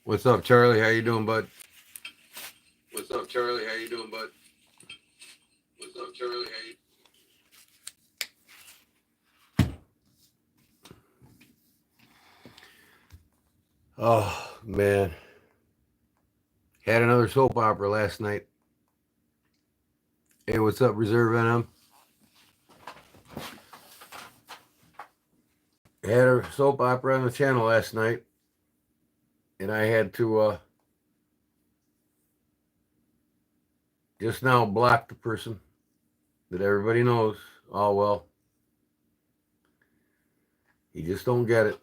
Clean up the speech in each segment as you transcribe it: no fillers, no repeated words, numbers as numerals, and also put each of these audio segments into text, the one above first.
What's up, Charlie? How you doing, bud? What's up, Charlie? How you doing, bud? What's up, Charlie? How you? Oh, man. Had another soap opera last night. Hey, what's up, Reserve NM? Had a soap opera on the channel last night, and I had to just now block the person that everybody knows all well. He just don't get it.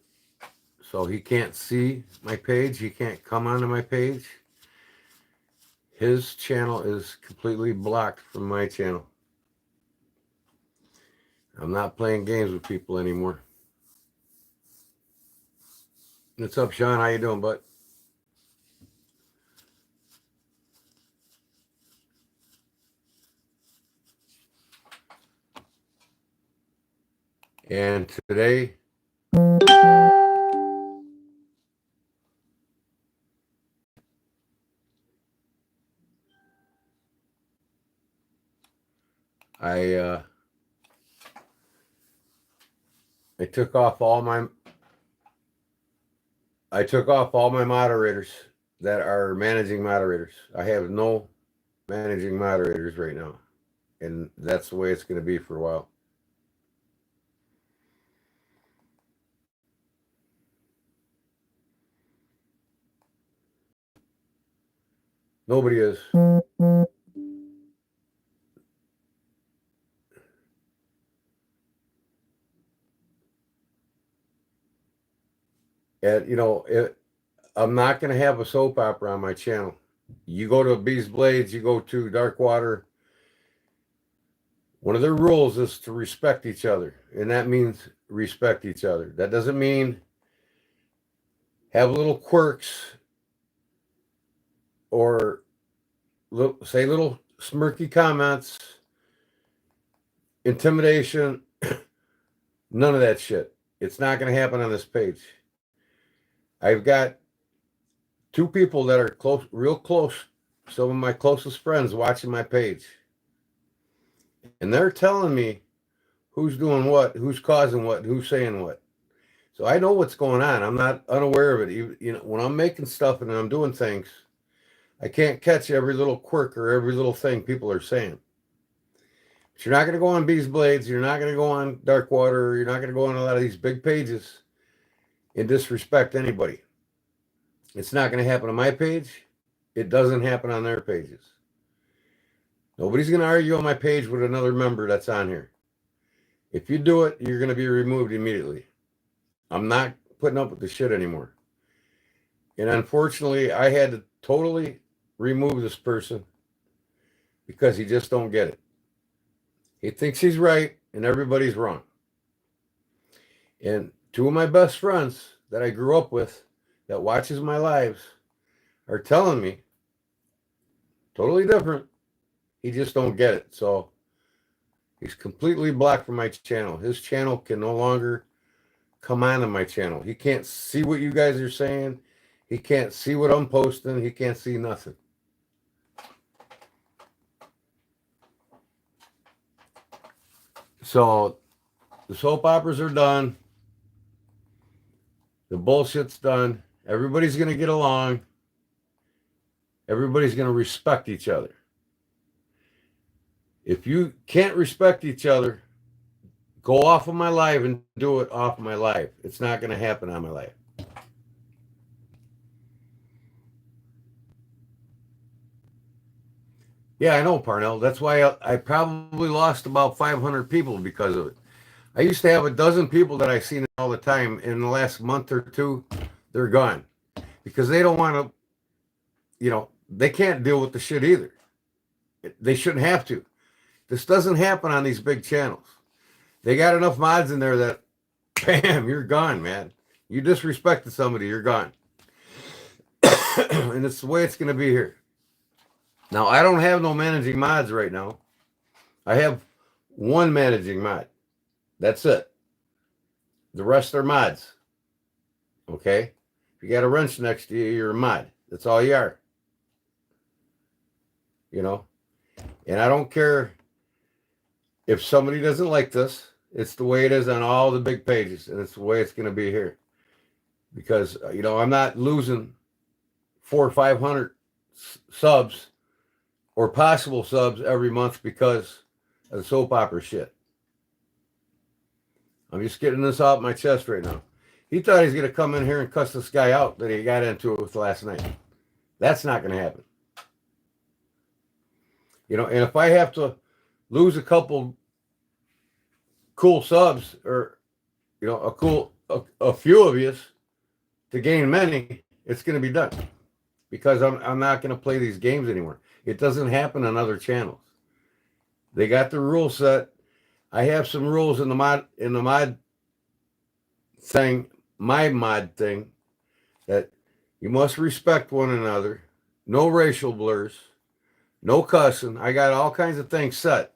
So he can't see my page. He can't come onto my page. His channel is completely blocked from my channel. I'm not playing games with people anymore. What's up, Sean? How you doing, bud? And today, I took off all my moderators that are managing moderators. I have no managing moderators right now, and that's the way it's going to be for a while. Nobody is. And, you know, I'm not going to have a soap opera on my channel. You go to Beast Blades, you go to Dark Water. One of their rules is to respect each other, and that means respect each other. That doesn't mean have little quirks or say little smirky comments, intimidation, none of that shit. It's not going to happen on this page. I've got two people that are close, real close, some of my closest friends watching my page. And they're telling me who's doing what, who's causing what, who's saying what. So I know what's going on. I'm not unaware of it. You know, when I'm making stuff and I'm doing things, I can't catch every little quirk or every little thing people are saying. But you're not going to go on Beast Blades. You're not going to go on Dark Water. You're not going to go on a lot of these big pages and disrespect anybody. It's not going to happen on my page. It doesn't happen on their pages. Nobody's going to argue on my page with another member that's on here. If you do it, you're going to be removed immediately. I'm not putting up with the shit anymore. And unfortunately, I had to totally remove this person because he just don't get it. He thinks he's right and everybody's wrong. And two of my best friends that I grew up with that watches my lives are telling me totally different. He just don't get it. So he's completely blocked from my channel. His channel can no longer come on my channel. He can't see what you guys are saying. He can't see what I'm posting. He can't see nothing. So the soap operas are done. The bullshit's done. Everybody's going to get along. Everybody's going to respect each other. If you can't respect each other, go off of my live and do it off my live. It's not going to happen on my live. Yeah, I know, Parnell. That's why I probably lost about 500 people because of it. I used to have a dozen people that I seen all the time. In the last month or two, they're gone because they don't want to, they can't deal with the shit either. They shouldn't have to. This doesn't happen on these big channels. They got enough mods in there that, bam, you're gone, man. You disrespected somebody, you're gone. And it's the way it's going to be here. Now, I don't have no managing mods right now. I have one managing mod. That's it. The rest are mods. Okay? If you got a wrench next to you, you're a mod. That's all you are. And I don't care if somebody doesn't like this. It's the way it is on all the big pages, and it's the way it's going to be here. Because, I'm not losing 400 or 500 subs or possible subs every month because of the soap opera shit. I'm just getting this off my chest right now. He thought he's going to come in here and cuss this guy out that he got into it with last night. That's not going to happen. And if I have to lose a couple cool subs or, a few of you to gain many, it's going to be done. Because I'm not going to play these games anymore. It doesn't happen on other channels. They got the rule set. I have some rules in the mod thing, my mod thing, that you must respect one another. No racial blurs. No cussing. I got all kinds of things set.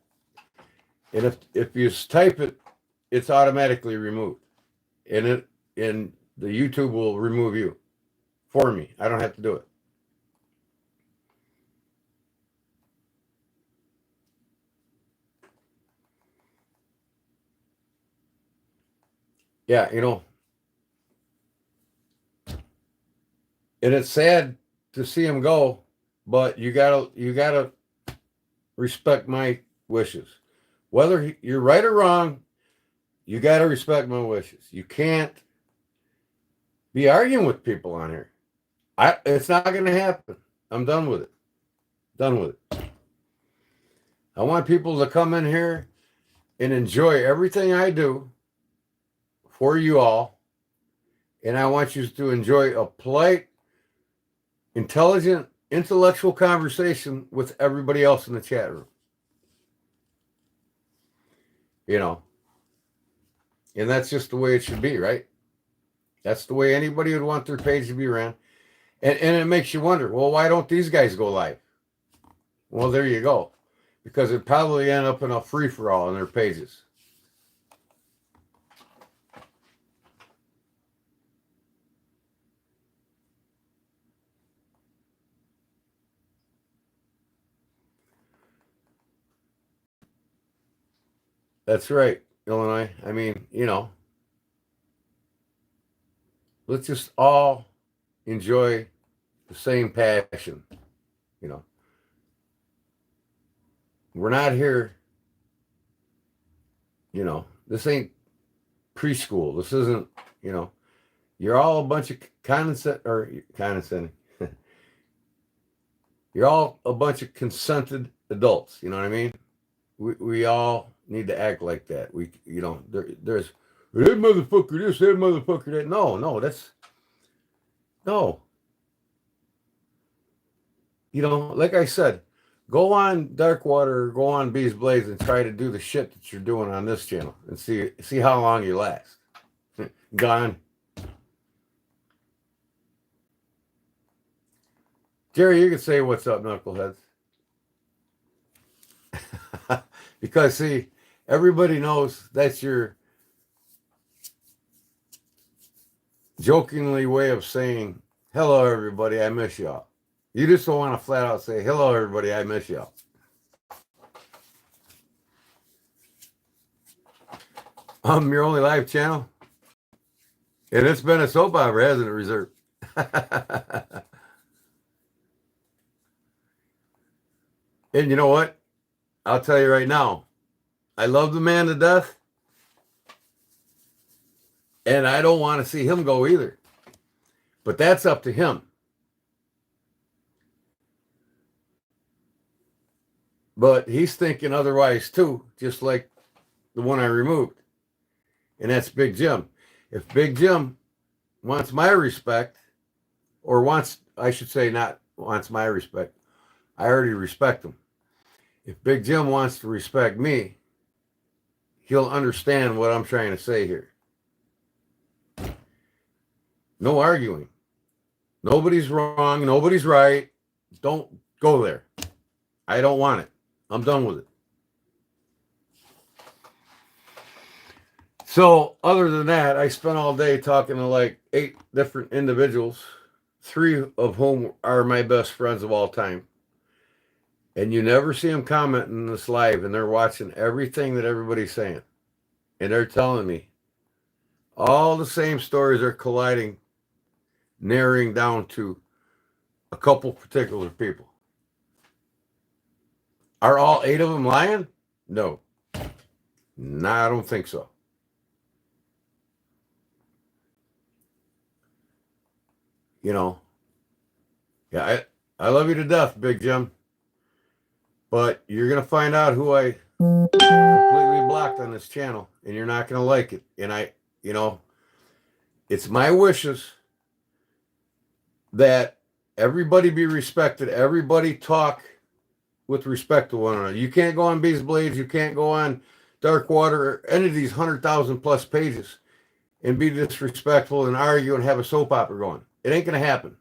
And if you type it, it's automatically removed. And the YouTube will remove you for me. I don't have to do it. Yeah, and it's sad to see him go, but you gotta respect my wishes. Whether you're right or wrong, you gotta respect my wishes. You can't be arguing with people on here. It's not gonna happen. I'm done with it. Done with it. I want people to come in here and enjoy everything I do for you all. And I want you to enjoy a polite, intelligent, intellectual conversation with everybody else in the chat room. And that's just the way it should be, right? That's the way anybody would want their page to be ran. And it makes you wonder, well, why don't these guys go live? Well, there you go. Because it probably end up in a free-for-all on their pages. That's right, Illinois. I mean, let's just all enjoy the same passion. We're not here, this ain't preschool. This isn't, you're all a bunch of condescending. You're all a bunch of consented adults. You know what I mean? We all need to act like that. There's that motherfucker this, that motherfucker that. No, no. Like I said, go on Darkwater or go on Bees Blaze and try to do the shit that you're doing on this channel and see how long you last. Gone. Jerry, you can say what's up, knuckleheads. Because, see, everybody knows that's your jokingly way of saying, hello, everybody, I miss y'all. You just don't want to flat out say, hello, everybody, I miss y'all. Your only live channel? And it's been a soap opera, hasn't it, Reserve? And you know what? I'll tell you right now, I love the man to death, And I don't want to see him go either. But that's up to him. But he's thinking otherwise too, just like the one I removed. And that's Big Jim. If Big Jim wants my respect, or wants, I should say, not wants my respect, I already respect him. If Big Jim wants to respect me, he'll understand what I'm trying to say here. No arguing. Nobody's wrong. Nobody's right. Don't go there. I don't want it. I'm done with it. So, other than that, I spent all day talking to like 8 different individuals, 3 of whom are my best friends of all time. And you never see them commenting in this live, and they're watching everything that everybody's saying. And they're telling me all the same stories are colliding, narrowing down to a couple particular people. Are all 8 of them lying? No. No, I don't think so. You know, yeah, I love you to death, Big Jim. But you're going to find out who I completely blocked on this channel, and you're not going to like it. And it's my wishes that everybody be respected. Everybody talk with respect to one another. You can't go on Bees Blades. You can't go on Dark Water or any of these 100,000 plus pages and be disrespectful and argue and have a soap opera going. It ain't going to happen.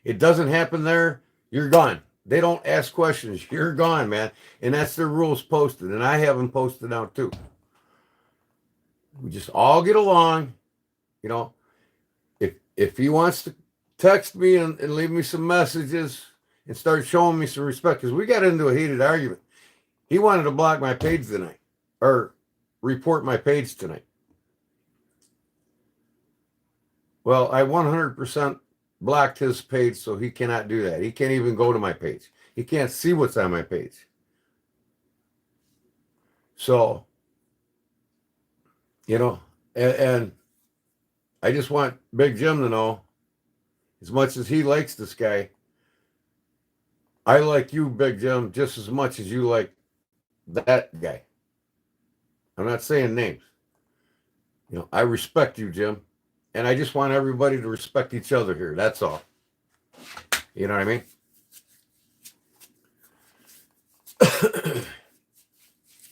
It doesn't happen there. You're gone. They don't ask questions. You're gone, man. And that's their rules posted. And I have them posted out too. We just all get along. You know, if he wants to text me and leave me some messages and start showing me some respect, because we got into a heated argument. He wanted to block my page tonight or report my page tonight. Well, I 100% blocked his page, so he cannot do that. He can't even go to my page. He can't see what's on my page. So, and I just want Big Jim to know, as much as he likes this guy, I like you, Big Jim, just as much as you like that guy. I'm not saying names. I respect you, Jim. And I just want everybody to respect each other here. That's all. You know what I mean?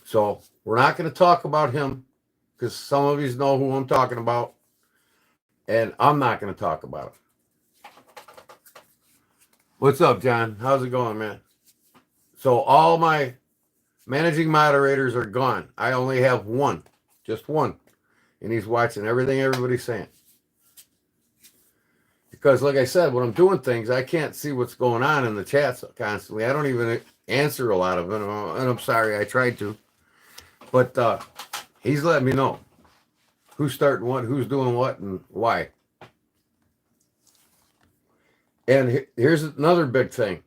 So we're not going to talk about him because some of you know who I'm talking about. And I'm not going to talk about him. What's up, John? How's it going, man? So all my managing moderators are gone. I only have one. Just one. And he's watching everything everybody's saying. Because, like I said, when I'm doing things, I can't see what's going on in the chats constantly. I don't even answer a lot of them, and I'm sorry, I tried to. But he's letting me know who's starting what, who's doing what, and why. And here's another big thing.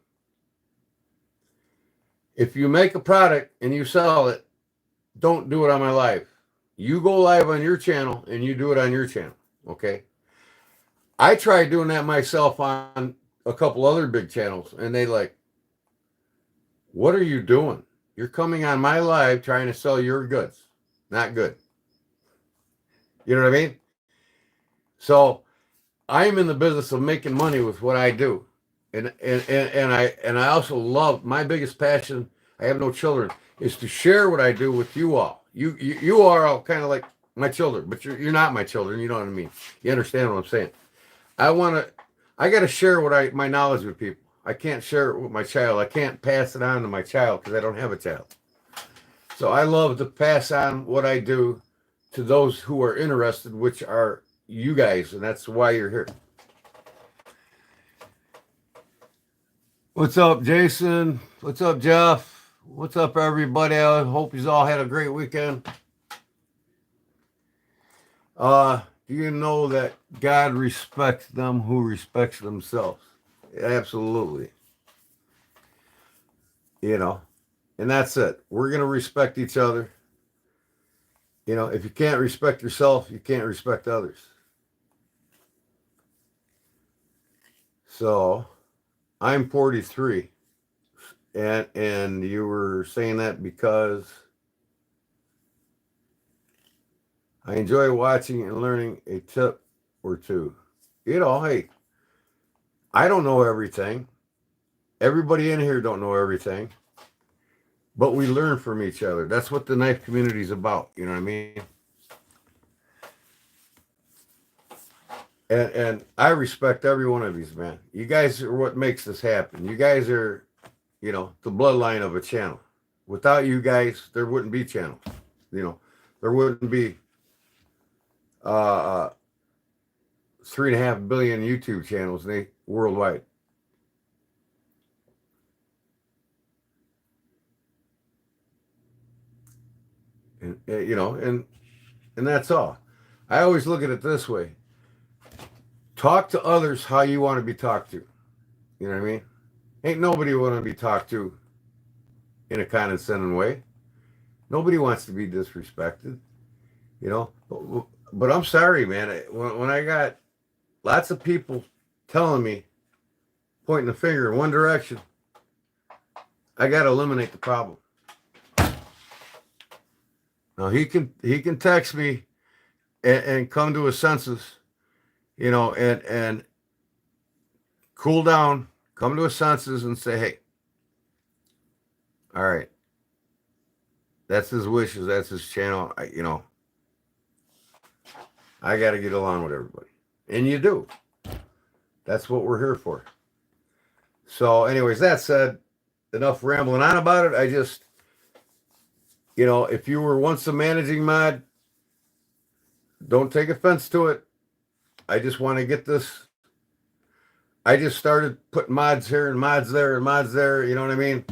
If you make a product and you sell it, don't do it on my live. You go live on your channel, and you do it on your channel, okay? I tried doing that myself on a couple other big channels, and they like, what are you doing? You're coming on my live trying to sell your goods. Not good. You know what I mean? So I'm in the business of making money with what I do. And I also love, my biggest passion, I have no children, is to share what I do with you all. You are all kind of like my children, but you're not my children. You know what I mean? You understand what I'm saying? I got to share my knowledge with people. I can't share it with my child. I can't pass it on to my child because I don't have a child. So I love to pass on what I do to those who are interested, which are you guys, and that's why you're here. What's up, Jason? What's up, Jeff? What's up, everybody? I hope you all had a great weekend. Do you know that God respects them who respects themselves? Absolutely. And that's it. We're going to respect each other. You know, if you can't respect yourself, you can't respect others. So I'm 43. And you were saying that because I enjoy watching and learning a tip or two. You know, hey, I don't know everything. Everybody in here don't know everything. But we learn from each other. That's what the knife community is about. You know what I mean? And I respect every one of these, man. You guys are what makes this happen. You guys are, you know, the bloodline of a channel. Without you guys, there wouldn't be channels. You know, there wouldn't be uh 3.5 billion YouTube channels worldwide. And you know, and that's all. I always look at it this way. Talk to others how you want to be talked to. You know what I mean? Ain't nobody want to be talked to in a condescending way. Nobody wants to be disrespected, you know. But I'm sorry, man. When I got lots of people telling me, pointing the finger in one direction, I got to eliminate the problem. Now he can text me and come to his senses, you know, and cool down, come to his senses and say, hey, all right, that's his wishes, that's his channel. You know, I got to get along with everybody, and you do. That's what we're here for. So, anyways, that said, enough rambling on about it. I just, you know, if you were once a managing mod, don't take offense to it. I just want to get this. I just started putting mods here and mods there and mods there. You know what I mean?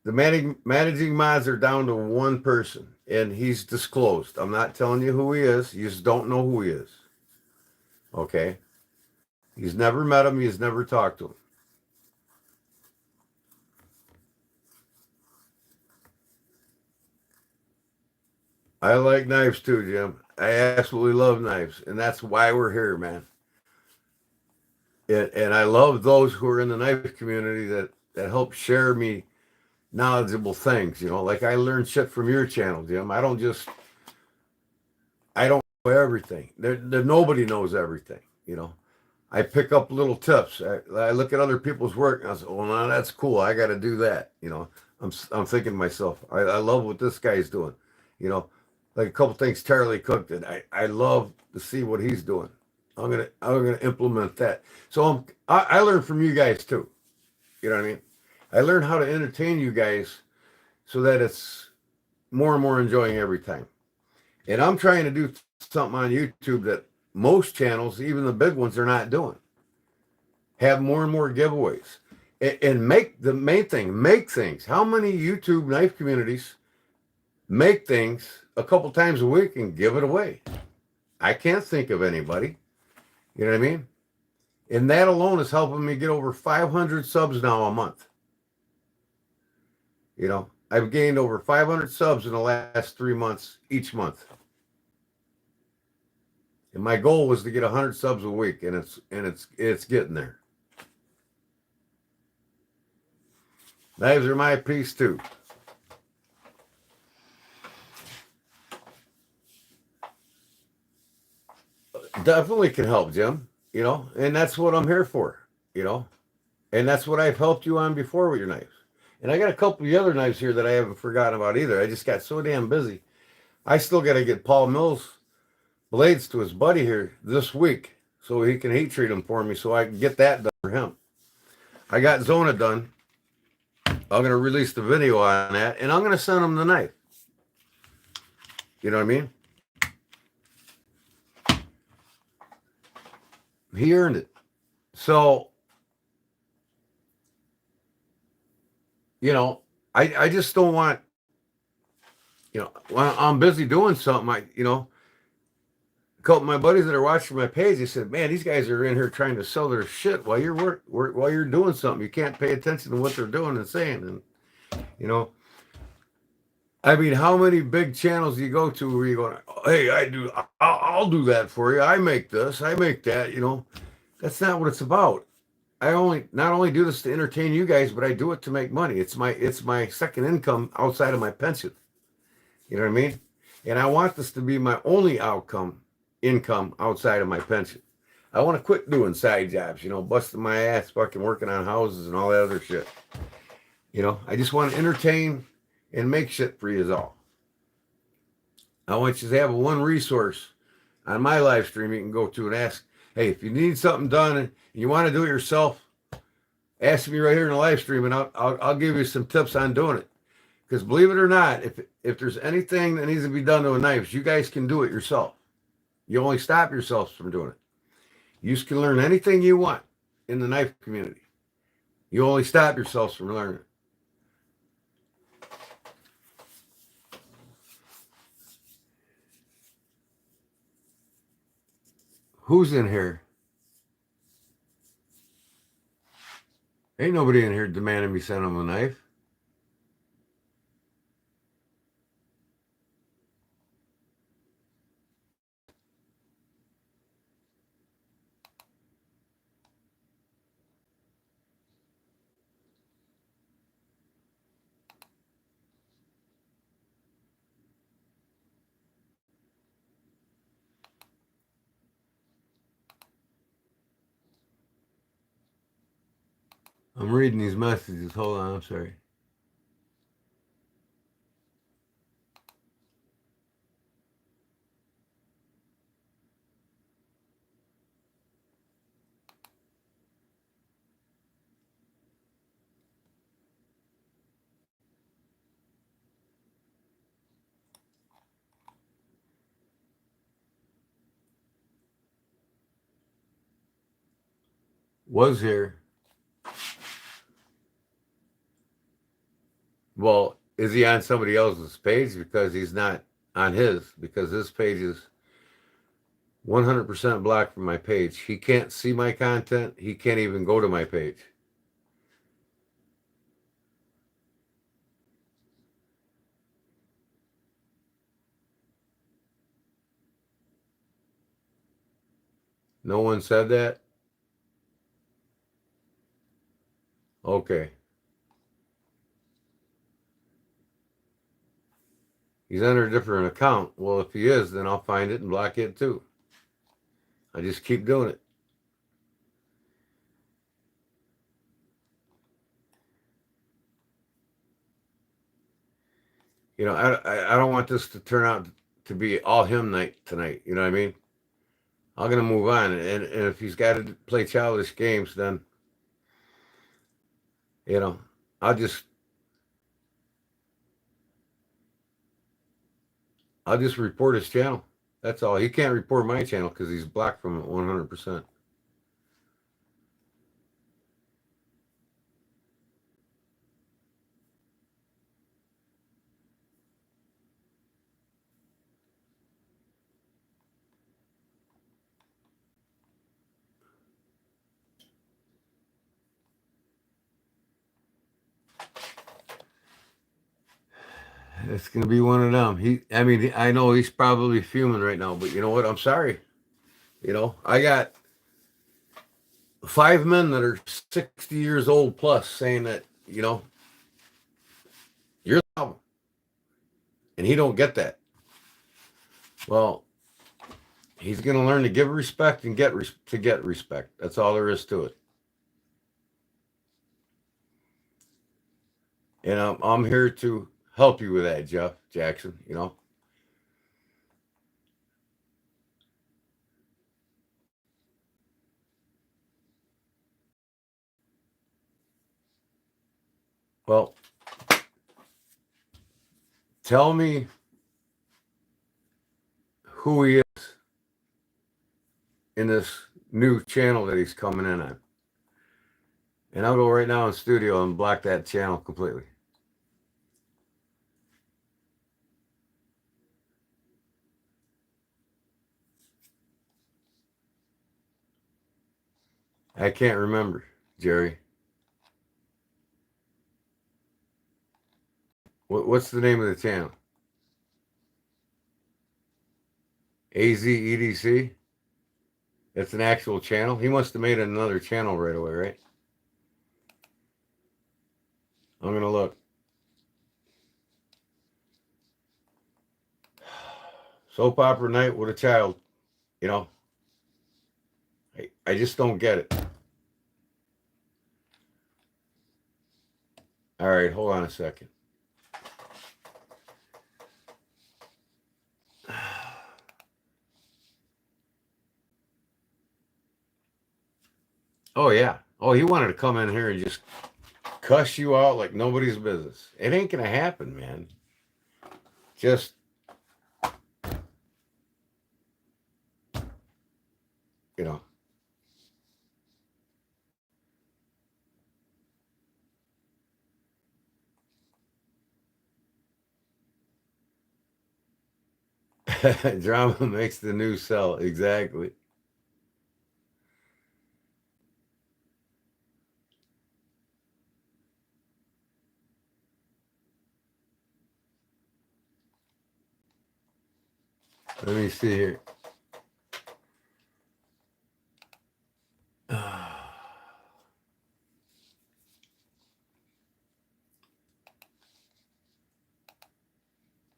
The managing mods are down to one person, and he's disclosed. I'm not telling you who he is. You just don't know who he is. Okay? He's never met him. He's never talked to him. I like knives too, Jim. I absolutely love knives, and that's why we're here, man. And I love those who are in the knife community that help share me knowledgeable things. You know, like I learned shit from your channel, Jim. I don't know everything. Nobody knows everything. You know, I pick up little tips. I look at other people's work and I say, "Oh, no, that's cool. I got to do that." You know, I'm thinking to myself, I love what this guy's doing. You know, like a couple things Charlie Cook did. I love to see what he's doing. I'm gonna implement that. So I learn from you guys too. You know what I mean? I learn how to entertain you guys so that it's more and more enjoying every time. And I'm trying to do something on YouTube that most channels, even the big ones, are not doing. Have more and more giveaways. And make the main thing, make things. How many YouTube knife communities make things a couple times a week and give it away? I can't think of anybody. You know what I mean? And that alone is helping me get over 500 subs now a month. You know, I've gained over 500 subs in the last 3 months, each month. And my goal was to get 100 subs a week, and it's getting there. Knives are my piece too. Definitely can help, Jim. You know, and that's what I'm here for. You know, and that's what I've helped you on before with your knives. And I got a couple of the other knives here that I haven't forgotten about either. I just got so damn busy. I still got to get Paul Mills blades to his buddy here this week so he can heat treat them for me so I can get that done for him. I got Zona done. I'm going to release the video on that, and I'm going to send him the knife. You know what I mean? He earned it. So, you know, I just don't want, you know, when I'm busy doing something, a couple of my buddies that are watching my page, they said, man, these guys are in here trying to sell their shit while you're while you're doing something. You can't pay attention to what they're doing and saying. And, you know, I mean, how many big channels do you go to where you going, hey, I'll do that for you. I make this, I make that, you know. That's not what it's about. I only not only do this to entertain you guys, but I do it to make money. It's my second income outside of my pension. You know what I mean? And I want this to be my only income outside of my pension. I want to quit doing side jobs, you know, busting my ass, fucking working on houses and all that other shit. You know, I just want to entertain and make shit for you all. I want you to have one resource on my live stream you can go to and ask, hey, if you need something done and you want to do it yourself, ask me right here in the live stream and I'll give you some tips on doing it. Because believe it or not, if there's anything that needs to be done to a knife, you guys can do it yourself. You only stop yourselves from doing it. You can learn anything you want in the knife community. You only stop yourselves from learning it. Who's in here? Ain't nobody in here demanding me send them a knife. I'm reading these messages. Hold on, I'm sorry. Was here. Well, is he on somebody else's page? Because he's not on his, because his page is 100% blocked from my page. He can't see my content. He can't even go to my page. No one said that? Okay. He's under a different account. Well, if he is, then I'll find it and block it too. I just keep doing it. You know, I don't want this to turn out to be all him night tonight. You know what I mean? I'm gonna move on, and if he's got to play childish games, then you know, I'll just I'll just report his channel. That's all. He can't report my channel because he's blocked from it 100%. It's gonna be one of them. I mean, I know he's probably fuming right now, but you know what? I'm sorry. You know, I got 5 men that are 60 years old plus saying that, you know, you're the problem. And he don't get that. Well, he's going to learn to give respect and get respect. That's all there is to it. And I'm here to help you with that, Jeff Jackson, you know. Well, tell me who he is in this new channel that he's coming in on. And I'll go right now in studio and block that channel completely. I can't remember, Jerry. What's the name of the channel? AZEDC? That's an actual channel? He must have made another channel right away, right? I'm going to look. Soap opera night with a child. You know, I just don't get it. All right, hold on a second. Oh, yeah. Oh, he wanted to come in here and just cuss you out like nobody's business. It ain't going to happen, man. Just, you know. Drama makes the news sell. Exactly. Let me see here.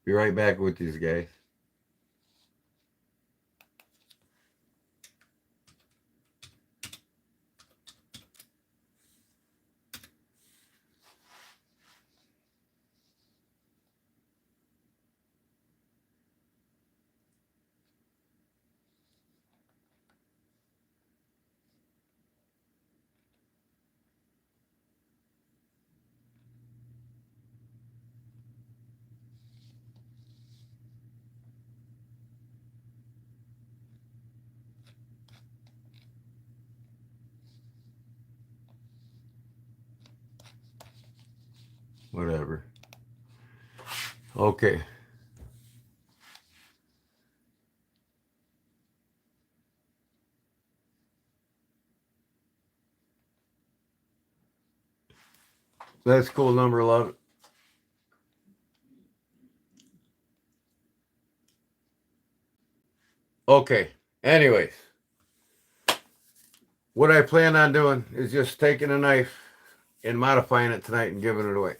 Be right back with these guys. Whatever. Okay. That's cool. Number 11. Okay. Anyways, what I plan on doing is just taking a knife and modifying it tonight and giving it away.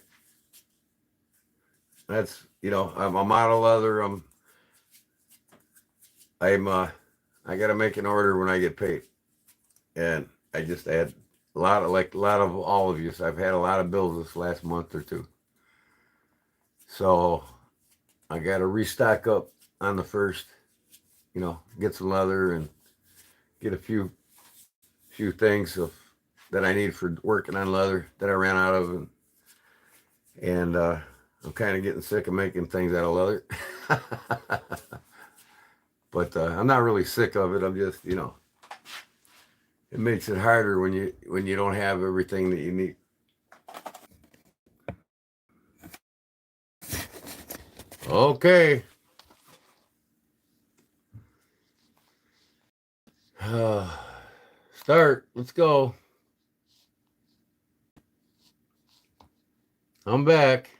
That's, I'm out of leather. I got to make an order when I get paid. And I just had a lot of all of you. So I've had a lot of bills this last month or two. So I got to restock up on the first, get some leather and get a few things that I need for working on leather that I ran out of, and I'm kind of getting sick of making things out of leather. But I'm not really sick of it. I'm just, it makes it harder when you don't have everything that you need. Okay. Start. Let's go. I'm back.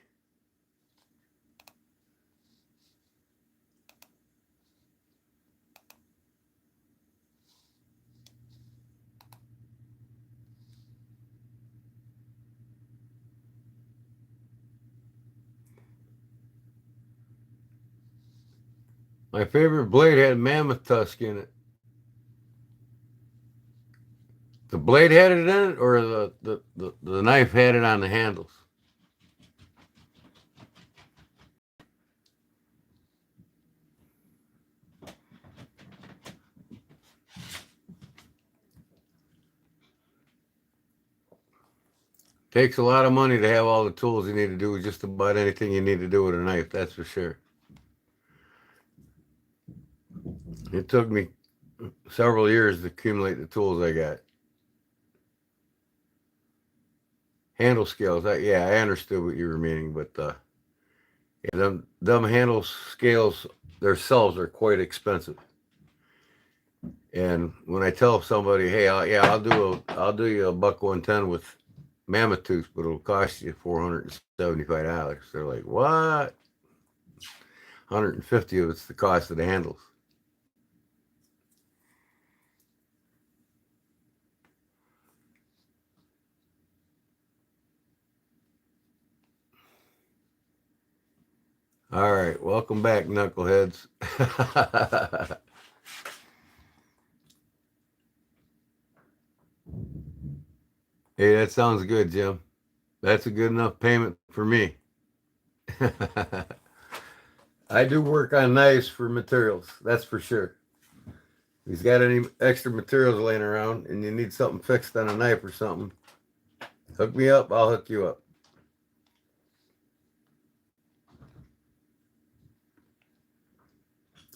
My favorite blade had mammoth tusk in it. The blade had it in it, or the knife had it on the handles? Takes a lot of money to have all the tools you need to do just about anything you need to do with a knife, that's for sure. It took me several years to accumulate the tools I got. Handle scales, I understood what you were meaning, but them handle scales themselves are quite expensive. And when I tell somebody, hey, I'll do you $1.10 with mammoth tooth, but it'll cost you $475. They're like, what? 150 of it's the cost of the handles. All right, welcome back, knuckleheads. Hey, that sounds good, Jim. That's a good enough payment for me. I do work on knives for materials, that's for sure. If he's got any extra materials laying around and you need something fixed on a knife or something, hook me up, I'll hook you up.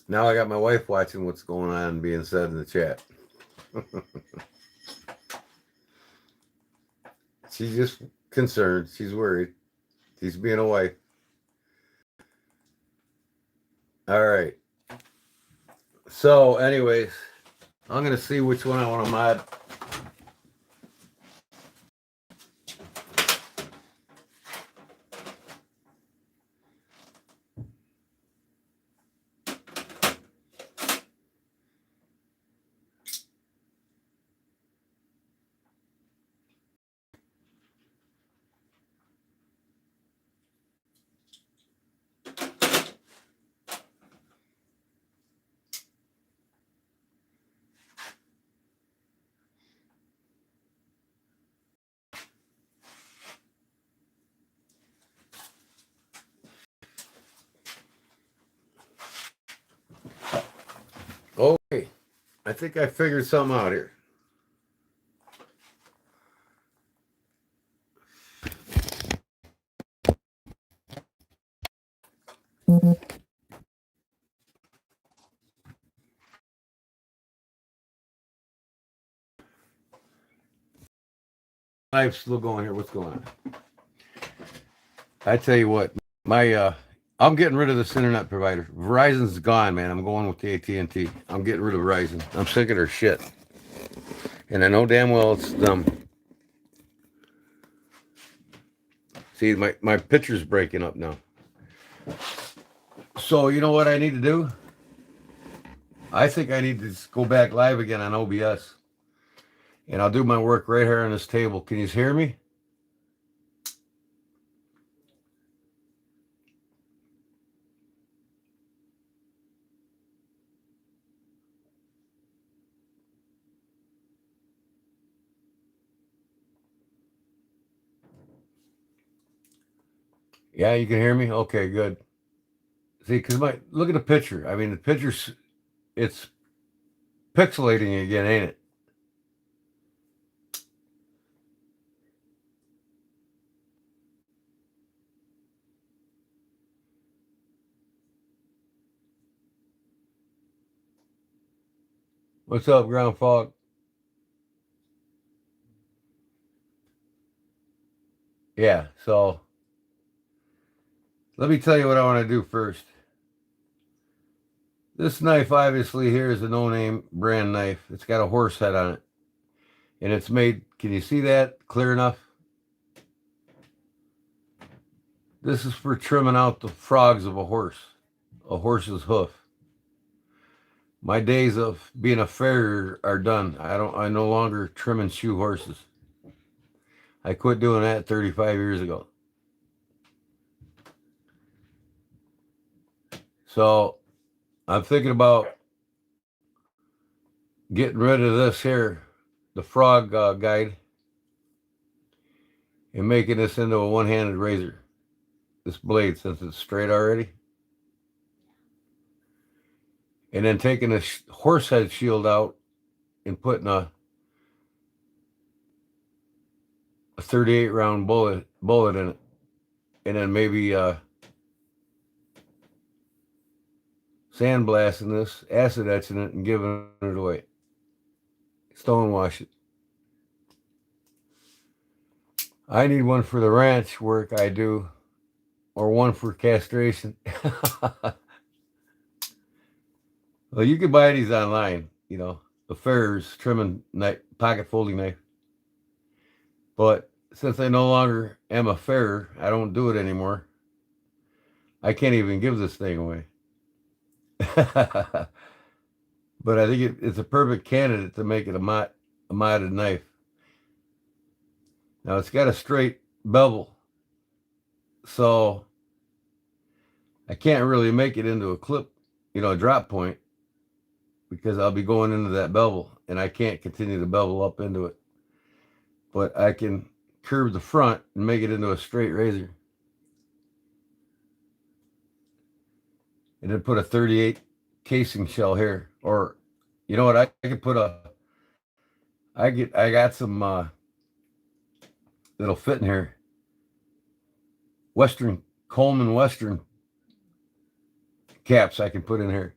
Now I got my wife watching what's going on being said in the chat. She's just concerned. She's worried. She's being a wife. All right. So, anyways, I'm going to see which one I want to mod. Okay. I think I figured something out here. Life's still going here. What's going on? I tell you what, I'm getting rid of this internet provider. Verizon's gone, man. I'm going with the AT&T. I'm getting rid of Verizon. I'm sick of their shit. And I know damn well it's dumb. See, my picture's breaking up now. So you know what I need to do? I think I need to just go back live again on OBS. And I'll do my work right here on this table. Can you hear me? Yeah, you can hear me? Okay, good. See, because look at the picture. I mean, the picture's, it's pixelating again, ain't it? What's up, Ground Fog? Yeah, so let me tell you what I want to do first. This knife, obviously, here is a no-name brand knife. It's got a horse head on it. And it's made, can you see that clear enough? This is for trimming out the frogs of a horse's hoof. My days of being a farrier are done. I no longer trim and shoe horses. I quit doing that 35 years ago. So I'm thinking about getting rid of this here, the frog guide, and making this into a one-handed razor. This blade, since it's straight already. And then taking a horse head shield out and putting a 38 round bullet in it. And then maybe sandblasting this, acid etching it, and giving it away. Stonewash it. I need one for the ranch work I do, or one for castration. Well, you can buy these online, the Ferrers trimming knife, pocket folding knife. But since I no longer am a fairer, I don't do it anymore. I can't even give this thing away. But I think it's a perfect candidate to make it a modded knife. Now it's got a straight bevel, so I can't really make it into a clip, a drop point, because I'll be going into that bevel, and I can't continue to bevel up into it. But I can curve the front and make it into a straight razor. And then put a 38 casing shell here. Or, you know what, I could put I got some that'll fit in here. Coleman Western caps I can put in here.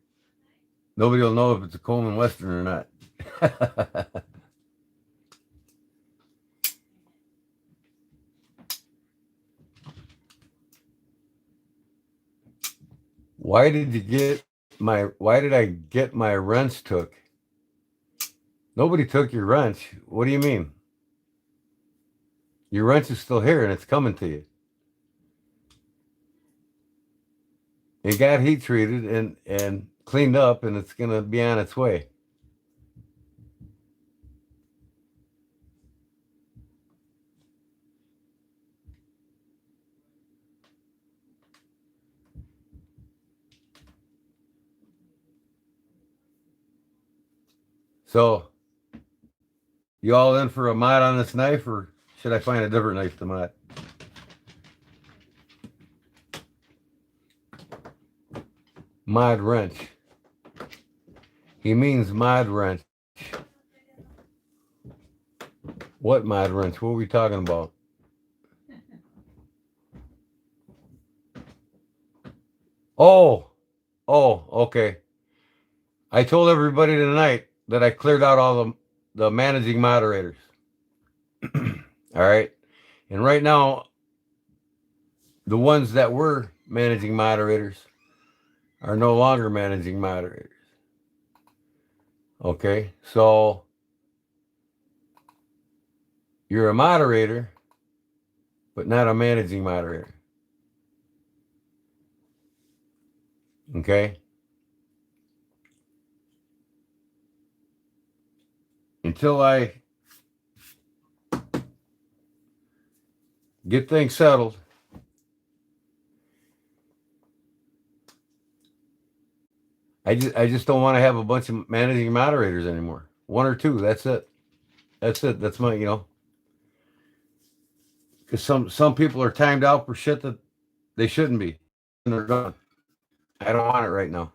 Nobody will know if it's a Coleman Western or not. Why did I get my wrench took? Nobody took your wrench. What do you mean? Your wrench is still here and it's coming to you. It got heat treated and cleaned up, and it's gonna be on its way. So, you all in for a mod on this knife, or should I find a different knife to mod? Mod wrench. He means mod wrench. What mod wrench? What are we talking about? Oh, okay. I told everybody tonight that I cleared out all the managing moderators. All right. And right now, the ones that were managing moderators are no longer managing moderators. Okay. So you're a moderator, but not a managing moderator. Okay. Until I get things settled, I just don't want to have a bunch of managing moderators anymore. One or two, that's it. That's my, because some people are timed out for shit that they shouldn't be, and they're done. I don't want it right now.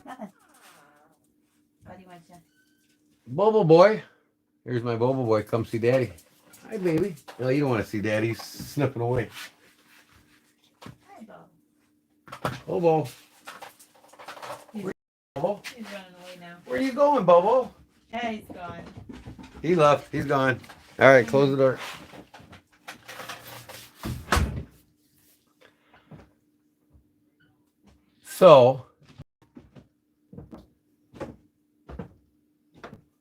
Nothing. What do you want to? Bobo boy. Here's my Bobo boy. Come see daddy. Hi, baby. No, you don't want to see daddy. He's sniffing away. Hi, Bob. Bobo. Bobo. He's running away now. Where are you going, Bobo? Hey, he's gone. He left. He's gone. All right, close the door. So,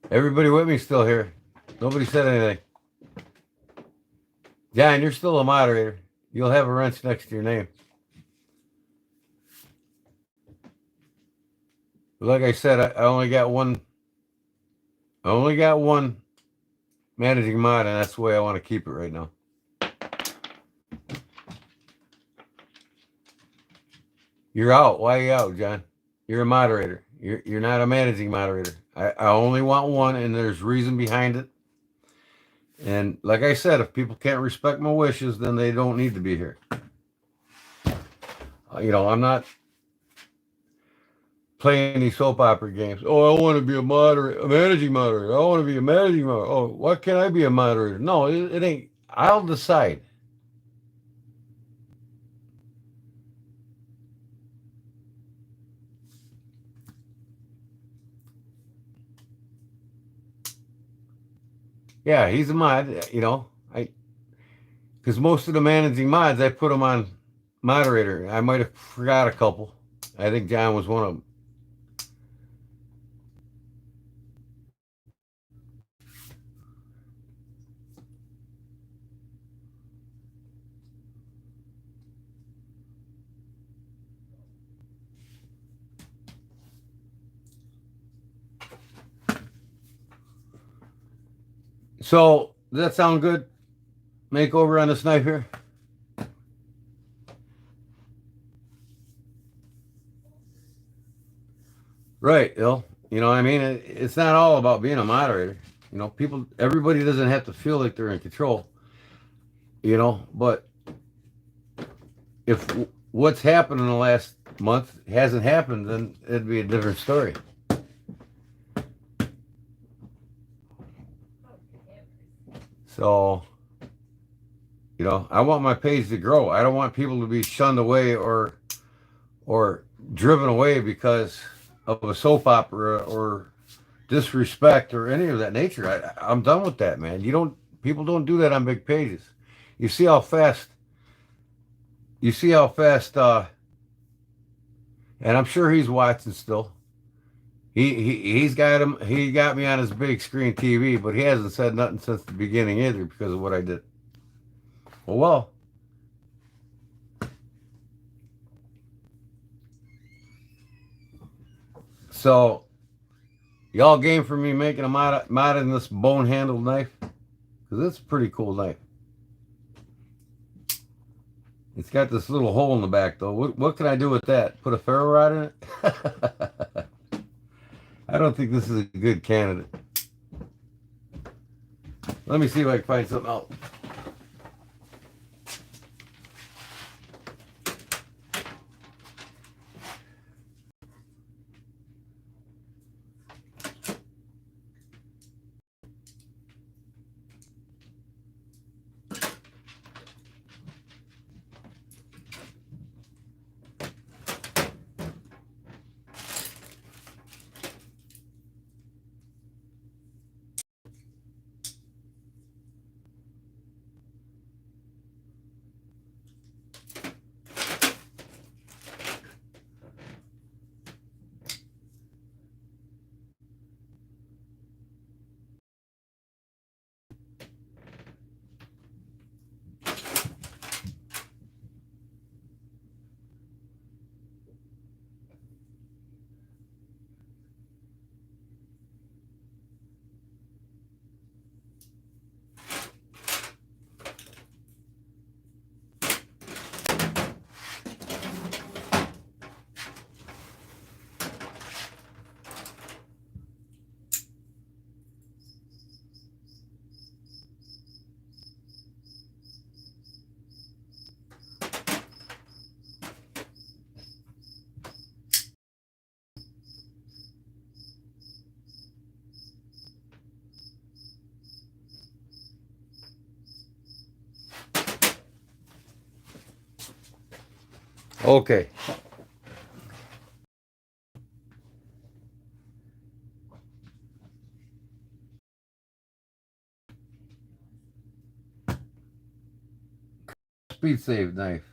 everybody with me still here. Nobody said anything. John, you're still a moderator. You'll have a wrench next to your name. But like I said, I only got one. I only got one managing mod, and that's the way I want to keep it right now. You're out. Why are you out, John? You're a moderator. You're not a managing moderator. I only want one, and there's reason behind it. And like I said, if people can't respect my wishes, then they don't need to be here. I'm not playing these soap opera games. Oh, I want to be a managing moderator. I want to be a managing moderator. Oh, why can't I be a moderator? No, it ain't. I'll decide. Yeah, he's a mod, because most of the managing mods, I put them on moderator. I might have forgot a couple. I think John was one of them. So, does that sound good? Makeover on this knife here? Right, Ill. You know what I mean? It's not all about being a moderator. You know, people, everybody doesn't have to feel like they're in control, you know, but if what's happened in the last month hasn't happened, then it'd be a different story. So, you know, I want my page to grow. I don't want people to be shunned away or driven away because of a soap opera or disrespect or any of that nature. I'm done with that, man. People don't do that on big pages. You see how fast you see how fast and I'm sure he's watching still. He got me on his big screen TV, but he hasn't said nothing since the beginning either because of what I did. Well, so y'all game for me making a mod in this bone handled knife? Because it's a pretty cool knife. It's got this little hole in the back though. What can I do with that? Put a ferro rod in it? I don't think this is a good candidate. Let me see if I can find something else. Okay. Speed save knife.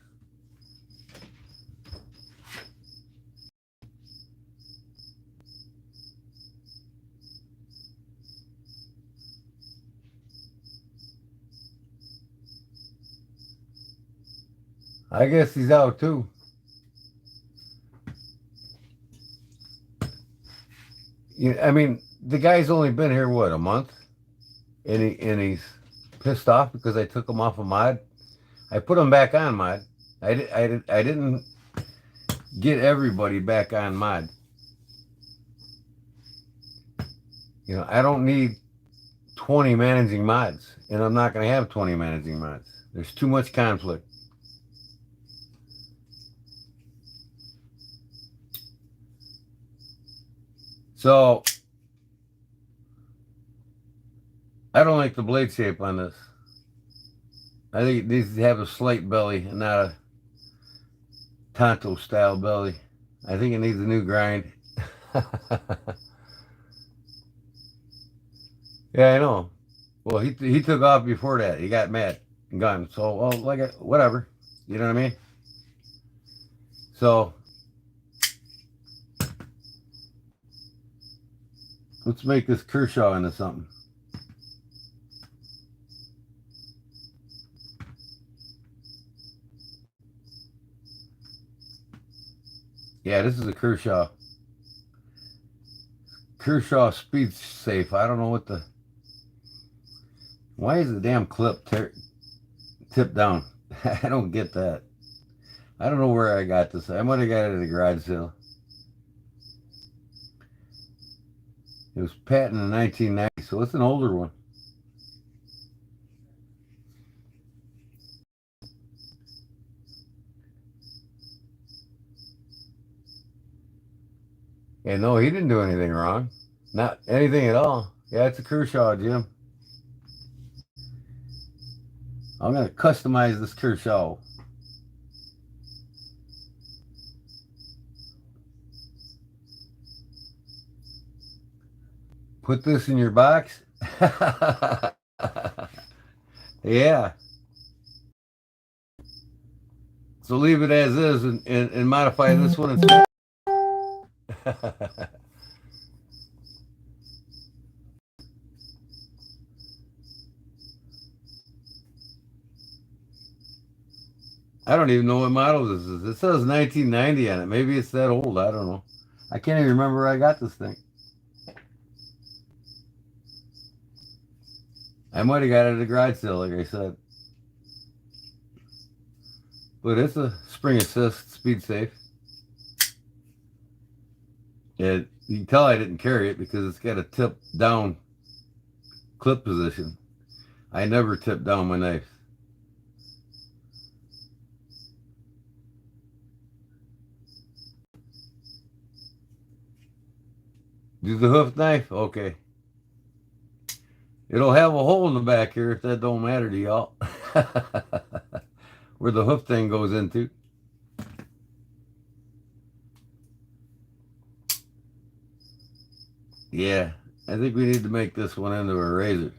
I guess he's out too. I mean, the guy's only been here what, a month, and he's pissed off because I took him off of mod. I put him back on mod. I didn't get everybody back on mod. You know, I don't need 20 managing mods, and I'm not going to have 20 managing mods. There's too much conflict. So, I don't like the blade shape on this. I think it needs to have a slate belly and not a Tonto style belly. I think it needs a new grind. Yeah, I know. Well, he took off before that. He got mad and gone. So, well, like, whatever. You know what I mean? So, Let's make this Kershaw into something. Yeah, this is a Kershaw. Kershaw speed safe. I don't know what the... Why is the damn clip tipped down? I don't get that. I don't know where I got this. I might have got it at a garage sale. It was patented in 1990, so it's an older one. And no, he didn't do anything wrong. Not anything at all. Yeah, it's a Kershaw, Jim. I'm going to customize this Kershaw. Put this in your box. Yeah. So leave it as is and modify this one instead. I don't even know what model this is. It says 1990 on it. Maybe it's that old. I don't know. I can't even remember where I got this thing. I might have got it at a garage sale, like I said. But it's a spring assist, speed safe. You can tell I didn't carry it because it's got a tip down clip position. I never tip down my knife. Do the hoof knife? Okay. It'll have a hole in the back here if that don't matter to y'all. Where the hoof thing goes into. Yeah, I think we need to make this one into a razor.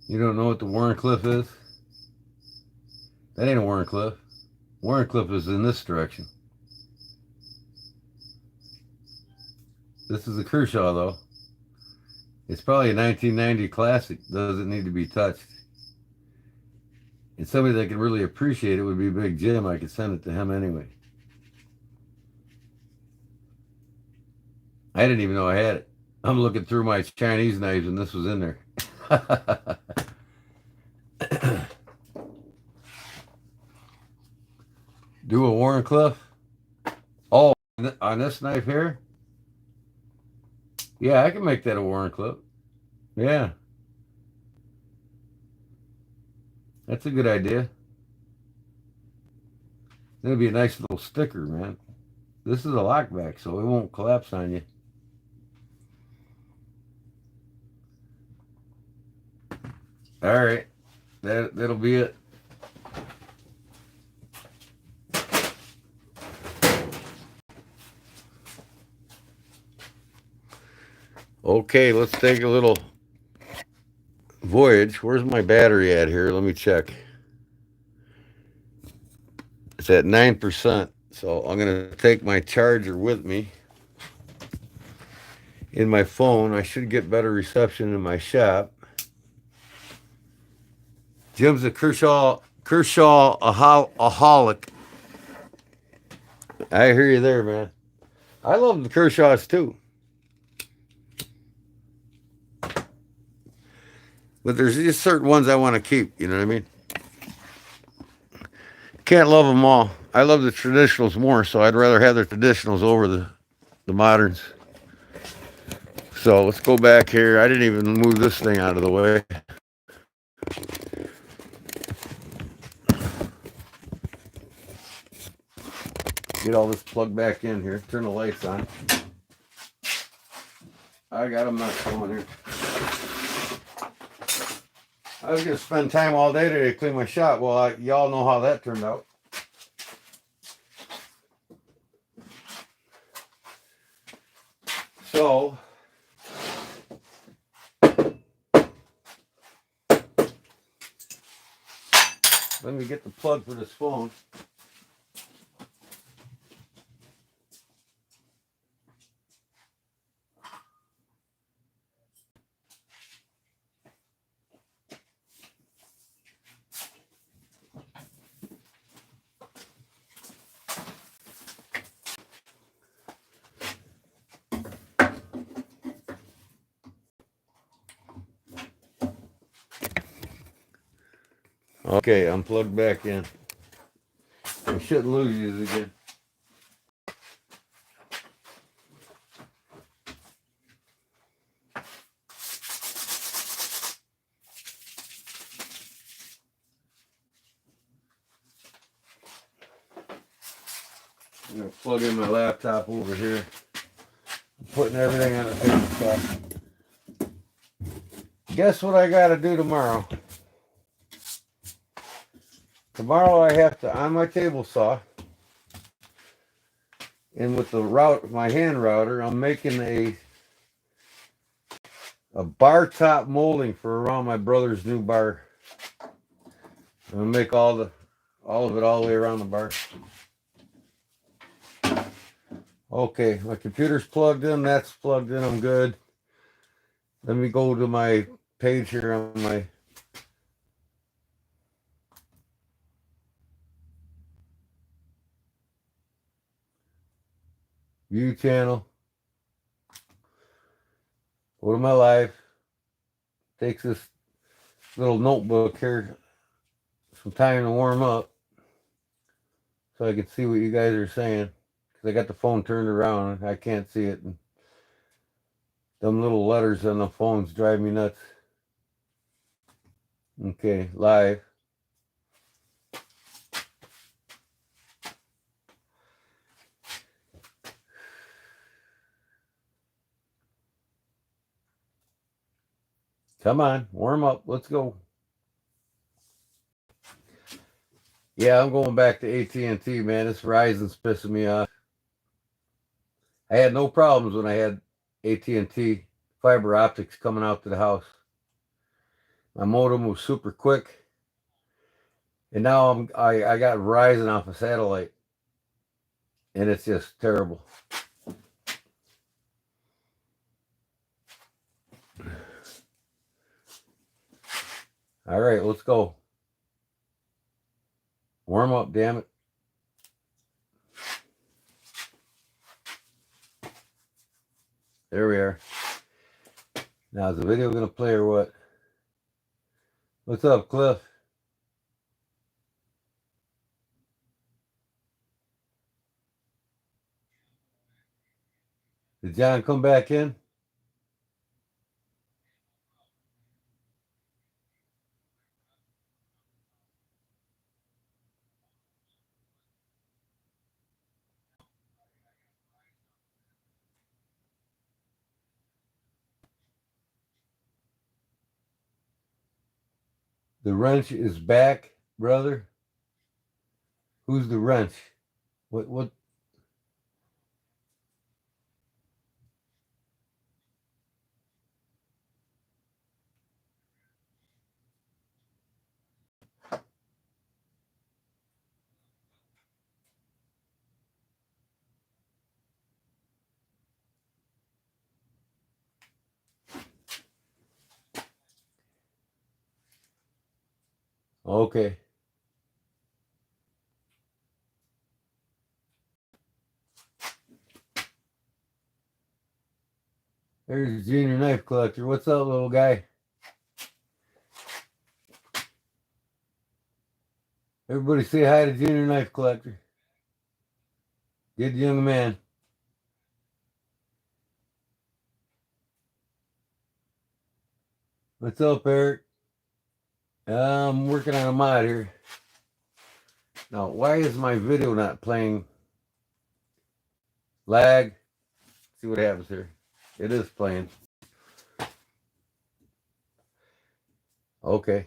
You don't know what the Warncliffe is? That ain't a Warncliffe. Warncliffe is in this direction. This is a Kershaw, though. It's probably a 1990 classic. Doesn't need to be touched. And somebody that could really appreciate it would be Big Jim. I could send it to him anyway. I didn't even know I had it. I'm looking through my Chinese knives and this was in there. Do a Warncliffe? Oh, on this knife here? Yeah, I can make that a Warncliffe. Yeah. That's a good idea. That'll be a nice little sticker, man. This is a lockback, so it won't collapse on you. All right. That'll be it. Okay, let's take a little voyage. Where's my battery at here? Let me check. It's at 9%. So I'm going to take my charger with me. In my phone, I should get better reception in my shop. Jim's a Kershaw-aholic. I hear you there, man. I love the Kershaws too. But there's just certain ones I want to keep, you know what I mean? Can't love them all. I love the traditionals more, so I'd rather have the traditionals over the moderns. So let's go back here. I didn't even move this thing out of the way. Get all this plugged back in here. Turn the lights on. I got a mess going here. I was going to spend time all day today to clean my shop. Well, y'all know how that turned out. So, get the plug for this phone. Okay, I'm plugged back in. I shouldn't lose you again. I'm gonna plug in my laptop over here. I'm putting everything on the table top. Guess what I gotta do tomorrow? Tomorrow I have to, on my table saw, and with the my hand router, I'm making a bar top molding for around my brother's new bar. I'm gonna make all of it all the way around the bar. Okay, my computer's plugged in, that's plugged in, I'm good. Let me go to my page here on my view channel. Go to my live. Takes this little notebook here some time to warm up so I can see what you guys are saying. Because I got the phone turned around and I can't see it. And them little letters on the phones drive me nuts. Okay, live. Come on, warm up. Let's go. Yeah, I'm going back to AT&T, man. This Verizon's pissing me off. I had no problems when I had AT&T fiber optics coming out to the house. My modem was super quick. And now I got Verizon off a satellite. And it's just terrible. All right, let's go. Warm up, damn it. There we are. Now, is the video going to play or what? What's up, Cliff? Did John come back in? The wrench is back, brother. Who's the wrench? What? Okay. There's Junior Knife Collector. What's up, little guy? Everybody say hi to Junior Knife Collector. Good young man. What's up, Eric? I'm working on a mod here. Now, why is my video not playing? Lag. See what happens here. It is playing. Okay.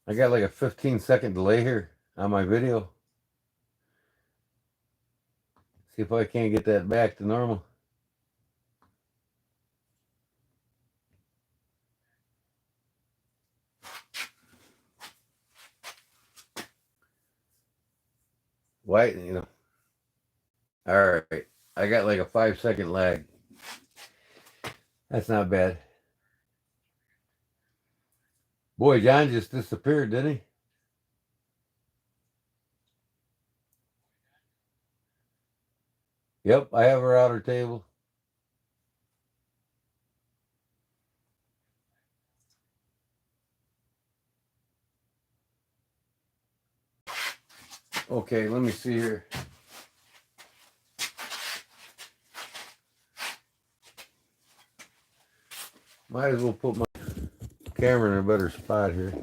I got like a 15-second delay here on my video. See if I can't get that back to normal. Why, All right. I got like a 5-second lag. That's not bad. Boy, John just disappeared, didn't he? Yep, I have a router table. Okay, let me see here. Might as well put my camera in a better spot here.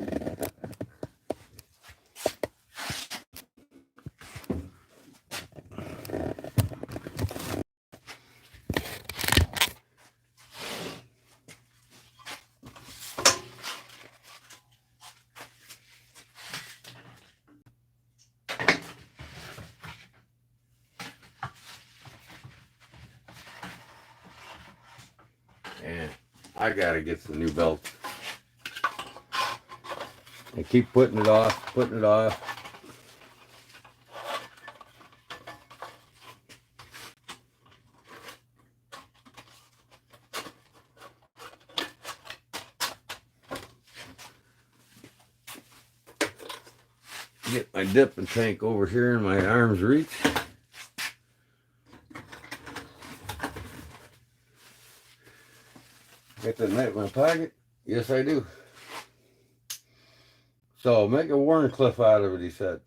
And I gotta get some new belts. I keep putting it off, putting it off. Get my dipping tank over here in my arm's reach. Got the net in my pocket? Yes, I do. So make a Warncliffe out of it, he said.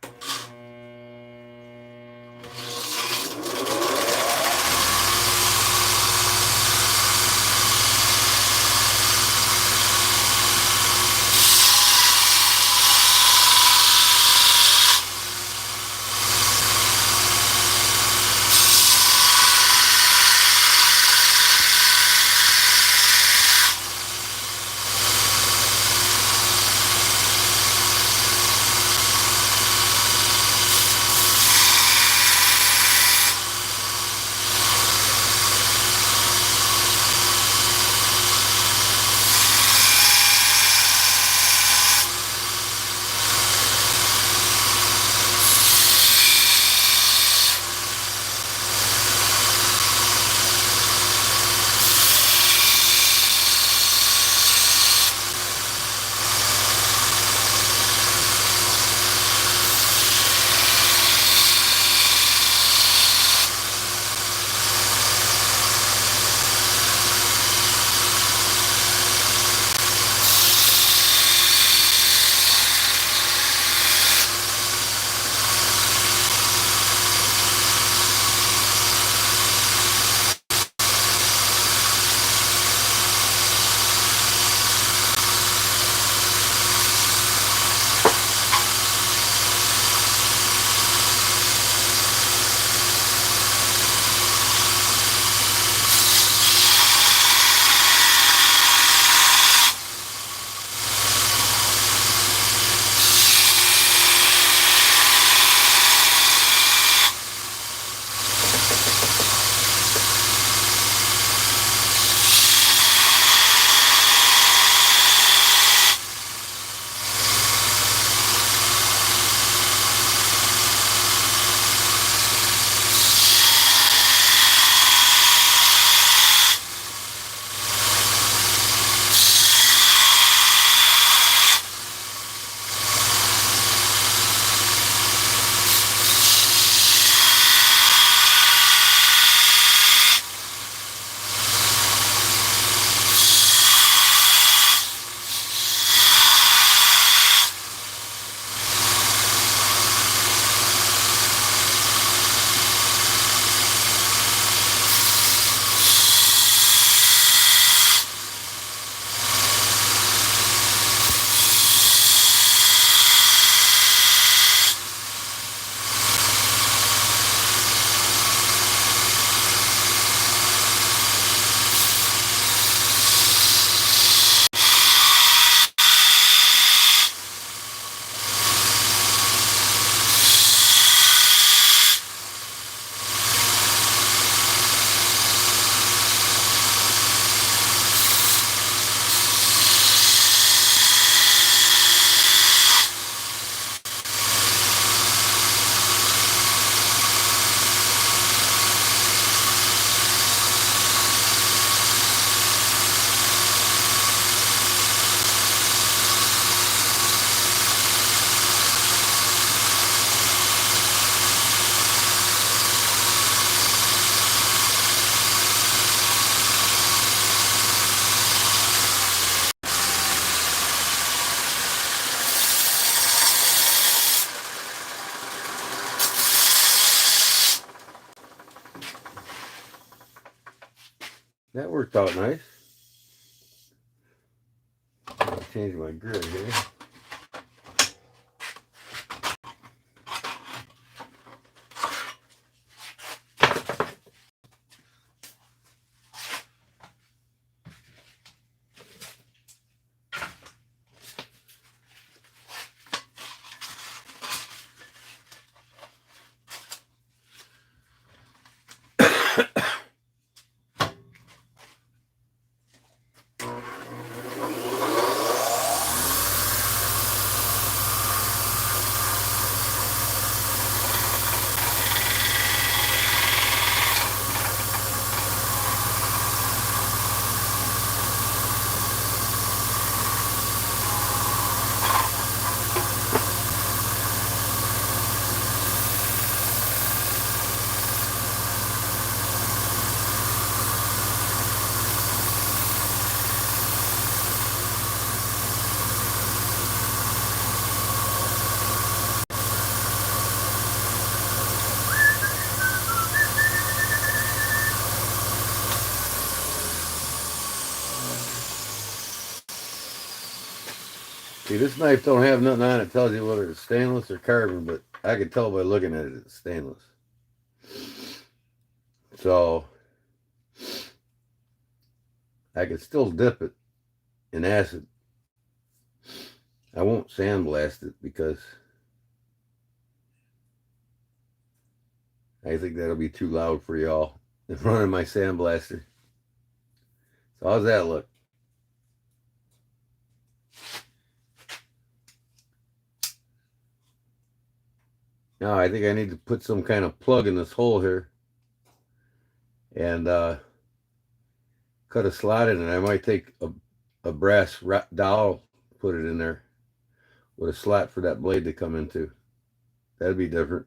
That worked out nice. I'll change my grid here. See, this knife don't have nothing on it that tells you whether it's stainless or carbon, but I can tell by looking at it it's stainless. So I could still dip it in acid. I won't sandblast it because I think that'll be too loud for y'all. I'm running my sandblaster. So how's that look? Now I think I need to put some kind of plug in this hole here and cut a slot in it. I might take a brass dowel, put it in there with a slot for that blade to come into. That'd be different.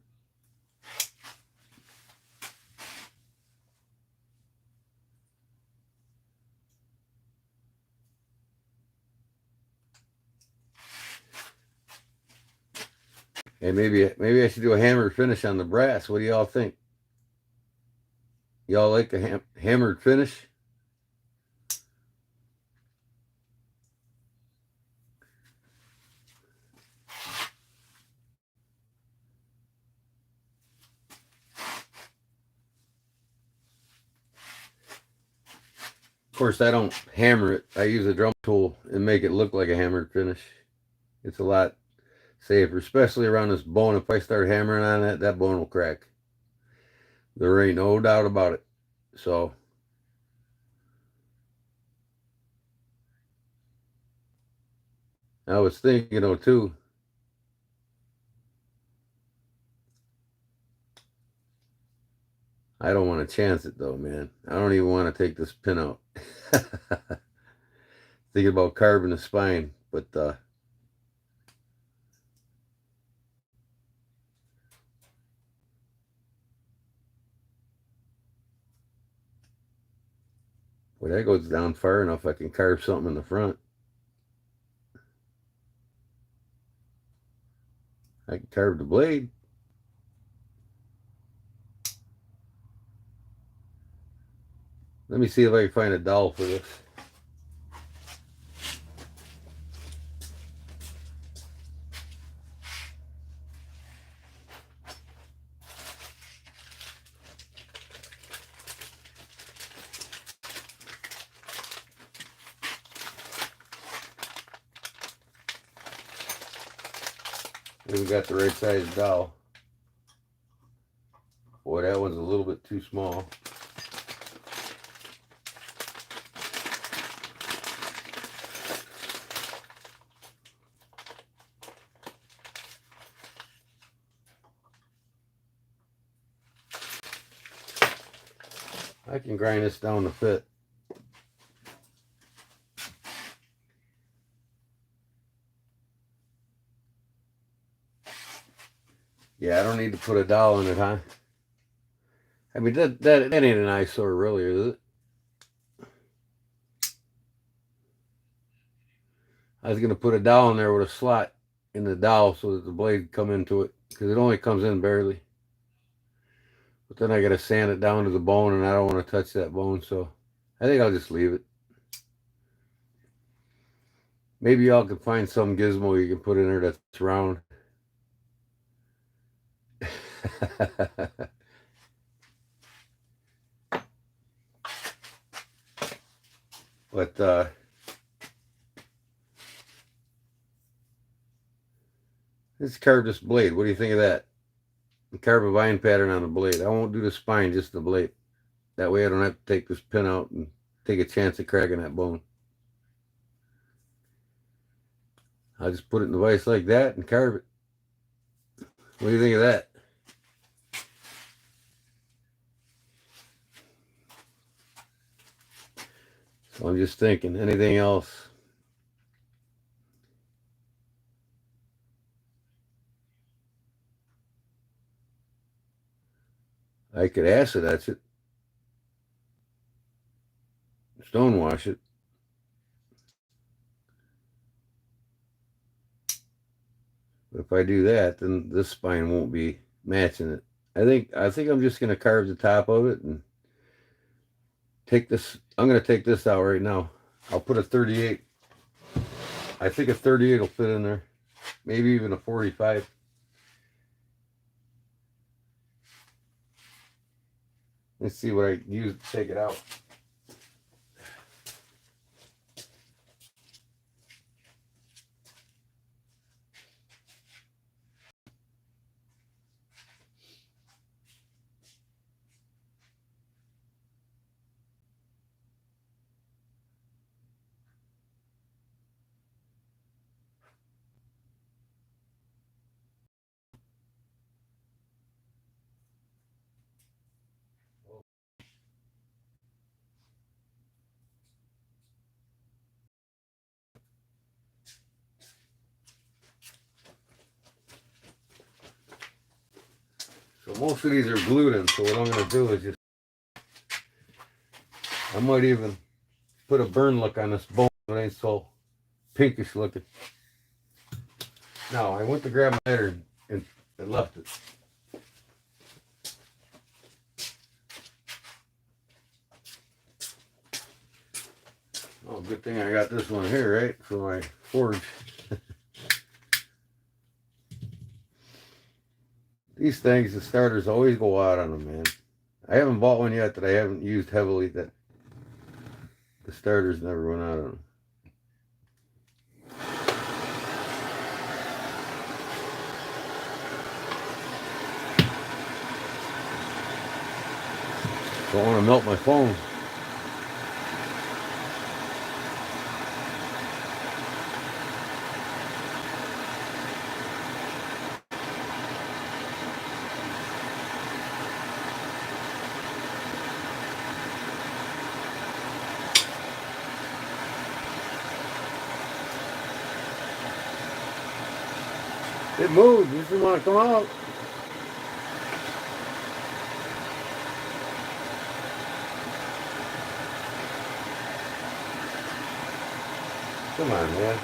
And maybe I should do a hammered finish on the brass. What do y'all think? Y'all like a hammered finish? Of course, I don't hammer it. I use a drum tool and make it look like a hammered finish. It's a lot safer, especially around this bone. If I start hammering on that, that bone will crack. There ain't no doubt about it. So I was thinking, too. I don't want to chance it, though, man. I don't even want to take this pin out. Thinking about carving the spine, but well, that goes down far enough. I can carve something in the front. I can carve the blade. Let me see if I can find a dowel for this. We got the right size dowel. Boy, that one's a little bit too small. I can grind this down to fit. Yeah, I don't need to put a dowel in it, huh? I mean, that ain't an eyesore, really, is it? I was going to put a dowel in there with a slot in the dowel so that the blade come into it, because it only comes in barely. But then I got to sand it down to the bone, and I don't want to touch that bone, so I think I'll just leave it. Maybe y'all can find some gizmo you can put in there that's round. But let's carve this blade. What do you think of that? Carve a vine pattern on the blade. I won't do the spine, just the blade. That way I don't have to take this pin out and take a chance of cracking that bone. I'll just put it in the vise like that and carve it. What do you think of that? So I'm just thinking, anything else? I could acid etch it. Stonewash it. But if I do that, then this spine won't be matching it. I think I'm just gonna carve the top of it and take this. I'm gonna take this out right now. I'll put a 38. I think a 38 will fit in there. Maybe even a 45. Let's see what I use to take it out. So most of these are glued in, so what I'm going to do is just, I might even put a burn look on this bone so it ain't so pinkish looking. Now, I went to grab my lighter and left it. Oh, good thing I got this one here, right, for my forge. These things, the starters always go out on them, man. I haven't bought one yet that I haven't used heavily that the starters never went out on them. Don't want to melt my phone. It moved. It doesn't want to come out. Come on, man.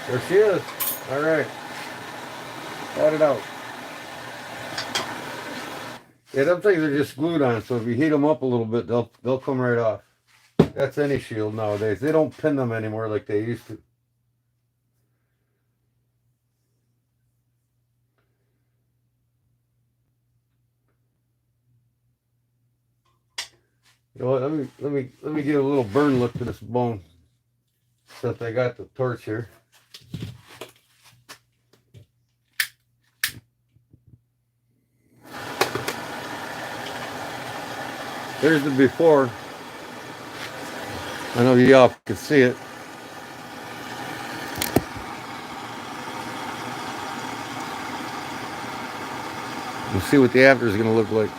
There she is. All right. Got it out. Yeah, them things are just glued on, so if you heat them up a little bit, they'll come right off. That's any shield nowadays. They don't pin them anymore like they used to. You know what? Let me give a little burn look to this bone since I got the torch here. There's the before. I know y'all can see it. We'll see what the after is going to look like.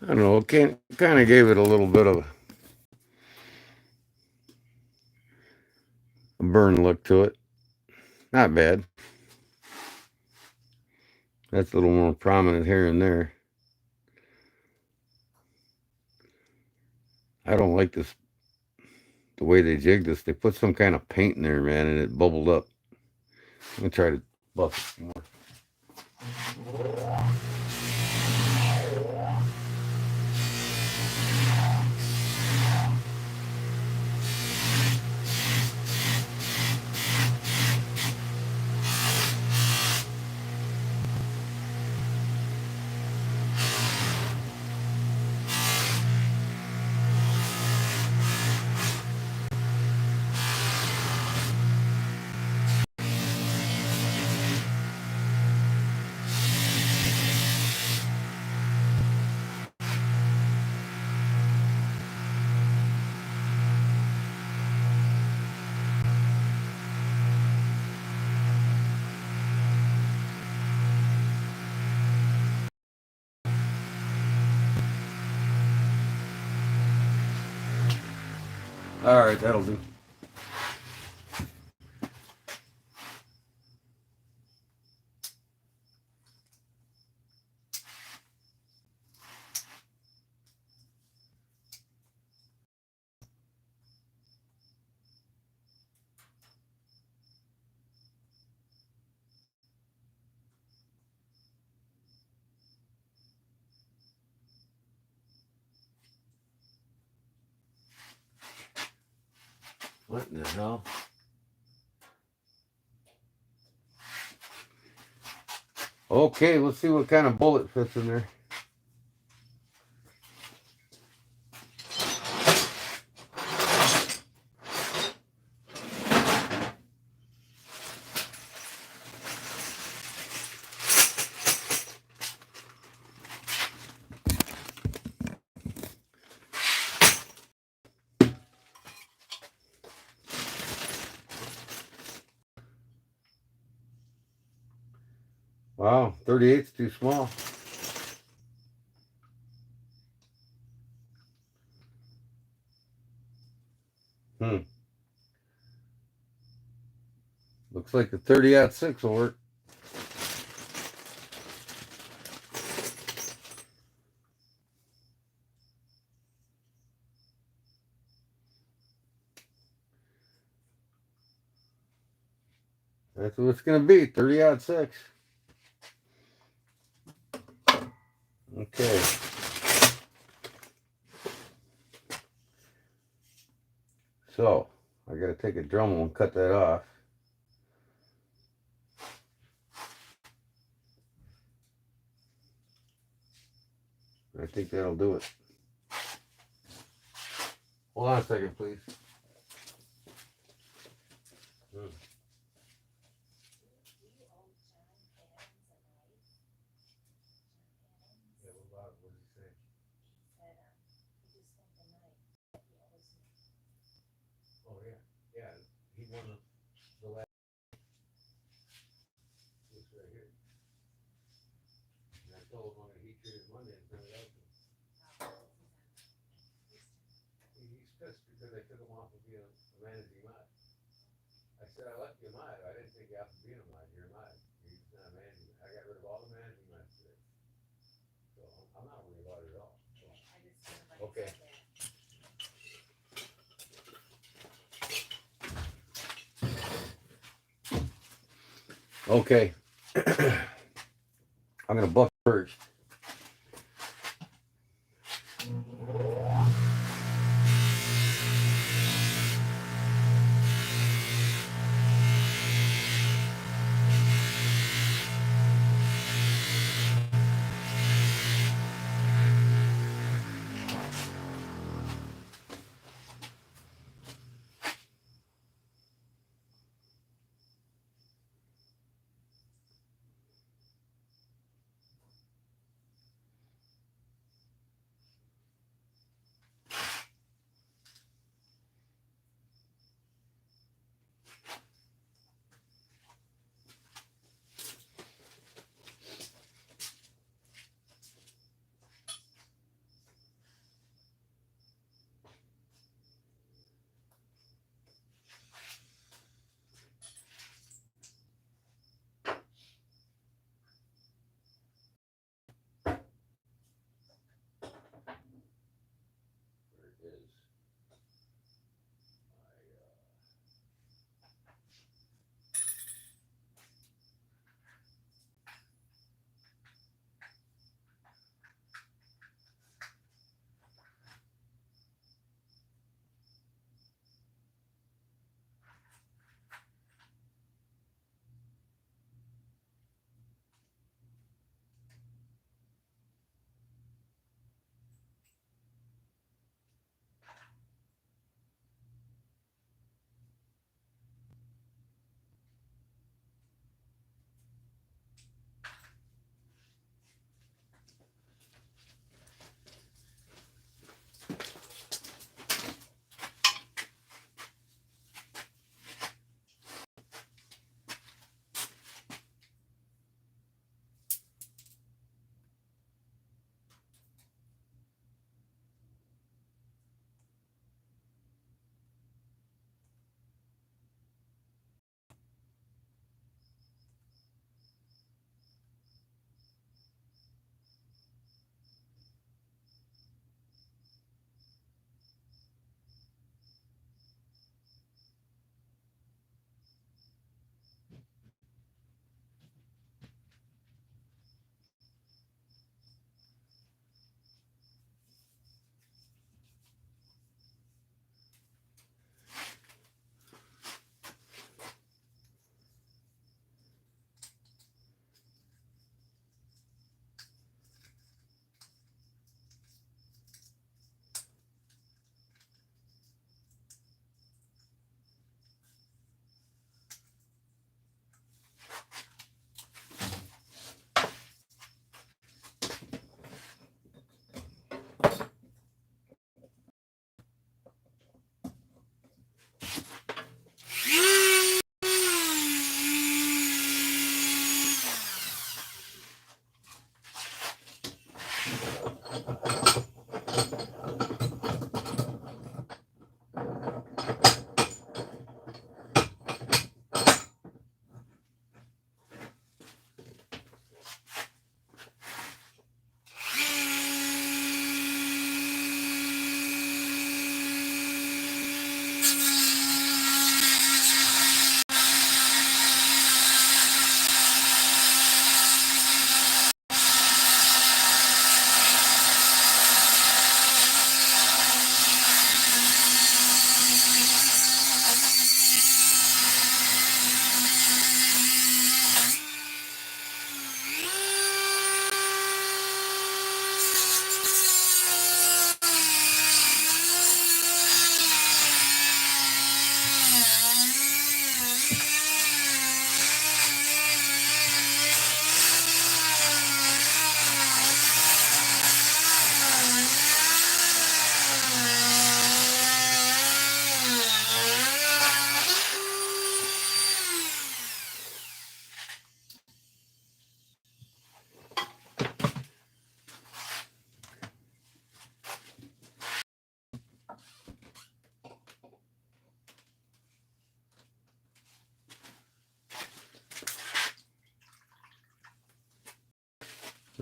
I don't know, kind of gave it a little bit of a burn look to it. Not bad. That's a little more prominent here and there. I don't like this, the way they jigged this. They put some kind of paint in there, man, and it bubbled up. I'm gonna try to buff it more. All right, that'll do. What in the hell? Okay, let's see what kind of bullet fits in there. Wow, 38's too small. Looks like the 30-06 will work. That's what it's going to be, 30-06. Okay. So, I got to take a Dremel and cut that off. I think that'll do it. Hold on a second, please. Oh yeah, yeah. He won the last. This right here. And I told him I'm gonna heat treat it Monday and send it out to him. He's pissed because I took him off of being a managing mod. I said I left you a mod. I didn't take you off of being a mod. You're a mod. You're not a managing. I got rid of all the managing mods today. So I'm not worried about it at all. So, okay. Okay. I'm gonna buff first.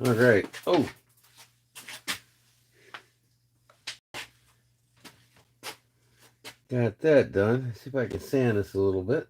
All right. Oh. Got that done. Let's see if I can sand this a little bit.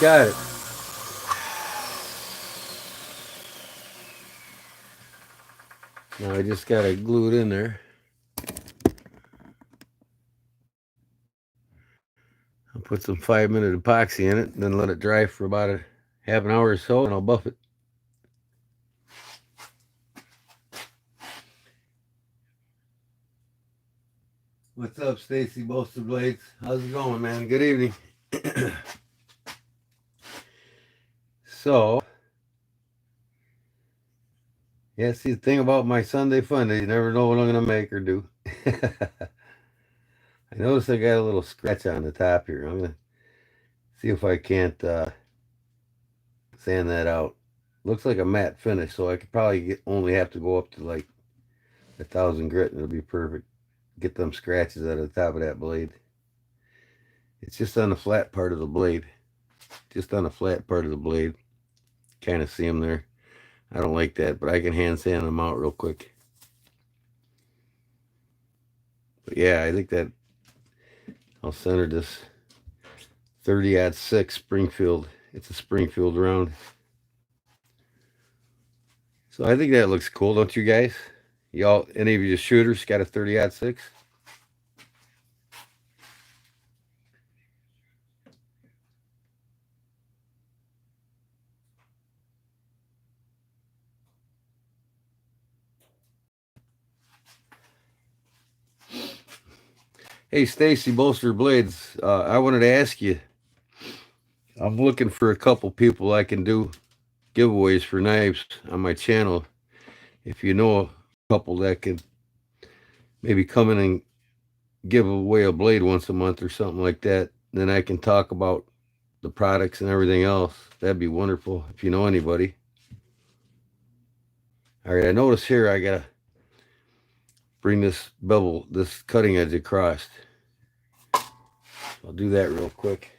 Got it. Now I just gotta glue it in there. I'll put some 5-minute epoxy in it, and then let it dry for about a half an hour or so, and I'll buff it. What's up, Stacy Bolster Blades? How's it going, man? Good evening. So, yeah, see, the thing about my Sunday Funday, you never know what I'm going to make or do. I notice I got a little scratch on the top here. I'm going to see if I can't sand that out. Looks like a matte finish, so I could probably only have to go up to like 1,000 grit and it'll be perfect. Get them scratches out of the top of that blade. It's just on the flat part of the blade. Just on the flat part of the blade. Kind of see them there. I don't like that, but I can hand sand them out real quick. But yeah, I think that I'll center this 30-06 Springfield. It's a Springfield round. So I think that looks cool, don't you guys? Y'all, any of you shooters got a 30-06? Hey, Stacy Bolster Blades, I wanted to ask you, I'm looking for a couple people I can do giveaways for knives on my channel. If you know a couple that could maybe come in and give away a blade once a month or something like that, then I can talk about the products and everything else. That'd be wonderful if you know anybody. All right, I notice here I gotta bring this bevel, this cutting edge across. I'll do that real quick.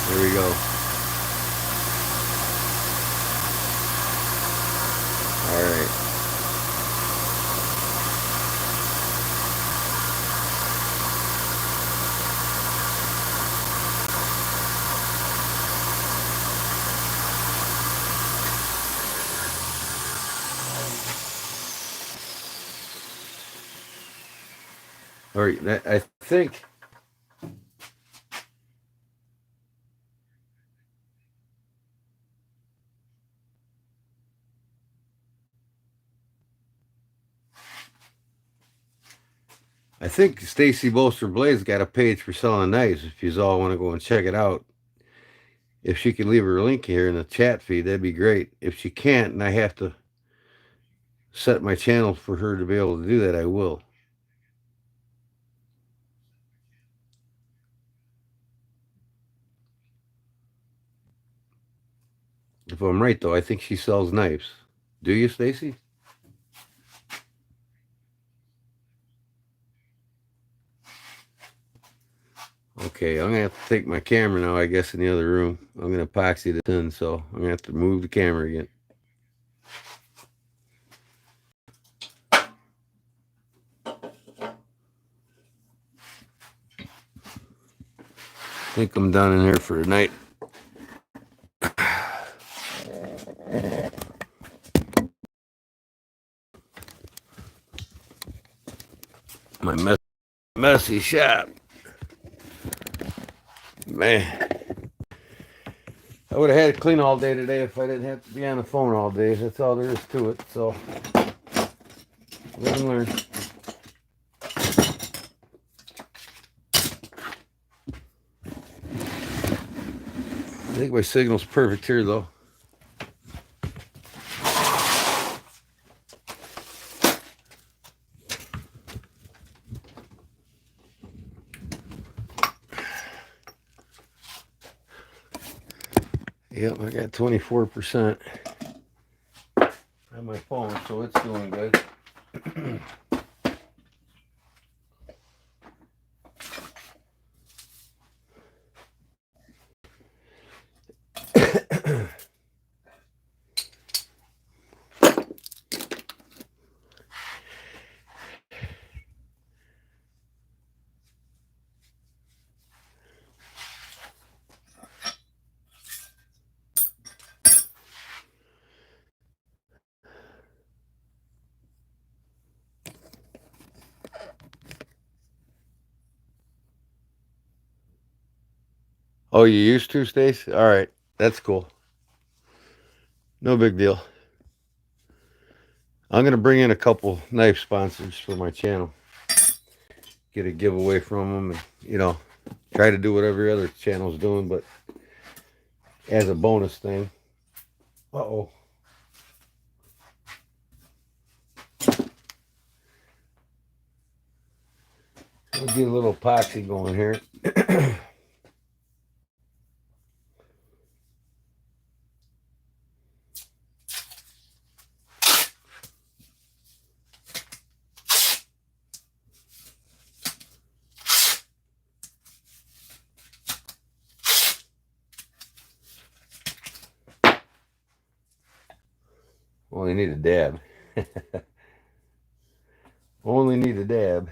There we go. All right. All right, I think Stacy Bolster Blades got a page for selling knives. If you all want to go and check it out, if she could leave her link here in the chat feed, that'd be great. If she can't, and I have to set my channel for her to be able to do that, I will. If I'm right, though, I think she sells knives. Do you, Stacy? Okay, I'm gonna have to take my camera now, I guess, in the other room. I'm gonna epoxy this in, so I'm gonna have to move the camera again. I think I'm done in here for tonight. My messy shop. Man. I would have had it clean all day today if I didn't have to be on the phone all day. That's all there is to it. So, live and learn. I think my signal's perfect here, though. Yep, I got 24% on my phone, so it's doing good. Oh, you used to, Stace? All right, that's cool. No big deal. I'm gonna bring in a couple knife sponsors for my channel. Get a giveaway from them, and try to do what every other channel's doing, but as a bonus thing. Uh-oh. We'll get a little epoxy going here. Only need a dab. Only need a dab.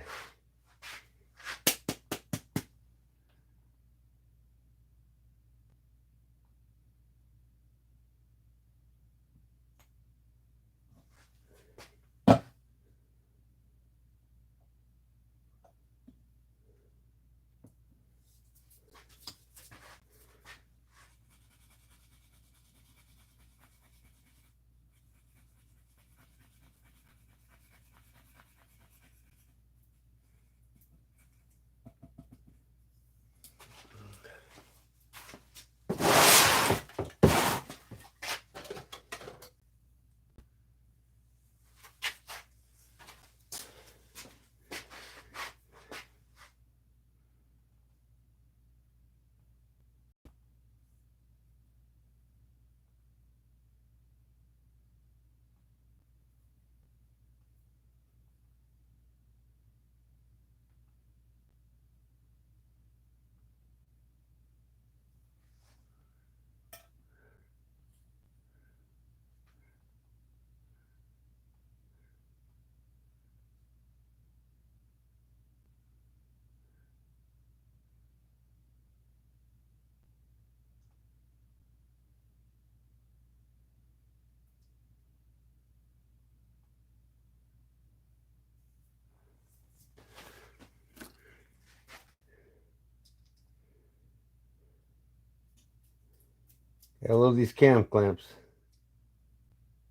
I love these cam clamps.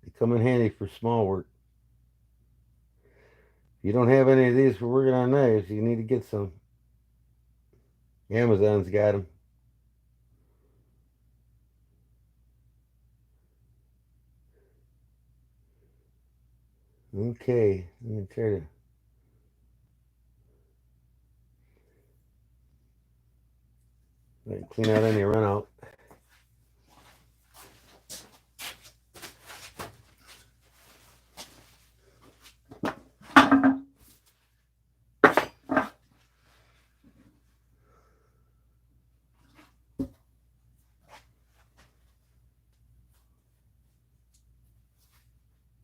They come in handy for small work. If you don't have any of these for working on knives, you need to get some. Amazon's got them. Okay, let me try to clean out any run out.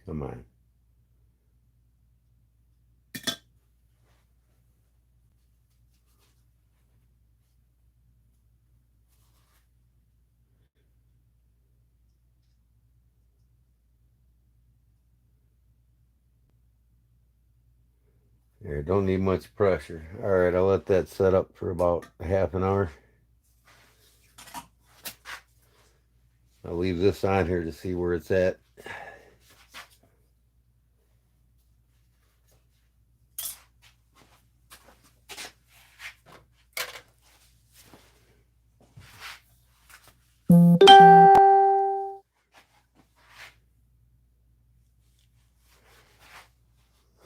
Come on. There, don't need much pressure. All right, I'll let that set up for about half an hour. I'll leave this on here to see where it's at.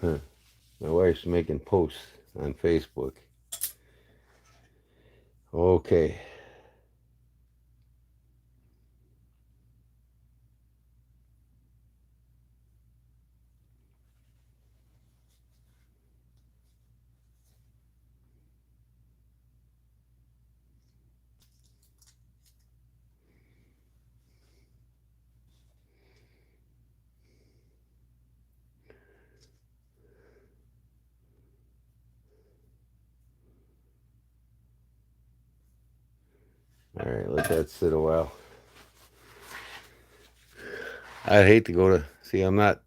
Huh. My wife's making posts on Facebook. Okay. All right, let that sit a while. I'd hate to go to, see, I'm not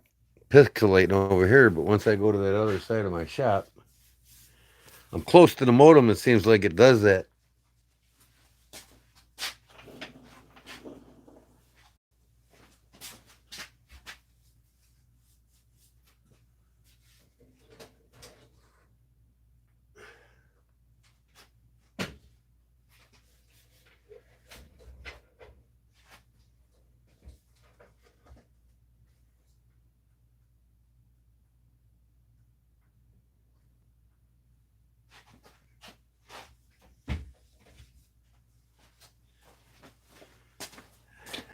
pixelating over here, but once I go to that other side of my shop, I'm close to the modem. It seems like it does that.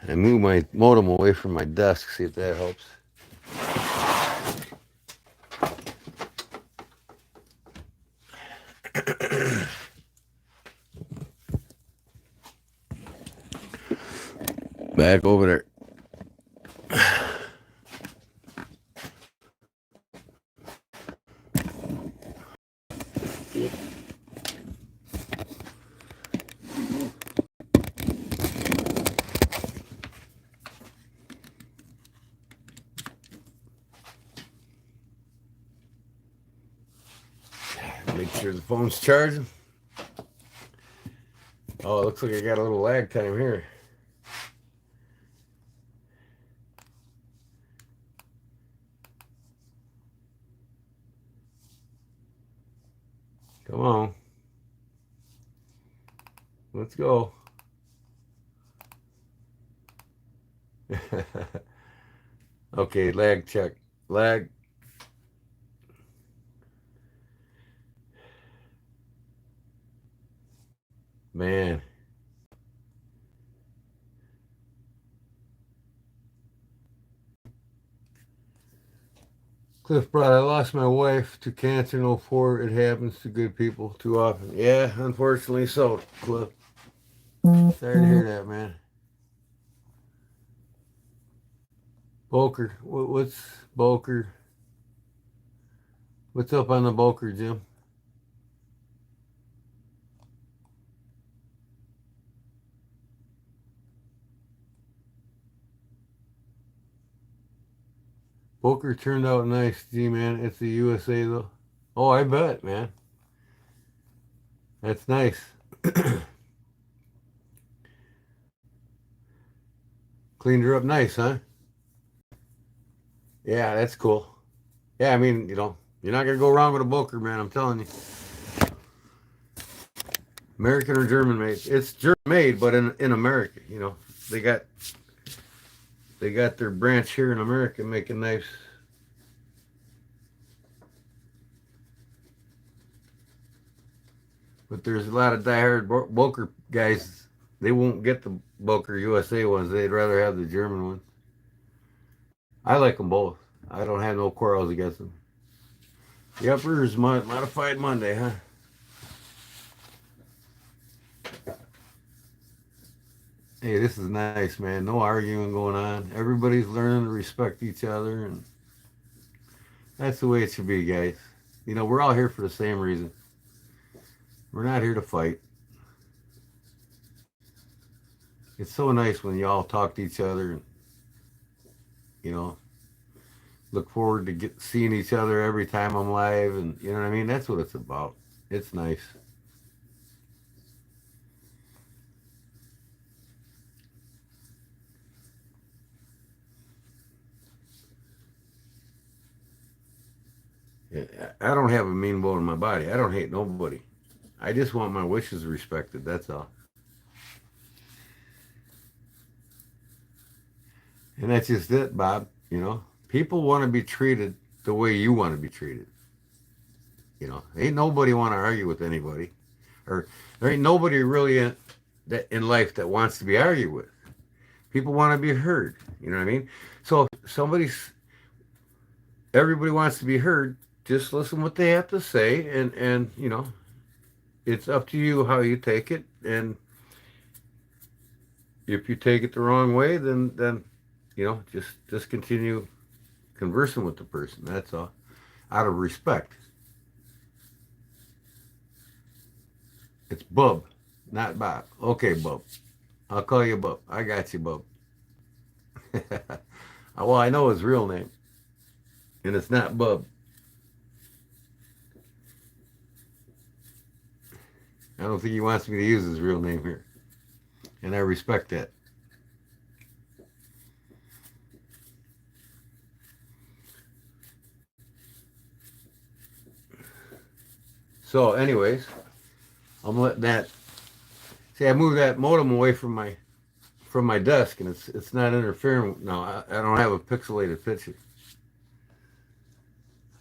I move my modem away from my desk, see if that helps. Back over there. Make sure the phone's charging. Oh, it looks like I got a little lag time here. Come on. Let's go. Okay, lag check. Lag. Man. Cliff Broad, I lost my wife to cancer in '04. It happens to good people too often. Yeah, unfortunately so, Cliff. Sorry to hear that, man. Boker, what's Boker? What's up on the Boker, Jim? Boker turned out nice, G-man. It's the USA, though. Oh, I bet, man. That's nice. Cleaned her up nice, huh? Yeah, that's cool. Yeah, I mean, you know, you're not going to go wrong with a Boker, man. I'm telling you. American or German made. It's German made, but in America, you know. They got their branch here in America making knives. But there's a lot of diehard Boker guys. They won't get the Boker USA ones. They'd rather have the German ones. I like them both. I don't have no quarrels against them. The upper is modified Monday, huh? Hey, this is nice, man. No arguing going on. Everybody's learning to respect each other, and that's the way it should be, guys. You know, we're all here for the same reason. We're not here to fight. It's so nice when you all talk to each other and, you know, look forward to seeing each other every time I'm live, and you know what I mean? That's what it's about. It's nice. I don't have a mean bone in my body. I don't hate nobody. I just want my wishes respected. That's all. And that's just it, Bob. You know, people want to be treated the way you want to be treated. You know, ain't nobody want to argue with anybody, or there ain't nobody really in life that wants to be argued with. People want to be heard. You know what I mean? So if everybody wants to be heard. Just listen what they have to say, and you know, it's up to you how you take it. And if you take it the wrong way, then you know, just continue conversing with the person. That's all, out of respect. It's Bub, not Bob. Okay, Bub. I'll call you Bub. I got you, Bub. Well, I know his real name, and it's not Bub. I don't think he wants me to use his real name here, and I respect that. So, anyways, I'm letting that. See, I moved that modem away from my desk, and it's not interfering. No, I don't have a pixelated picture.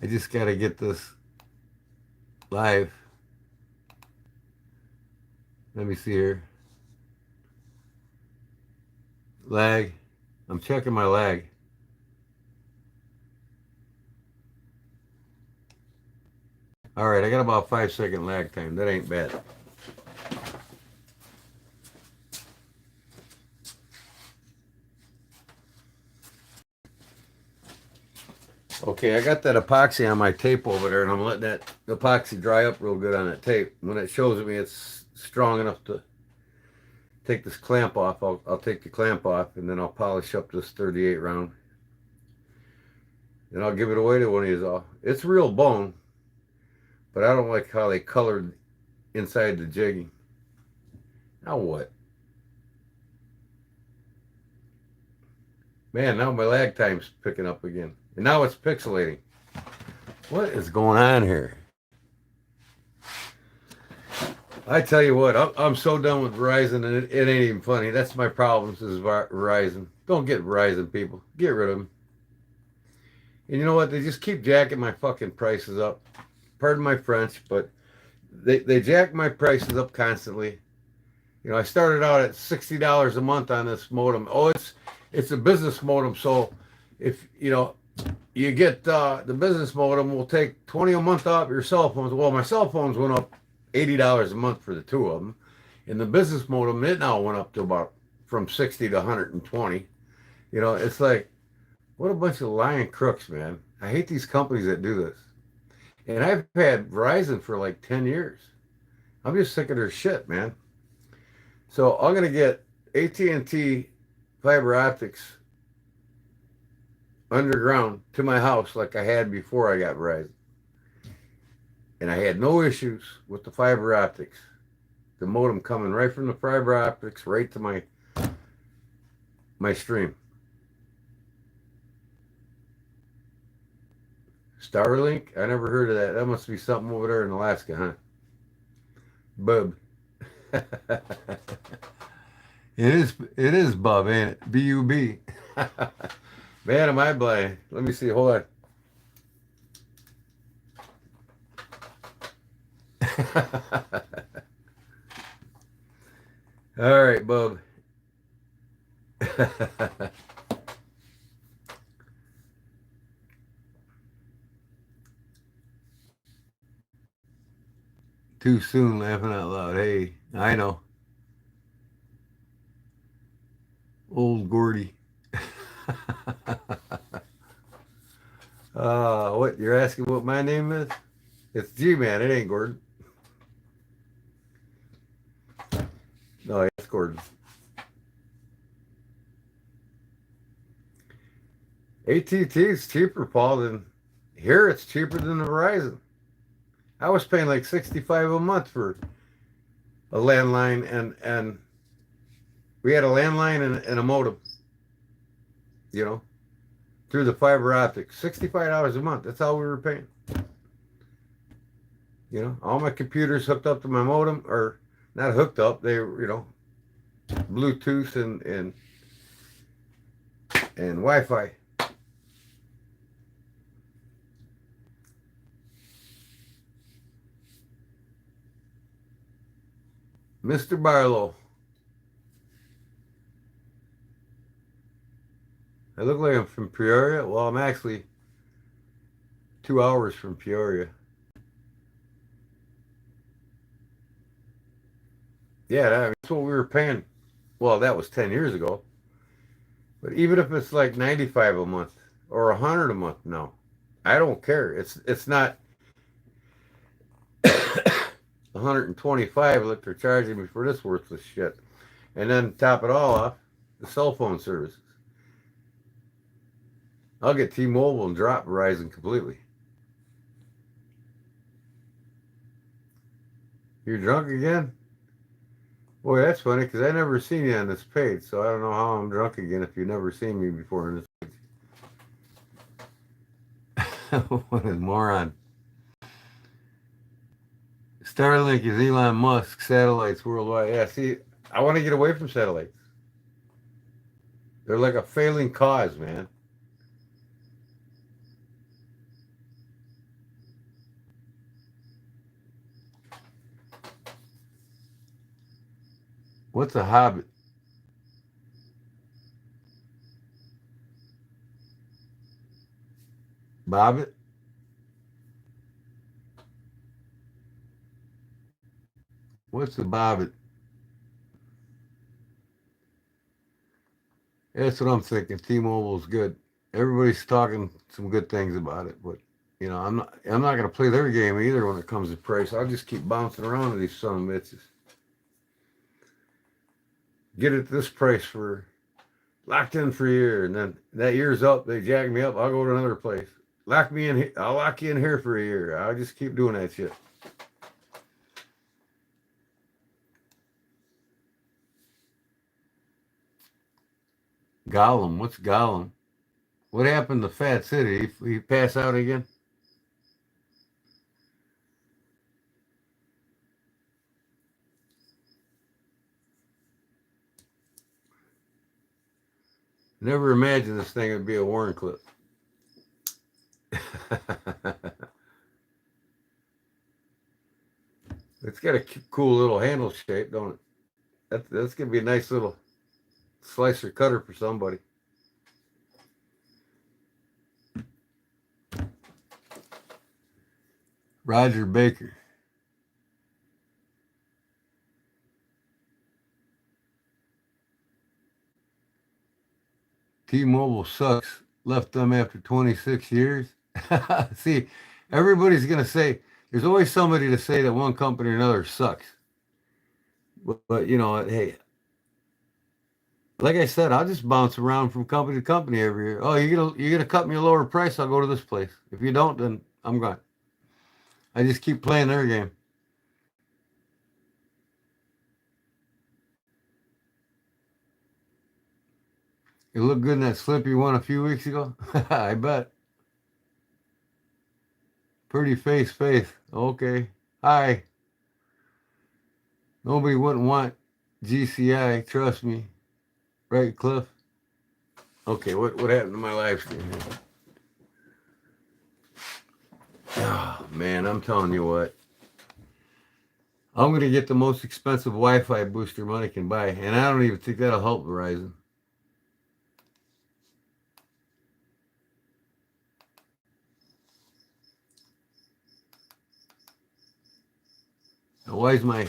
I just got to get this live. Let me see here. Lag. I'm checking my lag. All right, I got about 5 second lag time. That ain't bad. Okay, I got that epoxy on my tape over there, and I'm letting that epoxy dry up real good on that tape. When it shows me it's strong enough to take this clamp off, I'll take the clamp off, and then I'll polish up this 38 round. And I'll give it away to one of these all. It's real bone, but I don't like how they colored inside the jigging. Now what? Man, now my lag time's picking up again. And now it's pixelating. What is going on here? I tell you what, I'm so done with Verizon, and it ain't even funny. That's my problems is Verizon. Don't get Verizon, people. Get rid of them. And you know what? They just keep jacking my fucking prices up. Pardon my French, but they jack my prices up constantly. You know, I started out at $60 a month on this modem. Oh, it's a business modem, so if you know you get the business modem, will take 20 a month off your cell phones. Well, my cell phones went up $80 a month for the two of them, and the business modem it now went up to about from 60 to 120. You know, it's like what a bunch of lying crooks, man. I hate these companies that do this. And I've had Verizon for like 10 years. I'm just sick of their shit, man. So I'm gonna get AT&T fiber optics underground to my house like I had before I got Verizon. And I had no issues with the fiber optics. The modem coming right from the fiber optics right to my stream. Starlink? I never heard of that. That must be something over there in Alaska, huh? Bub. It is Bub, ain't it? B-U-B. Man, am I blind. Let me see. Hold on. All right, Bub. Too soon laughing out loud. Hey, I know. Old Gordy. What, you're asking what my name is? It's G-Man, it ain't Gordon. No, it's Gordon. AT&T is cheaper, Paul, than here. It's cheaper than the Verizon. I was paying like $65 a month for a landline, and we had a landline and a modem, you know, through the fiber optic. $65 a month. That's all we were paying. You know, all my computers hooked up to my modem, or not hooked up. They were, you know, Bluetooth and Wi-Fi. Mr. Barlow. I look like I'm from Peoria. Well, I'm actually 2 hours from Peoria. Yeah, that's what we were paying. Well, that was 10 years ago. But even if it's like 95 a month or 100 a month, no. I don't care. It's not 125 like they're charging me for this worthless shit. And then top it all off, the cell phone services. I'll get T-Mobile and drop Verizon completely. You're drunk again? Boy, that's funny because I never seen you on this page, so I don't know how I'm drunk again if you've never seen me before on this page. What a moron. Starlink is Elon Musk satellites worldwide. Yeah, see, I want to get away from satellites. They're like a failing cause, man. What's a hobbit? Bobbit? What's a bobbit? That's what I'm thinking. T-Mobile's good. Everybody's talking some good things about it, but you know, I'm not gonna play their game either when it comes to price. I'll just keep bouncing around to these son of bitches. Get it this price for locked in for a year, and then that year's up, they jack me up, I'll go to another place. Lock me in here, I'll lock you in here for a year. I'll just keep doing that shit. Gollum, what's Gollum? What happened to Fat City? He pass out again? Never imagined this thing would be a Warren clip. It's got a cool little handle shape, don't it? That's gonna be a nice little slicer cutter for somebody. Roger Baker. T-Mobile sucks. Left them after 26 years. See, everybody's gonna say there's always somebody to say that one company or another sucks. But you know, hey, like I said, I'll just bounce around from company to company every year. Oh, you're gonna cut me a lower price? I'll go to this place. If you don't, then I'm gone. I just keep playing their game. You look good in that slip you won a few weeks ago. I bet. Pretty face, Faith. Okay. Hi. Nobody wouldn't want GCI. Trust me. Right, Cliff? Okay, what happened to my live stream here? Oh, man, I'm telling you what. I'm going to get the most expensive Wi-Fi booster money can buy, and I don't even think that'll help Verizon. Now, why is my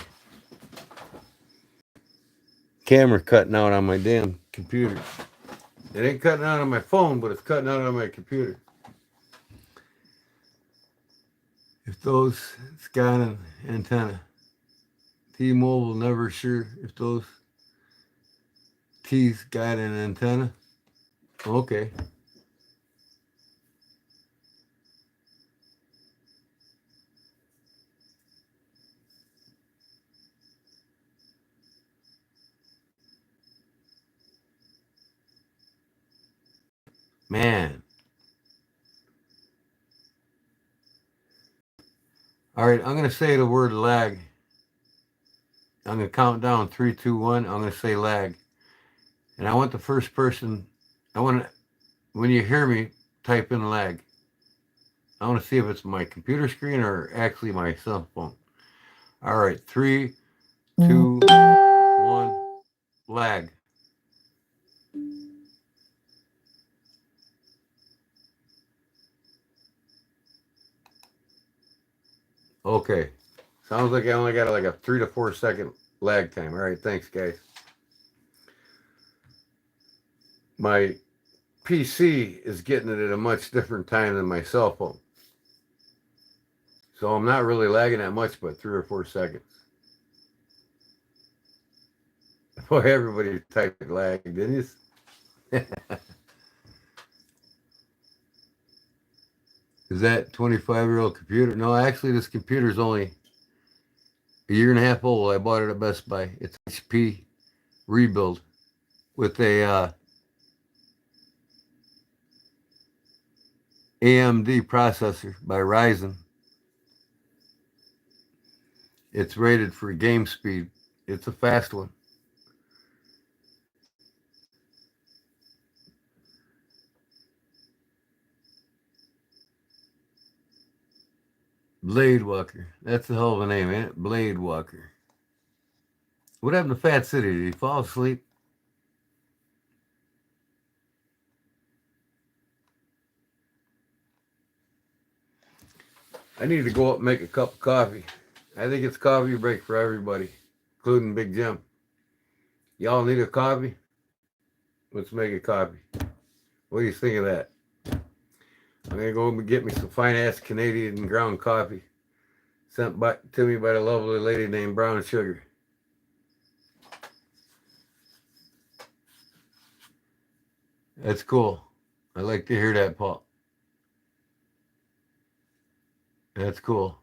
camera cutting out on my damn computer. It ain't cutting out on my phone, but it's cutting out on my computer. If those, it's got an antenna. T-Mobile never sure if those T's got an antenna. Okay. Man. All right, I'm going to say the word lag. I'm going to count down 3, 2, 1. I'm going to say lag. And I want the first person, when you hear me, type in lag. I want to see if it's my computer screen or actually my cell phone. All right, 3, 2, 1, lag. Okay. Sounds like I only got like a 3 to 4 second lag time. All right, thanks, guys. My PC is getting it at a much different time than my cell phone. So I'm not really lagging that much, but 3 or 4 seconds. Boy, everybody typed lag, didn't you? Is that 25-year-old computer? No, actually, this computer is only a year and a half old. I bought it at Best Buy. It's HP rebuild with a AMD processor by Ryzen. It's rated for game speed. It's a fast one. Blade Walker. That's a hell of a name, ain't it? Blade Walker. What happened to Fat City? Did he fall asleep? I need to go up and make a cup of coffee. I think it's coffee break for everybody, including Big Jim. Y'all need a coffee? Let's make a coffee. What do you think of that? I'm going to go and get me some fine-ass Canadian ground coffee sent to me by the lovely lady named Brown Sugar. That's cool. I like to hear that, Paul. That's cool.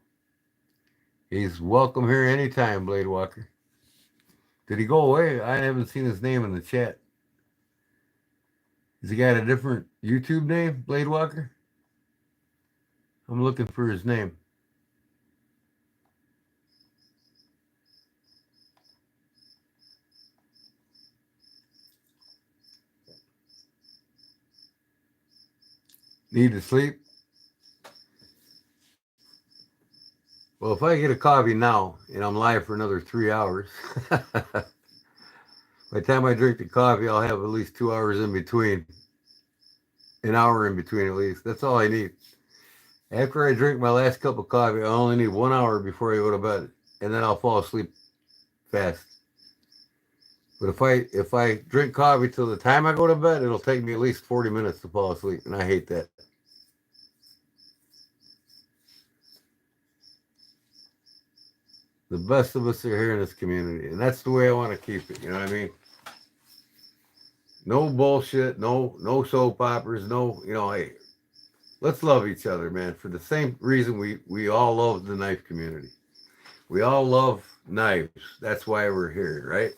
He's welcome here anytime, Blade Walker. Did he go away? I haven't seen his name in the chat. Has he got a different YouTube name, Blade Walker? I'm looking for his name. Need to sleep? Well, if I get a coffee now and I'm live for another 3 hours, by the time I drink the coffee, I'll have at least 2 hours in between. An hour in between at least. That's all I need. After I drink my last cup of coffee, I only need 1 hour before I go to bed, and then I'll fall asleep fast. But if I drink coffee till the time I go to bed, it'll take me at least 40 minutes to fall asleep, and I hate that. The best of us are here in this community, and that's the way I want to keep it. You know what I mean? No bullshit, no soap operas, no, hey, let's love each other, man, for the same reason we all love the knife community. We all love knives. That's why we're here, right?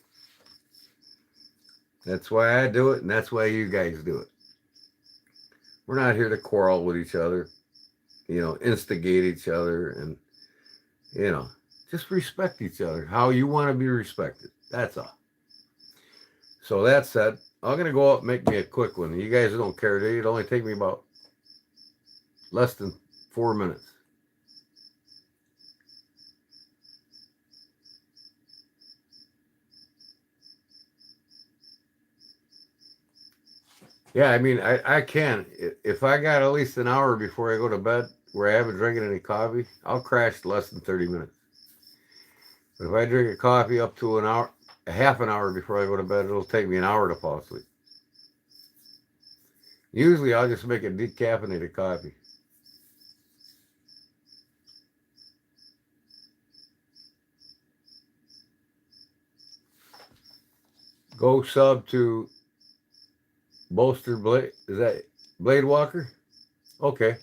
That's why I do it, and that's why you guys do it. We're not here to quarrel with each other, instigate each other, and, just respect each other, how you want to be respected. That's all. So that said, I'm going to go up and make me a quick one. You guys don't care, do you? It'll only take me about less than 4 minutes. Yeah, I mean, I can. If I got at least an hour before I go to bed where I haven't drinking any coffee, I'll crash less than 30 minutes. But if I drink a coffee up to an hour, a half an hour before I go to bed. It'll take me an hour to fall asleep. Usually I'll just make a decaffeinated coffee. Go sub to Bolster Blade. Is that Blade Walker? Okay.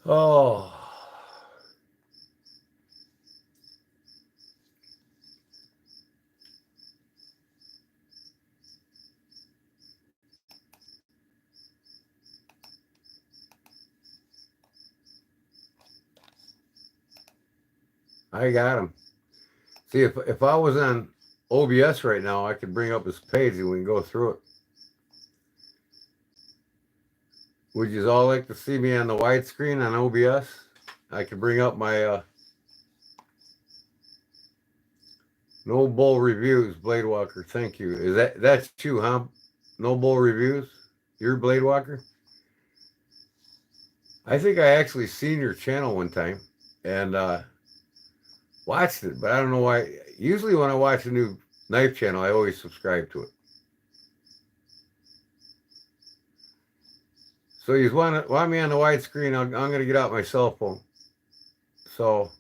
Oh. I got him. See, if I was on OBS right now, I could bring up his page and we can go through it. Would you all like to see me on the widescreen on OBS? I could bring up my No Bull Reviews, Blade Walker. Thank you. That's you, huh? No Bull Reviews? You're Blade Walker? I think I actually seen your channel one time and watched it, but I don't know why. Usually when I watch a new knife channel, I always subscribe to it. So you want me on the widescreen? I'm going to get out my cell phone. So,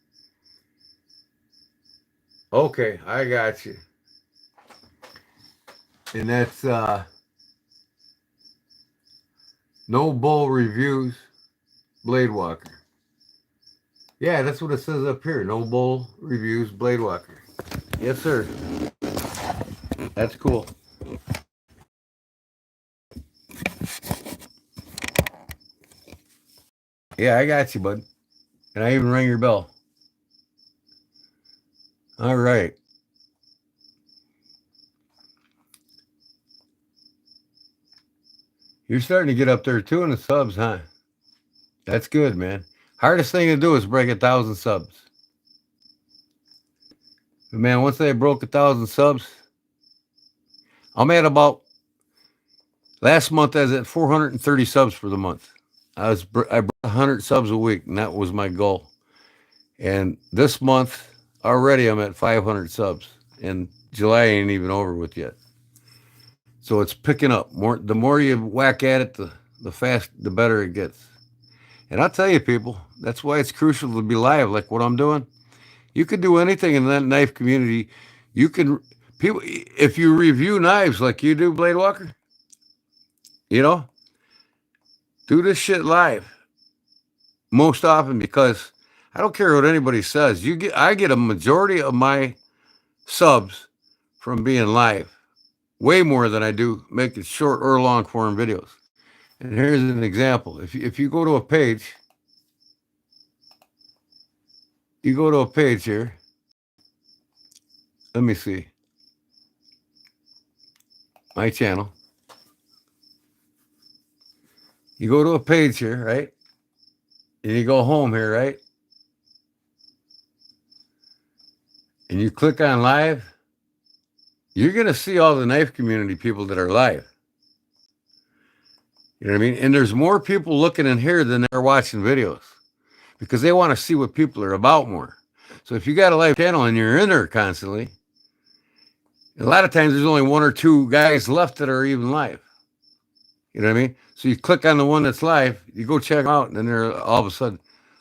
okay, I got you. And that's No Bull Reviews, Blade Walker. Yeah, that's what it says up here. No Bull Reviews, Blade Walker. Yes, sir. That's cool. Yeah, I got you, bud. And I even rang your bell. All right. You're starting to get up there too in the subs, huh? That's good, man. Hardest thing to do is break 1,000 subs. But man, once they broke 1,000 subs, I'm at about, last month I was at 430 subs for the month. I broke 100 subs a week, and that was my goal. And this month already I'm at 500 subs, and July ain't even over with yet. So it's picking up. The more you whack at it, the better it gets. And I'll tell you, people, that's why it's crucial to be live, like what I'm doing. You can do anything in that knife community. You can, people, if you review knives like you do, Blade Walker, you know, do this shit live most often, because I don't care what anybody says. I get a majority of my subs from being live, way more than I do making short or long form videos. And here's an example. If you go to a page, here. Let me see. My channel. You go to a page here, right? And you go home here, right? And you click on live. You're going to see all the knife community people that are live. You know what I mean? And there's more people looking in here than they're watching videos, because they want to see what people are about more. So if you got a live channel and you're in there constantly, a lot of times there's only one or two guys left that are even live. You know what I mean? So you click on the one that's live, you go check them out, and then they're all of a sudden,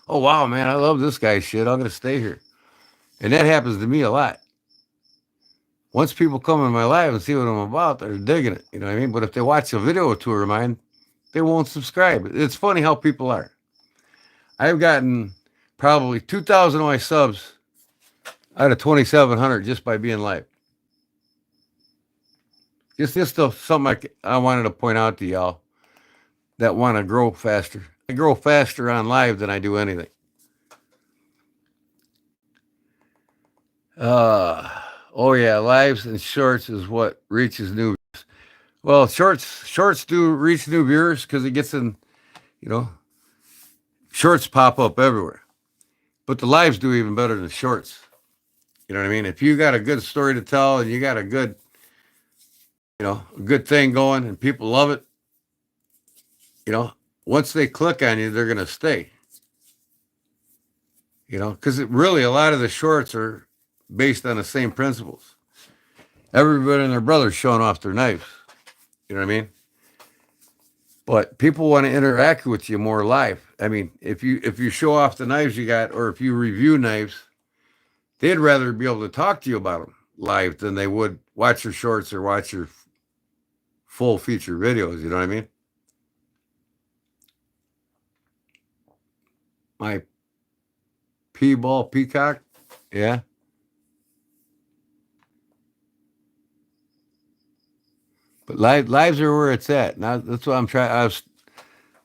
oh, wow, man, I love this guy's shit. I'm going to stay here. And that happens to me a lot. Once people come in my live and see what I'm about, they're digging it. You know what I mean? But if they watch a video or two of mine, they won't subscribe. It's funny how people are. I've gotten probably 2,000 of my subs out of 2,700 just by being live. Just something I wanted to point out to y'all that want to grow faster. I grow faster on live than I do anything. Oh yeah, lives and shorts is what reaches new viewers. Well, shorts do reach new viewers because it gets in, shorts pop up everywhere. But the lives do even better than shorts. You know what I mean? If you got a good story to tell and you got a good, a good thing going and people love it, once they click on you, they're going to stay. Because really a lot of the shorts are based on the same principles. Everybody and their brother's showing off their knives. You know what I mean? But people want to interact with you more live. I mean, if you show off the knives you got, or if you review knives, they'd rather be able to talk to you about them live than they would watch your shorts or watch your full feature videos. You know what I mean? My P-ball peacock, yeah. But lives are where it's at. Now that's what I'm trying. I was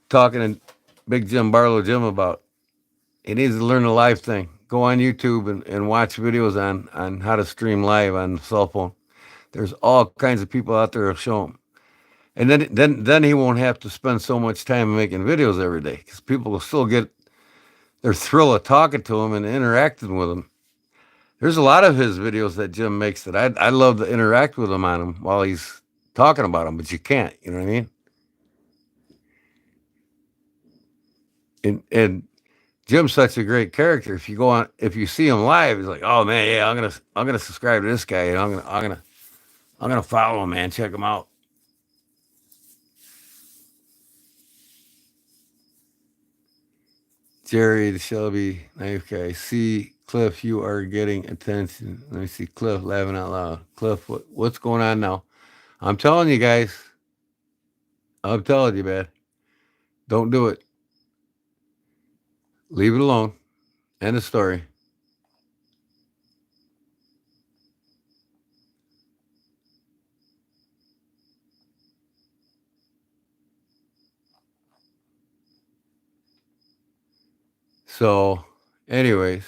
talking to Big Jim Barlow Jim about. He needs to learn the live thing. Go on YouTube and watch videos on how to stream live on the cell phone. There's all kinds of people out there who'll show him. And then he won't have to spend so much time making videos every day because people will still get their thrill of talking to him and interacting with him. There's a lot of his videos that Jim makes that I'd love to interact with him on them while he's talking about them, but you can't. You know what I mean? And Jim's such a great character. If you go on, if you see him live, he's like, "Oh man, yeah, I'm gonna subscribe to this guy. You know, I'm gonna follow him, man. Check him out." Jerry, the Shelby knife guy. See, Cliff, you are getting attention. Let me see, Cliff laughing out loud. Cliff, what's going on now? I'm telling you guys. I'm telling you, man. Don't do it. Leave it alone. End of story. So, anyways,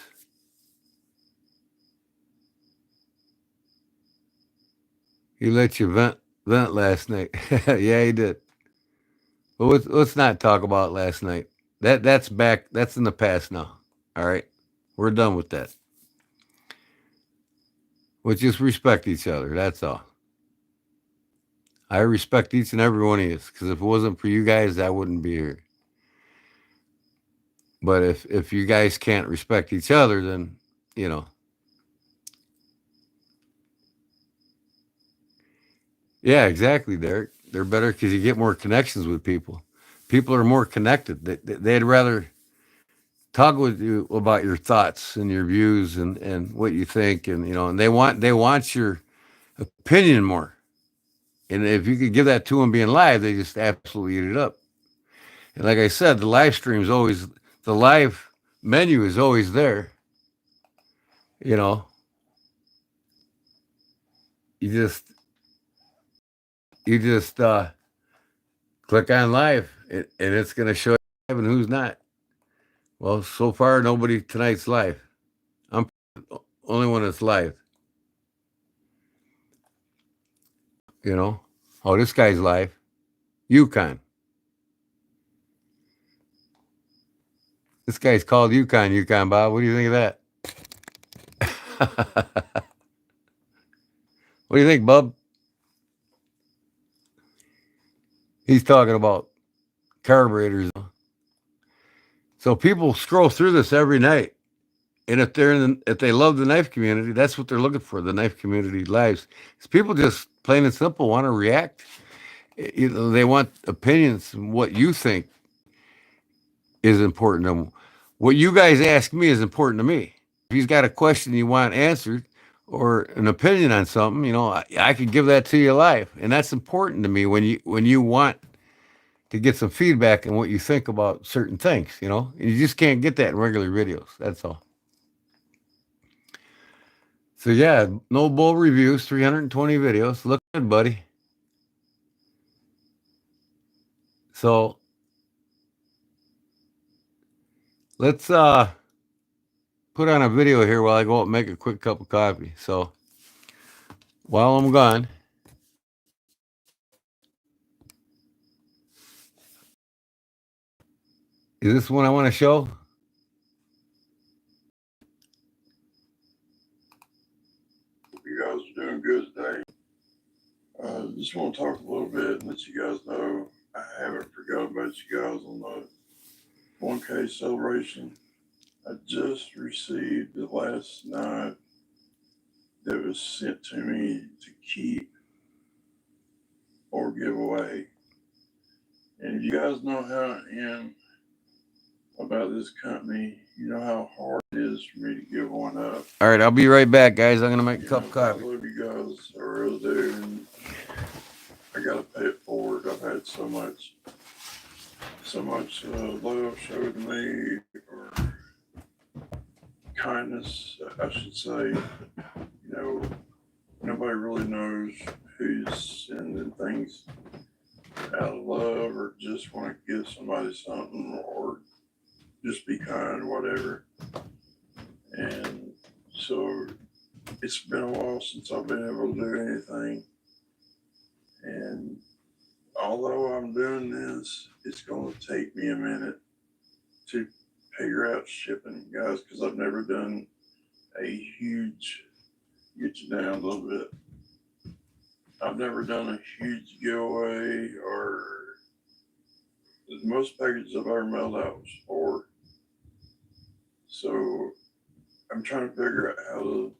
he let you vent last night. Yeah, he did. But let's not talk about last night. That's back. That's in the past now. All right, we're done with that. We'll just respect each other. That's all. I respect each and every one of you because if it wasn't for you guys, I wouldn't be here. But if you guys can't respect each other, then you know, yeah, exactly, Derek. They're better because you get more connections with people. People are more connected. They'd rather talk with you about your thoughts and your views and what you think, and you know, and they want your opinion more. And if you could give that to them being live, they just absolutely eat it up. And like I said, the live menu is always there. You know, you just you just click on live, and it's going to show you live and who's not. Well, so far nobody tonight's live. I'm the only one that's live. You know, oh, this guy's live. Yukon. This guy's called Yukon Bob. What do you think of that? What do you think, Bub? He's talking about carburetors. So people scroll through this every night. And if they love the knife community, that's what they're looking for, the knife community lives. Because people just plain and simple want to react. You know, they want opinions and what you think is important to them. What you guys ask me is important to me. If he's got a question you want answered or an opinion on something, you know, I could give that to you live. And that's important to me when you want to get some feedback on what you think about certain things, you know. And you just can't get that in regular videos. That's all. So yeah, no bull reviews, 320 videos. Look good, buddy. So let's put on a video here while I go out and make a quick cup of coffee. So while I'm gone, is this one I want to show? You guys are doing good today. Just want to talk a little bit and let you guys know I haven't forgot about you guys on the 1K celebration. I just received it last night. that was sent to me to keep or give away. And you guys know how I am about this company. You know how hard it is for me to give one up. All right, I'll be right back, guys. I'm gonna make a You cup know, of I coffee. love you guys, I really do. And I gotta pay it forward. I've had so much love showed to me, or kindness, I should say. You know, nobody really knows who's sending things out of love or just want to give somebody something or just be kind or whatever. And so it's been a while since I've been able to do anything. And although I'm doing this, it's going to take me a minute to figure out shipping, guys, because I've never done a huge, get you down a little bit. I've never done a huge giveaway, or most packages I've ever mailed out was 4. So I'm trying to figure out how to,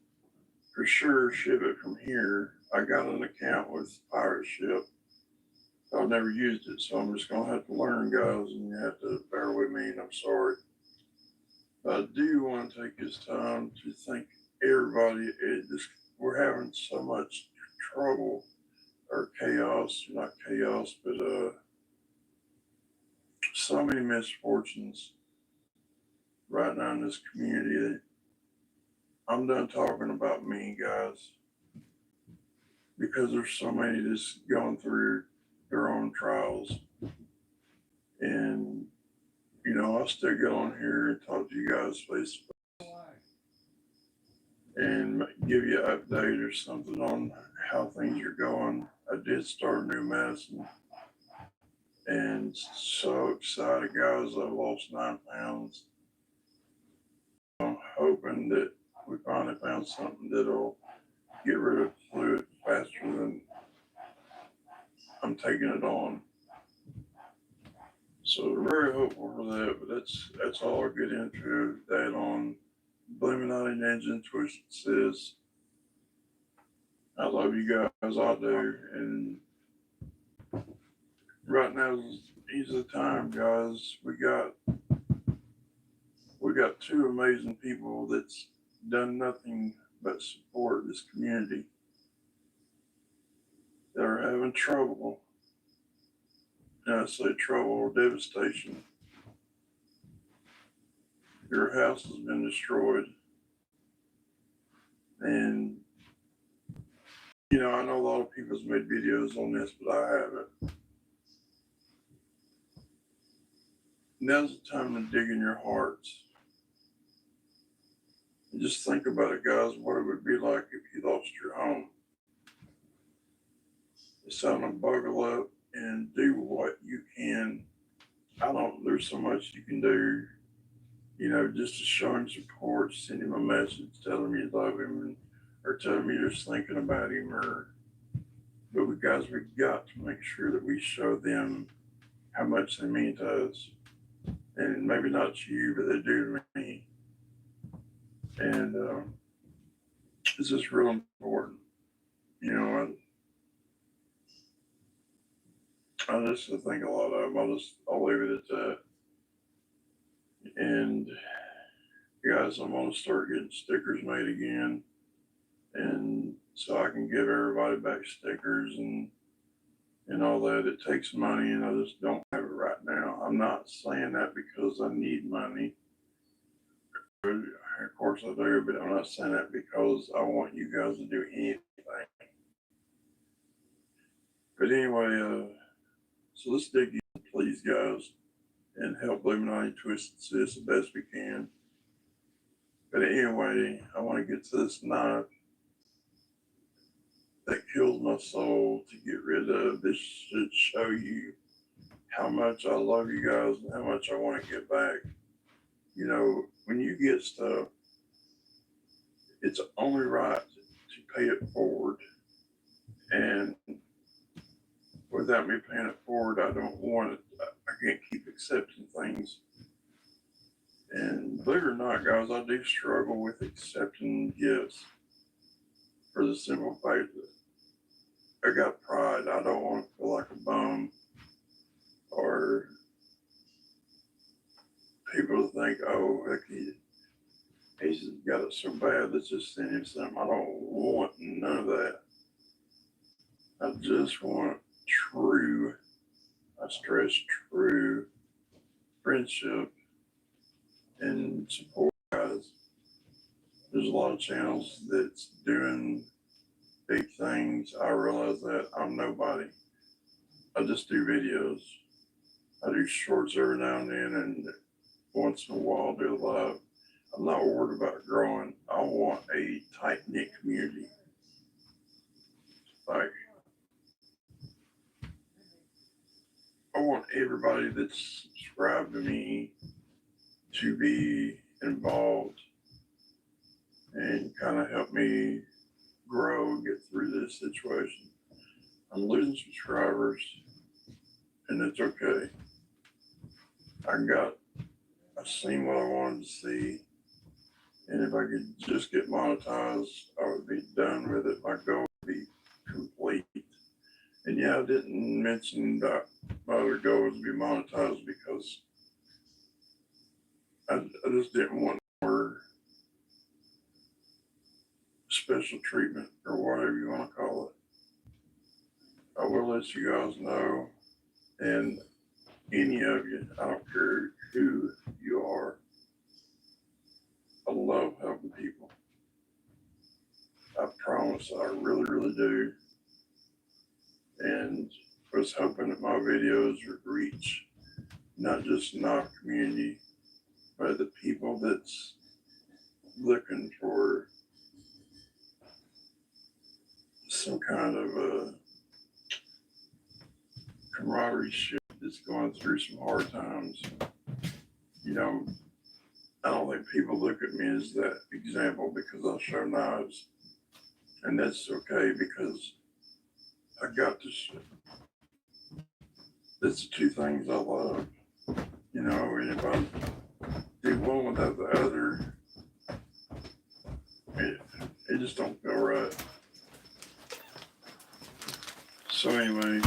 for sure, ship it from here. I got an account with Pirate Ship. I've never used it, so I'm just going to have to learn, guys, and you have to bear with me, and I'm sorry. But I do want to take this time to thank everybody. We're having so much trouble or chaos, not chaos, but so many misfortunes right now in this community. I'm done talking about me, guys, because there's so many that's going through their own trials. And, you know, I'll still get on here and talk to you guys face to face and give you an update or something on how things are going. I did start new medicine and so excited, guys. I lost 9 pounds. I'm hoping that we finally found something that'll get rid of fluid faster than I'm taking it on. So very hopeful for that, but that's all I'll get into that on Illuminati Ninja and Twisted Sis. I love you guys, I do, and right now is the time, guys. We got 2 amazing people that's done nothing but support this community that are having trouble. And I say trouble or devastation. Your house has been destroyed. And, you know, I know a lot of people's made videos on this, but I haven't. Now's the time to dig in your hearts. And just think about it, guys, what it would be like if you lost your home. It's time to buckle up and do what you can. There's so much you can do, you know, just to show him support, send him a message, tell him you love him, or tell him you're just thinking about him. But we've got to make sure that we show them how much they mean to us. And maybe not to you, but they do to me. And it's just real important. You know, I just think a lot of them. I'll leave it at that. And guys, I'm gonna start getting stickers made again, and so I can give everybody back stickers and all that. It takes money, and I just don't have it right now. I'm not saying that because I need money. Of course I do, but I'm not saying that because I want you guys to do anything. But anyway, so let's dig in, please, guys, and help Illuminati Twisted Sis the best we can. But anyway, I want to get to this knife that kills my soul to get rid of. This should show you how much I love you guys and how much I want to get back. You know, when you get stuff, it's only right to pay it forward. And without me paying it forward, I don't want it. I can't keep accepting things. And believe it or not, guys, I do struggle with accepting gifts. for the simple fact that I got pride. I don't want to feel like a bum or people think, oh, heck, he's got it so bad, let's just send him something. I don't want none of that. I just want true, I stress true friendship and support, guys. There's a lot of channels that's doing big things. I realize that I'm nobody. I just do videos. I do shorts every now and then, and once in a while do a live. I'm not worried about growing. I want a tight-knit community. Like, I want everybody that's subscribed to me to be involved and kind of help me grow and get through this situation. I'm losing subscribers, and it's okay. I've seen what I wanted to see, and if I could just get monetized, I would be done with it. My goal would be complete. And yeah, I didn't mention that my other goal was to be monetized because I just didn't want more special treatment or whatever you want to call it. I will let you guys know, and any of you, I don't care who you are, I love helping people. I promise, I really, really do. And I was hoping that my videos would reach not just in our community, but the people that's looking for some kind of a camaraderie ship that's going through some hard times. You know, I don't think people look at me as that example because I show knives. And that's okay because I got this shit. That's the two things I love. You know, and if I do one without the other, it just don't feel right. So anyway,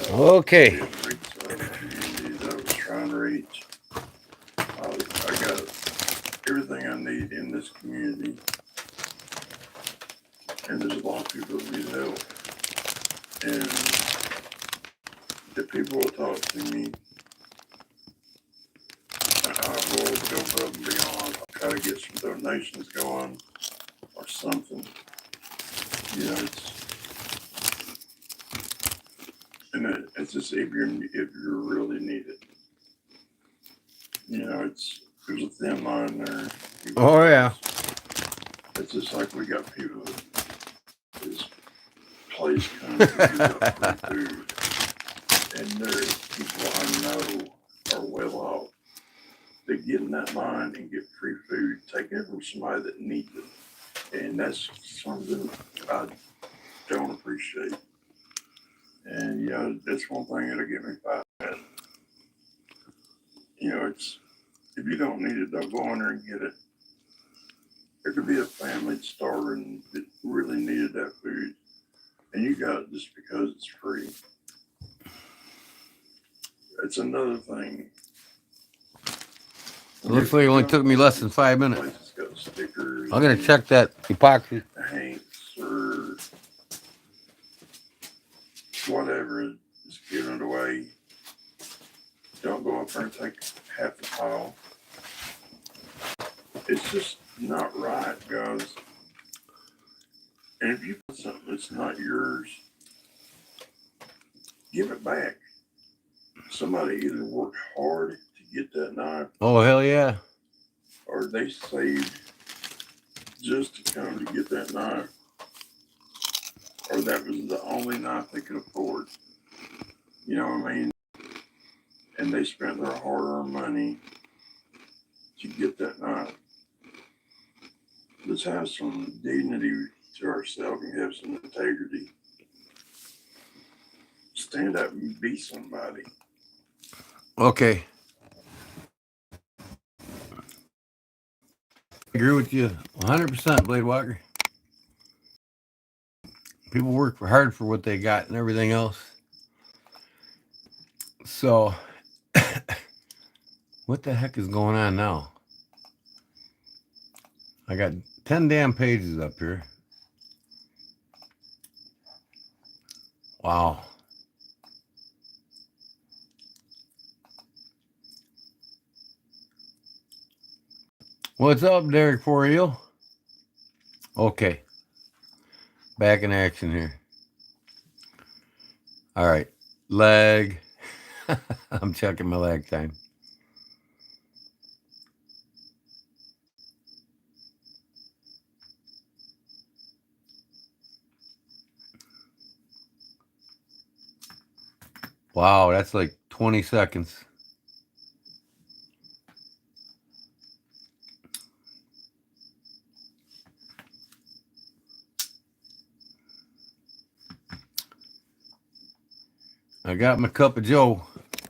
Okay. didn't reach the community that I was trying to reach. I got everything I need in this community, and there's a lot of people that need help. And if people will talk to me, I will go above and beyond. I'll try to get some donations going or something. You know, it's just if you really need it. You know, there's a thin line there. Oh, yeah. It's just like we got people that this place comes to give out free food, and there's people I know are well off. They get in that line and get free food, taking it from somebody that needs it, and that's something I don't appreciate. And you know, that's one thing that'll get me fired. You know, it's if you don't need it, don't go in there and get it. There could be a family starving that really needed that food, and you got it just because it's free. It's another thing. It looks like it only took me less than 5 minutes. Places got stickers. I'm gonna check that epoxy. Hanks or whatever, just giving it away. Don't go up there and take half the pile. It's just not right, guys. And if you put something that's not yours, give it back. Somebody either worked hard to get that knife, Oh, hell yeah. or they saved just to come to get that knife, or that was the only knife they could afford. You know what I mean? And they spent their hard-earned money to get that knife. Let's have some dignity to ourselves and have some integrity. Stand up and be somebody. Okay. I agree with you 100%, Blade Walker. People work hard for what they got and everything else. So, what the heck is going on now? I got 10 damn pages up here. Wow. What's up, Derek for you? Okay. Back in action here. All right. Leg. I'm checking my lag time. Wow, that's like 20 seconds. I got my cup of Joe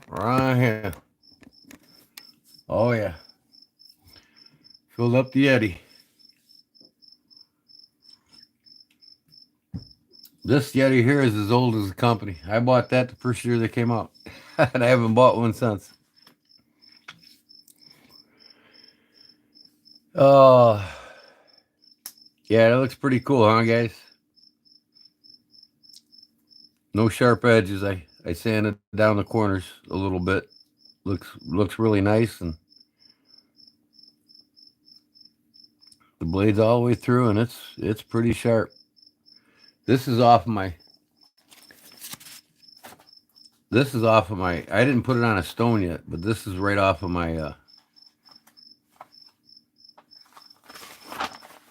right here. Oh, yeah. Filled up the Yeti. This Yeti here is as old as the company. I bought that the first year they came out. And I haven't bought one since. Oh, yeah, that looks pretty cool, huh, guys? No sharp edges. I sanded down the corners a little bit. Looks really nice, and the blade's all the way through, and it's pretty sharp. This is off of my. I didn't put it on a stone yet, but this is right off of my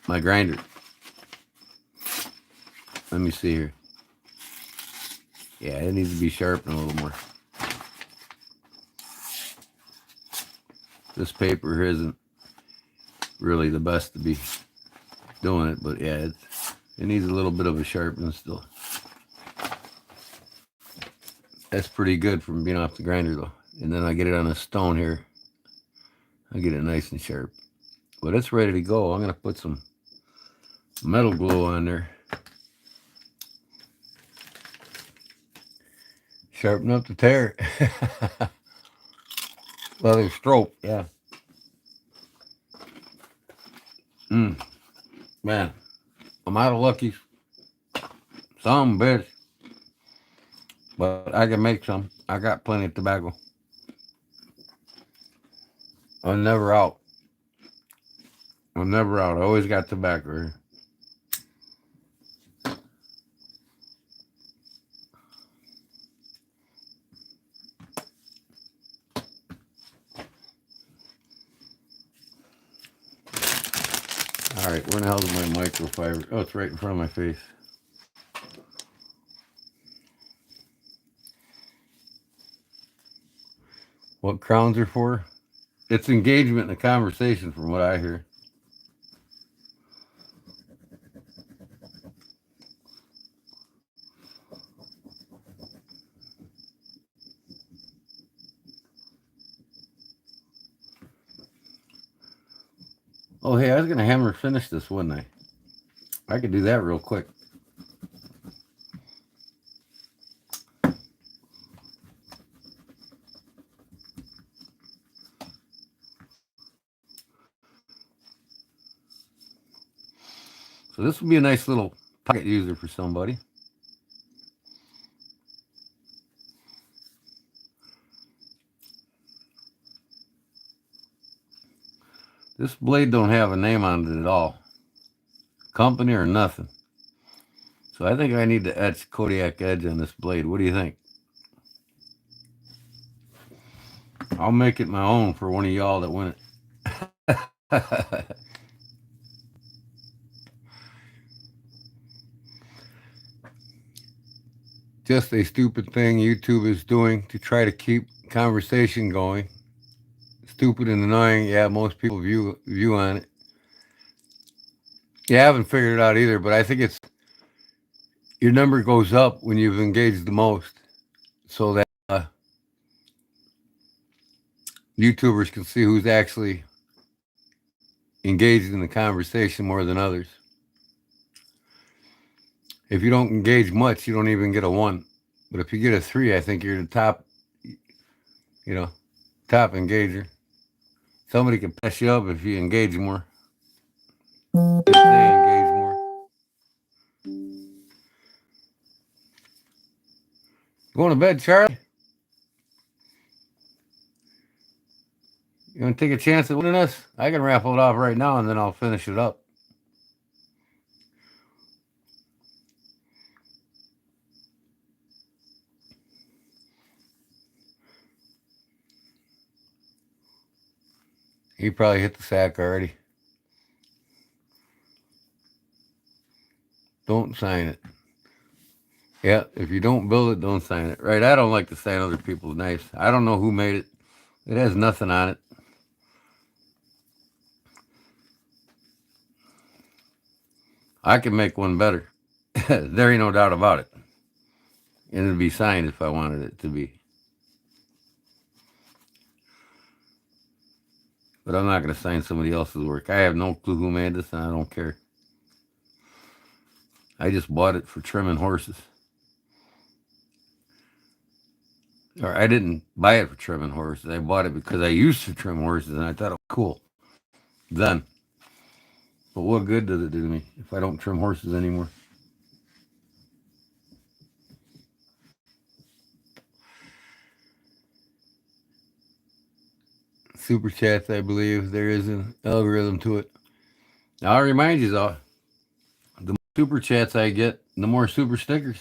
my grinder. Let me see here. Yeah, it needs to be sharpened a little more. This paper isn't really the best to be doing it, but yeah, it needs a little bit of a sharpening still. That's pretty good from being off the grinder though. And then I get it on a stone here. I get it nice and sharp. But it's ready to go. I'm going to put some metal glue on there. Sharpen up the tear. Leather stroke, yeah. Man, I'm out of lucky some bitch. But I can make some. I got plenty of tobacco. I'm never out. I always got tobacco here. All right, where the hell is my microfiber? Oh, it's right in front of my face. What crowns are for? It's engagement in a conversation, from what I hear. Oh, hey, I was going to hammer finish this, wouldn't I? I could do that real quick. So this would be a nice little pocket user for somebody. This blade don't have a name on it at all. Company or nothing. So I think I need to etch Kodiak edge on this blade. What do you think? I'll make it my own for one of y'all that win it. Just a stupid thing YouTube is doing to try to keep conversation going. Stupid and annoying. Yeah, most people view on it. Yeah, I haven't figured it out either, but I think it's your number goes up when you've engaged the most, so that YouTubers can see who's actually engaged in the conversation more than others. If you don't engage much, you don't even get a 1. But if you get a 3, I think you're the top, top engager. Somebody can pass you up if you engage more. If they engage more. Going to bed, Charlie? You want to take a chance at winning this? I can raffle it off right now, and then I'll finish it up. He probably hit the sack already. Don't sign it. Yeah, if you don't build it, don't sign it. Right, I don't like to sign other people's knives. I don't know who made it. It has nothing on it. I can make one better. There ain't no doubt about it. And it'd be signed if I wanted it to be. But I'm not going to sign somebody else's work. I have no clue who made this, and I don't care. I just bought it for trimming horses. Or I didn't buy it for trimming horses. I bought it because I used to trim horses, and I thought it was cool then. But what good does it do to me if I don't trim horses anymore? Super chats, I believe there is an algorithm to it. Now, I'll remind you, though, the more super chats I get, the more super stickers.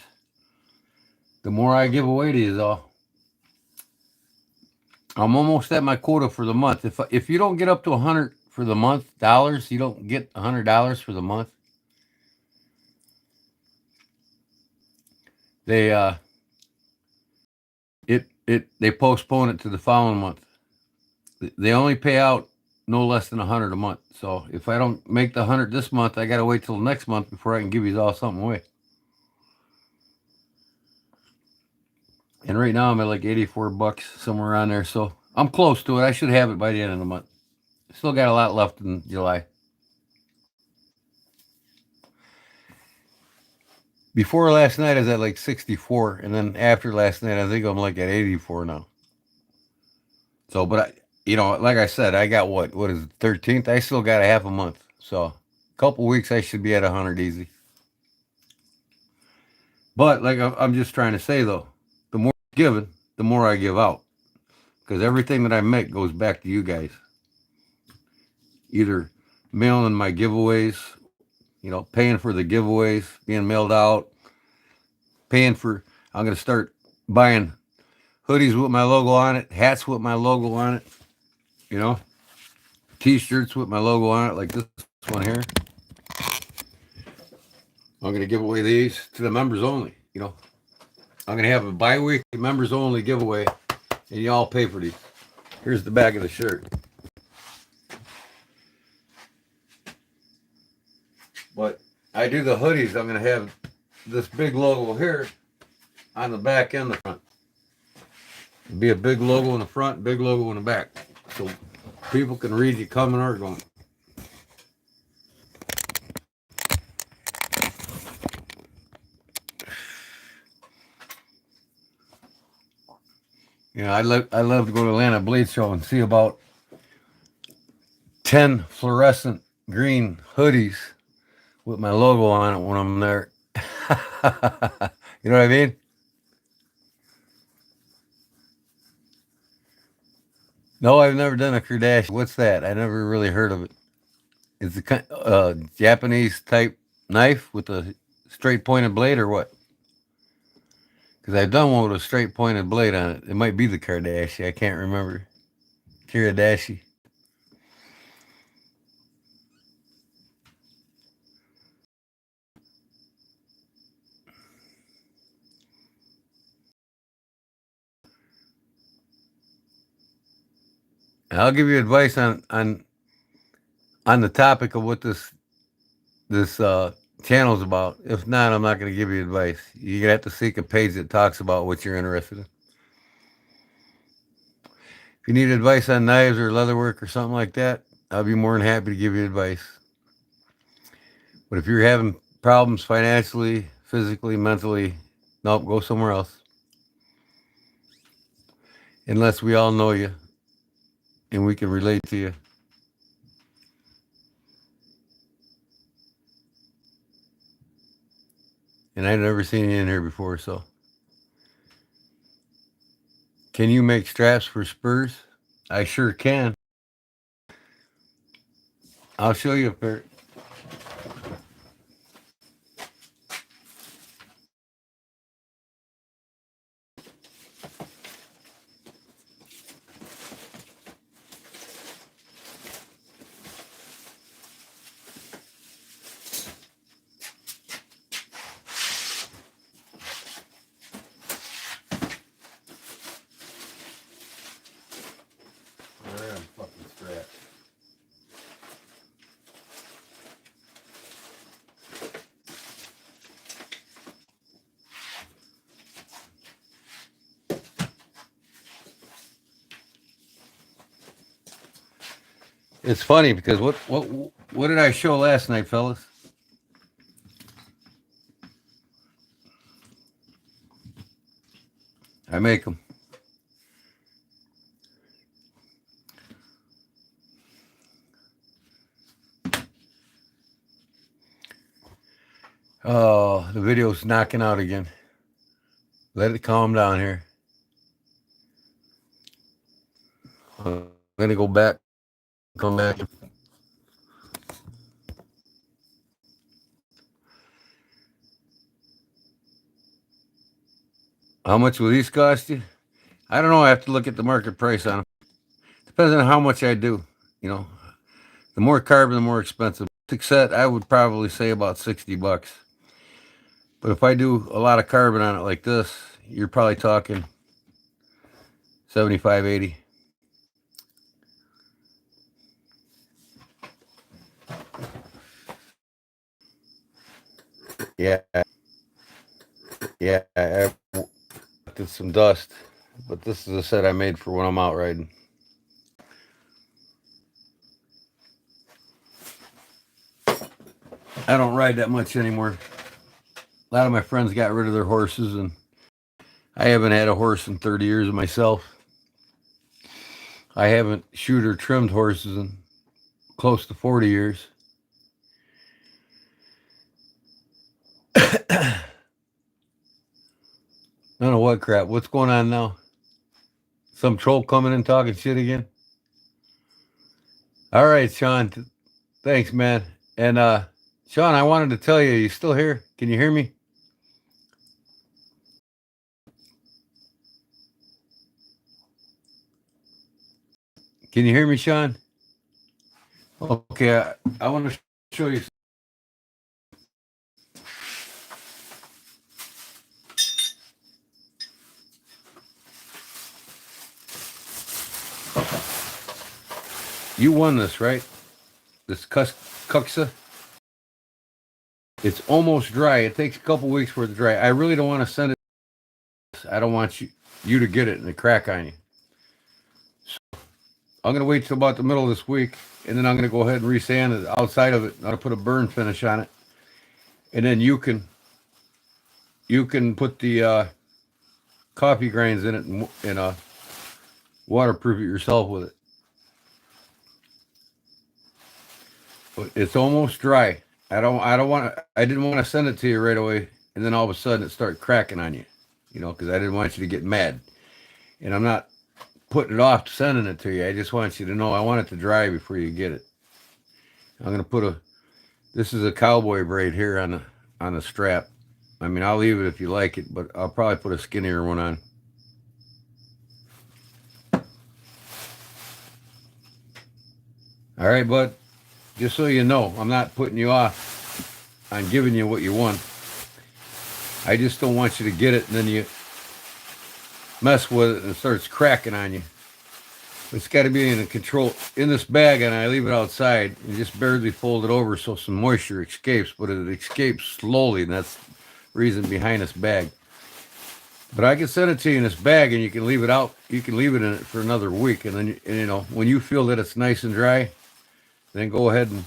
The more I give away to you, though. I'm almost at my quota for the month. If you don't get up to 100 for the month, dollars, you don't get $100 for the month. They they postpone it to the following month. They only pay out no less than 100 a month. So if I don't make the 100 this month, I got to wait till next month before I can give you all something away. And right now I'm at like 84 bucks, somewhere around there. So I'm close to it. I should have it by the end of the month. Still got a lot left in July. Before last night, I was at like 64. And then after last night, I think I'm like at 84 now. So, but like I said, I got what is it, 13th? I still got a half a month. So a couple weeks, I should be at 100 easy. But like I'm just trying to say, though, the more I'm given, the more I give out. Because everything that I make goes back to you guys. Either mailing my giveaways, paying for the giveaways, being mailed out, I'm going to start buying hoodies with my logo on it, hats with my logo on it, t-shirts with my logo on it, like this one here. I'm going to give away these to the members only, I'm going to have a bi-weekly members only giveaway, and you all pay for these. Here's the back of the shirt. But I do the hoodies, I'm going to have this big logo here on the back and the front. It'll be a big logo in the front, big logo in the back. So people can read you coming or going. I love to go to Atlanta Blade Show and see about 10 fluorescent green hoodies with my logo on it when I'm there. You know what I mean? No, I've never done a Kardashian. What's that? I never really heard of it. It's a Japanese type knife with a straight pointed blade or what? Because I've done one with a straight pointed blade on it. It might be the Kardashian. I can't remember. Kiradashi. I'll give you advice on the topic of what this channel's about. If not, I'm not going to give you advice. You're going to have to seek a page that talks about what you're interested in. If you need advice on knives or leatherwork or something like that, I'll be more than happy to give you advice. But if you're having problems financially, physically, mentally. Nope, go somewhere else. Unless we all know you and we can relate to you. And I've never seen you in here before, so. Can you make straps for spurs? I sure can. I'll show you a pair. There are fucking straps. It's funny because what did I show last night, fellas? I make them. Oh, the video's knocking out again. Let it calm down here. I'm gonna go back. Come back. How much will these cost you? I don't know. I have to look at the market price on them. Depends on how much I do. You know, the more carbon, the more expensive. Set, I would probably say about $60. But if I do a lot of carbon on it like this, you're probably talking 75, 80. Yeah. Yeah. I did some dust. But this is a set I made for when I'm out riding. I don't ride that much anymore. A lot of my friends got rid of their horses, and I haven't had a horse in 30 years of myself. I haven't shoed or trimmed horses in close to 40 years. I don't know what crap. What's going on now? Some troll coming in talking shit again? All right, Sean. Thanks, man. And Sean, I wanted to tell you still here? Can you hear me? Can you hear me, Sean? Okay, I want to show you. You won this, right? This Cuxa. It's almost dry. It takes a couple weeks for it to dry. I really don't want to send it. I don't want you to get it and it crack on you. So I'm going to wait till about the middle of this week, and then I'm going to go ahead and resand it outside of it. I'm going to put a burn finish on it, and then you can put the coffee grains in it and waterproof it yourself with it. But it's almost dry. I didn't want to send it to you right away, and then all of a sudden it started cracking on you, you know, because I didn't want you to get mad. And I'm not putting it off sending it to you. I just want you to know I want it to dry before you get it. I'm gonna put this is a cowboy braid here on the strap. I mean, I'll leave it if you like it, but I'll probably put a skinnier one on. All right, bud. Just so you know, I'm not putting you off on giving you what you want. I just don't want you to get it and then you mess with it and it starts cracking on you. It's got to be in this bag, and I leave it outside and just barely fold it over so some moisture escapes, but it escapes slowly, and that's the reason behind this bag. But I can send it to you in this bag, and you can leave it out. You can leave it in it for another week, and then you know when you feel that it's nice and dry, then go ahead and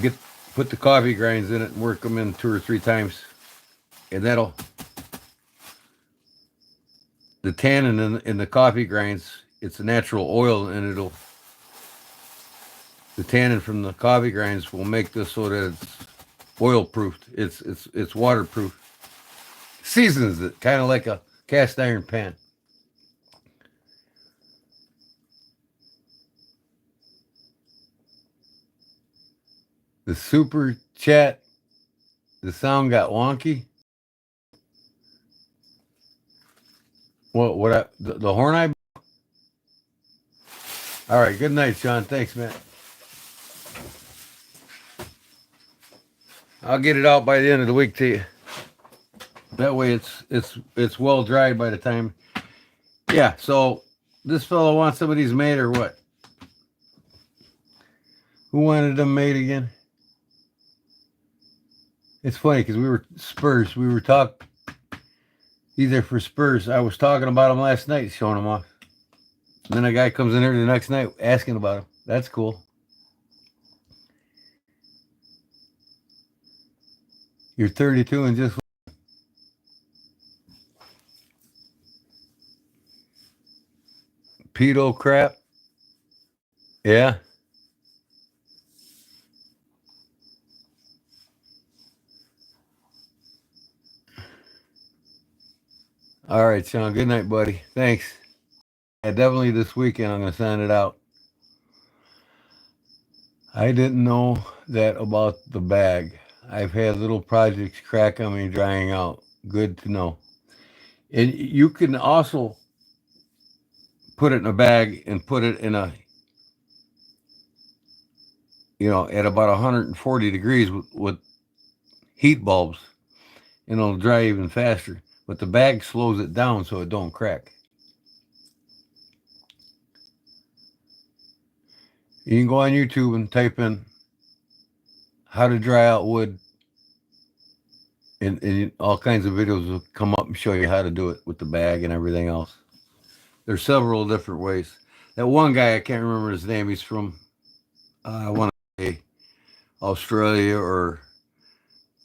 get put the coffee grinds in it and work them in 2 or 3 times. And that'll, the tannin in the coffee grinds, it's a natural oil, and the tannin from the coffee grinds will make this so that it's oil proofed. It's waterproof. Seasons it kind of like a cast iron pan. The super chat, the sound got wonky. The horn eye? All right, good night, Sean. Thanks, man. I'll get it out by the end of the week to you. That way it's well dried by the time. Yeah, so this fellow wants some of these made or what? Who wanted them made again? It's funny because we were talking. Either for Spurs. I was talking about them last night, showing them off. And then a guy comes in here the next night asking about them. That's cool. You're 32 and just pedo crap. Yeah. All right, Sean. Good night, buddy. Thanks. Yeah, definitely this weekend I'm going to send it out. I didn't know that about the bag. I've had little projects crack on me drying out. Good to know. And you can also put it in a bag and put it in a, at about 140 degrees with heat bulbs, and it'll dry even faster. But the bag slows it down so it don't crack. You can go on YouTube and type in how to dry out wood, and all kinds of videos will come up and show you how to do it with the bag and everything else. There's several different ways. That one guy, I can't remember his name. He's from, I want to say Australia, or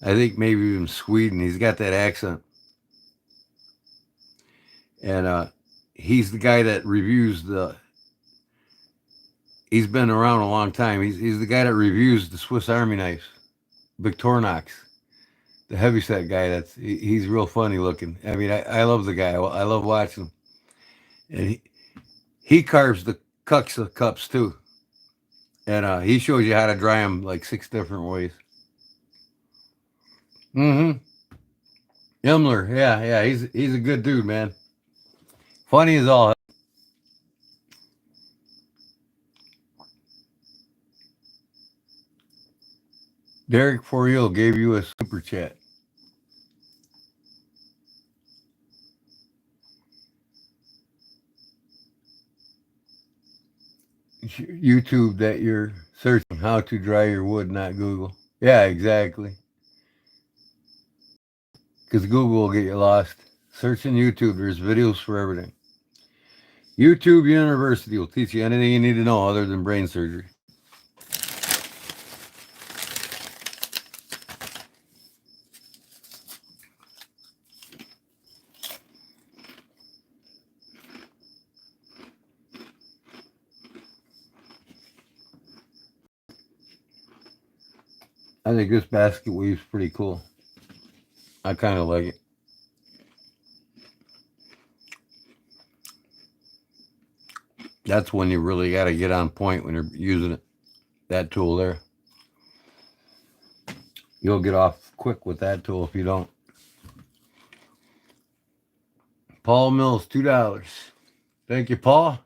I think maybe even Sweden. He's got that accent. And he's the guy that reviews he's been around a long time. He's the guy that reviews the Swiss Army knives, Victorinox, the heavyset guy. He's real funny looking. I mean, I love the guy. I love watching him. And he carves the Cuxa cups too. And he shows you how to dry them like 6 different ways. Mm-hmm. Himmler, yeah, he's a good dude, man. Funny as all. Derek Foriel gave you a super chat. YouTube that you're searching how to dry your wood, not Google. Yeah, exactly. Because Google will get you lost. Searching YouTube, there's videos for everything. YouTube University will teach you anything you need to know other than brain surgery. I think this basket weave's pretty cool. I kind of like it. That's when you really got to get on point when you're using it. That tool there. You'll get off quick with that tool if you don't. Paul Mills, $2. Thank you, Paul.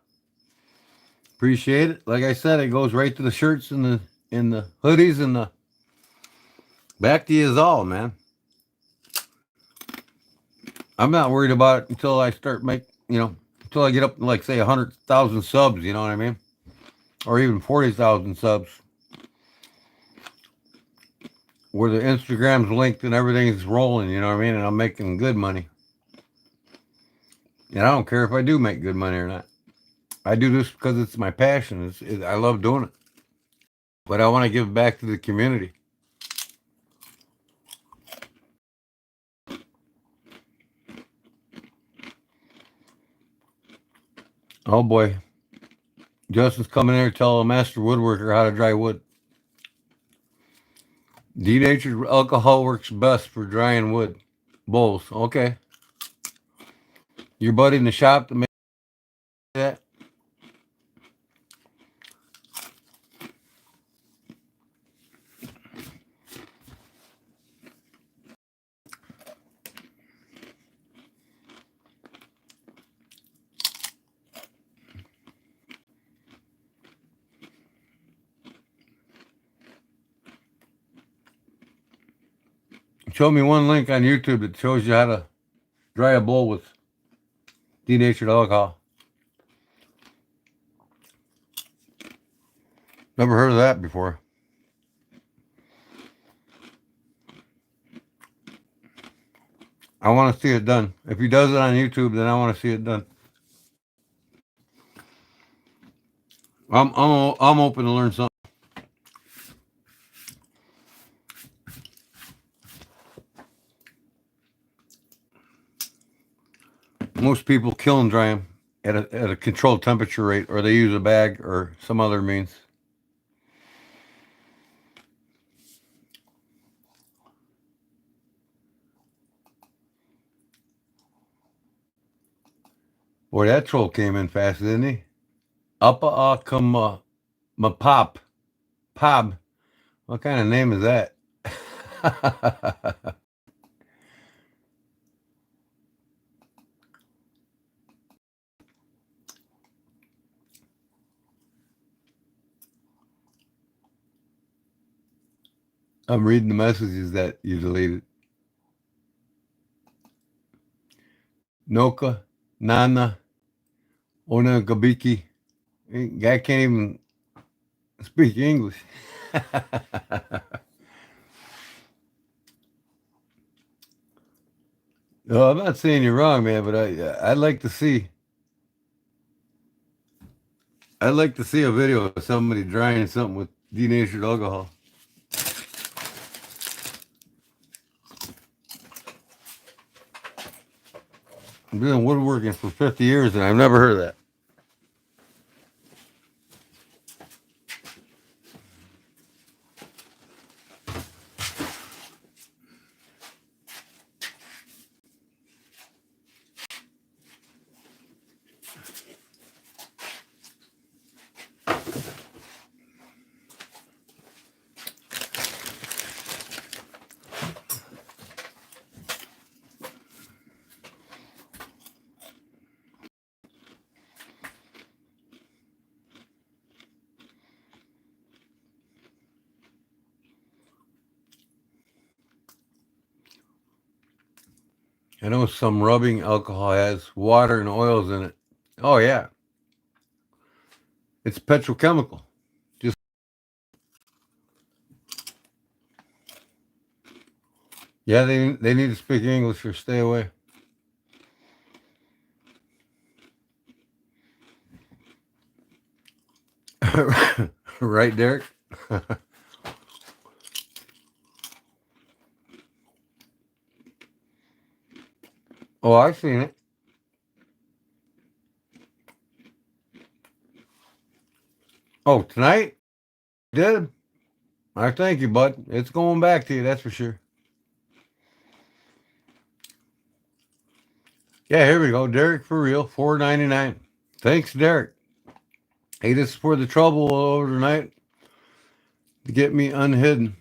Appreciate it. Like I said, it goes right to the shirts and the hoodies and the back to you is all, man. I'm not worried about it until I start until I get up to, like, say, 100,000 subs, you know what I mean? Or even 40,000 subs. Where the Instagram's linked and everything's rolling, you know what I mean? And I'm making good money. And I don't care if I do make good money or not. I do this because it's my passion. I love doing it. But I want to give back to the community. Oh boy. Justin's coming here to tell a master woodworker how to dry wood. Denatured alcohol works best for drying wood. Bowls. Okay. Your buddy in the shop to make that? Show me one link on YouTube that shows you how to dry a bowl with denatured alcohol. Never heard of that before. I want to see it done. If he does it on YouTube, then I want to see it done. I'm open to learn something. Most people kill and dry them at a controlled temperature rate, or they use a bag or some other means. Boy, that troll came in fast, didn't he? Uppa come ma pop. Pob. What kind of name is that? I'm reading the messages that you deleted. Noka, Nana, Ona Gabiki. Guy can't even speak English. No, I'm not saying you're wrong, man, but I'd like to see. I'd like to see a video of somebody drying something with denatured alcohol. I've been in woodworking for 50 years and I've never heard of that. I know some rubbing alcohol has water and oils in it. Oh yeah. It's petrochemical. Just yeah, they need to speak English or stay away. Right, Derek? Oh, I've seen it. Oh, tonight? Did? I thank you, bud. It's going back to you, that's for sure. Yeah, here we go. Derek for real, $4.99. Thanks, Derek. Hey, this is for the trouble over tonight to get me unhidden.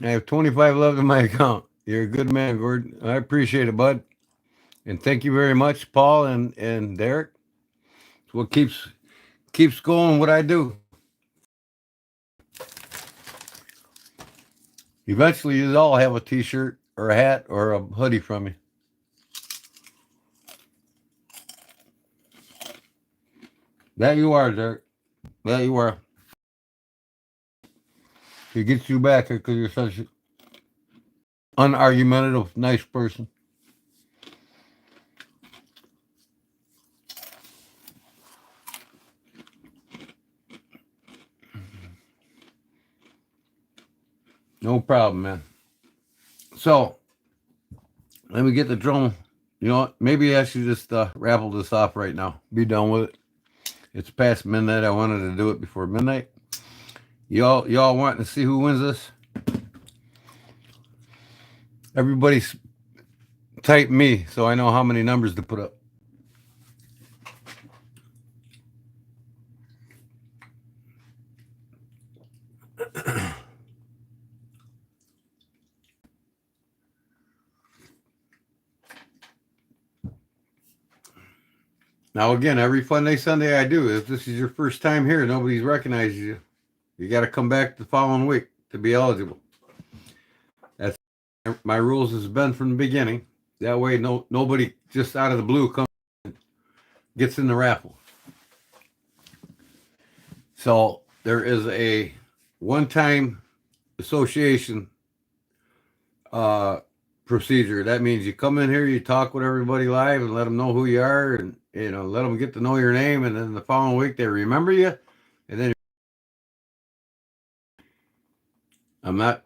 I have 25 left in my account. You're a good man, Gordon. I appreciate it, bud. And thank you very much, Paul and Derek. It's what keeps going what I do. Eventually, you'll all have a t-shirt or a hat or a hoodie from me. That you are, Derek. That you are. It gets you back because you're such an unargumentative, nice person. No problem, man. So, let me get the drum. You know what? Maybe I should just raffle this off right now. Be done with it. It's past midnight. I wanted to do it before midnight. Y'all wanting to see who wins this? Everybody's type me so I know how many numbers to put up. Now again, every Funday, Sunday I do. If this is your first time here, nobody's recognized you. You got to come back the following week to be eligible. That's my rules has been from the beginning. That way, nobody just out of the blue gets in the raffle. So there is a one-time association procedure. That means you come in here, you talk with everybody live, and let them know who you are, and let them get to know your name, and then the following week they remember you, and then I'm not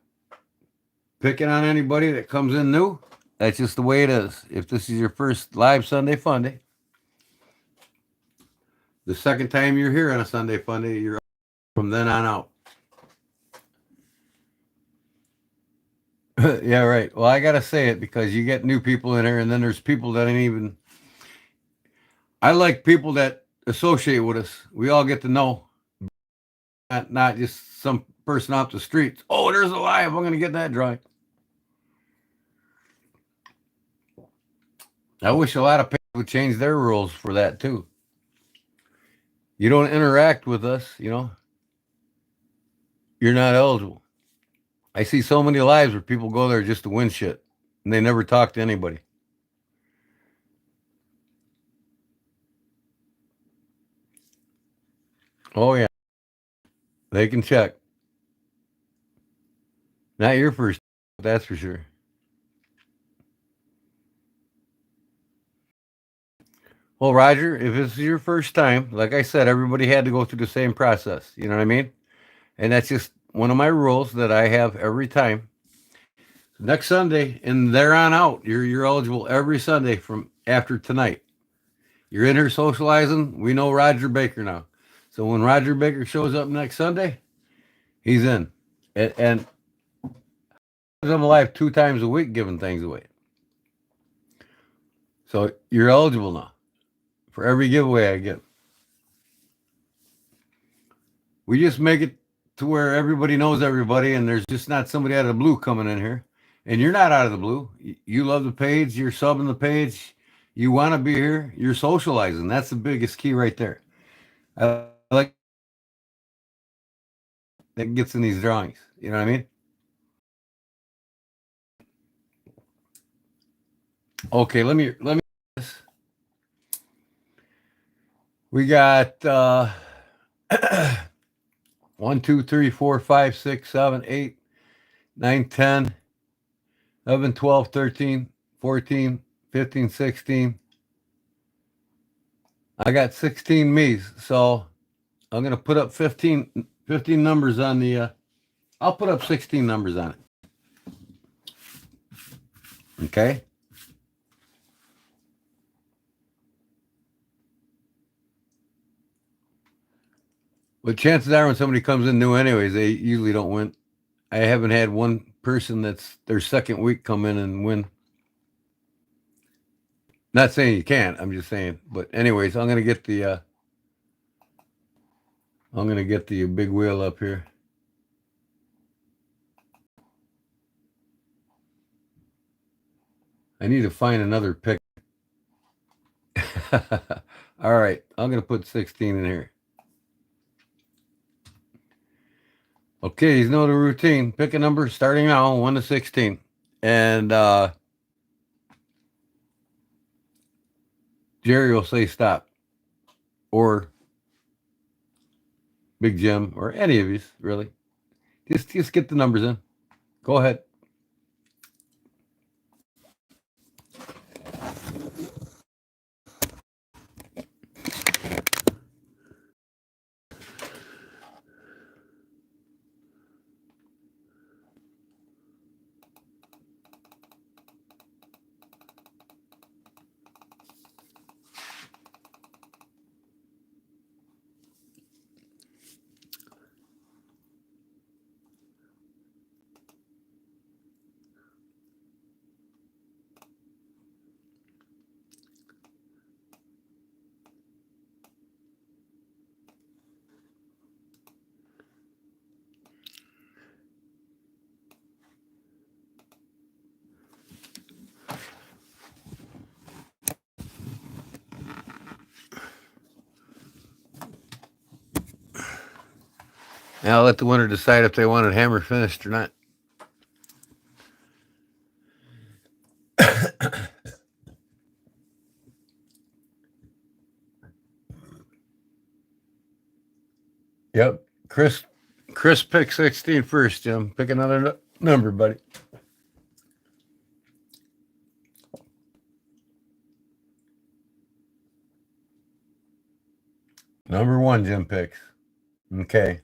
picking on anybody that comes in new. That's just the way it is. If this is your first live Sunday Funday, the second time you're here on a Sunday Funday, you're from then on out. Yeah, right. Well, I got to say it because you get new people in here, and then there's people that ain't even. I like people that associate with us. We all get to know, not just some person off the street. Oh, there's a live. I'm going to get that drawing. I wish a lot of people would change their rules for that too. You don't interact with us, you're not eligible. I see so many lives where people go there just to win shit, and they never talk to anybody. Oh, yeah. They can check. Not your first, that's for sure. Well, Roger, if this is your first time, like I said, everybody had to go through the same process. You know what I mean? And that's just one of my rules that I have every time. Next Sunday, and there on out, you're eligible every Sunday from after tonight. You're in here socializing. We know Roger Baker now. So when Roger Baker shows up next Sunday, he's in. And I'm alive 2 times a week giving things away. So you're eligible now for every giveaway I give. We just make it to where everybody knows everybody, and there's just not somebody out of the blue coming in here. And you're not out of the blue. You love the page. You're subbing the page. You want to be here. You're socializing. That's the biggest key right there. I like that gets in these drawings. You know what I mean? Okay, let me. We got 1, 2, 3, 4, 5, 6, 7, 8, 9, 10, 11, 12, 13, 14, 15, 16. I got 16 me's, so I'm going to put up 15 numbers on the, I'll put up 16 numbers on it. Okay? But chances are when somebody comes in new anyways, they usually don't win. I haven't had one person that's their second week come in and win. Not saying you can't, I'm just saying. But anyways, I'm going to get the big wheel up here. I need to find another pick. All right, I'm going to put 16 in here. Okay, you know the routine. Pick a number starting now, 1 to 16. And Jerry will say stop. Or Big Jim, or any of you, really. Just get the numbers in. Go ahead. Now I'll let the winner decide if they want it hammer finished or not. Yep. Chris pick 16 first, Jim. Pick another number, buddy. Number 1, Jim picks. Okay.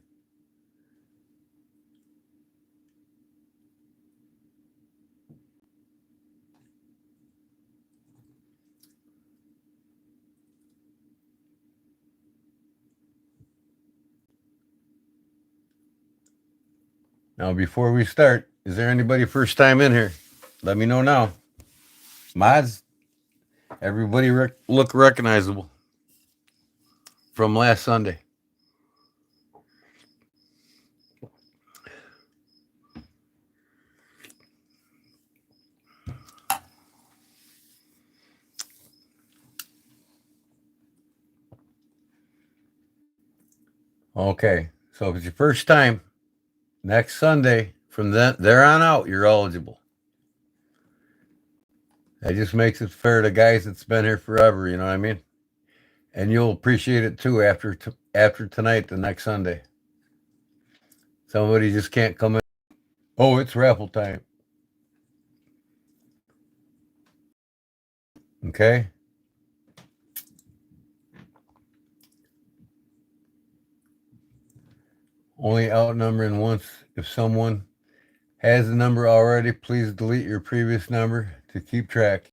Now, before we start, is there anybody first time in here? Let me know now. Mods, everybody look recognizable from last Sunday. Okay, so if it's your first time, next Sunday, from there on out, you're eligible. That just makes it fair to guys that's been here forever, you know what I mean? And you'll appreciate it too after tonight, the next Sunday. Somebody just can't come in. Oh, it's raffle time. Okay? Only outnumbering once. If someone has the number already, please delete your previous number to keep track.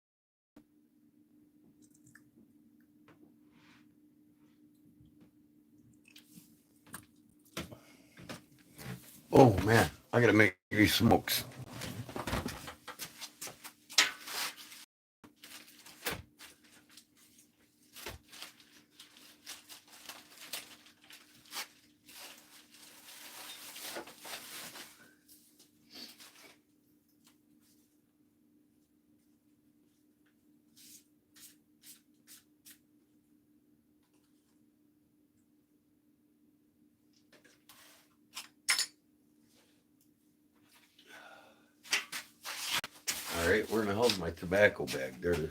Oh man, I gotta make these smokes. All right, where in the hell's my tobacco bag? There it is.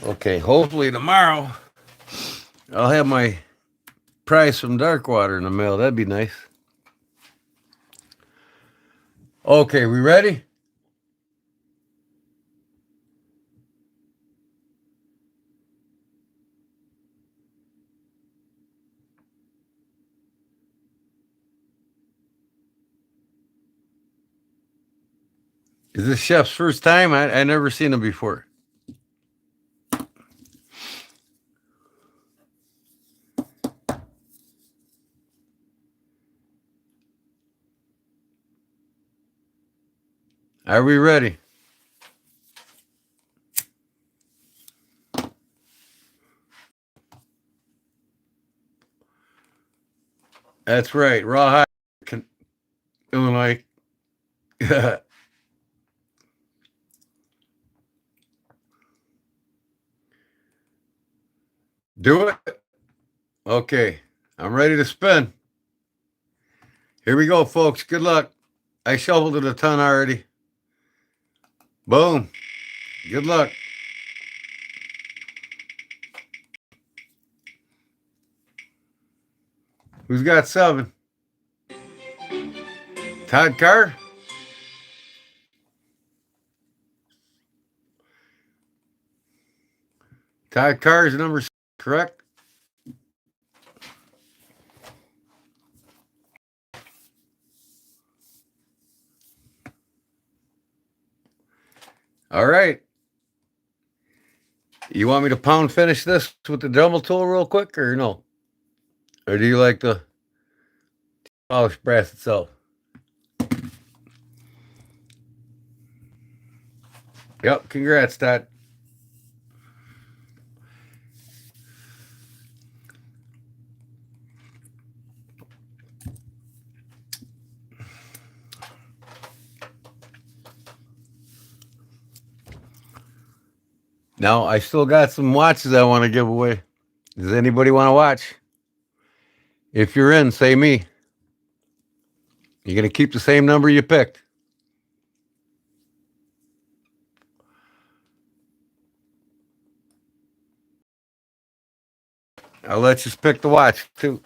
Okay, hopefully tomorrow I'll have my prize from Darkwater in the mail. That'd be nice. Okay, we ready? Is this Chef's first time? I never seen him before. Are we ready? That's right. Rawhide, Illinois. Do it. Okay, I'm ready to spin. Here we go, folks. Good luck. I shoveled it a ton already. Boom. Good luck. Who's got 7? Todd Carr? Todd Carr's number correct. All right. You want me to pound finish this with the Dremel tool real quick or no? Or do you like the polished brass itself? Yep, congrats, Todd. Now, I still got some watches I want to give away. Does anybody want to watch? If you're in, say me. You're going to keep the same number you picked. I'll let you pick the watch, too.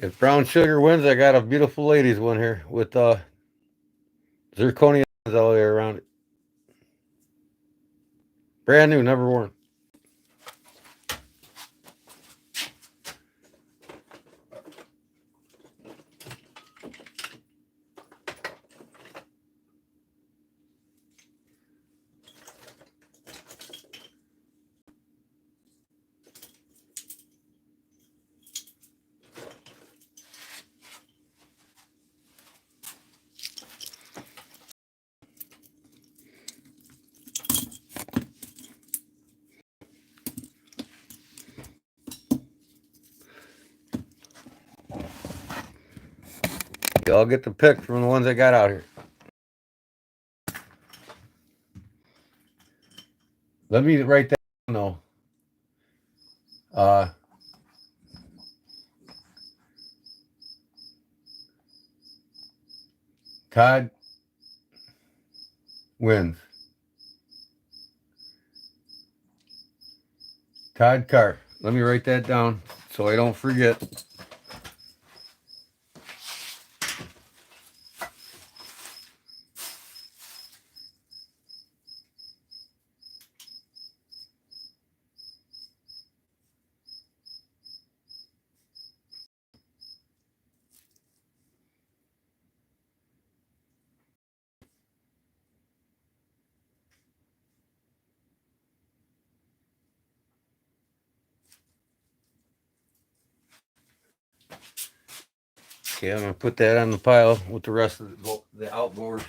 If Brown Sugar wins, I got a beautiful ladies one here with zirconia all the way around it. Brand new, never worn. Y'all get the pick from the ones I got out here. Let me write that down though. Todd wins. Todd Carr. Let me write that down so I don't forget. Okay, I'm gonna put that on the pile with the rest of the outboard.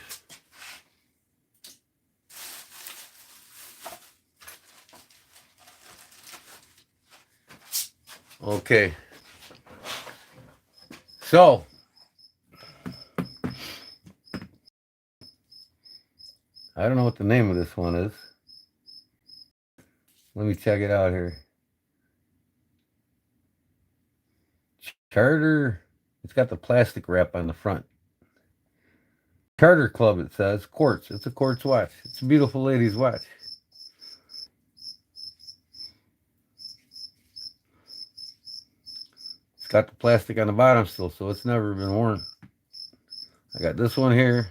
Okay. So I don't know what the name of this one is. Let me check it out here. Charter. It's got the plastic wrap on the front. Charter Club, it says. Quartz. It's a quartz watch. It's a beautiful lady's watch. It's got the plastic on the bottom still, so it's never been worn. I got this one here.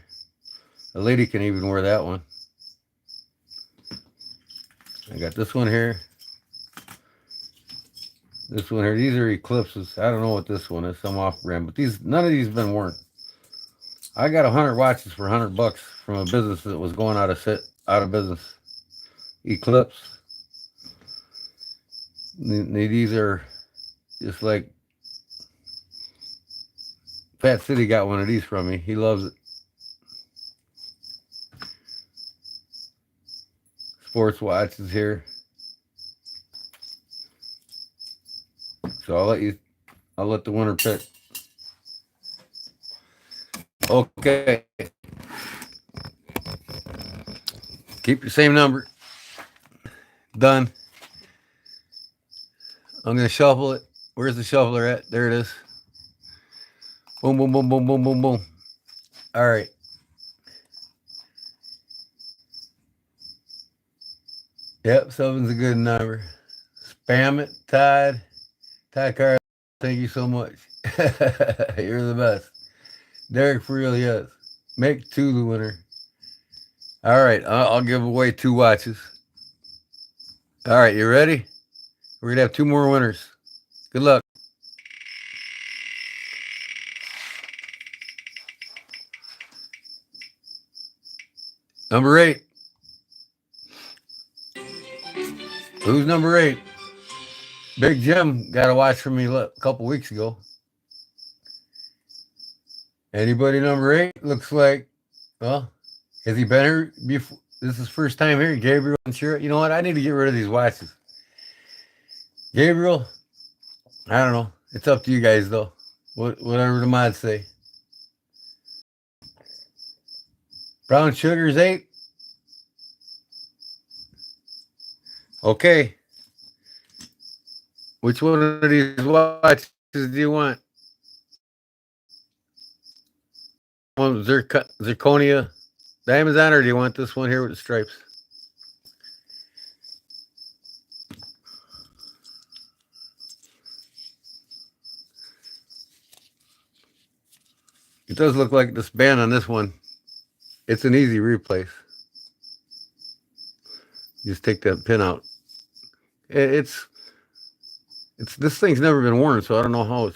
A lady can even wear that one. I got this one here. This one here. These are eclipses. I don't know what this one is. Some off brand, but none of these have been worn. I got 100 watches for $100 from a business that was going out of business. Eclipse. These are just like Fat City got one of these from me. He loves it. Sports watches here. So I'll let the winner pick. Okay. Keep your same number. Done. I'm going to shuffle it. Where's the shuffler at? There it is. Boom, boom, boom, boom, boom, boom, boom. All right. Yep, 7's a good number. Spam it, Todd. Todd Carr, thank you so much. You're the best. Derek for real, yes. Make 2 the winner. All right, I'll give away 2 watches. All right, you ready? We're going to have 2 more winners. Good luck. Number 8. Who's number 8? Big Jim got a watch from me a couple weeks ago. Anybody number 8? Looks like, well, has he been here before? This is his first time here. Gabriel and Shira. You know what? I need to get rid of these watches. Gabriel, I don't know. It's up to you guys, though. Whatever the mods say. Brown Sugar's 8. Okay. Which one of these watches do you want? One zirconia diamonds on, or do you want this one here with the stripes? It does look like this band on this one. It's an easy replace. Just take that pin out. It's this thing's never been worn, so I don't know how it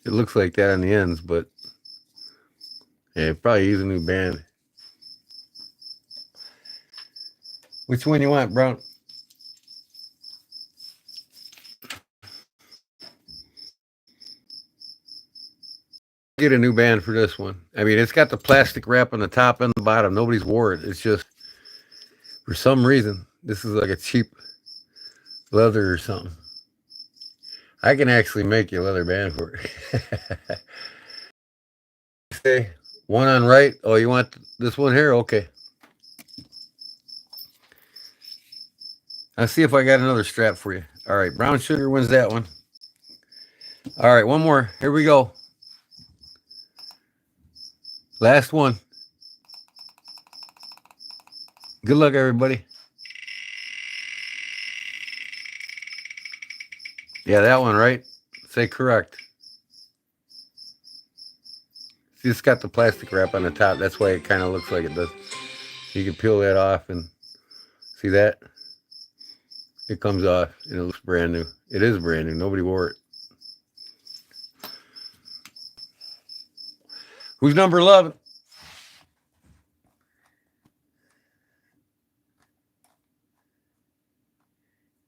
looks like that on the ends, but yeah, probably use a new band. Which one you want, Brown? Get a new band for this one. I mean, it's got the plastic wrap on the top and the bottom. Nobody's wore it. It's just, for some reason, this is like a cheap leather or something. I can actually make you a leather band for it. Say, one on right. Oh, you want this one here? Okay. I'll see if I got another strap for you. All right, Brown Sugar wins that one. All right, one more. Here we go. Last one. Good luck, everybody. Yeah, that one, right? Say correct. See, it's got the plastic wrap on the top. That's why it kind of looks like it does. You can peel that off and see that? It comes off and it looks brand new. It is brand new. Nobody wore it. Who's number 11?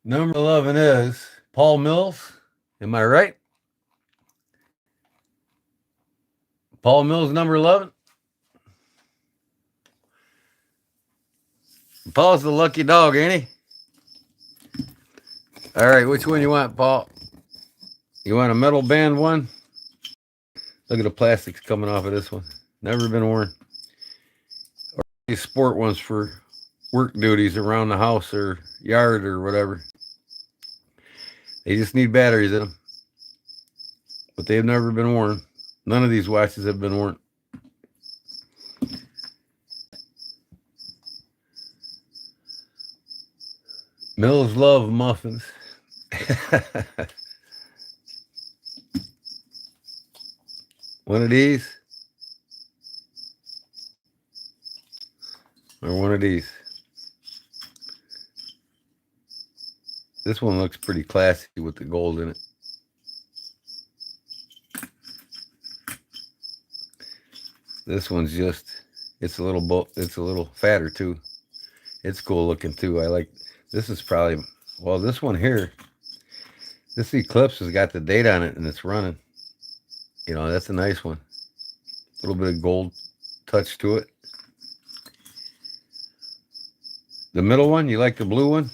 Number 11 is Paul Mills. Am I right? Paul Mills, number 11. Paul's the lucky dog, ain't he? All right, which one you want, Paul? You want a metal band one? Look at the plastics coming off of this one. Never been worn. Or these sport ones for work duties around the house or yard or whatever. They just need batteries in them. But they've never been worn. None of these watches have been worn. Mills love muffins. One of these? Or one of these? This one looks pretty classy with the gold in it. This one's just, it's a little fatter too. It's cool looking too. I like, this is probably, well, this one here, this Eclipse has got the date on it and it's running. You know, that's a nice one. A little bit of gold touch to it. The middle one, you like the blue one?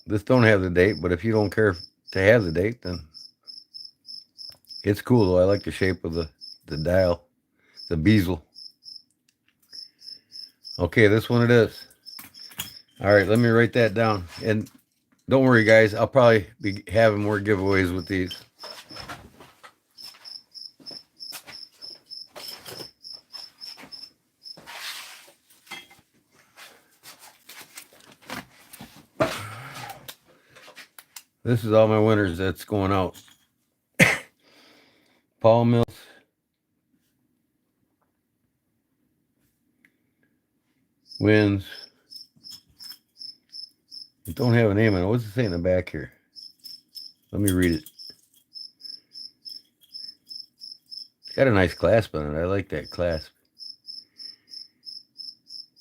This don't have the date, but if you don't care to have the date, then it's cool though. I like the shape of the dial, the bezel. Okay, this one it is. All right, let me write that down. And don't worry, guys. I'll probably be having more giveaways with these. This is all my winters that's going out. Paul Mills. Wins. It don't have a name on it. What's it say in the back here? Let me read it. It's got a nice clasp on it. I like that clasp.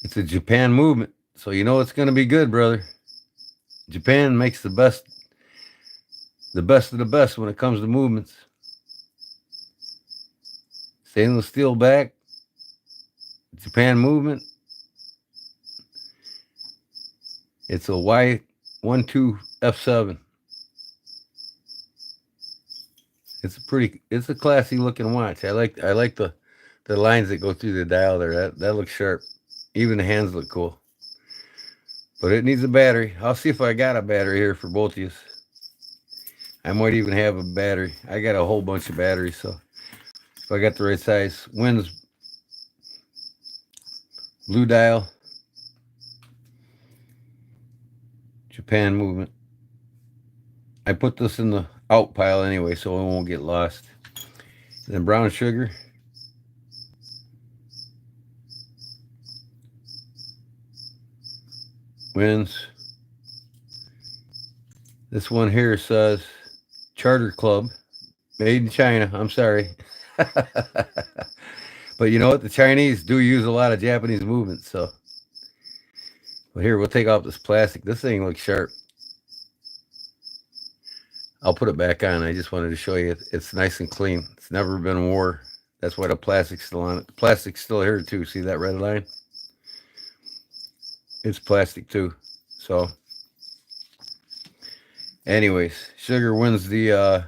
It's a Japan movement, so you know it's going to be good, brother. Japan makes the best of the best when it comes to movements. Stainless steel back, Japan movement. It's a Y12F7. It's a classy looking watch. I like the lines that go through the dial there. That looks sharp. Even the hands look cool. But it needs a battery. I'll see if I got a battery here for both of you. I might even have a battery. I got a whole bunch of batteries, so if I got the right size. Wins blue dial. Japan movement. I put this in the out pile anyway, so it won't get lost. And then brown sugar. Wins. This one here says Charter Club, made in China. I'm sorry. But you know what? The Chinese do use a lot of Japanese movements, so. But here, we'll take off this plastic. This thing looks sharp. I'll put it back on. I just wanted to show you it's nice and clean. It's never been wore. That's why the plastic's still on it. The plastic's still here too. See that red line? It's plastic too. So anyways, Sugar wins the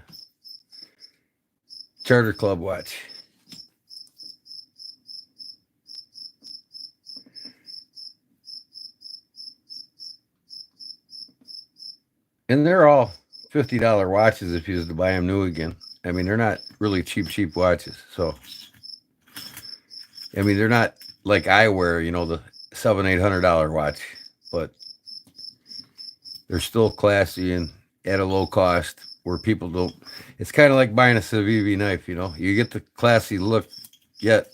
Charter Club watch. And they're all $50 watches if you was to buy them new again. I mean, they're not really cheap watches. So, I mean, they're not like I wear, you know, the $700-800 watch, but they're still classy and at a low cost where people don't. It's kind of like buying a Civivi knife, you know. You get the classy look, yet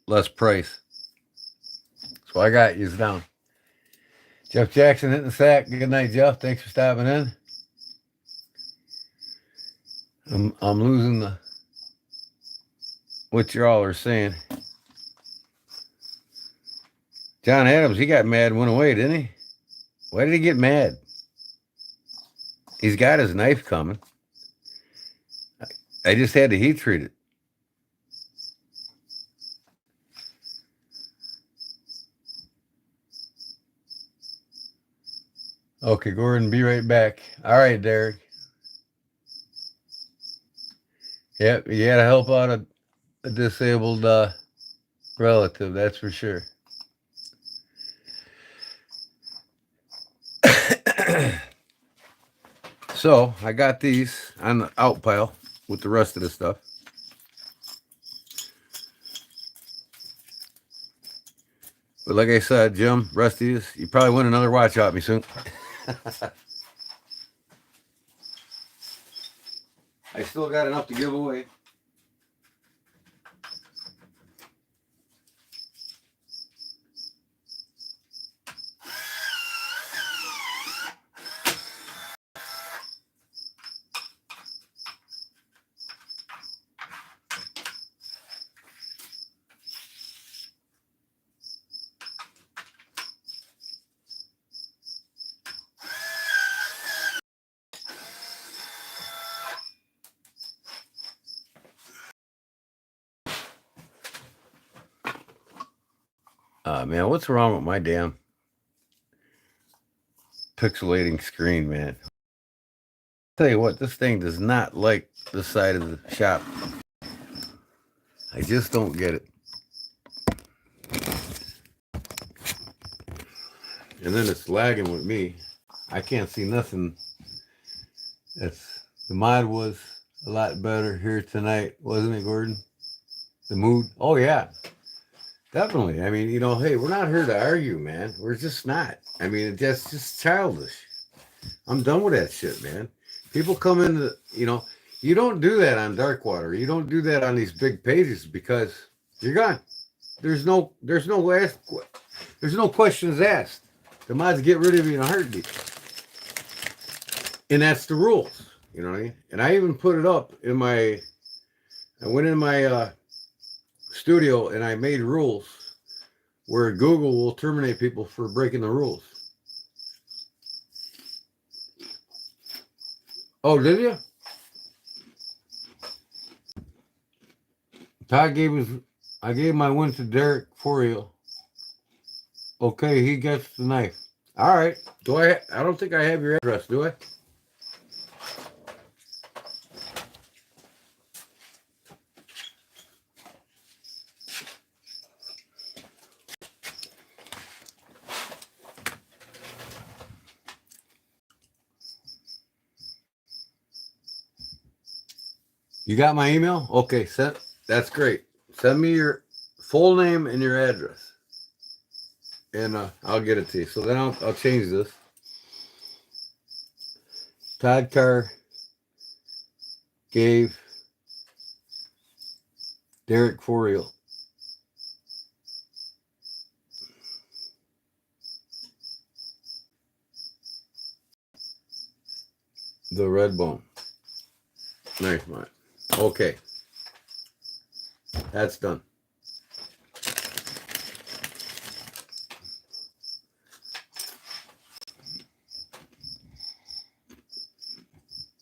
less price. So I got you down. Jeff Jackson hitting the sack. Good night, Jeff. Thanks for stopping in. I'm losing what you all are saying. John Adams, he got mad and went away, didn't he? Why did he get mad? He's got his knife coming. I just had to heat treat it. Okay, Gordon, be right back. All right, Derek. Yep, you got to help out a disabled relative, that's for sure. So, I got these on the out pile with the rest of the stuff. But like I said, Jim, Rusty, you probably win another watch out me soon. I still got enough to give away. Man, what's wrong with my damn pixelating screen, man? Tell you what, this thing does not like the side of the shop. I just don't get it. And then it's lagging with me. I can't see nothing. The mod was a lot better here tonight, wasn't it, Gordon? The mood? Oh, yeah. Definitely. I mean, you know, hey, we're not here to argue, man. We're just not. I mean, that's just childish. I'm done with that shit, man. People come in, you don't do that on Darkwater. You don't do that on these big pages because you're gone. There's no questions asked. The mods get rid of you in a heartbeat. And that's the rules. You know what I mean? And I even put it up I went in my studio and I made rules where Google will terminate people for breaking the rules. Oh, did you? I gave my win to Derek for you. Okay, he gets the knife. All right. I don't think I have your address, do I? You got my email? Okay, that's great. Send me your full name and your address. And I'll get it to you. So then I'll change this. Todd Carr gave Derek Foriel the red bone. Nice, mate. Okay. That's done.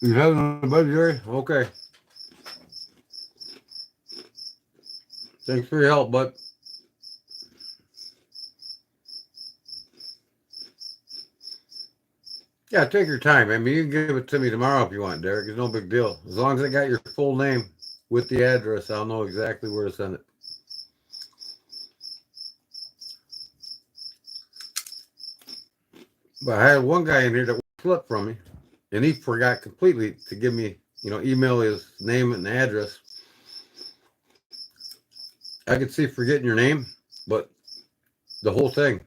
You having a bud, Jerry? Okay. Thanks for your help, bud. Yeah, take your time. I mean, you can give it to me tomorrow if you want, Derek. It's no big deal. As long as I got your full name with the address, I'll know exactly where to send it. But I had one guy in here that flipped from me, and he forgot completely to give me, email his name and address. I could see forgetting your name, but the whole thing.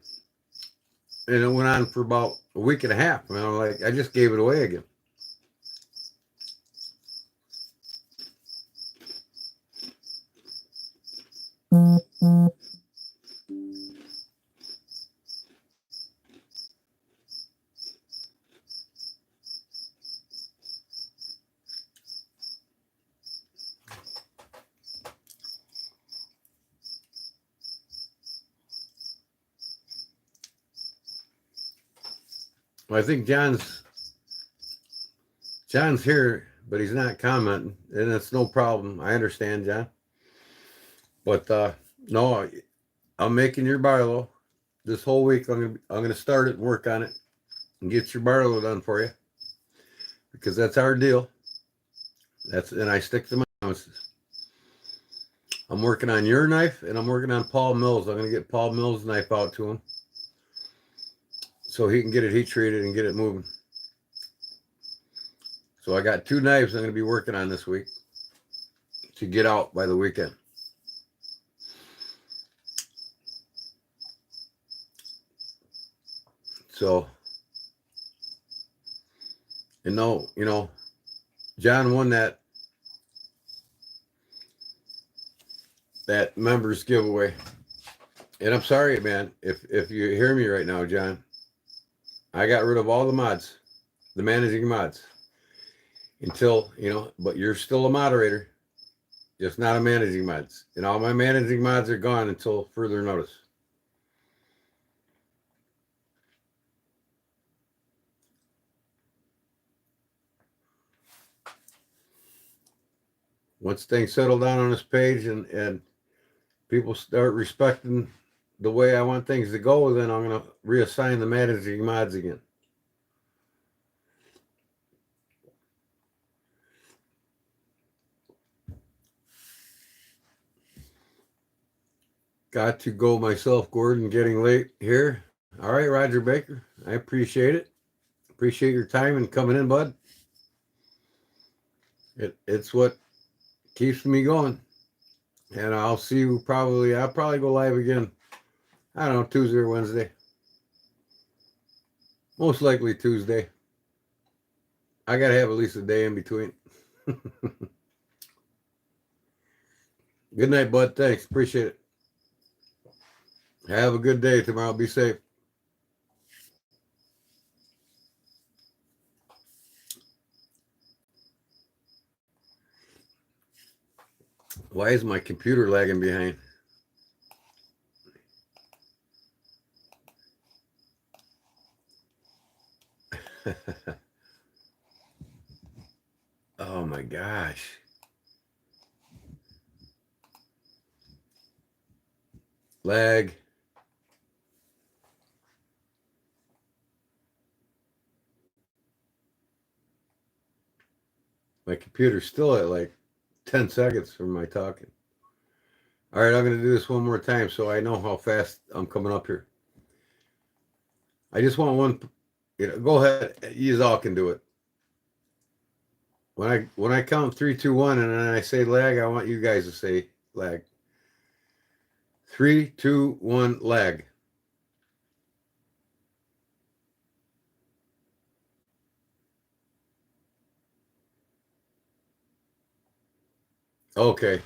And it went on for about a week and a half. And I'm like, I just gave it away again. Well, I think John's here, but he's not commenting, and it's no problem. I understand, John. But no, I'm making your Barlow this whole week. I'm gonna start it and work on it and get your Barlow done for you because that's our deal. And I stick to my promises. I'm working on your knife and I'm working on Paul Mills. I'm gonna get Paul Mills' knife out to him so he can get it heat treated and get it moving. So I got 2 knives I'm going to be working on this week to get out by the weekend. So, and no, John won that members giveaway. And I'm sorry, man, if you hear me right now, John, I got rid of all the mods, the managing mods. Until, but you're still a moderator, just not a managing mods. And all my managing mods are gone until further notice. Once things settle down on this page and people start respecting the way I want things to go, then I'm going to reassign the managing mods again. Got to go myself, Gordon, getting late here. All right, Roger Baker, I appreciate it. Appreciate your time and coming in, bud. It's what keeps me going. And I'll see you I'll probably go live again. I don't know, Tuesday or Wednesday. Most likely Tuesday. I gotta have at least a day in between. Good night, bud. Thanks. Appreciate it. Have a good day tomorrow. Be safe. Why is my computer lagging behind? Oh my gosh. Lag. My computer's still at like 10 seconds from my talking. All right, I'm going to do this one more time so I know how fast I'm coming up here. I just want one, go ahead. You all can do it. When I count 3, 2, 1, and then I say lag, I want you guys to say lag. 3, 2, 1, lag. Okay.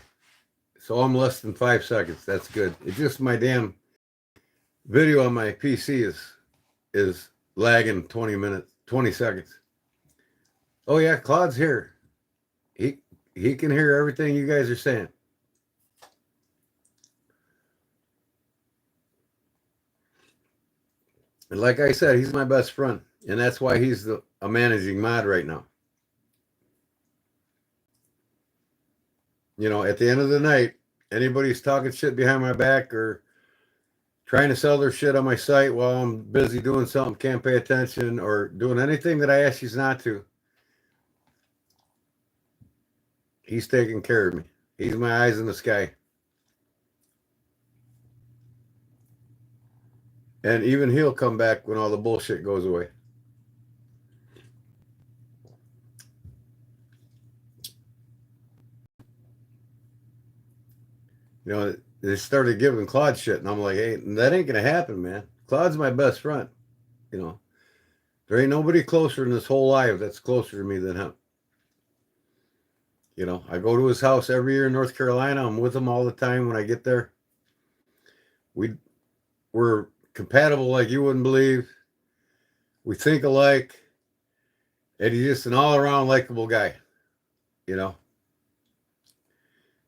So I'm less than 5 seconds. That's good. It's just my damn video on my PC is lagging 20 seconds. Oh yeah, Claude's here. He can hear everything you guys are saying. And like I said, he's my best friend, and that's why he's a managing mod right now. At the end of the night, anybody's talking shit behind my back or trying to sell their shit on my site while I'm busy doing something, can't pay attention, or doing anything that I ask you not to, he's taking care of me. He's my eyes in the sky. And even he'll come back when all the bullshit goes away. They started giving Claude shit, and I'm like, hey, that ain't gonna happen, man. Claude's my best friend. There ain't nobody closer in this whole life that's closer to me than him. I go to his house every year in North Carolina. I'm with him all the time when I get there. We're compatible like you wouldn't believe. We think alike. And he's just an all-around likable guy.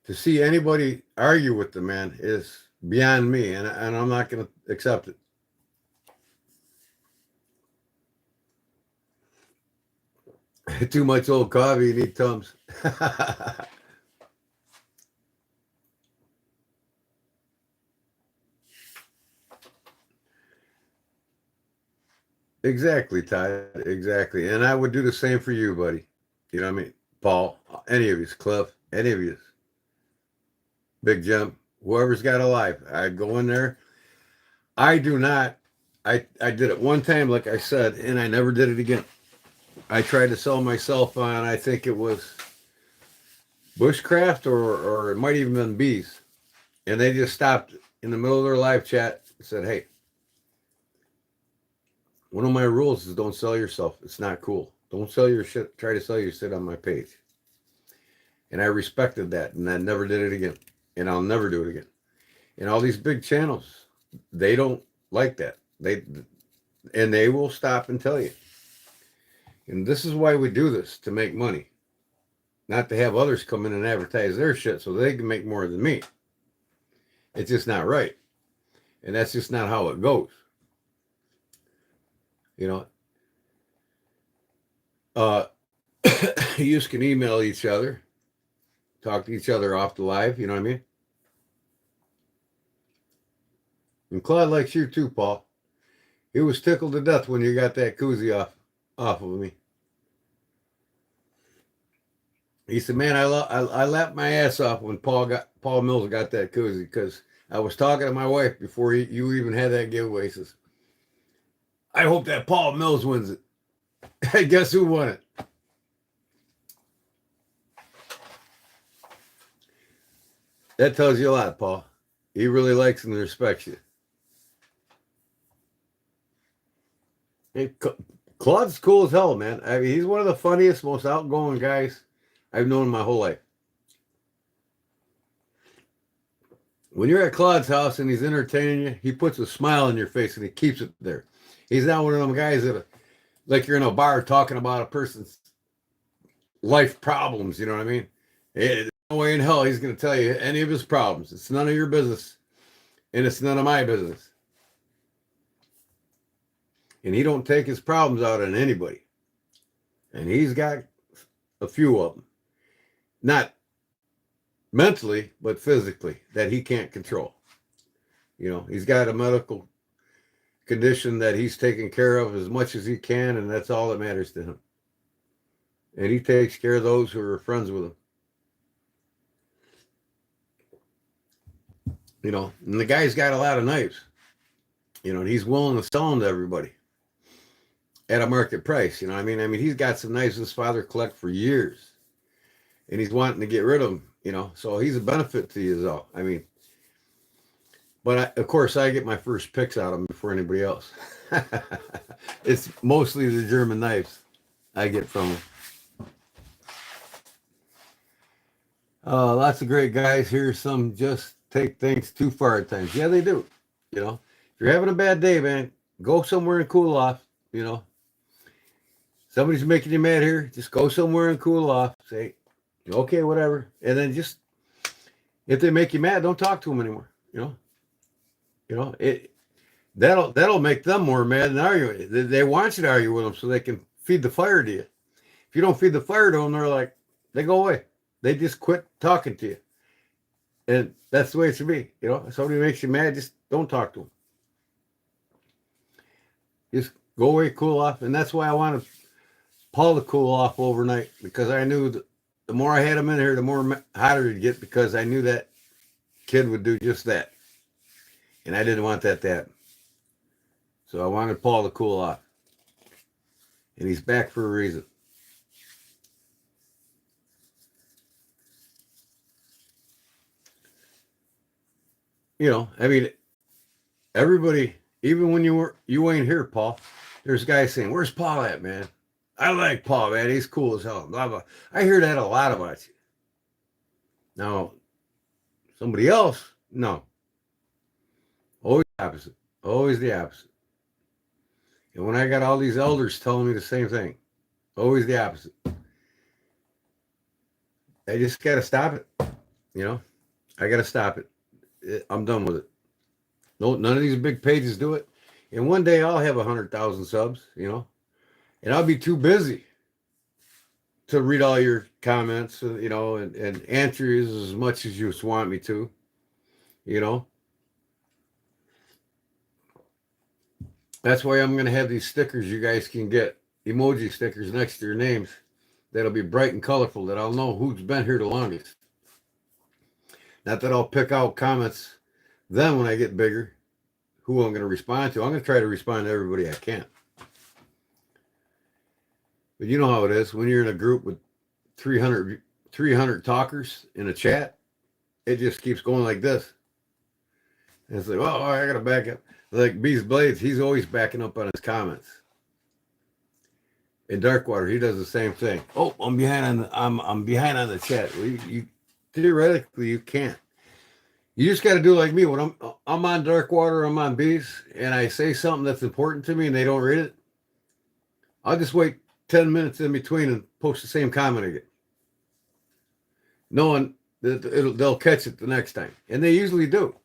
To see anybody argue with the man is beyond me, and I'm not going to accept it. Too much old coffee, you need Tums. Exactly, Todd. Exactly. And I would do the same for you, buddy. You know what I mean? Paul, any of you, Cliff, any of you. Big Jim, whoever's got a life. I go in there. I do not. I did it one time, like I said, and I never did it again. I tried to sell myself on, I think it was Bushcraft or it might even been Bees. And they just stopped in the middle of their live chat and said, hey, one of my rules is don't sell yourself. It's not cool. Don't sell your shit. Try to sell your shit on my page. And I respected that, and I never did it again. And I'll never do it again. And all these big channels, they don't like that. They will stop and tell you. And this is why we do this, to make money. Not to have others come in and advertise their shit so they can make more than me. It's just not right. And that's just not how it goes. You just can email each other, talk to each other off the live, you know what I mean? And Claude likes you too, Paul. He was tickled to death when you got that koozie off of me. He said, man, I laughed my ass off when Paul Mills got that koozie, because I was talking to my wife before you even had that giveaway. He says, I hope that Paul Mills wins it. Guess who won it? That tells you a lot, Paul. He really likes and respects you. Hey, Claude's cool as hell, man. I mean, he's one of the funniest, most outgoing guys I've known in my whole life. When you're at Claude's house and he's entertaining you, he puts a smile on your face and he keeps it there. He's not one of them guys that, like you're in a bar talking about a person's life problems, you know what I mean? There's no way in hell he's going to tell you any of his problems. It's none of your business, and it's none of my business. And he don't take his problems out on anybody. And he's got a few of them. Not mentally, but physically, that he can't control. You know, he's got a medical condition that he's taking care of as much as he can, and that's all that matters to him. And he takes care of those who are friends with him. You know, and the guy's got a lot of knives. You know, and he's willing to sell them to everybody at a market price. You know what I mean? I mean, he's got some knives his father collected for years. And he's wanting to get rid of them, you know. So he's a benefit to you, though. I mean, but of course, I get my first picks out of him before anybody else. It's mostly the German knives I get from him. Lots of great guys here. Some just take things too far at times. Yeah, they do. You know, if you're having a bad day, man, go somewhere and cool off. You know, somebody's making you mad here, just go somewhere and cool off. Say, okay, whatever. And then just, if they make you mad, don't talk to them anymore. You know, that'll make them more mad than arguing. They want you to argue with them so they can feed the fire to you. If you don't feed the fire to them, they go away. They just quit talking to you. And that's the way it should be. You know, if somebody makes you mad, just don't talk to them. Just go away, cool off. And that's why I wanted Paul to cool off overnight, because I knew that the more I had him in here, the more hotter he'd get, because I knew that kid would do just that. And I didn't want that to happen. So I wanted Paul to cool off. And he's back for a reason. You know, I mean, everybody, even when you ain't here, Paul, there's guys saying, "Where's Paul at, man? I like Paul, man. He's cool as hell." Blah, blah. I hear that a lot about you. Now, somebody else, no. Always the opposite. Always the opposite. And when I got all these elders telling me the same thing, always the opposite. I just got to stop it. You know, I got to stop it. I'm done with it. No, none of these big pages do it. And one day I'll have 100,000 subs, you know, and I'll be too busy to read all your comments, you know, and answer as much as you just want me to, you know. That's why I'm going to have these stickers you guys can get, emoji stickers next to your names. That'll be bright and colorful, that I'll know who's been here the longest. Not that I'll pick out comments then when I get bigger, who I'm going to respond to. I'm going to try to respond to everybody I can. But you know how it is. When you're in a group with 300 talkers in a chat, it just keeps going like this. And it's like, oh, I got to back up. Like Beast Blades, he's always backing up on his comments. In Darkwater, he does the same thing. Oh, I'm behind on the chat. Well, you theoretically you can't. You just got to do like me. When I'm on Darkwater, I'm on Beast, and I say something that's important to me, and they don't read it, I'll just wait 10 minutes in between and post the same comment again, knowing that they'll catch it the next time, and they usually do.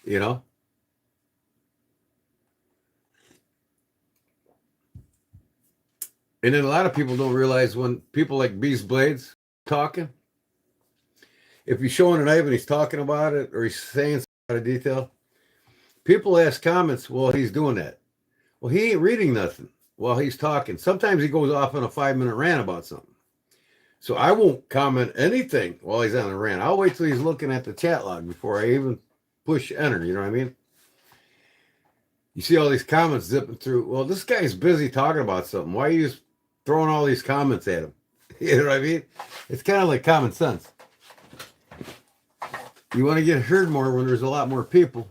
You know. And then a lot of people don't realize when people like Beast Blades talking, if he's showing a knife and he's talking about it or he's saying some out of detail, people ask comments while he's doing that. Well, he ain't reading nothing while he's talking. Sometimes he goes off on a 5-minute rant about something. So I won't comment anything while he's on a rant. I'll wait till he's looking at the chat log before I even push enter. You know what I mean? You see all these comments zipping through. Well, this guy's busy talking about something. Why are you just throwing all these comments at him? You know what I mean? It's kind of like common sense. You want to get heard more when there's a lot more people.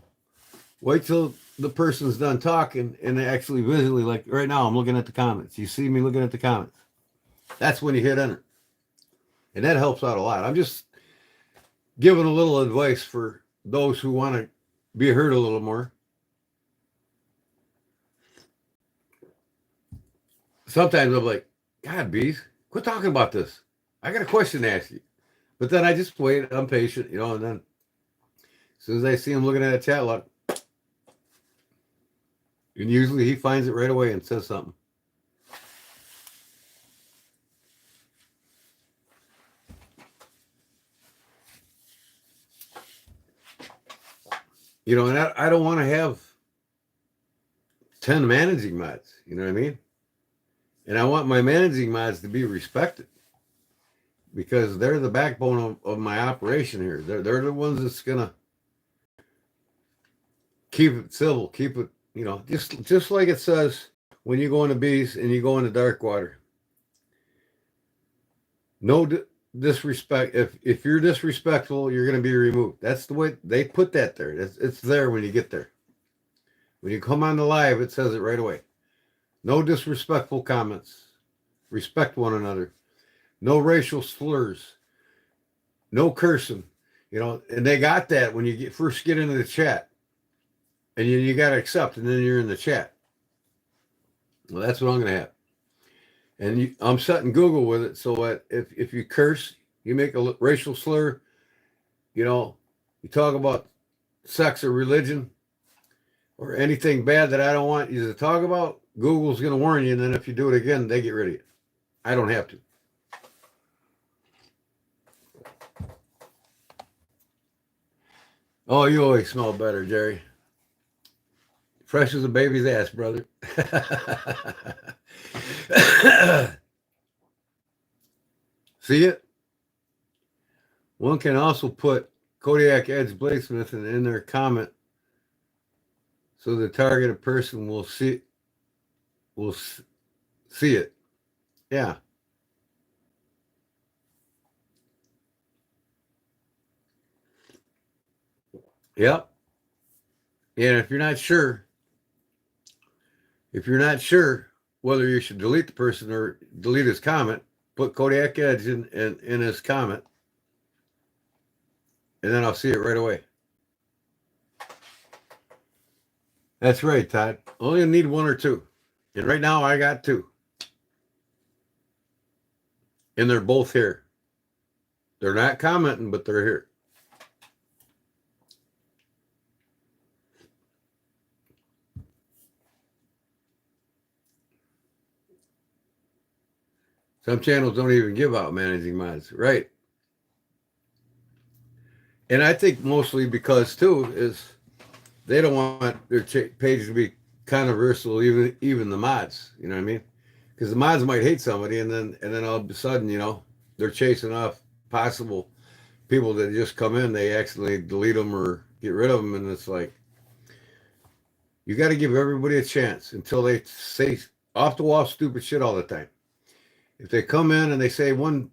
Wait till the person's done talking and they actually visually, like right now, I'm looking at the comments. You see me looking at the comments. That's when you hit enter. And that helps out a lot. I'm just giving a little advice for those who want to be heard a little more. Sometimes I'm like, God, bees, quit talking about this. I got a question to ask you. But then I just wait. I'm patient, and then as soon as I see him looking at a chat log, and usually he finds it right away and says something. And I don't want to have 10 managing mods. You know what I mean? And I want my managing mods to be respected because they're the backbone of my operation here. They're the ones that's going to keep it civil, keep it, just like it says when you go into bees and you go into dark water. No disrespect. If you're disrespectful, you're going to be removed. That's the way they put that there. It's there when you get there. When you come on the live, it says it right away. No disrespectful comments. Respect one another. No racial slurs. No cursing. And they got that when you first get into the chat. And you got to accept, and then you're in the chat. Well, that's what I'm going to have. And I'm setting Google with it so that if you curse, you make a racial slur, you talk about sex or religion or anything bad that I don't want you to talk about, Google's going to warn you, and then if you do it again, they get rid of you. I don't have to. Oh, you always smell better, Jerry. Fresh as a baby's ass, brother. See it? One can also put Kodiak Edge Bladesmith in their comment so the targeted person will see it. Yeah. Yep. And if you're not sure whether you should delete the person or delete his comment, put Kodiak Edge in his comment, and then I'll see it right away. That's right, Todd. Only need one or two. And right now I got two. And they're both here. They're not commenting, but they're here. Some channels don't even give out managing mods. Right. And I think mostly because, too, is they don't want their page to be controversial, even the mods. You know what I mean? Because the mods might hate somebody, and then all of a sudden, they're chasing off possible people that just come in. They accidentally delete them or get rid of them, and it's like, you got to give everybody a chance until they say off-the-wall stupid shit all the time. If they come in and they say one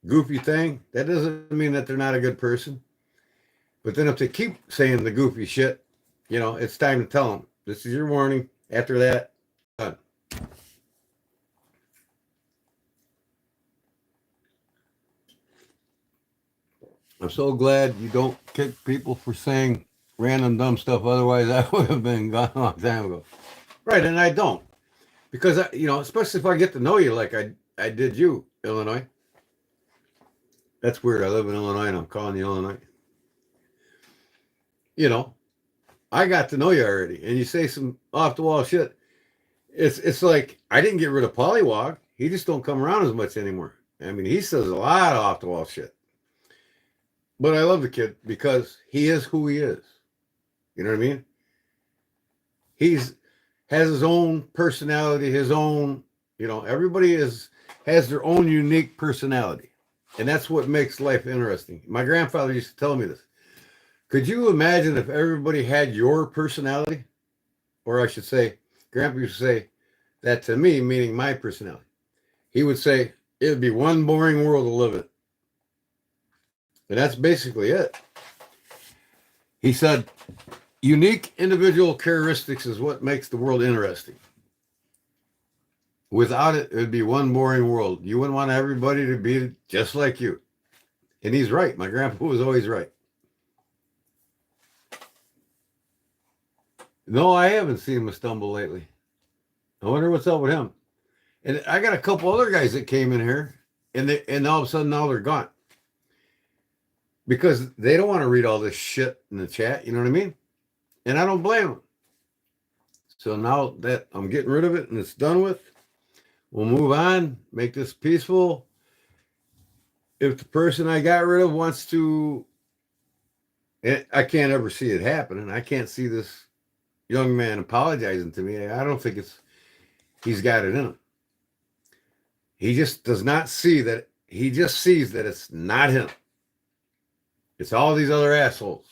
goofy thing, that doesn't mean that they're not a good person. But then if they keep saying the goofy shit, it's time to tell them, this is your warning. After that, done. I'm so glad you don't kick people for saying random dumb stuff. Otherwise, I would have been gone a long time ago. Right, and I don't. Because, especially if I get to know you like I did you, Illinois. That's weird. I live in Illinois and I'm calling you Illinois. I got to know you already. And you say some off-the-wall shit. It's like, I didn't get rid of Pollywog. He just don't come around as much anymore. I mean, he says a lot of off-the-wall shit. But I love the kid because he is who he is. You know what I mean? Has his own personality, his own, everybody has their own unique personality. And that's what makes life interesting. My grandfather used to tell me this. Could you imagine if everybody had your personality? Or I should say, Grandpa used to say that to me, meaning my personality. He would say, it would be one boring world to live in. And that's basically it. He said, Unique individual characteristics is what makes the world interesting. Without it, it would be one boring world. You wouldn't want everybody to be just like you. And he's right. My grandpa was always right. No, I haven't seen him stumble lately. I wonder what's up with him. And I got a couple other guys that came in here, and all of a sudden now they're gone. Because they don't want to read all this shit in the chat, you know what I mean? And I don't blame them. So now that I'm getting rid of it and it's done with, we'll move on, make this peaceful. If the person I got rid of wants to, and I can't ever see it happening. I can't see this young man apologizing to me. I don't think he's got it in him. He just does not see that. He just sees that it's not him. It's all these other assholes.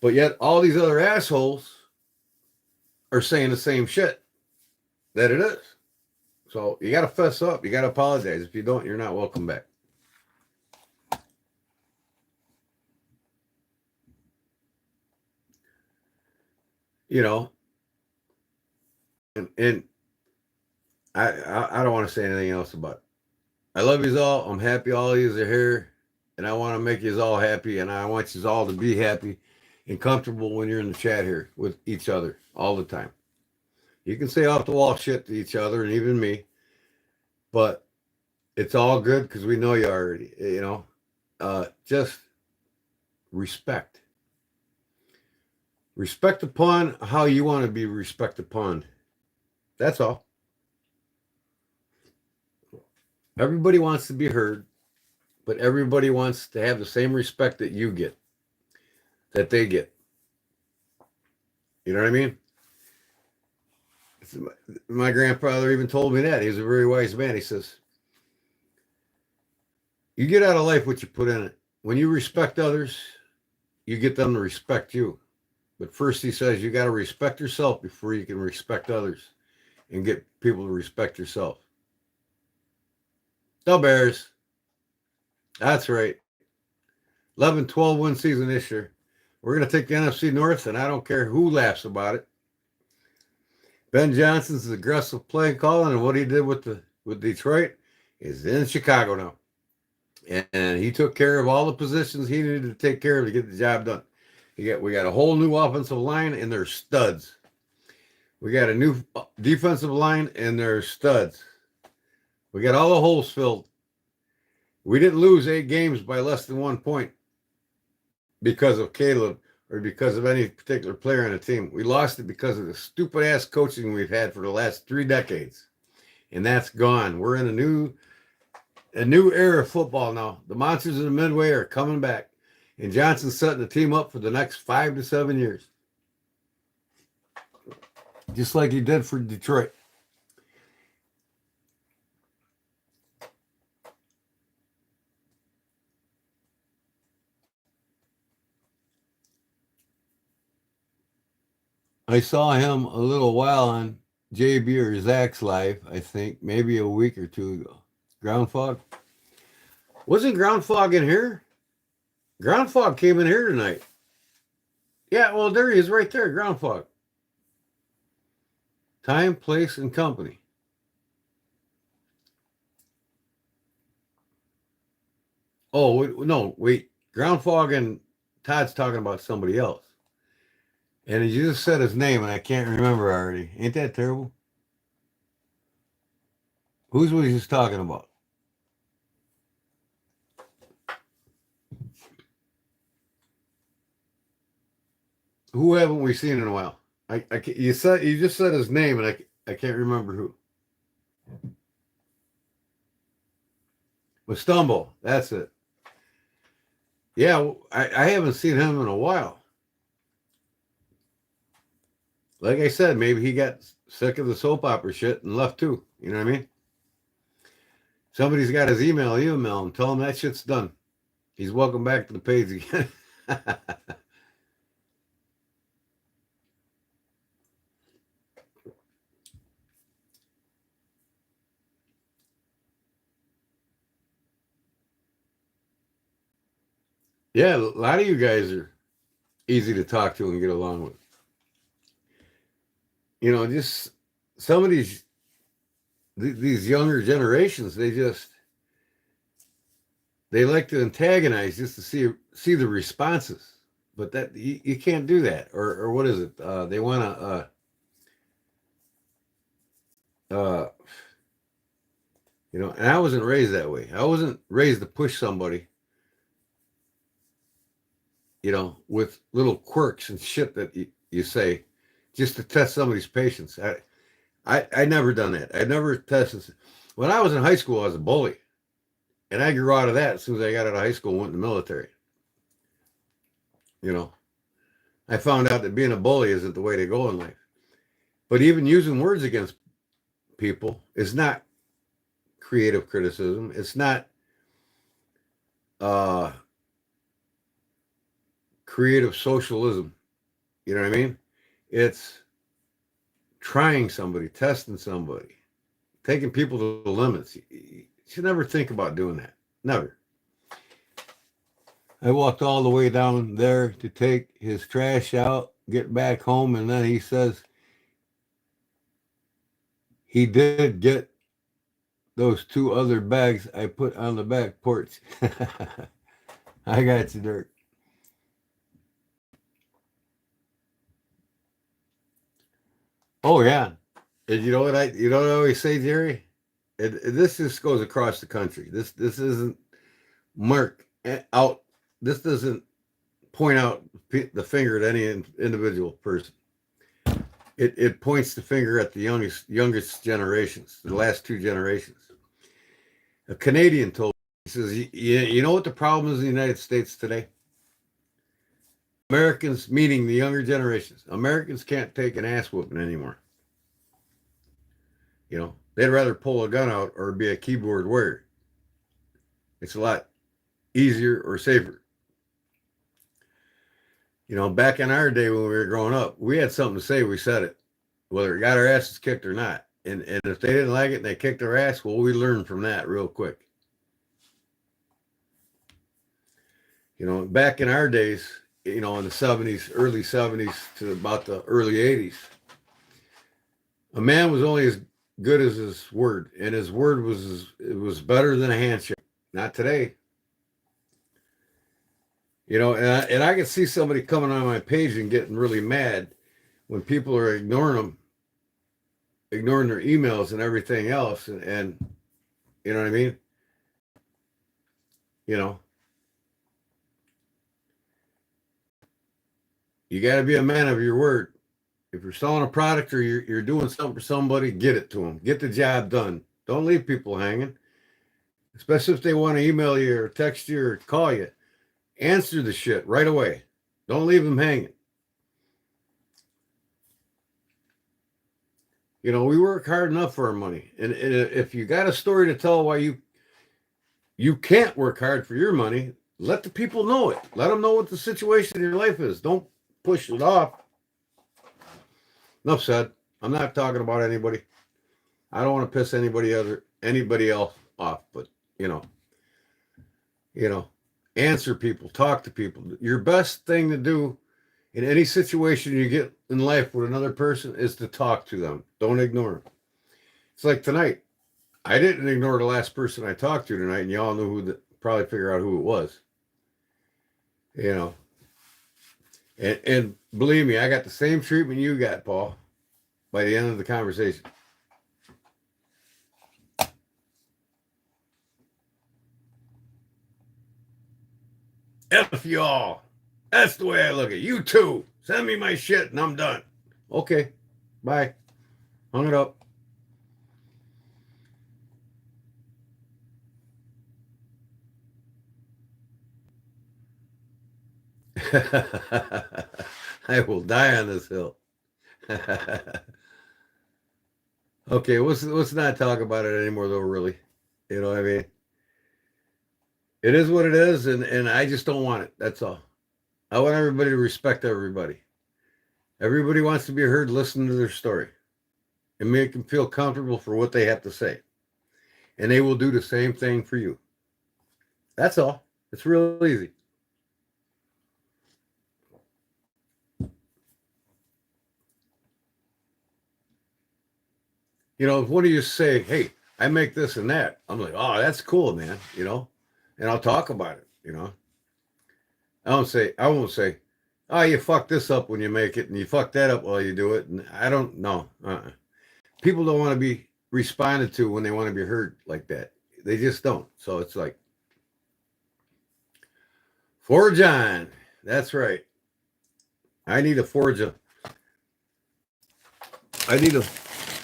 But yet all these other assholes are saying the same shit that it is. So you got to fess up. You got to apologize. If you don't, you're not welcome back. You know, and I don't want to say anything else about it. I love you all. I'm happy all of you are here, and I want to make you all happy, and I want you all to be happy and comfortable when you're in the chat here with each other all the time. You can say off the wall shit to each other and even me, but it's all good because we know you already. You know, just respect. Respect upon how you want to be respected upon. That's all. Everybody wants to be heard, but everybody wants to have the same respect that you get, that they get. You know what I mean? My grandfather even told me that. He's a very wise man. He says, you get out of life what you put in it. When you respect others, you get them to respect you. But first, he says, you got to respect yourself before you can respect others and get people to respect yourself. The Bears. That's right. 11-12 win season this year. We're going to take the NFC North, and I don't care who laughs about it. Ben Johnson's aggressive play calling and what he did with Detroit is in Chicago now. And he took care of all the positions he needed to take care of to get the job done. We got a whole new offensive line, and they're studs. We got a new defensive line, and they're studs. We got all the holes filled. We didn't lose 8 games by less than 1 point because of Caleb or because of any particular player on the team. We lost it because of the stupid-ass coaching we've had for the last 3 decades. And that's gone. We're in a new era of football now. The monsters of the Midway are coming back. And Johnson's setting the team up for the next 5 to 7 years. Just like he did for Detroit. I saw him a little while on JB or Zach's live, I think, maybe a week or 2 ago. Ground fog. Wasn't ground fog in here? Ground fog came in here tonight. Yeah, well, there he is right there, ground fog. Time, place, and company. Oh, no, wait. Ground fog and Todd's talking about somebody else. And he just said his name, and I can't remember already. Ain't that terrible? Who's what he's just talking about? Who haven't we seen in a while? You just said his name, and I can't remember who. Stumble, that's it. Yeah, I haven't seen him in a while. Like I said, maybe he got sick of the soap opera shit and left too. You know what I mean? Somebody's got his email him, tell him that shit's done. He's welcome back to the page again. Yeah, a lot of you guys are easy to talk to and get along with. You know, just some of these younger generations, they like to antagonize just to see the responses. But that you can't do that. Or what is it? They want to, you know, and I wasn't raised that way. I wasn't raised to push somebody, you know, with little quirks and shit that you say just to test somebody's patience. I never done that. I never tested. When I was in high school, I was a bully. And I grew out of that as soon as I got out of high school and went in the military. You know, I found out that being a bully isn't the way to go in life. But even using words against people is not creative criticism. It's not creative socialism. You know what I mean? It's trying somebody, testing somebody, taking people to the limits. You should never think about doing that. Never. I walked all the way down there to take his trash out, get back home, and then he says he did get those 2 other bags I put on the back porch. I got you, Dirk. Oh yeah. And you know what I always say, Jerry? This just goes across the country. This isn't mark out. This doesn't point out the finger at any individual person. It points the finger at the youngest generations, the last 2 generations. A Canadian told me, he says, you know what the problem is in the United States today? Americans, meaning the younger generations, Americans can't take an ass whooping anymore. You know, they'd rather pull a gun out or be a keyboard warrior. It's a lot easier or safer. You know, back in our day when we were growing up, we had something to say, we said it, whether it got our asses kicked or not. And if they didn't like it and they kicked our ass, well, we learned from that real quick. You know, back in our days, you know, in the 70s, early 70s to about the early 80s, a man was only as good as his word, and his word was better than a handshake. Not today. You know, and I can see somebody coming on my page and getting really mad when people are ignoring their emails and everything else, and you know what I mean? You know, you got to be a man of your word. If you're selling a product or you're doing something for somebody, get it to them. Get the job done. Don't leave people hanging, especially if they want to email you or text you or call you. Answer the shit right away. Don't leave them hanging. You know, we work hard enough for our money. And if you got a story to tell why you can't work hard for your money, let the people know it. Let them know what the situation in your life is. Don't push it off. Enough said. I'm not talking about anybody. I don't want to piss anybody else off, but you know, answer people, talk to people. Your best thing to do in any situation you get in life with another person is to talk to them. Don't ignore them. It's like tonight. I didn't ignore the last person I talked to tonight, and y'all knew probably figure out who it was. You know. And believe me, I got the same treatment you got, Paul, by the end of the conversation. F y'all. That's the way I look at it. You too. Send me my shit and I'm done. Okay. Bye. Hung it up. I will die on this hill. Okay, let's not talk about it anymore though, really. You know what I mean? It is what it is, and I just don't want it. That's all. I want everybody to respect everybody. Everybody wants to be heard, listen to their story, and make them feel comfortable for what they have to say. And they will do the same thing for you. That's all. It's real easy. You know, if one of you say, hey, I make this and that, I'm like, oh, that's cool, man, you know, and I'll talk about it, you know. I won't say, oh, you fucked this up when you make it and you fucked that up while you do it. And I don't know. People don't want to be responded to when they want to be heard like that. They just don't. So it's like, forge on. That's right. I need a forge. I need to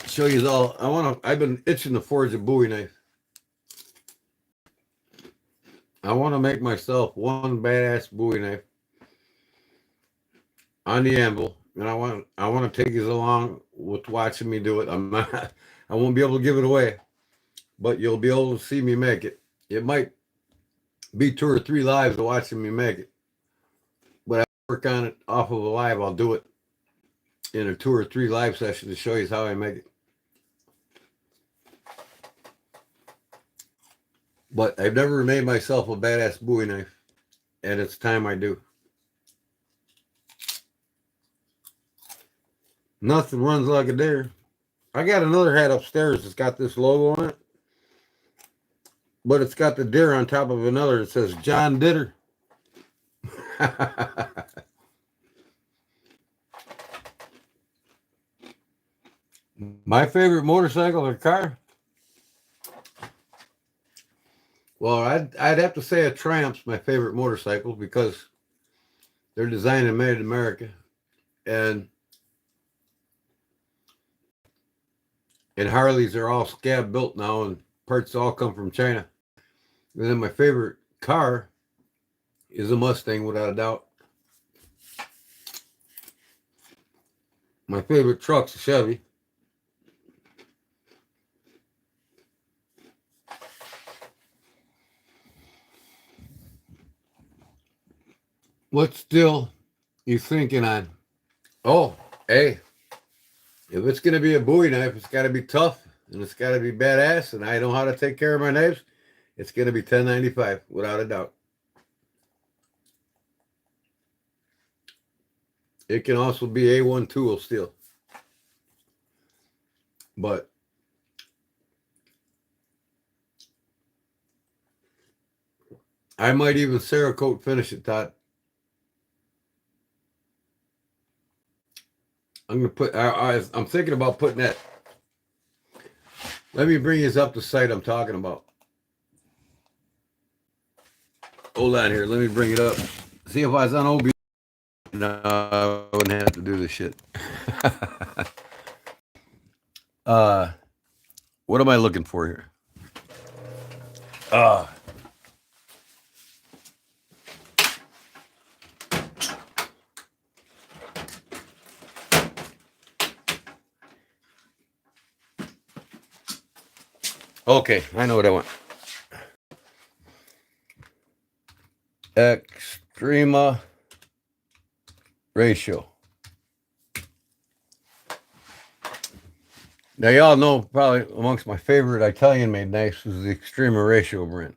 show you all. I've been itching to forge a Bowie knife. I want to make myself one badass Bowie knife on the anvil, and I want to take you along with watching me do it. I won't be able to give it away, but you'll be able to see me make it. It might be 2 or 3 lives of watching me make it, but I work on it off of a live. I'll do it in a 2 or 3 live session to show you how I make it. But I've never made myself a badass Bowie knife, and it's time I do. Nothing runs like a deer. I got another hat upstairs that's got this logo on it, but it's got the deer on top of another. It says John Ditter. My favorite motorcycle or car? Well, I'd have to say a Triumph's my favorite motorcycle because they're designed and made in America, and Harleys are all scab built now, and parts all come from China. And then my favorite car is a Mustang, without a doubt. My favorite truck's a Chevy. What still you thinking on? Oh, hey, if it's going to be a Bowie knife, it's got to be tough and it's got to be badass. And I know how to take care of my knives. It's going to be 1095, without a doubt. It can also be A1 tool steel. But I might even Cerakote finish it, Todd. I'm going to put, I'm thinking about putting that. Let me bring you up the site I'm talking about. Hold on here. Let me bring it up. See if I was on OB. No, I wouldn't have to do this shit. What am I looking for here? Okay, I know what I want. Extrema ratio. Now, y'all know probably amongst my favorite Italian-made knives is the Extrema Ratio brand.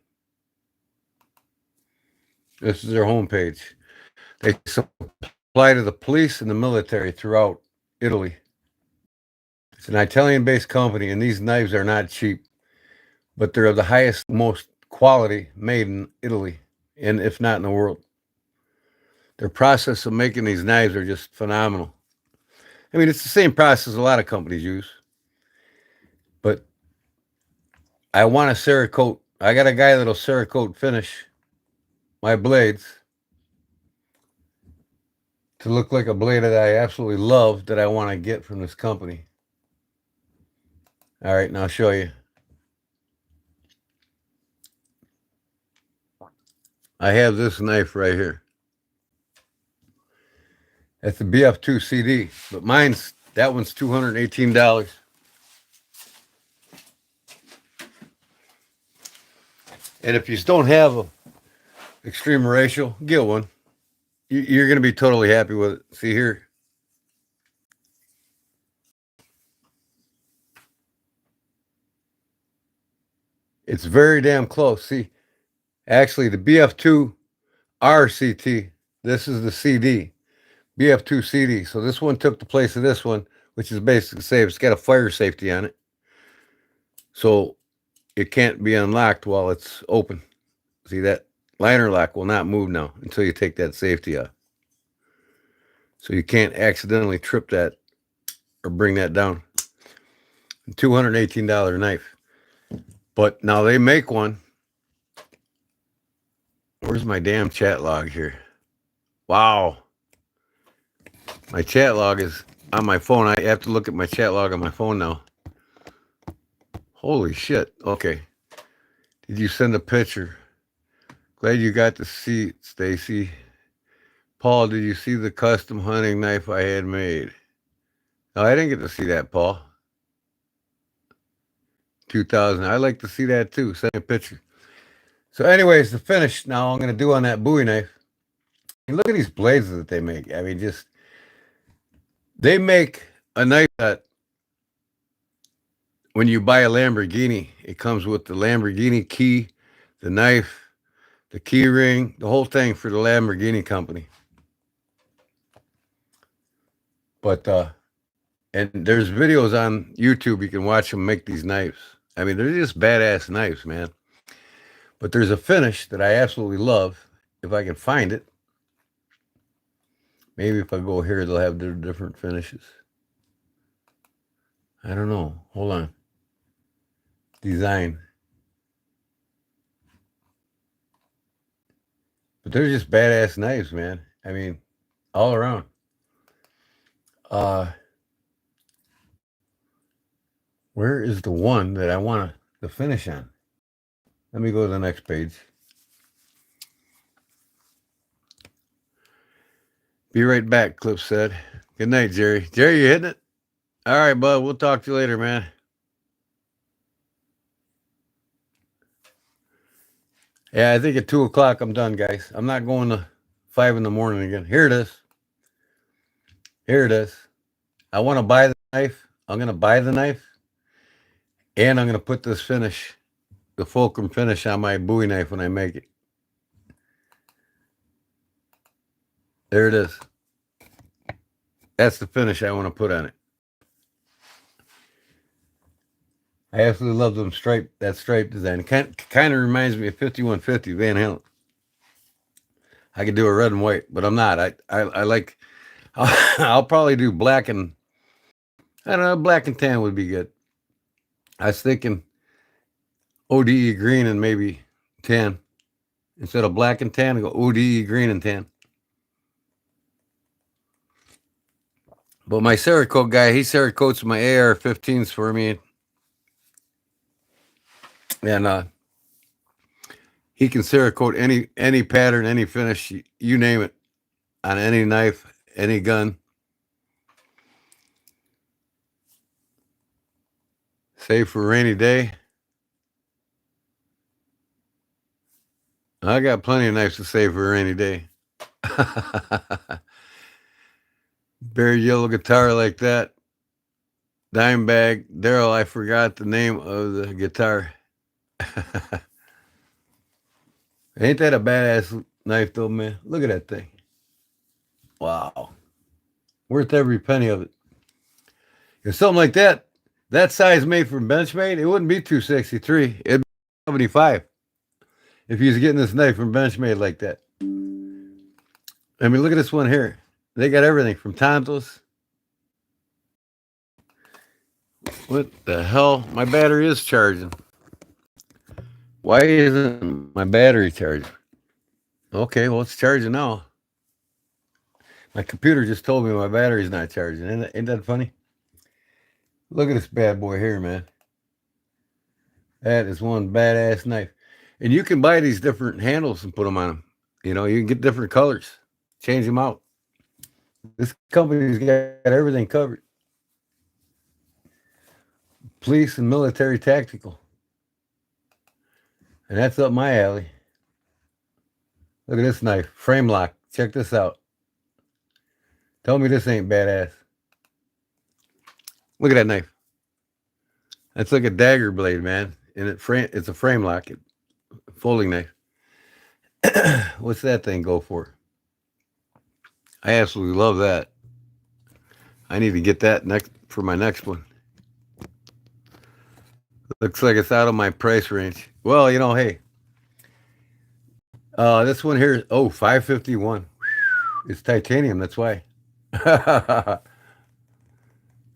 This is their homepage. They supply to the police and the military throughout Italy. It's an Italian-based company, and these knives are not cheap, but they're of the highest, most quality made in Italy, and if not in the world. Their process of making these knives are just phenomenal. I mean, it's the same process a lot of companies use. But I want a Cerakote. I got a guy that'll Cerakote finish my blades to look like a blade that I absolutely love, that I want to get from this company. All right, now I'll show you. I have this knife right here. That's the BF2 CD, but that one's $218. And if you don't have a Extreme Ratio, get one. You're going to be totally happy with it. See here. It's very damn close. See, actually the BF2 RCT, this is the CD, BF2 CD. So this one took the place of this one, which is basically safe. It's got a fire safety on it. So it can't be unlocked while it's open. See, that liner lock will not move now until you take that safety off. So you can't accidentally trip that or bring that down. $218 knife. But now they make one. Where's my damn chat log here? Wow. My chat log is on my phone. I have to look at my chat log on my phone now. Holy shit. Okay. Did you send a picture? Glad you got to see it, Stacy. Paul, did you see the custom hunting knife I had made? No, I didn't get to see that, Paul. 2000. I like to see that too. Send me a picture. So anyways, the finish now I'm going to do on that Bowie knife. Look at these blades that they make. I mean, just, they make a knife that when you buy a Lamborghini, it comes with the Lamborghini key, the knife, the key ring, the whole thing for the Lamborghini company. But, and there's videos on YouTube. You can watch them make these knives. I mean, they're just badass knives, man. But there's a finish that I absolutely love. If I can find it. Maybe if I go here, they'll have their different finishes. I don't know. Hold on. Design. But they're just badass knives, man. I mean, all around. Where is the one that I want to finish on? Let me go to the next page. Be right back, Cliff said. Good night, Jerry. Jerry, you hitting it? All right, bud. We'll talk to you later, man. Yeah, I think at 2 o'clock I'm done, guys. I'm not going to 5 in the morning again. Here it is. Here it is. I want to buy the knife. I'm going to buy the knife. And I'm going to put this finish, the fulcrum finish on my Bowie knife when I make it. There it is. That's the finish I want to put on it. I absolutely love them that stripe design. It kind of reminds me of 5150 Van Halen. I could do a red and white, but I'm not. I like, I'll probably do black and, I don't know, black and tan would be good. I was thinking ODE green and maybe tan. Instead of black and tan, I go ODE green and tan. But my Cerakote guy, he Cerakotes my AR-15s for me. And he can Cerakote any pattern, any finish, you name it, on any knife, any gun. Save for a rainy day. I got plenty of knives to save for a rainy day. Bare yellow guitar like that. Dime bag. Daryl, I forgot the name of the guitar. Ain't that a badass knife though, man? Look at that thing. Wow. Worth every penny of it. If something like that size made from Benchmade, it wouldn't be $263. It'd be $75. If you was getting this knife from Benchmade like that. I mean, look at this one here. They got everything from Tontos. What the hell? My battery is charging. Why isn't my battery charging? Okay, well, it's charging now. My computer just told me my battery's not charging. Ain't that funny? Look at this bad boy here, man. That is one badass knife. And you can buy these different handles and put them on them. You know, you can get different colors. Change them out. This company's got everything covered. Police and military tactical. And that's up my alley. Look at this knife. Frame lock. Check this out. Tell me this ain't badass. Look at that knife. That's like a dagger blade, man. And it's a frame lock. Folding knife. What's that thing go for? I absolutely love that. I need to get that for my next one. Looks like it's out of my price range. Well, hey, this one here is 551. It's titanium, that's why. I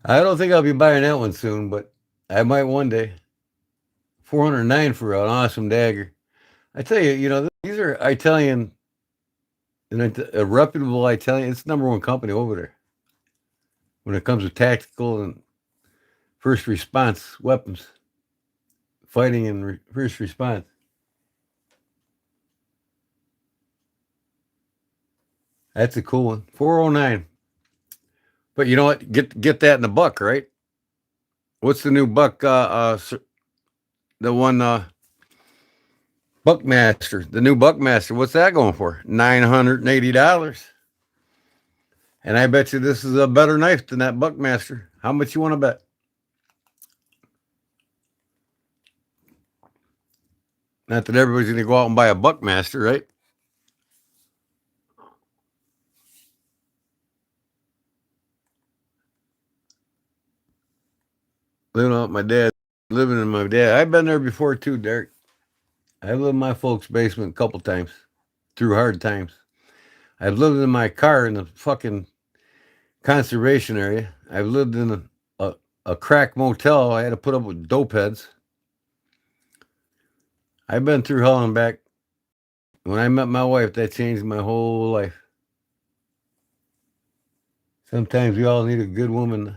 don't think I'll be buying that one soon, but I might one day. 409 for an awesome dagger. I tell you, these are Italian, a reputable Italian. It's number one company over there when it comes to tactical and first response weapons, fighting and first response. That's a cool one. 409. But you know what? Get that in the buck, right? What's the new buck? The one Buckmaster, the new Buckmaster. What's that going for? $980. And I bet you this is a better knife than that Buckmaster. How much you want to bet? Not that everybody's going to go out and buy a Buckmaster, right? Living in my dad. I've been there before too, Derek. I've lived in my folks' basement a couple times through hard times. I've lived in my car in the fucking conservation area. I've lived in a crack motel. I had to put up with dope heads. I've been through hell and back. When I met my wife, that changed my whole life. Sometimes we all need a good woman.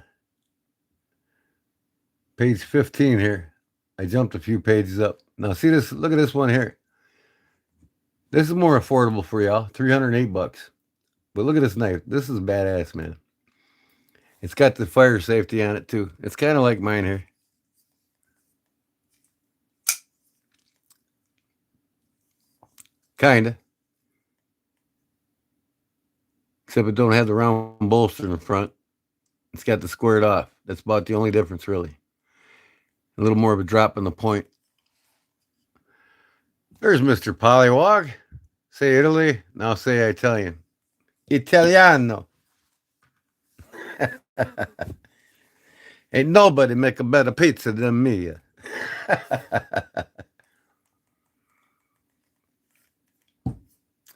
Page 15 here. I jumped a few pages up. Now see this, look at this one here. This is more affordable for y'all, $308. But look at this knife. This is badass, man. It's got the fire safety on it too. It's kind of like mine here. Kinda. Except it don't have the round bolster in the front. It's got the squared off. That's about the only difference, really. A little more of a drop in the point. There's Mr. Pollywog. Say Italy, now say Italian. Italiano. Ain't nobody make a better pizza than me.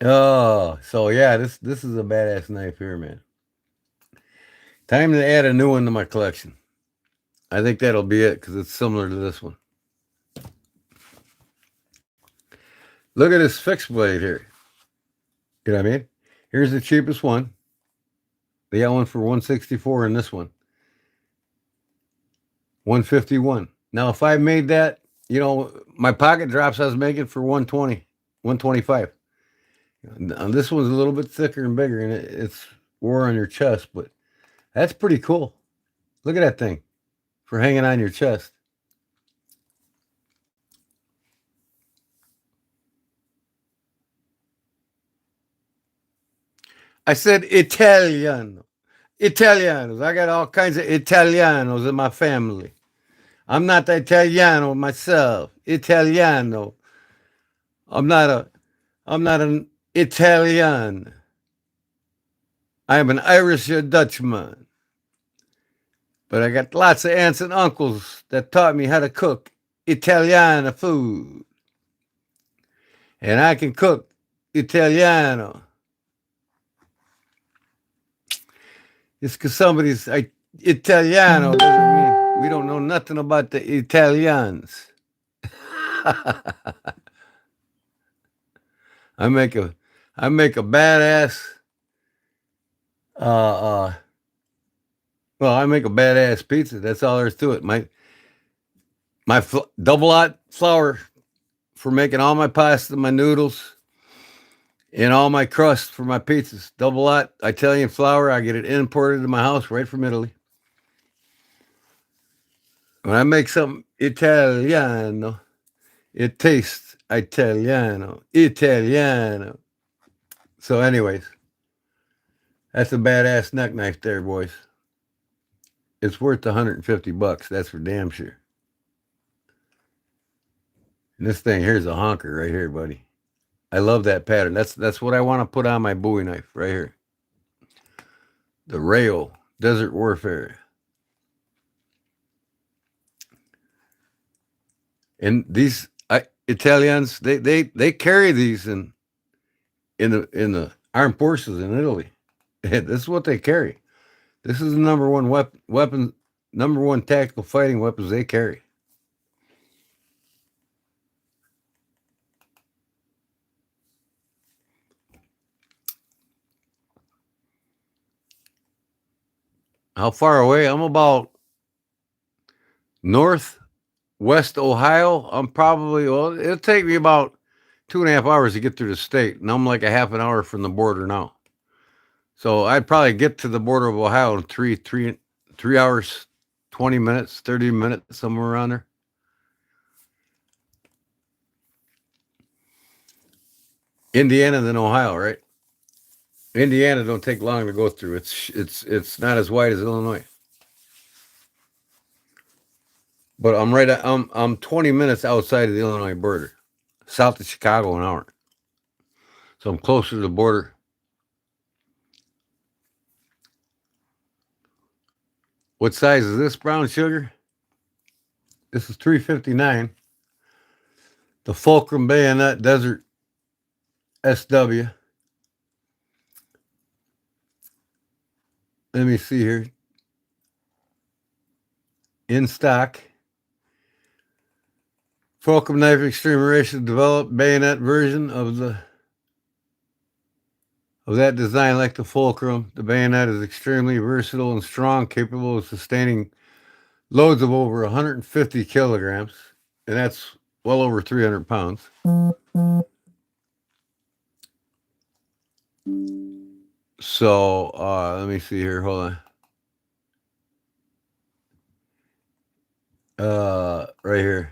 Oh, so yeah, this is a badass knife here, man. Time to add a new one to my collection. I think that'll be it because it's similar to this one. Look at this fixed blade here. You know what I mean? Here's the cheapest one. They got one for $164 and this one. $151. Now, if I made that, my pocket drops I was making for $120, $125. Now, this one's a little bit thicker and bigger, and it's wore on your chest, but that's pretty cool. Look at that thing for hanging on your chest. I said Italiano. Italianos. I got all kinds of Italianos in my family. I'm not Italiano myself. Italiano. I'm not an Italian. I am an Irish or Dutchman. But I got lots of aunts and uncles that taught me how to cook Italiano food. And I can cook Italiano. It's because somebody's Italiano doesn't mean we don't know nothing about the Italians. I make a badass I make a badass pizza. That's all there is to it. My double lot flour for making all my pasta, my noodles, and all my crust for my pizzas. Double lot Italian flour. I get it imported to my house right from Italy. When I make something Italiano, it tastes Italiano. So anyways, that's a badass neck knife there, boys. It's worth $150. That's for damn sure. And this thing here's a honker right here, buddy. I love that pattern. That's what I want to put on my Bowie knife right here. The Rayo Desert Warfare. And these Italians, they carry these in the armed forces in Italy. This is what they carry. This is the number one weapon, number one tactical fighting weapons they carry. How far away? I'm about northwest Ohio. I'm probably, well, it'll take me about 2.5 hours to get through the state, and I'm like a half an hour from the border now. So I'd probably get to the border of Ohio in three hours, 20 minutes, 30 minutes, somewhere around there. Indiana than Ohio, right? Indiana don't take long to go through. It's not as wide as Illinois. But I'm 20 minutes outside of the Illinois border, south of Chicago an hour. So I'm closer to the border. What size is this brown sugar? This is 359. The Fulcrum Bayonet Desert SW. Let me see here. In stock. Fulcrum Knife Extreme Ratio developed bayonet version of that design. Like the Fulcrum, the bayonet is extremely versatile and strong, capable of sustaining loads of over 150 kilograms, and that's well over 300 pounds. So let me see here. Hold on. Right here.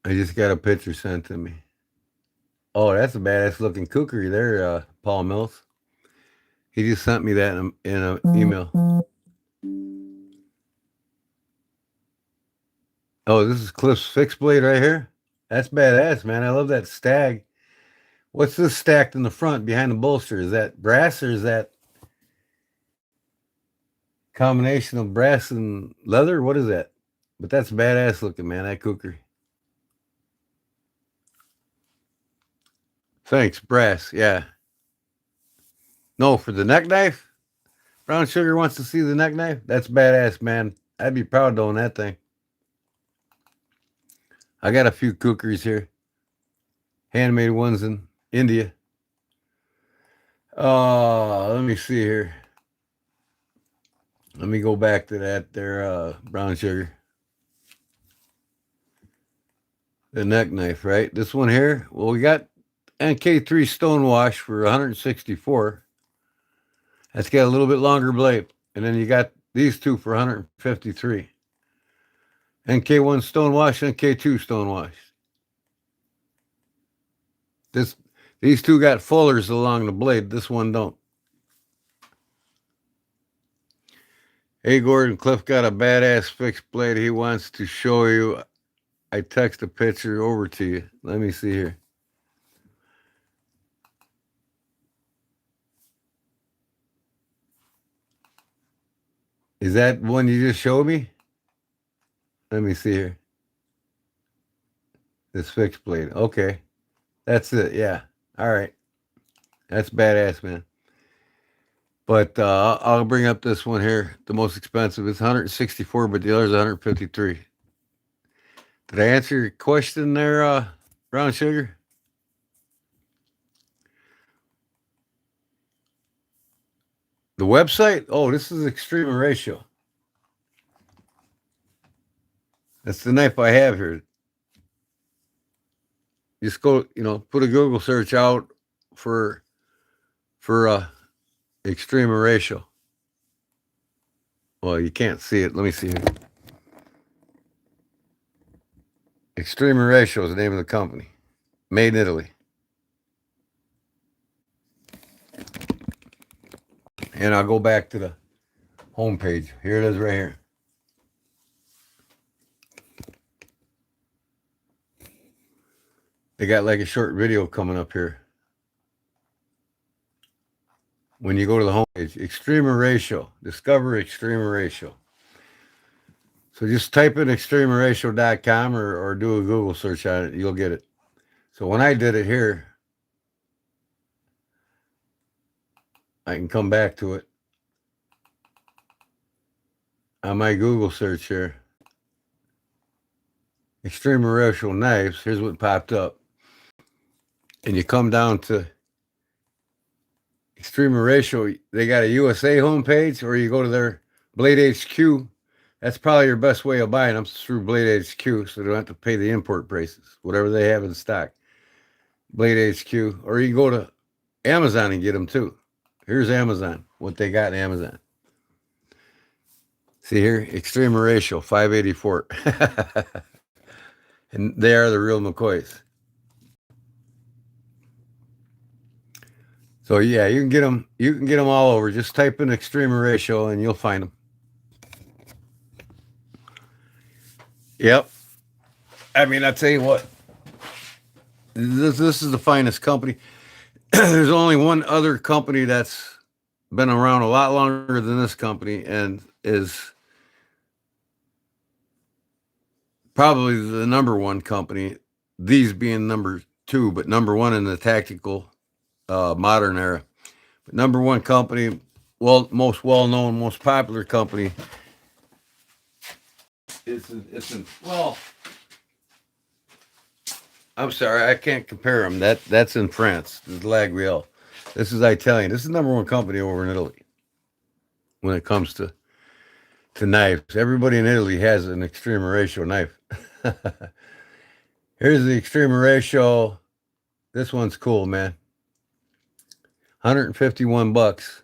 I just got a picture sent to me. Oh, that's a badass looking kukri there, Paul Mills. He just sent me that in an email. Oh, this is Cliff's fixed blade right here. That's badass, man. I love that stag. What's this stacked in the front behind the bolster? Is that brass or is that combination of brass and leather? What is that? But that's badass looking, man. That kukri. Thanks, brass. Yeah. No, for the neck knife? Brown Sugar wants to see the neck knife? That's badass, man. I'd be proud to own that thing. I got a few kukris here. Handmade ones in India. Let me see here. Let me go back to that there, Brown Sugar. The neck knife, right? This one here. Well, we got NK3 Stonewash for 164. That's got a little bit longer blade. And then you got these two for 153. NK1 Stonewash, NK2 Stonewash. These two got fullers along the blade. This one don't. Hey, Gordon, Cliff got a badass fixed blade he wants to show you. I text a picture over to you. Let me see here. Is that one you just showed me? Let me see here. This fixed blade. Okay. That's it. Yeah. All right. That's badass, man. But I'll bring up this one here. The most expensive. It's 164, but the other's 153. Did I answer your question there, Brown Sugar? The website? Oh, this is Extreme Ratio. That's the knife I have here. Just go, put a Google search out for Extreme Ratio. Well, you can't see it. Let me see it. Extreme Ratio is the name of the company. Made in Italy. And I'll go back to the homepage. Here it is right here. They got like a short video coming up here. when you go to the homepage. Extremer ratio. Discover extremer ratio. So just type in extremeratio.com or do a Google search on it. You'll get it. So when I did it here, I can come back to it. On my Google search here, extremer ratio knives, here's what popped up. And you come down to extremer ratio, they got a USA homepage, or you go to their Blade HQ. That's probably your best way of buying them through Blade HQ, so they don't have to pay the import prices, whatever they have in stock. Blade HQ, or you can go to Amazon and get them too. Here's Amazon, what they got in Amazon. See here, extremer ratio, 584. And they are the real McCoys. So yeah, you can get them. You can get them all over. Just type in extremer ratio, and you'll find them. Yep. I mean, I tell you what. This is the finest company. There's only one other company that's been around a lot longer than this company, and is probably the number one company. These being number two, but number one in the tactical modern era. But number one company, most well-known, most popular company. Well, I'm sorry, I can't compare them. That's in France. This is Lagriel. This is Italian. This is number one company over in Italy when it comes to knives. Everybody in Italy has an extremer ratio knife. Here's the extremer ratio. This one's cool, man. 151 bucks.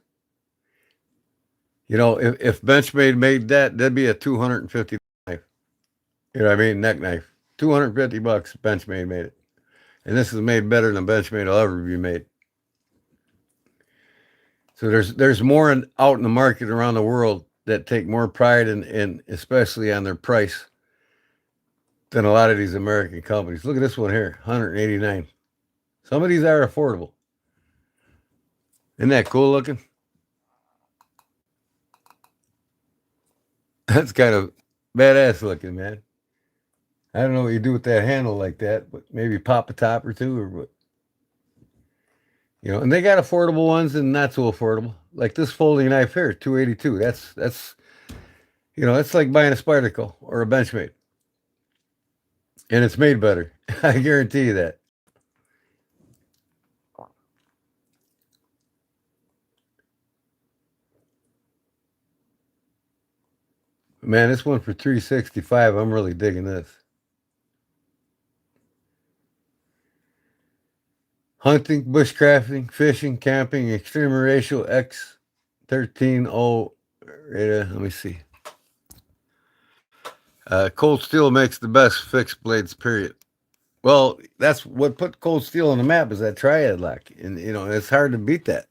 You know, if Benchmade made that, that'd be a 250 knife. You know what I mean? Neck knife. 250 bucks, Benchmade made it. And this is made better than Benchmade will ever be made. So there's more out in the market around the world that take more pride in especially on their price than a lot of these American companies. Look at this one here, 189. Some of these are affordable. Isn't that cool looking? That's kind of badass looking, man. I don't know what you do with that handle like that, but maybe pop a top or two or what. You know, and they got affordable ones and not so affordable. Like this folding knife here, 282. That's you know, it's like buying a Spyderco or a Benchmade. And it's made better. I guarantee you that. Man, this one for $365. I'm really digging this. Hunting, bushcrafting, fishing, camping, extremer ratio X130. Let me see. Cold steel makes the best fixed blades, period. Well, that's what put cold steel on the map, is that triad lock. And, you know, it's hard to beat that.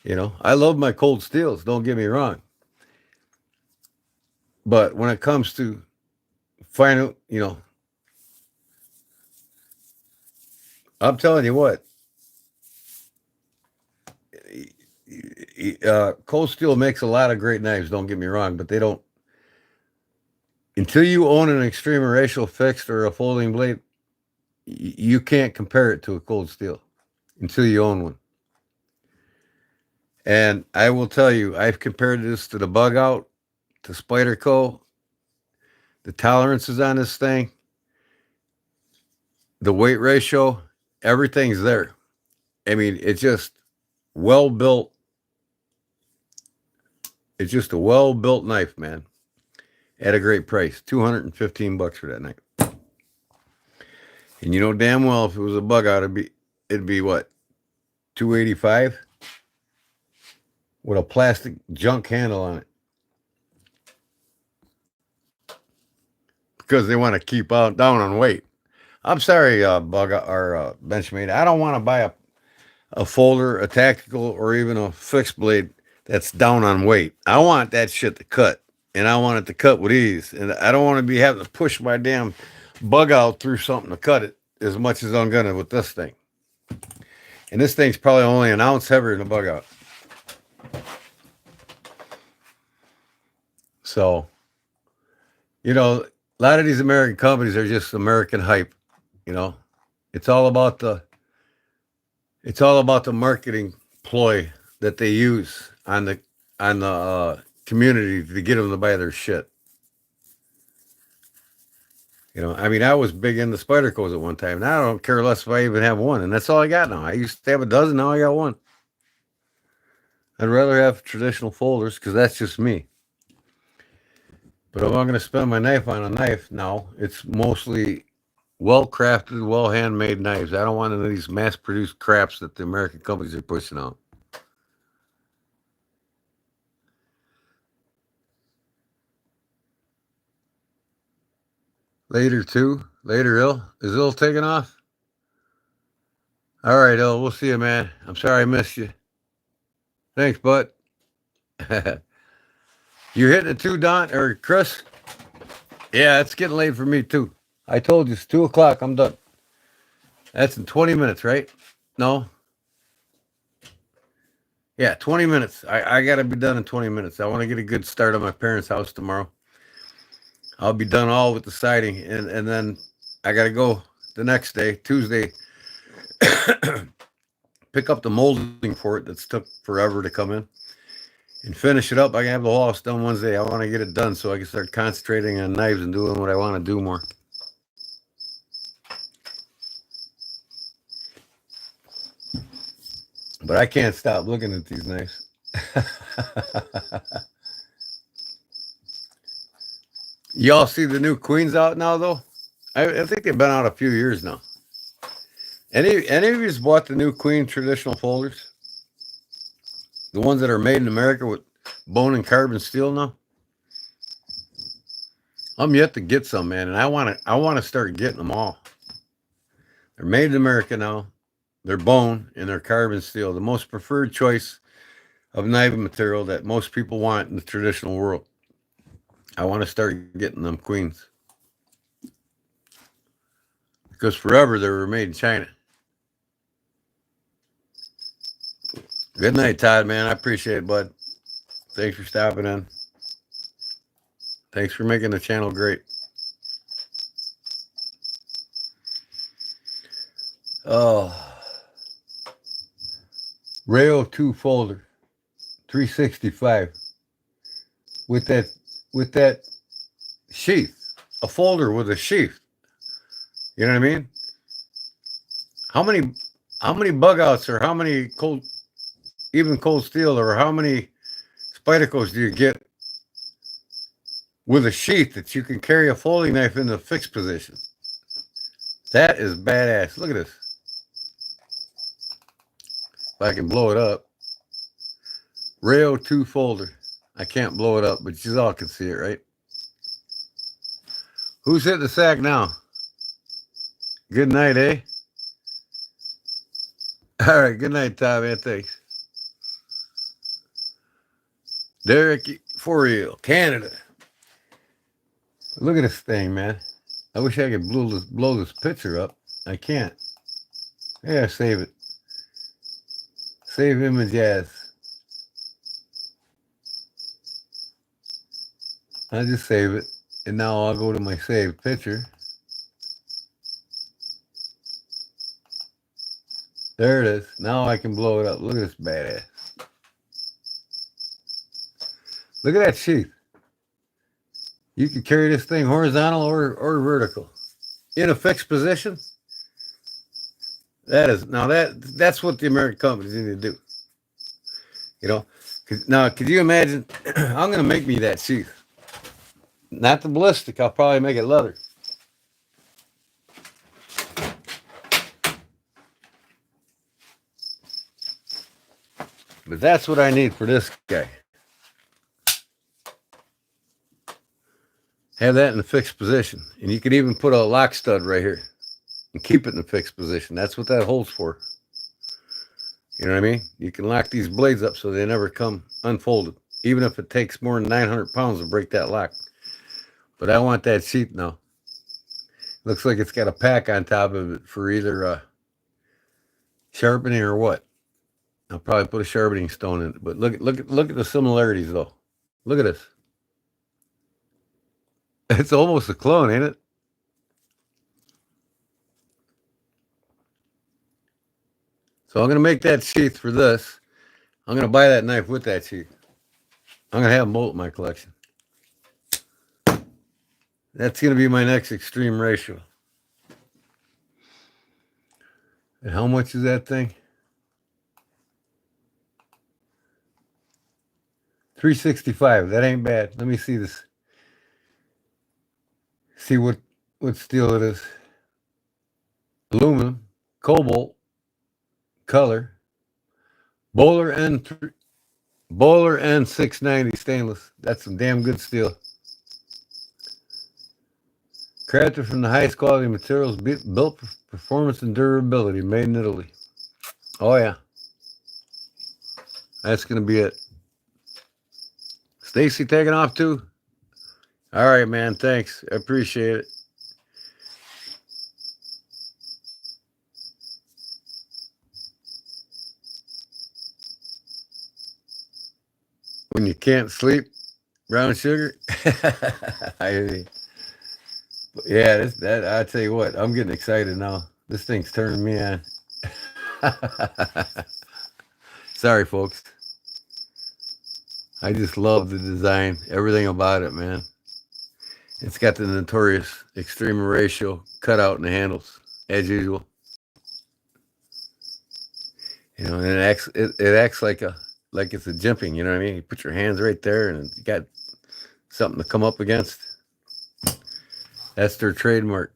You know, I love my cold steels, don't get me wrong. But when it comes to final, you know, I'm telling you what, cold steel makes a lot of great knives, don't get me wrong, but they don't, until you own an extremer ratio fixed or a folding blade, you can't compare it to a cold steel until you own one. And I will tell you, I've compared this to the Bug Out, to Spyderco. The tolerances on this thing, the weight ratio, everything's there. I mean, it's just well built. It's just a well built knife, man. At a great price, 215 bucks for that knife. And you know damn well if it was a Bug Out, it'd be what, 285 with a plastic junk handle on it. Because they want to keep down on weight. I'm sorry, Bug or Benchmade. I don't want to buy a folder, a tactical, or even a fixed blade that's down on weight. I want that shit to cut, and I want it to cut with ease. And I don't want to be having to push my damn Bug Out through something to cut it as much as I'm gonna with this thing. And this thing's probably only an ounce heavier than a Bug Out. So, you know, a lot of these American companies are just American hype. You know, it's all about the marketing ploy that they use on the community to get them to buy their shit. You know, I mean, I was big into Spydercos at one time. Now I don't care less if I even have one, and that's all I got now. I used to have a dozen, now I got one. I'd rather have traditional folders because that's just me. But if I'm going to spend my knife on a knife now, it's mostly well-crafted, well-handmade knives. I don't want any of these mass-produced craps that the American companies are pushing out. Later, too. Later, Ill. Is Ill taking off? All right, Ill. We'll see you, man. I'm sorry I missed you. Thanks, bud. You hitting it too, Don or Chris? Yeah, it's getting late for me, too. I told you it's 2 o'clock. I'm done. That's in 20 minutes, right? No? Yeah, 20 minutes. I got to be done in 20 minutes. I want to get a good start on my parents' house tomorrow. I'll be done all with the siding, and then I got to go the next day, Tuesday, pick up the molding for it that's took forever to come in and finish it up. I can have the whole house done Wednesday. I want to get it done so I can start concentrating on knives and doing what I want to do more. But I can't stop looking at these knives. Y'all see the new queens out now, though? I think they've been out a few years now. Any of you bought the new queen traditional folders? The ones that are made in America with bone and carbon steel now? I'm yet to get some, man, and I want to start getting them all. They're made in America now. They're bone and they're carbon steel, the most preferred choice of knife material that most people want in the traditional world. I want to start getting them queens. Because forever they were made in China. Good night, Todd, man. I appreciate it, bud. Thanks for stopping in. Thanks for making the channel great. Oh. Rail 2 folder, 365. With that sheath. A folder with a sheath. You know what I mean? How many bug outs or how many cold steel or how many Spydercos do you get with a sheath that you can carry a folding knife in the fixed position? That is badass. Look at this. If I can blow it up. Rail 2 folder. I can't blow it up, but you all can see it, right? Who's hitting the sack now? Good night, eh? All right, good night, Tom, man. Thanks. Derek, for real, Canada. Look at this thing, man. I wish I could blow this picture up. I can't. Yeah, save it. Save image as. I'll just save it. And now I'll go to my saved picture. There it is. Now I can blow it up. Look at this badass. Look at that sheath. You can carry this thing horizontal or vertical. In a fixed position. That's what the American companies need to do. You know, now could you imagine? I'm going to make me that sheath. Not the ballistic. I'll probably make it leather. But that's what I need for this guy. Have that in a fixed position. And you could even put a lock stud right here and keep it in a fixed position. That's what that holds for. You know what I mean? You can lock these blades up so they never come unfolded, even if it takes more than 900 pounds to break that lock. But I want that sheath now. Looks like it's got a pack on top of it for either sharpening or what. I'll probably put a sharpening stone in it. But look at the similarities though. Look at this. It's almost a clone, ain't it? So I'm gonna make that sheath for this. I'm gonna buy that knife with that sheath. I'm gonna have them both in my collection. That's gonna be my next extreme ratio. And how much is that thing? $365. That ain't bad. Let me see this. See what steel it is. Aluminum, cobalt, color, Bowler N 690 stainless. That's some damn good steel. Crafted from the highest quality materials, built for performance and durability, made in Italy. Oh yeah, that's gonna be it. Stacy taking off too. All right, man. Thanks. I appreciate it. When you can't sleep, brown sugar. Yeah, that I tell you what, I'm getting excited now. This thing's turning me on. Sorry, folks. I just love the design, everything about it, man. It's got the notorious extreme ratio cut out in the handles, as usual. You know, and it acts like it's a jimping. You know what I mean? You put your hands right there, and you got something to come up against. That's their trademark.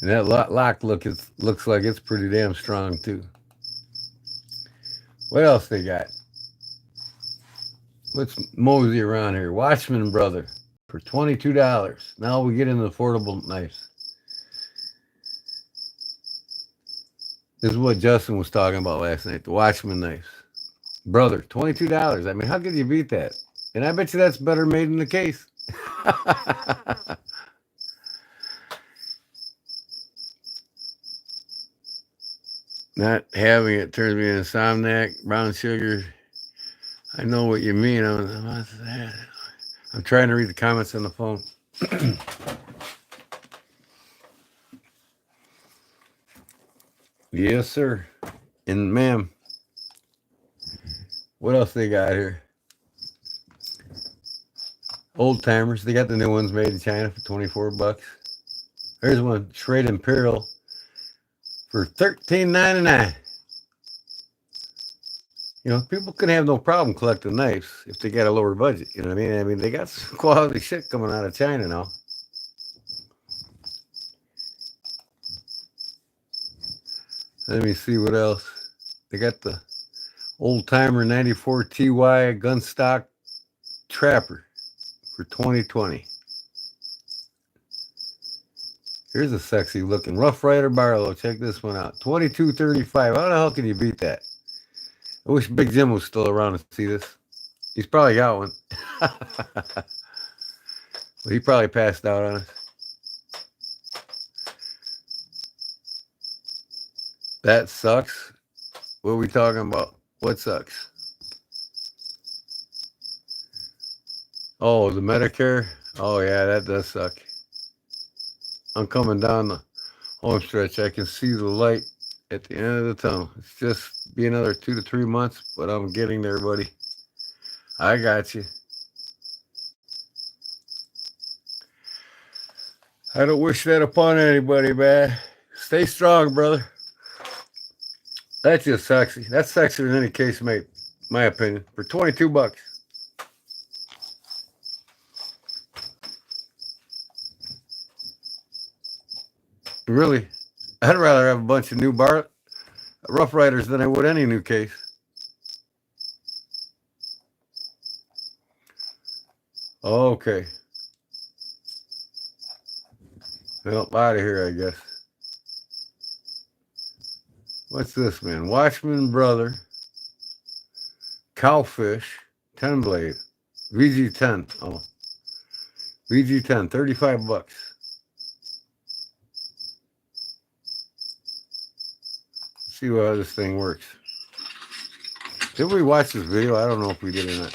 And that lock looks like it's pretty damn strong too. What else they got? Let's mosey around here. Watchman Brother for $22. Now we get into affordable knives. This is what Justin was talking about last night. The Watchman knives. Brother, $22. I mean, how could you beat that? And I bet you that's better made in the case. Not having it turns me into insomniac. Brown sugar. I know what you mean. I'm trying to read the comments on the phone. Yes, sir. And ma'am, what else they got here? Old timers. They got the new ones made in China for $24. There's one, Shred Imperial, for $13.99. You know, people can have no problem collecting knives if they got a lower budget. You know what I mean? I mean, they got some quality shit coming out of China now. Let me see what else. They got the old timer 94 TY gun stock trapper for $20.20. Here's a sexy looking Rough Rider Barlow. Check this one out. $22.35. How the hell can you beat that? I wish Big Jim was still around to see this. He's probably got one. But he probably passed out on us. That sucks. What are we talking about? What sucks? Oh, the Medicare? Oh, yeah, that does suck. I'm coming down the home stretch. I can see the light at the end of the tunnel. It's just be another 2 to 3 months, but I'm getting there, buddy. I got you. I don't wish that upon anybody, man. Stay strong, brother. That's just sexy. That's sexier than any case mate, my opinion. For $22. Really, I'd rather have a bunch of new Rough Riders than I would any new case. Okay. Well, out of here, I guess. What's this, man? Watchman Brother. Cowfish. 10 blade. VG10. Oh. VG10. $35. see how this thing works. Did we watch this video? I don't know if we did or not.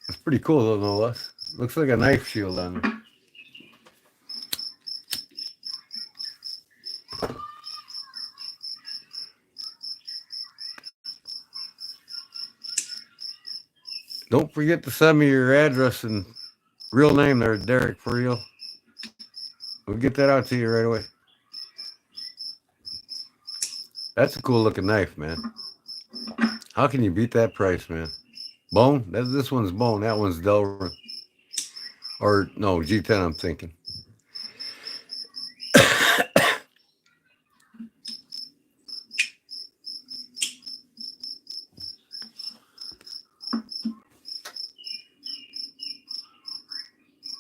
It's pretty cool though, no less. Looks like a knife shield on there. Don't forget to send me your address and real name there, Derek, for real. We'll get that out to you right away. That's a cool looking knife, man. How can you beat that price, man? Bone? This one's bone. That one's Delrin. Or, no, G10, I'm thinking.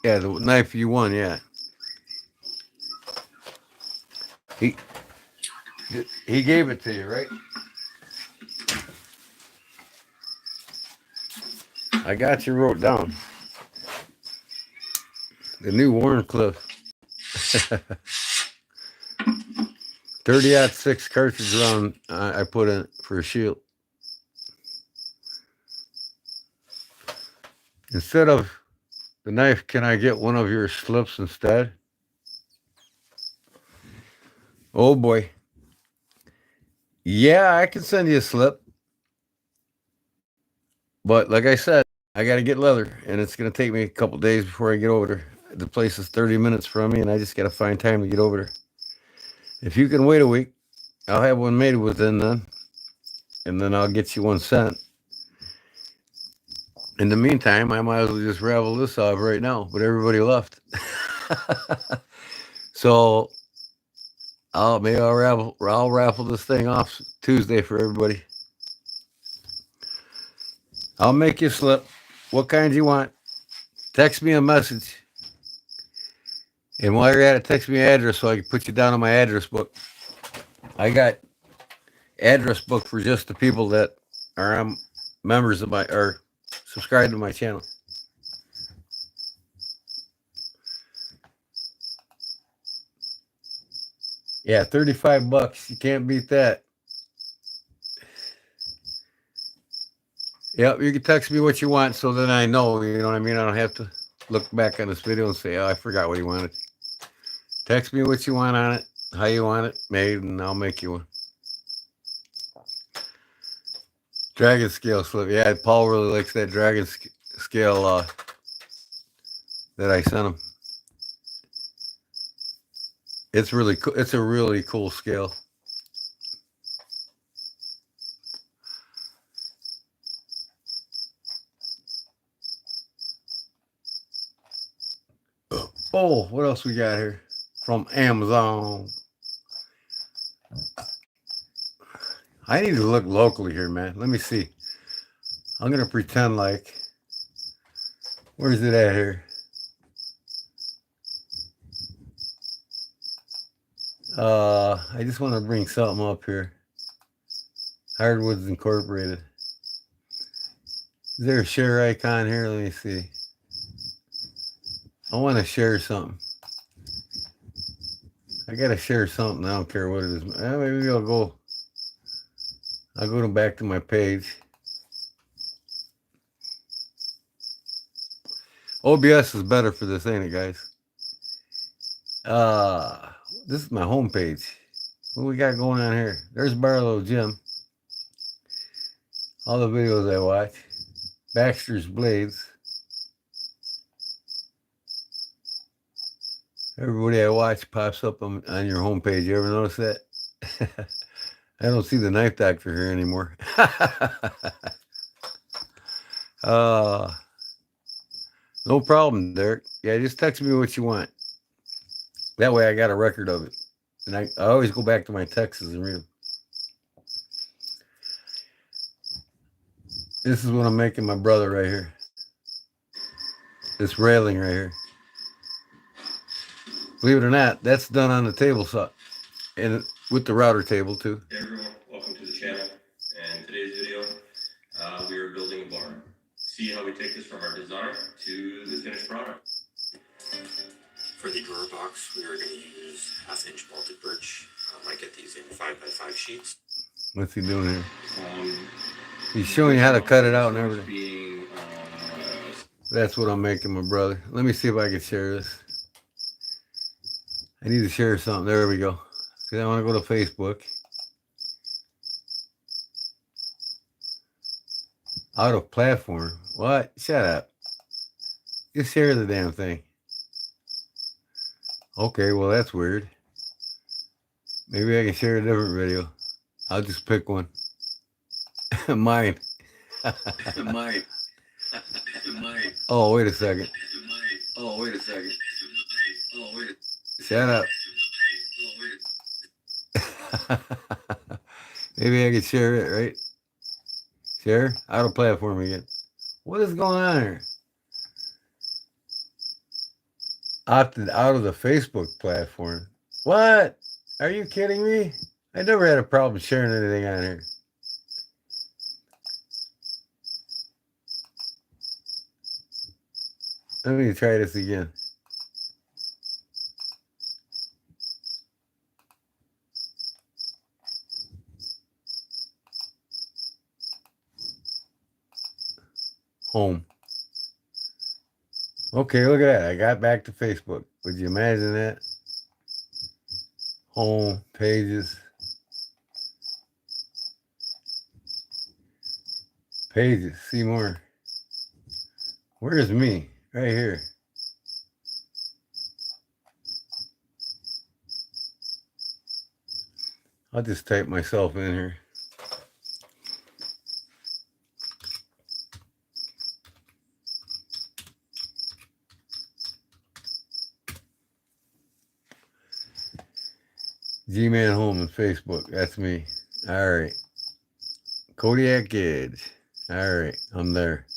Yeah, the knife you won, yeah. He gave it to you, right? I got you wrote down. The new Warncliffe. 30-06 cartridge round I put in for a shield. Instead of the knife, can I get one of your slips instead? Oh boy. Yeah, I can send you a slip. But like I said, I got to get leather, and it's going to take me a couple days before I get over there. The place is 30 minutes from me, and I just got to find time to get over there. If you can wait a week, I'll have one made within then, and then I'll get you one sent. In the meantime, I might as well just raffle this off right now, but everybody left. So I'll raffle this thing off Tuesday for everybody. I'll make you a slip. What kind you want? Text me a message. And while you're at it, text me an address so I can put you down on my address book. I got address book for just the people that are members of my, or subscribe to my channel. Yeah, $35. You can't beat that. Yep, you can text me what you want so then I know, you know what I mean? I don't have to look back on this video and say, oh, I forgot what he wanted. Text me what you want on it, how you want it made, and I'll make you one. Dragon scale slip. Yeah, Paul really likes that dragon scale that I sent him. It's really cool. It's a really cool scale. Oh, what else we got here from Amazon? I need to look locally here, man. Let me see. I'm gonna pretend like. Where's it at here? I just want to bring something up here. Hardwoods Incorporated. Is there a share icon here? Let me see. I want to share something. I gotta share something. I don't care what it is. Maybe I'll go back to my page. OBS is better for this, ain't it, guys? This is my home page. What we got going on here? There's Barlow Jim. All the videos I watch. Baxter's Blades. Everybody I watch pops up on your homepage. You ever notice that? I don't see the Knife Doctor here anymore. No problem, Derek. Yeah, just text me what you want. That way I got a record of it. And I always go back to my texts and read them. This is what I'm making my brother right here. This railing right here. Believe it or not, that's done on the table saw, and with the router table too. Hey everyone, welcome to the channel. And today's video, we are building a barn. See how we take this from our design to the finished product. For the drawer box, we are going to use 1/2-inch Baltic birch. I get these in 5x5 sheets. What's he doing here? Um, He's showing you how to cut it out and this everything. being, That's what I'm making, my brother. Let me see if I can share this. I need to share something. There we go. Because I want to go to Facebook. Out of platform. What? Shut up. Just share the damn thing. Okay, well, that's weird. Maybe I can share a different video. I'll just pick one. Mine. Mine. Oh, wait a second. Oh, wait a second. Shut up. Maybe I can share it, right? Share? Out of platform again. What is going on here? Opted out of the Facebook platform. What? Are you kidding me? I never had a problem sharing anything on here. Let me try this again. Home. Okay, look at that. I got back to Facebook. Would you imagine that? Home, pages. Pages, see more. Where's me? Right here. I'll just type myself in here. G-Man Home and Facebook. That's me. All right. Kodiak Edge. All right. I'm there.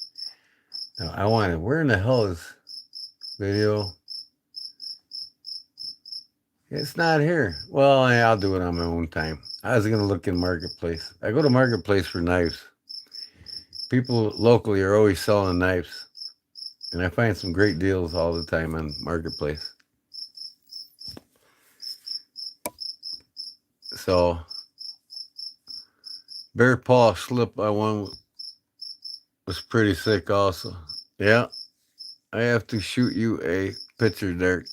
Now I want it. Where in the hell is video? It's not here. Well, I'll do it on my own time. I was going to look in Marketplace. I go to Marketplace for knives. People locally are always selling knives. And I find some great deals all the time on Marketplace. So, bear paw slip I won was pretty sick also. Yeah, I have to shoot you a picture, Derek.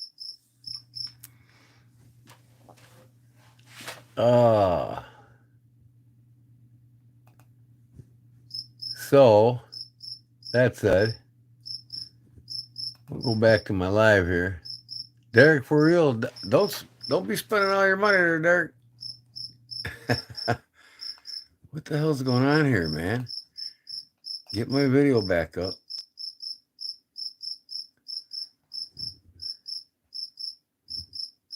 So, that said, we'll go back to my live here. Derek, for real, don't be spending all your money there, Derek. What the hell's going on here, man? Get my video back up.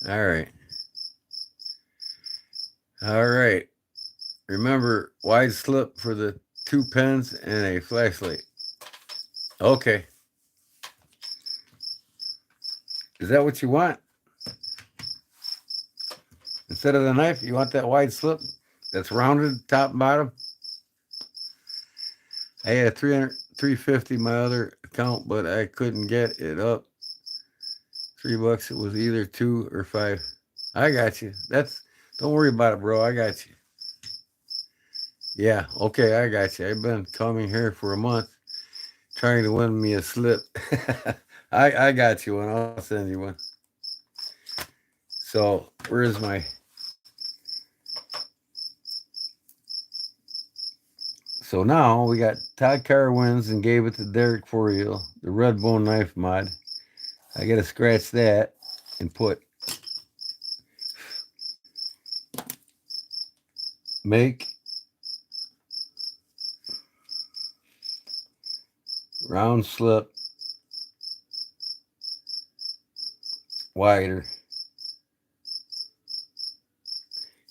All right. All right. Remember, wide slip for the 2 pens and a flashlight. Okay. Is that what you want? Instead of the knife, you want that wide slip that's rounded top and bottom? I had 350 my other account, but I couldn't get it up. $3. It was either 2 or 5. I got you. Don't worry about it, bro. I got you. Yeah, okay, I got you. I've been coming here for a month trying to win me a slip. I got you one. I'll send you one. So, where's my... So now we got Todd Carr wins and gave it to Derek for you, the red bone knife mod. I got to scratch that and put make round slip wider.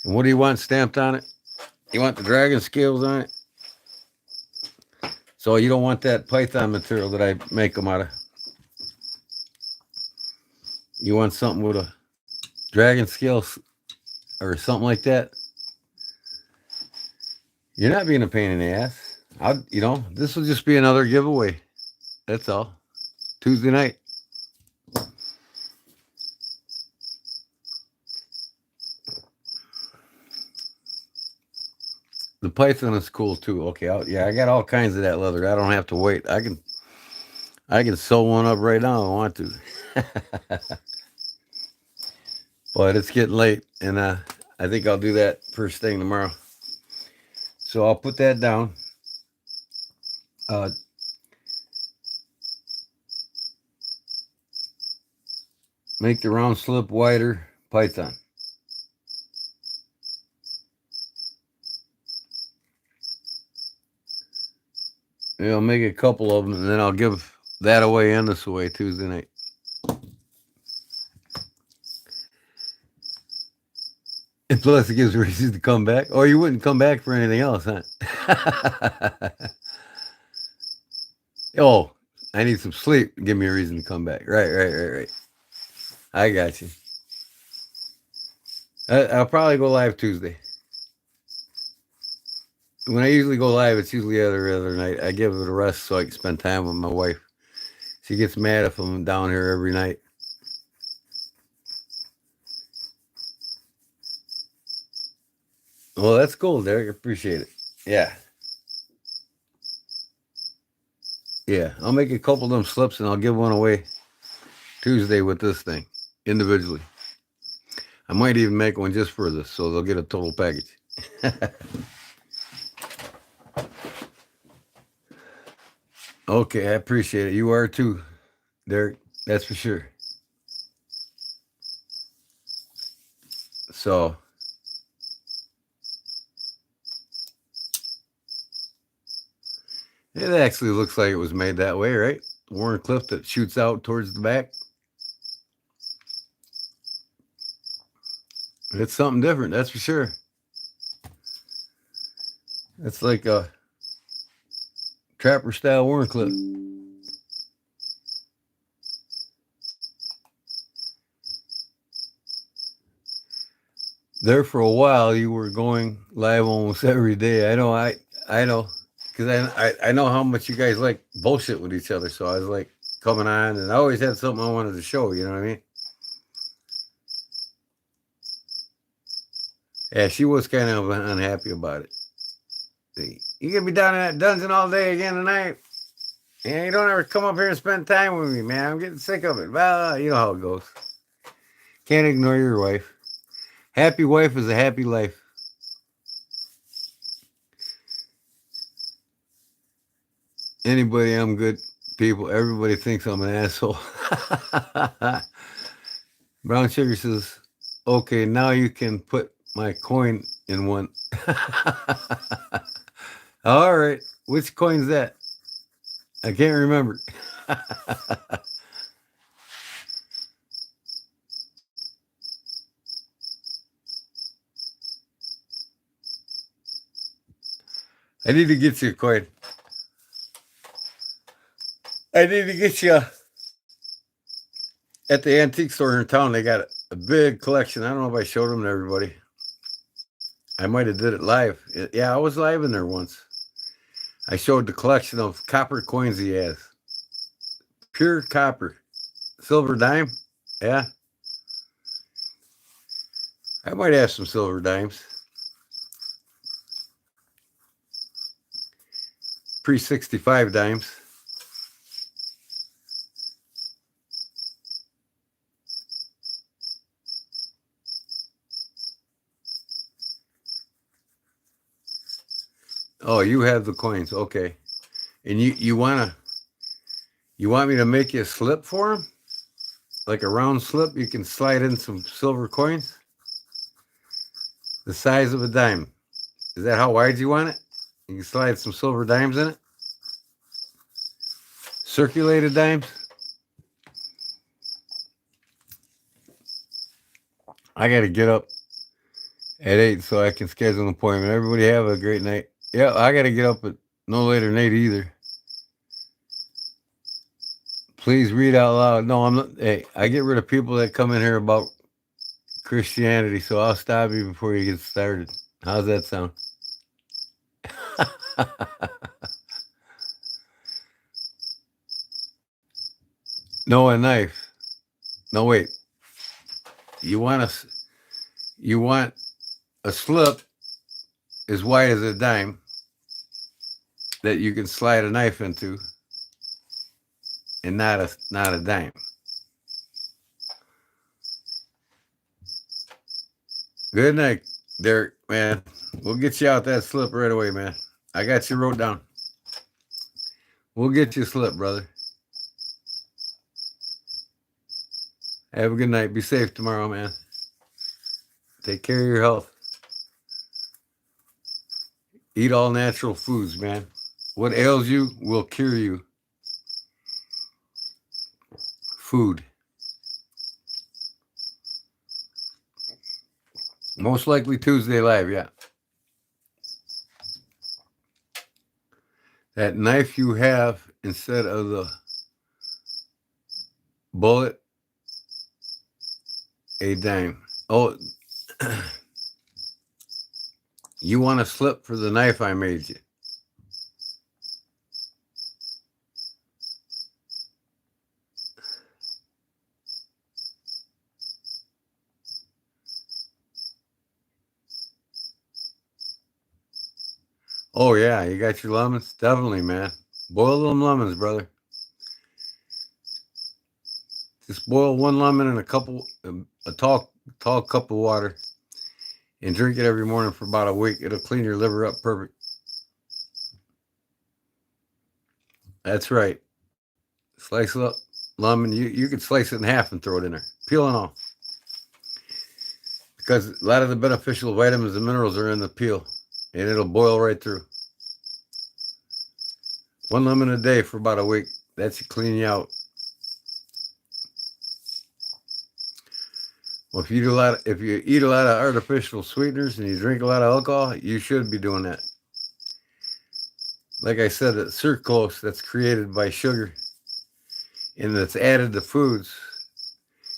And what do you want stamped on it? You want the dragon scales on it? So you don't want that python material that I make them out of. You want something with a dragon scales or something like that. You're not being a pain in the ass. This will just be another giveaway. That's all. Tuesday night. The python is cool too. Okay, yeah, I got all kinds of that leather. I don't have to wait. I can sew one up right now if I want to. But it's getting late, and I think I'll do that first thing tomorrow. So I'll put that down. Make the round slip wider, python. Yeah, I'll make a couple of them, and then I'll give that away and this away Tuesday night. And plus, it gives reasons to come back. Or you wouldn't come back for anything else, huh? Oh, I need some sleep. Give me a reason to come back. Right. I got you. I'll probably go live Tuesday. When I usually go live, it's usually every other night. I give it a rest so I can spend time with my wife. She gets mad if I'm down here every night. Well, that's cool, Derek. Appreciate it. Yeah. Yeah, I'll make a couple of them slips and I'll give one away Tuesday with this thing individually. I might even make one just for this, so they'll get a total package. Okay, I appreciate it. You are too, Derek. That's for sure. So, it actually looks like it was made that way, right? Warren cliff that shoots out towards the back. It's something different, that's for sure. It's like a trapper style Warren cliff. There for a while, you were going live almost every day. I know, because I know how much you guys like bullshit with each other. So I was like coming on, and I always had something I wanted to show. You know what I mean? Yeah, she was kind of unhappy about it. You gonna be down in that dungeon all day again tonight? Yeah, you don't ever come up here and spend time with me, man. I'm getting sick of it. Well, you know how it goes. Can't ignore your wife. Happy wife is a happy life. Anybody, I'm good people. Everybody thinks I'm an asshole. Brown Sugar says, okay, now you can put my coin in one. All right. Which coin's that? I can't remember. I need to get you a coin. I need to get you at the antique store in town. They got a big collection. I don't know if I showed them to everybody. I might have did it live. Yeah, I was live in there once. I showed the collection of copper coins he has. Pure copper. Silver dime. Yeah. I might have some silver dimes. Pre-65 dimes. Oh, you have the coins. Okay. And you want me to make you a slip for them? Like a round slip, you can slide in some silver coins? The size of a dime. Is that how wide you want it? You can slide some silver dimes in it? Circulated dimes? I got to get up at 8 so I can schedule an appointment. Everybody have a great night. Yeah, I got to get up at no later than 8 either. Please read out loud. No, I'm not. Hey, I get rid of people that come in here about Christianity, so I'll stop you before you get started. How's that sound? No, a knife. No, wait. You want a slip as wide as a dime that you can slide a knife into, and not a dime. Good night, Derek, man. We'll get you out that slip right away, man. I got you wrote down. We'll get you a slip, brother. Have a good night. Be safe tomorrow, man. Take care of your health. Eat all natural foods, man. What ails you will cure you. Food. Most likely Tuesday Live, yeah. That knife you have instead of the bullet, a dime. Oh, you want a slip for the knife I made you. Oh, yeah, you got your lemons? Definitely, man. Boil them lemons, brother. Just boil one lemon in a tall cup of water and drink it every morning for about a week. It'll clean your liver up perfect. That's right. Slice up lemon. You could slice it in half and throw it in there. Peel and all. Because a lot of the beneficial vitamins and minerals are in the peel. And it'll boil right through. One lemon a day for about a week. That should clean you out. Well, if you eat a lot of artificial sweeteners and you drink a lot of alcohol, you should be doing that. Like I said, it's sucrose that's created by sugar and that's added to foods.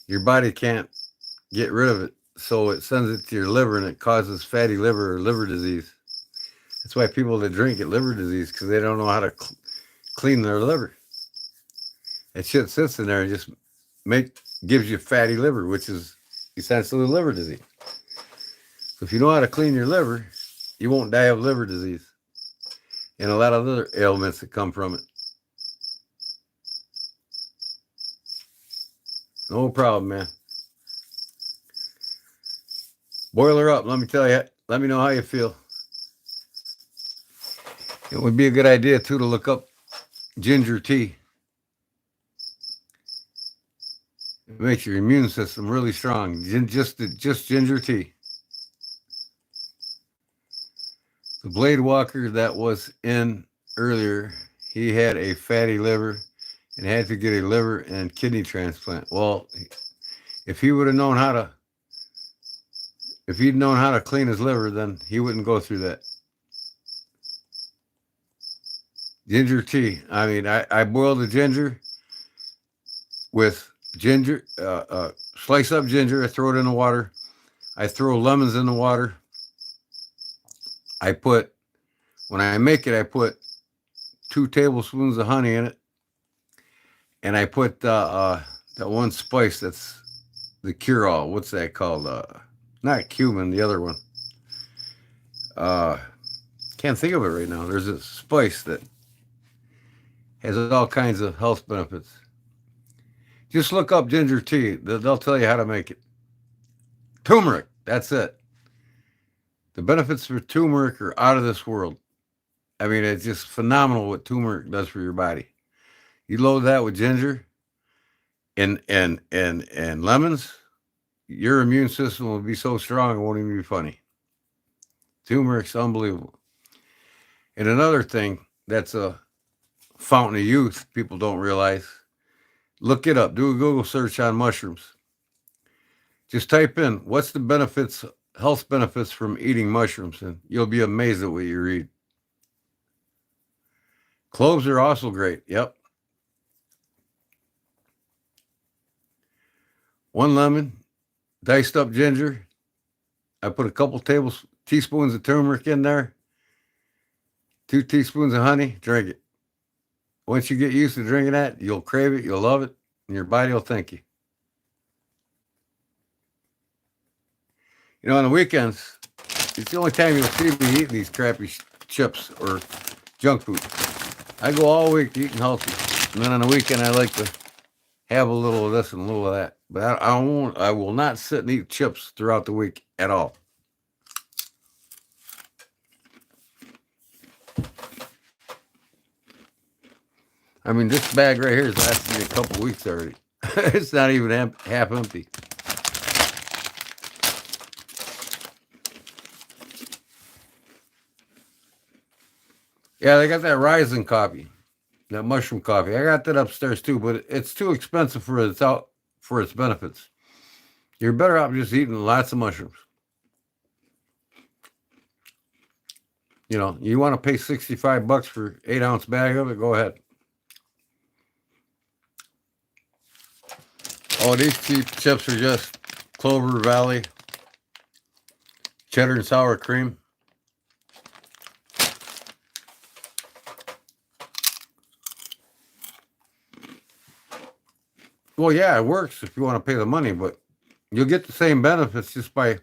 Your body can't get rid of it, so it sends it to your liver and it causes fatty liver or liver disease. That's why people that drink get liver disease, because they don't know how to clean their liver. That shit sits in there and just gives you fatty liver, which is essentially liver disease. So if you know how to clean your liver, you won't die of liver disease and a lot of other ailments that come from it. No problem, man. Boil her up. Let me tell you. Let me know how you feel. It would be a good idea, too, to look up ginger tea. It makes your immune system really strong. Just ginger tea. The Blade Walker that was in earlier, he had a fatty liver and had to get a liver and kidney transplant. Well, if he'd known how to clean his liver, then he wouldn't go through that. Ginger tea. I mean, I boil the ginger with ginger, slice up ginger, I throw it in the water. I throw lemons in the water. When I make it, I put 2 tablespoons of honey in it. And I put that one spice that's the cure-all. What's that called? Not cumin, the other one. Can't think of it right now. There's a spice that has all kinds of health benefits. Just look up ginger tea. They'll tell you how to make it. Turmeric. That's it. The benefits for turmeric are out of this world. I mean, it's just phenomenal what turmeric does for your body. You load that with ginger and lemons, your immune system will be so strong it won't even be funny. Turmeric's unbelievable. And another thing that's a fountain of youth people don't realize, look it up. Do a Google search on mushrooms. Just type in, what's the health benefits from eating mushrooms, and you'll be amazed at what you read. Cloves are also great. Yep. 1 lemon, diced up ginger. I put a couple teaspoons of turmeric in there. 2 teaspoons of honey. Drink it. Once you get used to drinking that, you'll crave it. You'll love it. and your body will thank you. You know, on the weekends, it's the only time you'll see me eating these crappy chips or junk food. I go all week eating healthy, and then on the weekend I like to have a little of this and a little of that. But I won't. I will not sit and eat chips throughout the week at all. I mean, this bag right here has lasted me a couple weeks already. It's not even half empty. Yeah, they got that rising coffee, that mushroom coffee. I got that upstairs too, but it's too expensive for its benefits. You're better off just eating lots of mushrooms. You know, you want to pay $65 for 8-ounce bag of it? Go ahead. Oh, these cheap chips are just Clover Valley cheddar and sour cream. Well, yeah, it works if you want to pay the money, but you'll get the same benefits just by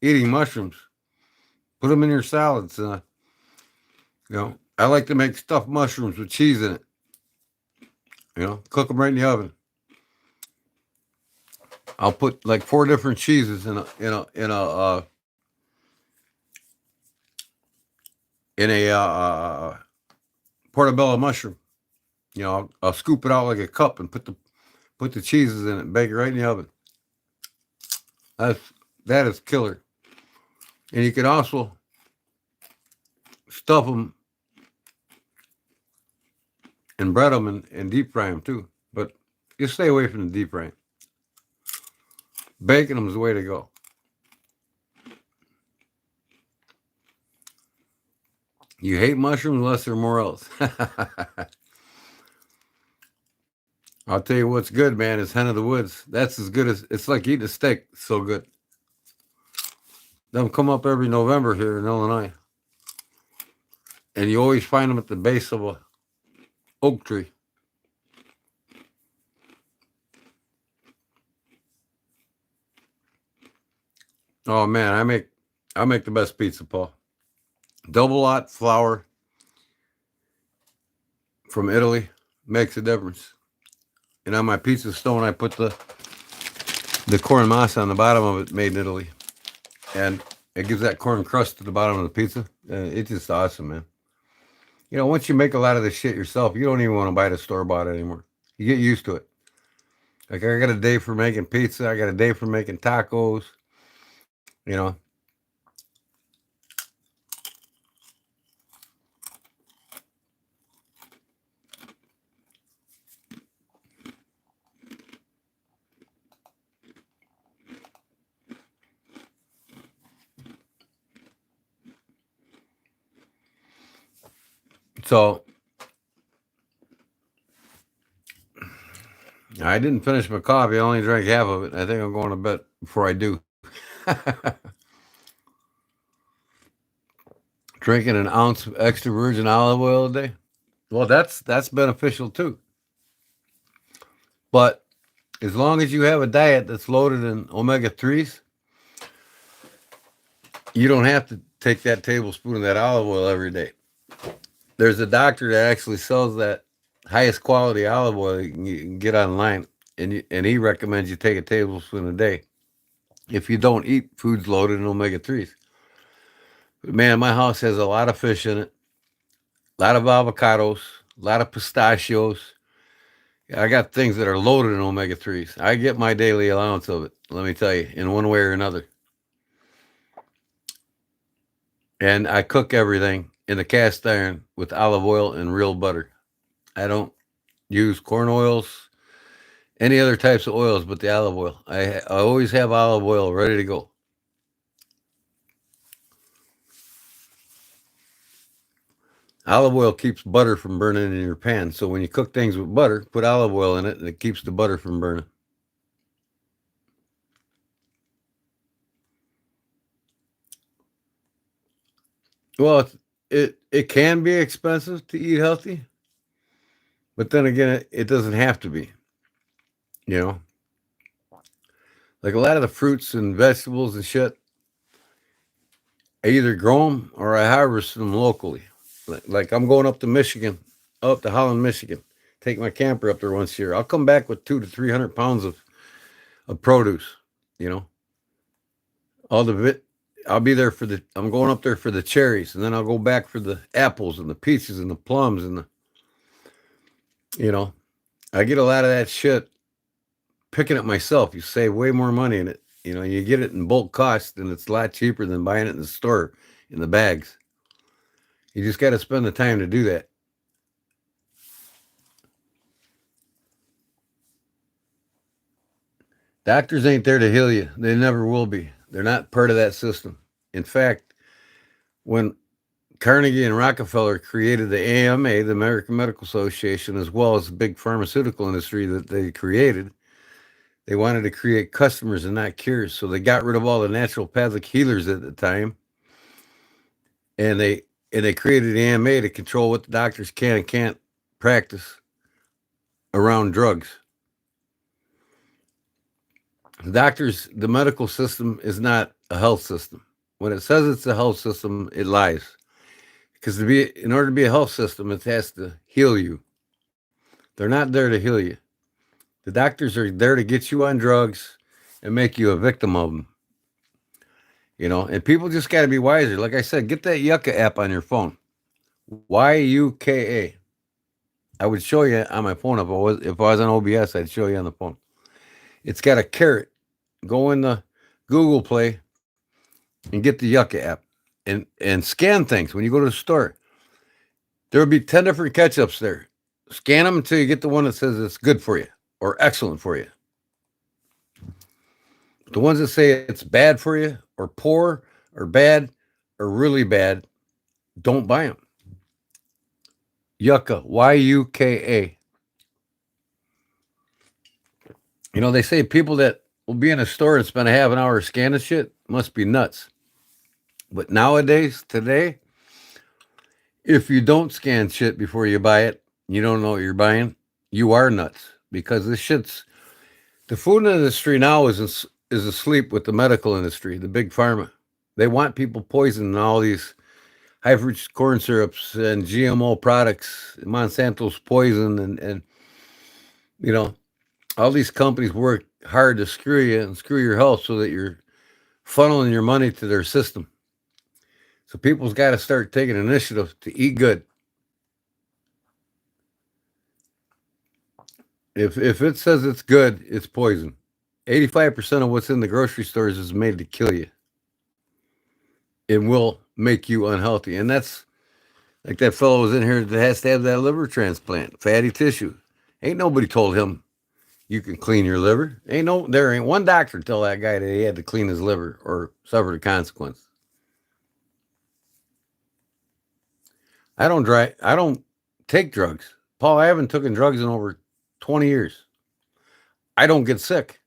eating mushrooms. Put them in your salads. You know, I like to make stuffed mushrooms with cheese in it. You know, cook them right in the oven. I'll put like 4 different cheeses in a portobello mushroom. You know, I'll scoop it out like a cup and put the cheeses in it and bake it right in the oven. That is killer. And you can also stuff them and bread them and deep fry them too. But just stay away from the deep frying. Baking them is the way to go. You hate mushrooms unless they're more else. I'll tell you what's good, man, is hen of the woods. That's as good as, it's like eating a steak. It's so good. Them come up every November here in Illinois. And you always find them at the base of a oak tree. Oh man, I make the best pizza, Paul. Double lot flour from Italy makes a difference. And on my pizza stone, I put the corn masa on the bottom of it, made in Italy, and it gives that corn crust to the bottom of the pizza. It's just awesome, man. You know, once you make a lot of this shit yourself, you don't even want to buy the store bought anymore. You get used to it. Like I got a day for making pizza. I got a day for making tacos. You know. So I didn't finish my coffee. I only drank half of it. I think I'm going to bed before I do. Drinking an ounce of extra virgin olive oil a day. Well, that's beneficial too. But as long as you have a diet that's loaded in omega-3s, you don't have to take that tablespoon of that olive oil every day. There's a doctor that actually sells that highest quality olive oil you can get online, and he recommends you take a tablespoon a day if you don't eat foods loaded in omega-3s. But man, my house has a lot of fish in it, a lot of avocados, a lot of pistachios. I got things that are loaded in omega-3s. I get my daily allowance of it, let me tell you, in one way or another. And I cook everything in the cast iron with olive oil and real butter. I don't use corn oils, any other types of oils but the olive oil. I always have olive oil ready to go. Olive oil keeps butter from burning in your pan. So when you cook things with butter, put olive oil in it and it keeps the butter from burning. Well, it can be expensive to eat healthy, but then again, it doesn't have to be. You know, like a lot of the fruits and vegetables and shit, I either grow them or I harvest them locally. Like I'm going up to Michigan, up to Holland, Michigan. Take my camper up there once a year. I'll come back with 200 to 300 pounds of produce. You know, all the bit. I'll be there for the. I'm going up there for the cherries, and then I'll go back for the apples and the peaches and the plums and the. You know, I get a lot of that shit picking it myself. You save way more money in it. You know, you get it in bulk cost, and it's a lot cheaper than buying it in the store in the bags. You just got to spend the time to do that. Doctors ain't there to heal you. They never will be. They're not part of that system. In fact, when Carnegie and Rockefeller created the AMA, the American Medical Association, as well as the big pharmaceutical industry that they created, they wanted to create customers and not cures. So they got rid of all the naturopathic healers at the time, and they created the AMA to control what the doctors can and can't practice around drugs. The doctors, the medical system is not a health system. When it says it's a health system, it lies. Because in order to be a health system, it has to heal you. They're not there to heal you. The doctors are there to get you on drugs and make you a victim of them. You know, and people just got to be wiser. Like I said, get that Yucca app on your phone. YUKA. I would show you on my phone if I was on OBS. I'd show you on the phone. It's got a carrot. Go in the Google Play and get the Yucca app and scan things when you go to the store. There will be 10 different ketchups there. Scan them until you get the one that says it's good for you or excellent for you. The ones that say it's bad for you or poor or bad or really bad, don't buy them. Yucca, YUKA. You know, they say people that will be in a store and spend a half an hour scanning shit must be nuts. But nowadays, today, if you don't scan shit before you buy it, you don't know what you're buying, you are nuts. Because the food industry now is asleep with the medical industry, the big pharma. They want people poisoning all these high fructose corn syrups and GMO products, Monsanto's poison, and you know, all these companies work hard to screw you and screw your health so that you're funneling your money to their system. So people's got to start taking initiative to eat good. If it says it's good, it's poison. 85% of what's in the grocery stores is made to kill you. It will make you unhealthy. And that's like that fellow was in here that has to have that liver transplant, fatty tissue. Ain't nobody told him you can clean your liver. There ain't one doctor tell that guy that he had to clean his liver or suffer the consequence. I don't take drugs. Paul, I haven't taken drugs in over 20 years. I don't get sick.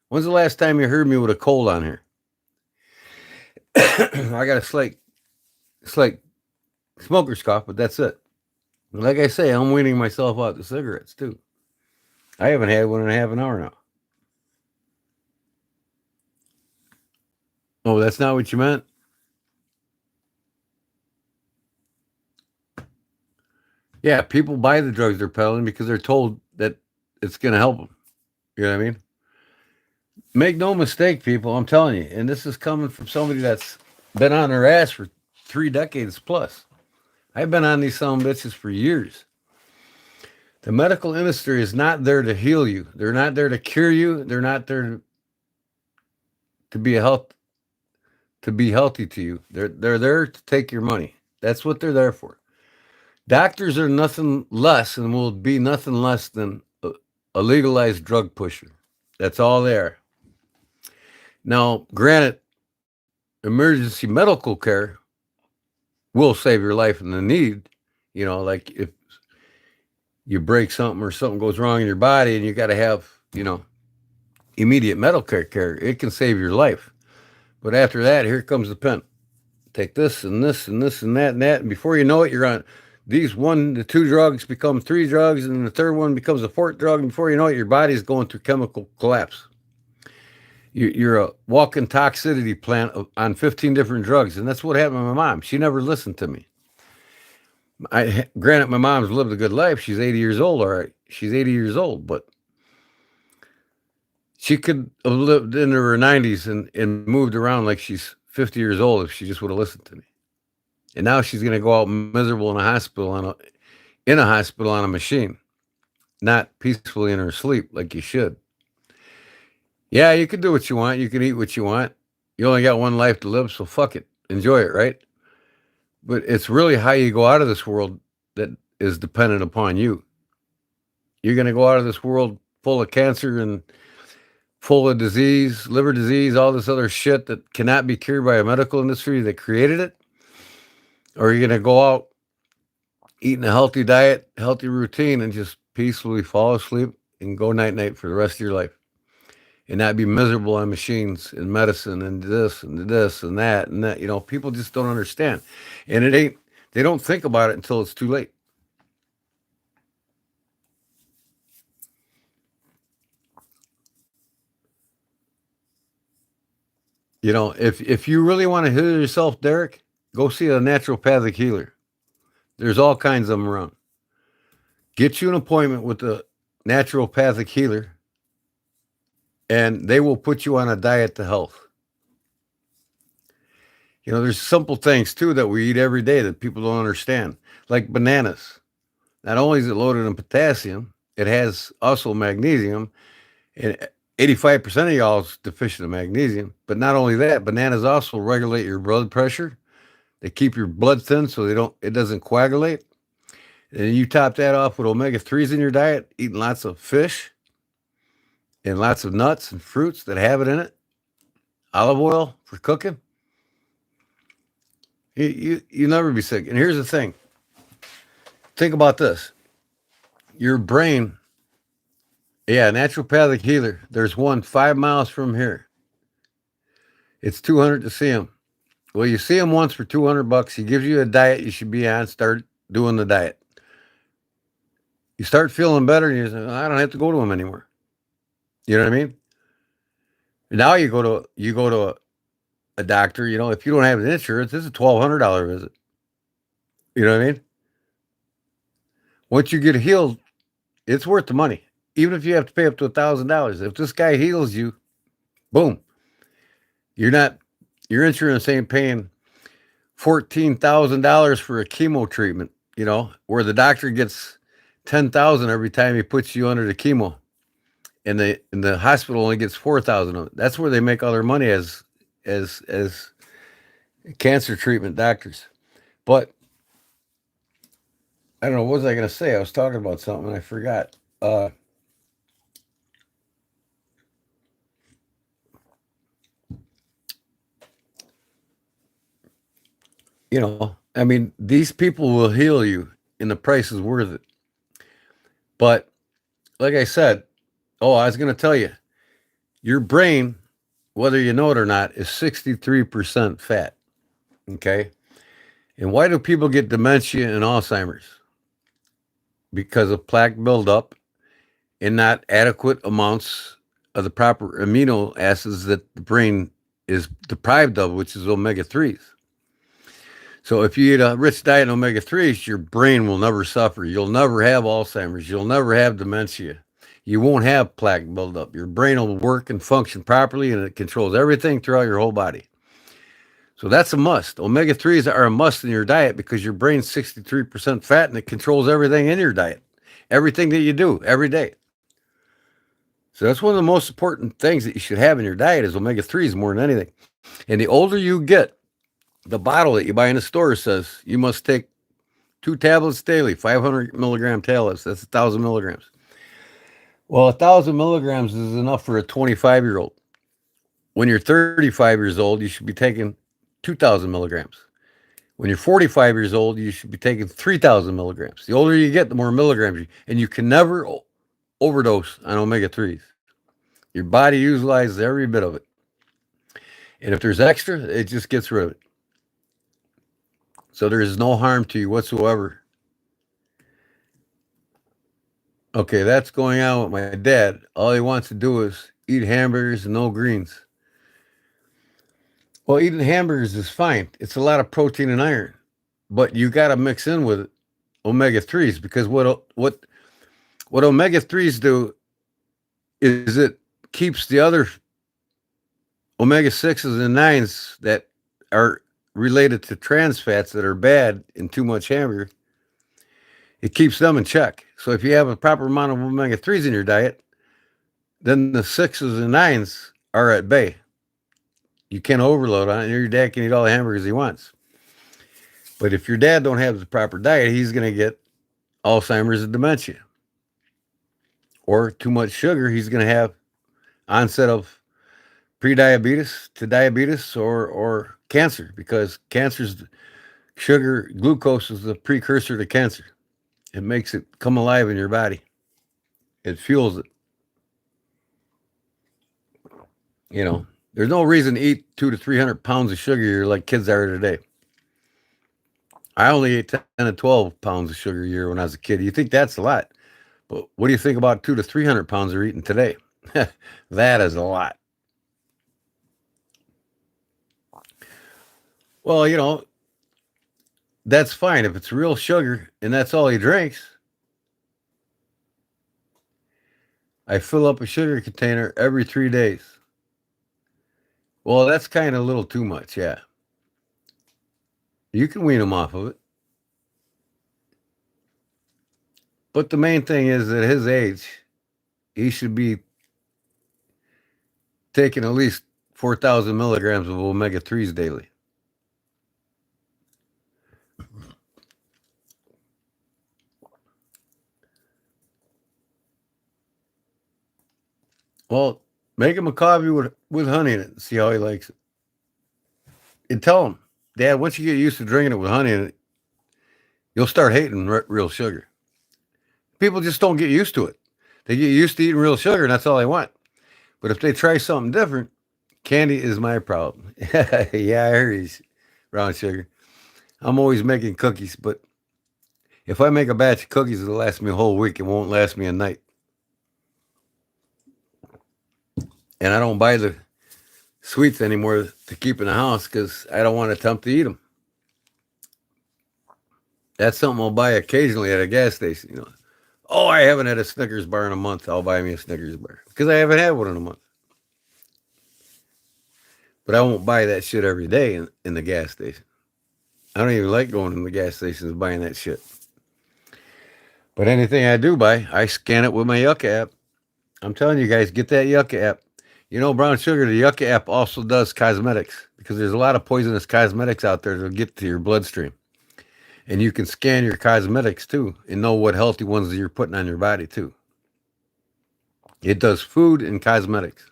When's the last time you heard me with a cold on here? I got a slight smoker's cough, but that's it. Like I say, I'm weaning myself out to cigarettes too. I haven't had one in a half an hour now. Oh, that's not what you meant? Yeah, people buy the drugs they're peddling because they're told that it's going to help them. You know what I mean? Make no mistake, people, I'm telling you, and this is coming from somebody that's been on their ass for 3 decades plus. I've been on these son of bitches for years. The medical industry is not there to heal you. They're not there to cure you. They're not there to be healthy to you. They're there to take your money. That's what they're there for. Doctors are nothing less and will be nothing less than a legalized drug pusher. That's all they are. Now, granted, emergency medical care will save your life in the need. You know, like if you break something or something goes wrong in your body and you got to have, you know, immediate medical care, it can save your life. But after that, here comes the pimp. Take this and this and this and that and that. And before you know it, you're on these 1 to 2 drugs become 3 drugs, and the third one becomes a 4th drug, and before you know it, your body's going through chemical collapse. You're a walking toxicity plant on 15 different drugs, and that's what happened to my mom. She never listened to me. Granted, my mom's lived a good life. She's 80 years old, all right. She's 80 years old, but she could have lived into her 90s and moved around like she's 50 years old if she just would have listened to me. And now she's going to go out miserable in a hospital on a machine, not peacefully in her sleep like you should. Yeah, you can do what you want. You can eat what you want. You only got one life to live, so fuck it. Enjoy it, right? But it's really how you go out of this world that is dependent upon you. You're going to go out of this world full of cancer and full of disease, liver disease, all this other shit that cannot be cured by a medical industry that created it. Or you're going to go out eating a healthy diet, healthy routine, and just peacefully fall asleep and go night-night for the rest of your life. And not be miserable on machines and medicine and this and this and that and that. You know, people just don't understand. And they don't think about it until it's too late. You know, if you really want to heal yourself, Derek, go see a naturopathic healer. There's all kinds of them around. Get you an appointment with a naturopathic healer, and they will put you on a diet to health. You know, there's simple things, too, that we eat every day that people don't understand, like bananas. Not only is it loaded in potassium, it has also magnesium, and 85% of y'all is deficient of magnesium. But not only that, bananas also regulate your blood pressure. They keep your blood thin so it doesn't coagulate. And you top that off with omega-3s in your diet, eating lots of fish and lots of nuts and fruits that have it in it. Olive oil for cooking. You never be sick. And here's the thing. Think about this. Your brain, naturopathic healer. There's one 5 miles from here. It's $200 to see him. Well, you see him once for $200. He gives you a diet you should be on. Start doing the diet. You start feeling better, and you say, I don't have to go to him anymore. You know what I mean? Now you go to a doctor. You know, if you don't have insurance, this is a $1,200 visit. You know what I mean? Once you get healed, it's worth the money. Even if you have to pay up to $1,000. If this guy heals you, boom. Your insurance ain't paying $14,000 for a chemo treatment, you know, where the doctor gets $10,000 every time he puts you under the chemo. And the hospital only gets $4,000 of it. That's where they make all their money as cancer treatment doctors. But I don't know, what was I going to say? I was talking about something and I forgot. You know, I mean, these people will heal you and the price is worth it. But like I said, I was going to tell you, your brain, whether you know it or not, is 63% fat. Okay. And why do people get dementia and Alzheimer's? Because of plaque buildup and not adequate amounts of the proper amino acids that the brain is deprived of, which is omega-3s. So if you eat a rich diet in omega-3s, your brain will never suffer. You'll never have Alzheimer's. You'll never have dementia. You won't have plaque buildup. Your brain will work and function properly, and it controls everything throughout your whole body. So that's a must. Omega-3s are a must in your diet because your brain's 63% fat, and it controls everything in your diet. Everything that you do every day. So that's one of the most important things that you should have in your diet is omega-3s more than anything. And the older you get, the bottle that you buy in the store says you must take 2 tablets daily, 500 milligram tablets. That's 1,000 milligrams. Well, 1,000 milligrams is enough for a 25-year-old. When you're 35 years old, you should be taking 2,000 milligrams. When you're 45 years old, you should be taking 3,000 milligrams. The older you get, the more milligrams. And you can never overdose on omega-3s. Your body utilizes every bit of it. And if there's extra, it just gets rid of it. So there is no harm to you whatsoever Okay, that's going on with my dad. All he wants to do is eat hamburgers and no greens. Well, eating hamburgers is fine. It's a lot of protein and iron, but you got to mix in with omega threes because what omega threes do is it keeps the other omega sixes and nines that are related to trans fats that are bad in too much hamburger. It keeps them in check. So if you have a proper amount of omega threes in your diet, then the sixes and nines are at bay. You can't overload on it. And your dad can eat all the hamburgers he wants. But if your dad don't have the proper diet, he's going to get Alzheimer's and dementia. Or too much sugar, he's going to have onset of pre-diabetes to diabetes or cancer because cancer's sugar, glucose is the precursor to cancer. It makes it come alive in your body. It fuels it. You know, there's no reason to eat 200 to 300 pounds of sugar like kids are today. I only ate 10 to 12 pounds of sugar a year when I was a kid. You think that's a lot. But what do you think about 200 to 300 pounds they're eating today? That is a lot. Well, you know, that's fine if it's real sugar and that's all he drinks. I fill up a sugar container every 3 days. Well, that's kind of a little too much, yeah. You can wean him off of it. But the main thing is at his age, he should be taking at least 4,000 milligrams of omega 3s daily. Well, make him a coffee with honey in it and see how he likes it. And tell him, Dad, once you get used to drinking it with honey in it, you'll start hating real sugar. People just don't get used to it. They get used to eating real sugar, and that's all they want. But if they try something different, candy is my problem. Yeah, I heard he's brown sugar. I'm always making cookies, but if I make a batch of cookies, it'll last me a whole week. It won't last me a night. And I don't buy the sweets anymore to keep in the house because I don't want to attempt to eat them. That's something I'll buy occasionally at a gas station. You know, oh, I haven't had a Snickers bar in a month. I'll buy me a Snickers bar because I haven't had one in a month. But I won't buy that shit every day in the gas station. I don't even like going in the gas stations buying that shit. But anything I do buy, I scan it with my Yucca app. I'm telling you guys, get that Yucca app. You know, brown sugar, the Yucca app also does cosmetics because there's a lot of poisonous cosmetics out there that'll get to your bloodstream. And you can scan your cosmetics too and know what healthy ones you're putting on your body too. It does food and cosmetics.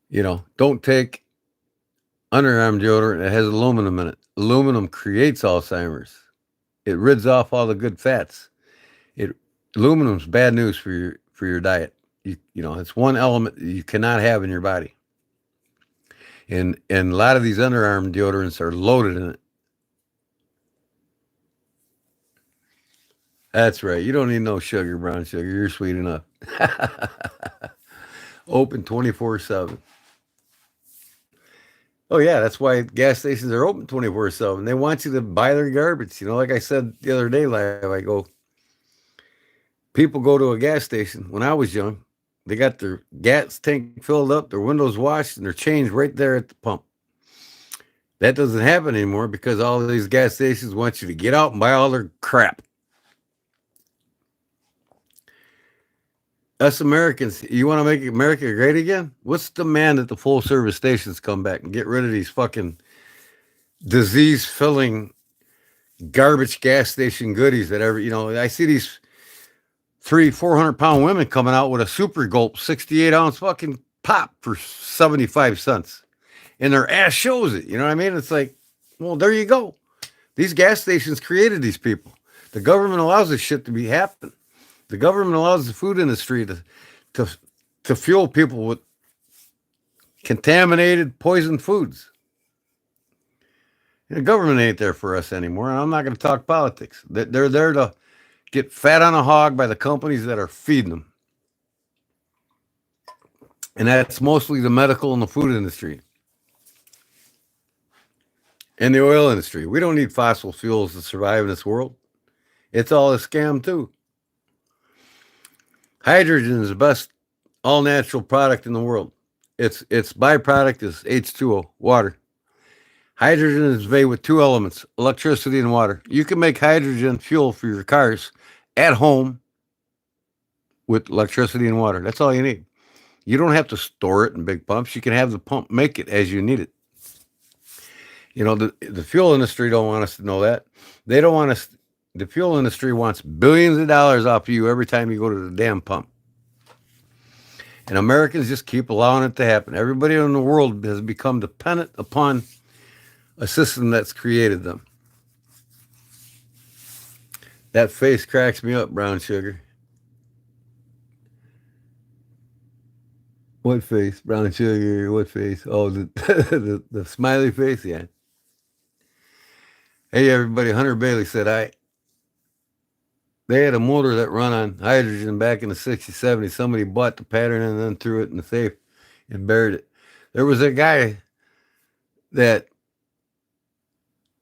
You know, don't take underarm deodorant that has aluminum in it. Aluminum creates Alzheimer's. It rids off all the good fats. Aluminum's bad news for your diet. You know, it's one element that you cannot have in your body. And a lot of these underarm deodorants are loaded in it. That's right. You don't need no sugar, brown sugar. You're sweet enough. Open 24/7. Oh yeah, that's why gas stations are open 24/7. They want you to buy their garbage. You know, like I said the other day live, I go, people go to a gas station. When I was young, they got their gas tank filled up, their windows washed, and their change right there at the pump. That doesn't happen anymore because all of these gas stations want you to get out and buy all their crap. Us Americans, you want to make America great again? What's the demand that the full service stations come back and get rid of these fucking disease filling garbage gas station goodies that you know, I see these 400 pound women coming out with a super gulp 68 ounce fucking pop for 75 cents. And their ass shows it. You know what I mean? It's like, well, there you go. These gas stations created these people. The government allows this shit to be happen. The government allows the food industry to fuel people with contaminated, poisoned foods. And the government ain't there for us anymore. And I'm not going to talk politics. They're there to get fat on a hog by the companies that are feeding them. And that's mostly the medical and the food industry and the oil industry. We don't need fossil fuels to survive in this world. It's all a scam too. Hydrogen is the best all natural product in the world. Its byproduct is H2O, water. Hydrogen is made with two elements, electricity and water. You can make hydrogen fuel for your cars at home with electricity and water. That's all you need. You don't have to store it in big pumps. You can have the pump make it as you need it. You know, the fuel industry don't want us to know that. They don't want us. The fuel industry wants billions of dollars off of you every time you go to the damn pump. And Americans just keep allowing it to happen. Everybody in the world has become dependent upon a system that's created them. That face cracks me up, brown sugar. What face? Brown sugar, what face? Oh, the smiley face? Yeah. Hey, everybody. Hunter Bailey said, they had a motor that run on hydrogen back in the 60s, 70s. Somebody bought the pattern and then threw it in the safe and buried it. There was a guy that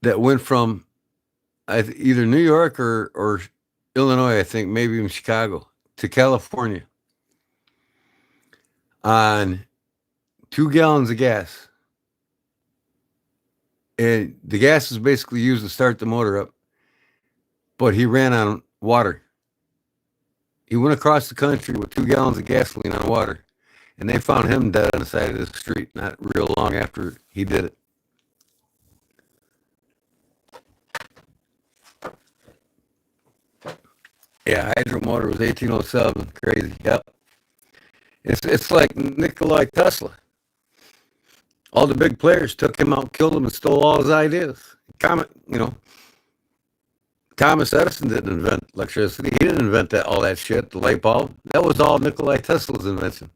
went from either New York or Illinois, I think, maybe even Chicago, to California on 2 gallons of gas. And the gas is basically used to start the motor up, but he ran on water. He went across the country with 2 gallons of gasoline on water, and they found him dead on the side of the street not real long after he did it. Yeah, hydro motor was 1807. Crazy. Yep. It's like Nikola Tesla. All the big players took him out, killed him, and stole all his ideas. Thomas Edison didn't invent electricity. He didn't invent all that shit, the light bulb. That was all Nikola Tesla's invention.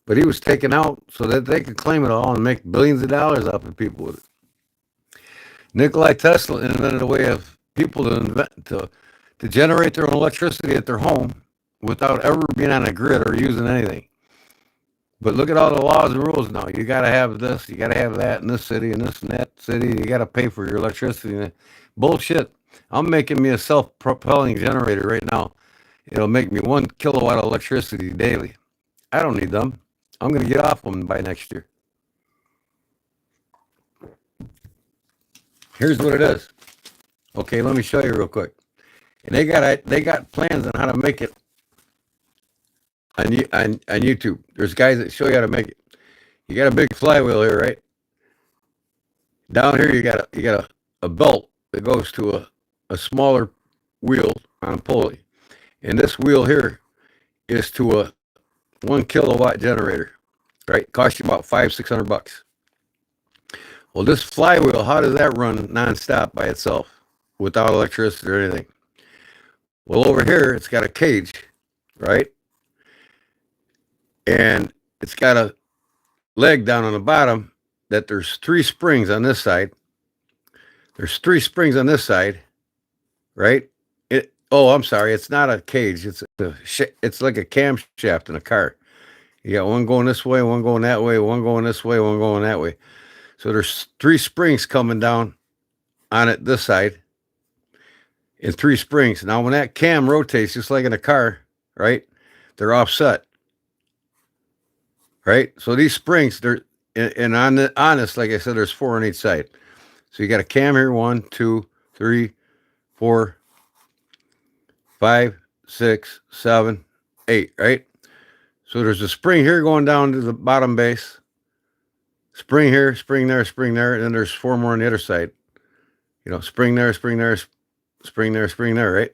But he was taken out so that they could claim it all and make billions of dollars off of people with it. Nikola Tesla invented a way of people to generate their own electricity at their home without ever being on a grid or using anything. But look at all the laws and rules now. You got to have this, you got to have that in this city and this and that city. You got to pay for your electricity. Bullshit. I'm making me a self-propelling generator right now. It'll make me 1 kilowatt of electricity daily. I don't need them. I'm going to get off them by next year. Here's what it is. Okay, let me show you real quick. And they got plans on how to make it on YouTube. There's guys that show you how to make it. You got a big flywheel here, right? Down here you got a belt that goes to a smaller wheel on a pulley. And this wheel here is to a 1 kilowatt generator, right? Costs you about $500-600. Well, this flywheel, how does that run nonstop by itself without electricity or anything? Well, over here, it's got a cage, right? And it's got a leg down on the bottom that there's 3 springs on this side. There's 3 springs on this side, right? I'm sorry, it's not a cage. It's like a camshaft in a car. You got one going this way, one going that way, one going this way, one going that way. So there's 3 springs coming down on it this side, and 3 springs. Now, when that cam rotates, just like in a car, right? They're offset, right? So these springs, and on this, like I said, there's 4 on each side. So you got a cam here, 1, 2, 3, 4, 5, 6, 7, 8, right? So there's a spring here going down to the bottom base. Spring here, spring there, and then there's 4 more on the other side. Spring there, spring there, spring there, spring there, right?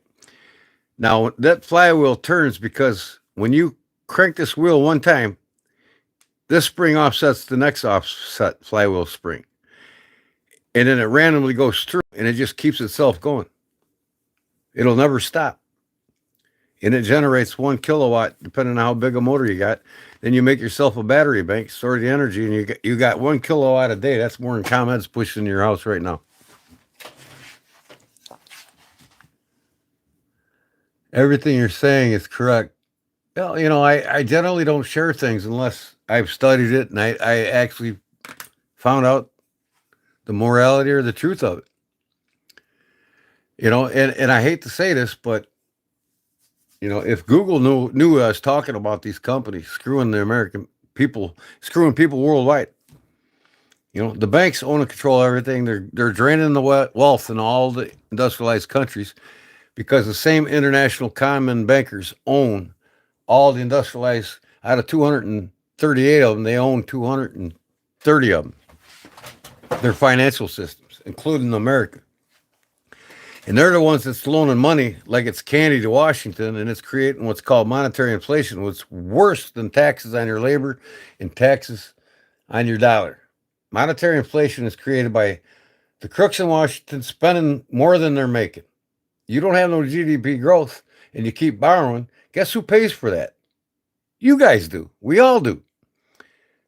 Now, that flywheel turns because when you crank this wheel one time, this spring offsets the next offset flywheel spring. And then it randomly goes through, and it just keeps itself going. It'll never stop. And it generates 1 kilowatt, depending on how big a motor you got. Then you make yourself a battery bank, store the energy, and you got 1 kilowatt a day. That's more than ComEd's pushing in your house right now. Everything you're saying is correct. Well, I generally don't share things unless I've studied it and I actually found out the morality or the truth of it. And I hate to say this, but if Google knew I was talking about these companies screwing the American people, screwing people worldwide. The banks own and control everything. They're draining the wealth in all the industrialized countries because the same international common bankers own all the industrialized. Out of 238 of them, they own 230 of them. Their financial systems, including America. And they're the ones that's loaning money like it's candy to Washington, and it's creating what's called monetary inflation, what's worse than taxes on your labor and taxes on your dollar. Monetary inflation is created by the crooks in Washington spending more than they're making. You don't have no GDP growth, and you keep borrowing. Guess who pays for that? You guys do. We all do.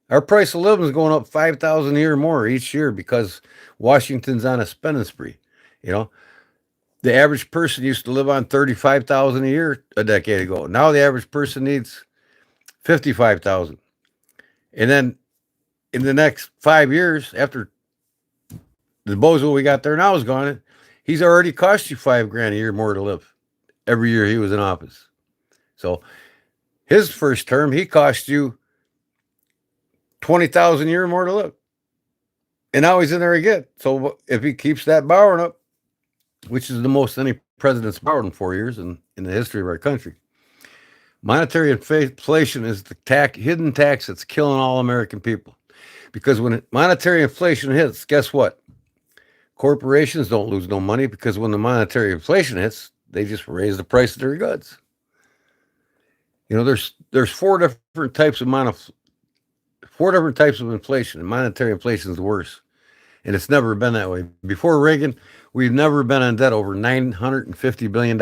Our price of living is going up 5,000 a year more each year because Washington's on a spending spree. The average person used to live on 35,000 a year a decade ago. Now the average person needs 55,000. And then in the next 5 years, after the bozo we got there now is gone, he's already cost you $5,000 a year more to live every year he was in office. So his first term, he cost you 20,000 a year more to live. And now he's in there again. So if he keeps that borrowing up, which is the most any president's borrowed in 4 years in the history of our country, monetary inflation is the hidden tax that's killing all American people. Because when monetary inflation hits, guess what? Corporations don't lose no money because when the monetary inflation hits, they just raise the price of their goods. There's four different types of inflation, and monetary inflation is the worst. And it's never been that way. Before Reagan, we've never been in debt over $950 billion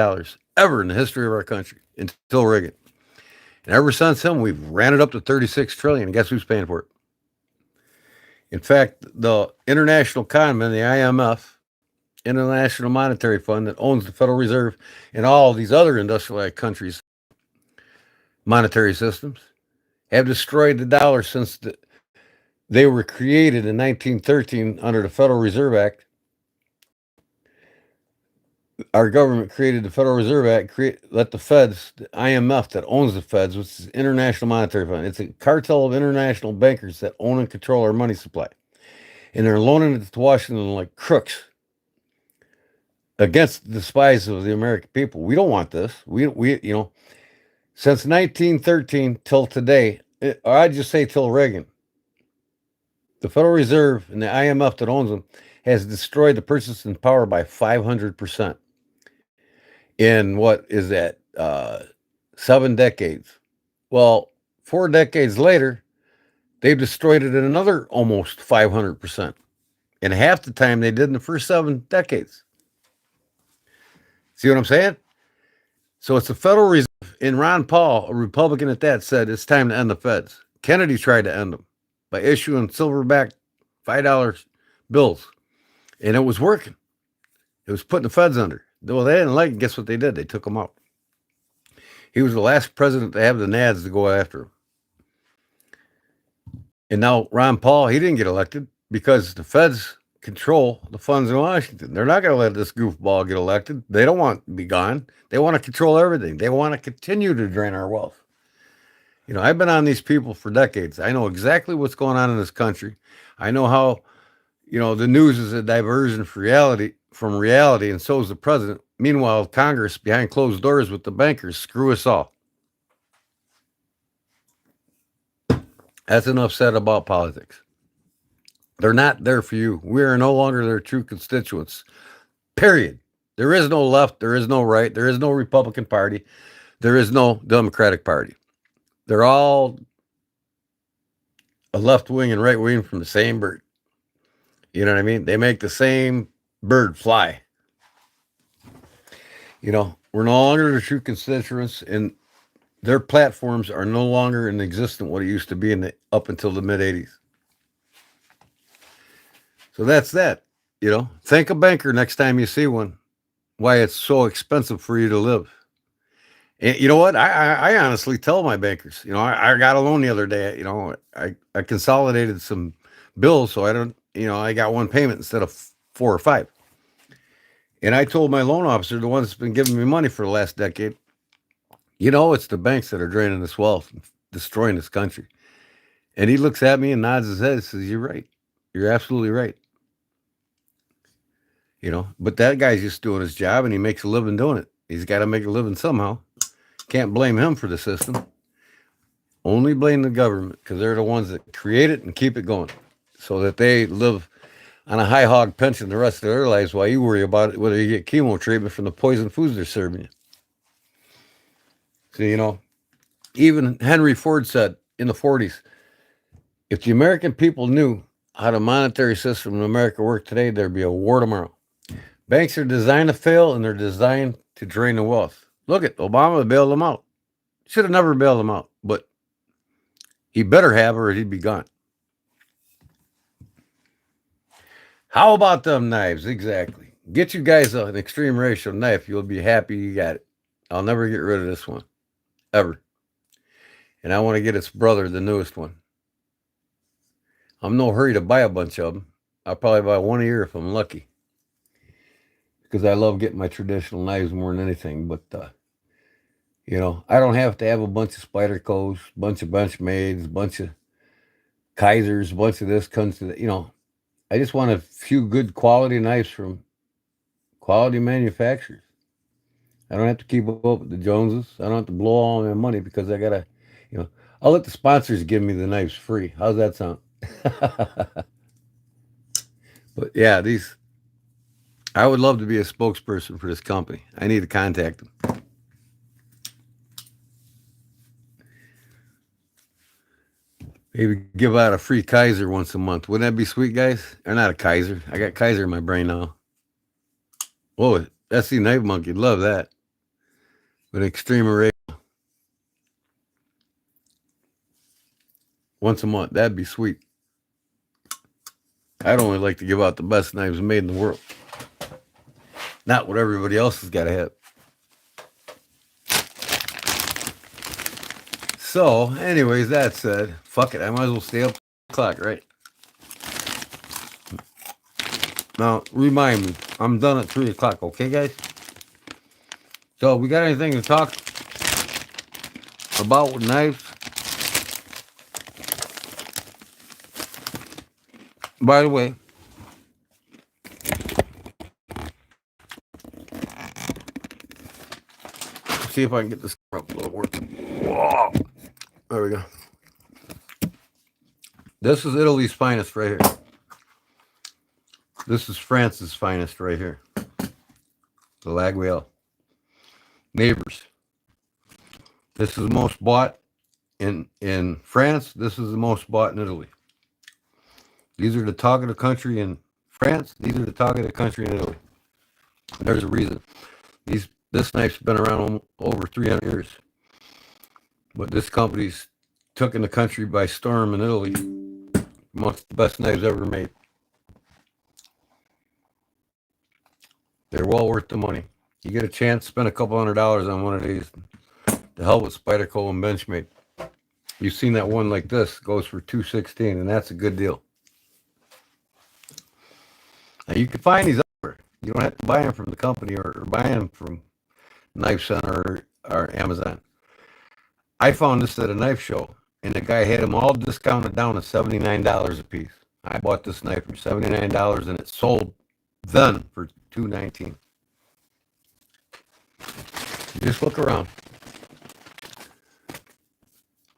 ever in the history of our country until Reagan. And ever since him, we've ran it up to 36 trillion. And guess who's paying for it? In fact, the international economy, the IMF, International Monetary Fund, that owns the Federal Reserve and all these other industrialized countries' monetary systems, have destroyed the dollar since they were created in 1913 under the Federal Reserve Act. Our government created the Federal Reserve Act, let the Feds, the IMF that owns the Feds, which is International Monetary Fund. It's a cartel of international bankers that own and control our money supply. And they're loaning it to Washington like crooks against the spies of the American people. We don't want this. We since 1913 till today, or I'd just say till Reagan, the Federal Reserve and the IMF that owns them has destroyed the purchasing power by 500%. In what is that, 7 decades? Well, 4 decades later, they've destroyed it in another almost 500%. And half the time they did in the first 7 decades. See what I'm saying? So it's the Federal Reserve, and Ron Paul, a Republican at that, said it's time to end the Feds. Kennedy tried to end them by issuing silverback $5 bills. And it was working. It was putting the Feds under. Well, they didn't like it. Guess what they did? They took him out. He was the last president to have the nads to go after him. And now Ron Paul, he didn't get elected because the Feds control the funds in Washington. They're not going to let this goofball get elected. They don't want to be gone. They want to control everything. They want to continue to drain our wealth. I've been on these people for decades. I know exactly what's going on in this country. I know how, the news is a diversion from reality, and so is the president. Meanwhile, Congress, behind closed doors with the bankers, screw us all. That's enough said about politics. They're not there for you. We are no longer their true constituents. Period. There is no left. There is no right. There is no Republican Party. There is no Democratic Party. They're all a left wing and right wing from the same bird. You know what I mean? They make the same bird fly. We're no longer the true constituents, and their platforms are no longer in existence what it used to be up until the mid-'80s. So that's that. Thank a banker next time you see one, why it's so expensive for you to live. And you know what? I honestly tell my bankers, I got a loan the other day. I consolidated some bills so I don't, I got one payment instead of four or five. And I told my loan officer, the one that's been giving me money for the last decade, it's the banks that are draining this wealth, and destroying this country. And he looks at me and nods his head and says, "You're right. You're absolutely right." But that guy's just doing his job and he makes a living doing it. He's got to make a living somehow. Can't blame him for the system. Only blame the government because they're the ones that create it and keep it going so that they live on a high hog pension the rest of their lives while you worry about it, whether you get chemo treatment from the poison foods they're serving you. So, even Henry Ford said in the 40s, if the American people knew how the monetary system in America worked today, there'd be a war tomorrow. Banks are designed to fail and they're designed to drain the wealth. Look at Obama bailed them out. Should have never bailed them out, but he better have or he'd be gone. How about them knives? Exactly. Get you guys an extreme ratio knife. You'll be happy you got it. I'll never get rid of this one. Ever. And I want to get its brother, the newest one. I'm no hurry to buy a bunch of them. I'll probably buy one a year if I'm lucky. Because I love getting my traditional knives more than anything. But, I don't have to have a bunch of Spydercos, bunch of Benchmades, bunch of Kaisers, bunch of this, comes to that, I just want a few good quality knives from quality manufacturers. I don't have to keep up with the Joneses. I don't have to blow all my money because I got to, I'll let the sponsors give me the knives free. How's that sound? But yeah, I would love to be a spokesperson for this company. I need to contact them. Maybe give out a free Kaiser once a month. Wouldn't that be sweet, guys? Or not a Kaiser. I got Kaiser in my brain now. Whoa, SC Knife Monkey. Love that. With extreme array. Once a month. That'd be sweet. I'd only like to give out the best knives made in the world. Not what everybody else has got to have. So, anyways, that said, fuck it. I might as well stay up to the clock, right? Now, remind me, I'm done at 3 o'clock, okay, guys? So, we got anything to talk about with knives? By the way, let's see if I can get this up a little work. Whoa. There we go. This is Italy's finest right here. This is France's finest right here. The Laguiole. Neighbors. This is the most bought in France. This is the most bought in Italy. These are the talk of the country in France. These are the talk of the country in Italy. There's a reason. This knife's been around over 300 years. But this company's taken the country by storm in Italy. Amongst the best knives ever made. They're well worth the money. You get a chance, spend a couple $100 on one of these. The hell with Spyderco and Benchmade. You've seen that one like this goes for $216, and that's a good deal. Now you can find these everywhere. You don't have to buy them from the company or buy them from Knife Center or Amazon. I found this at a knife show, and the guy had them all discounted down to $79 a piece. I bought this knife for $79, and it sold then for $219. Just look around.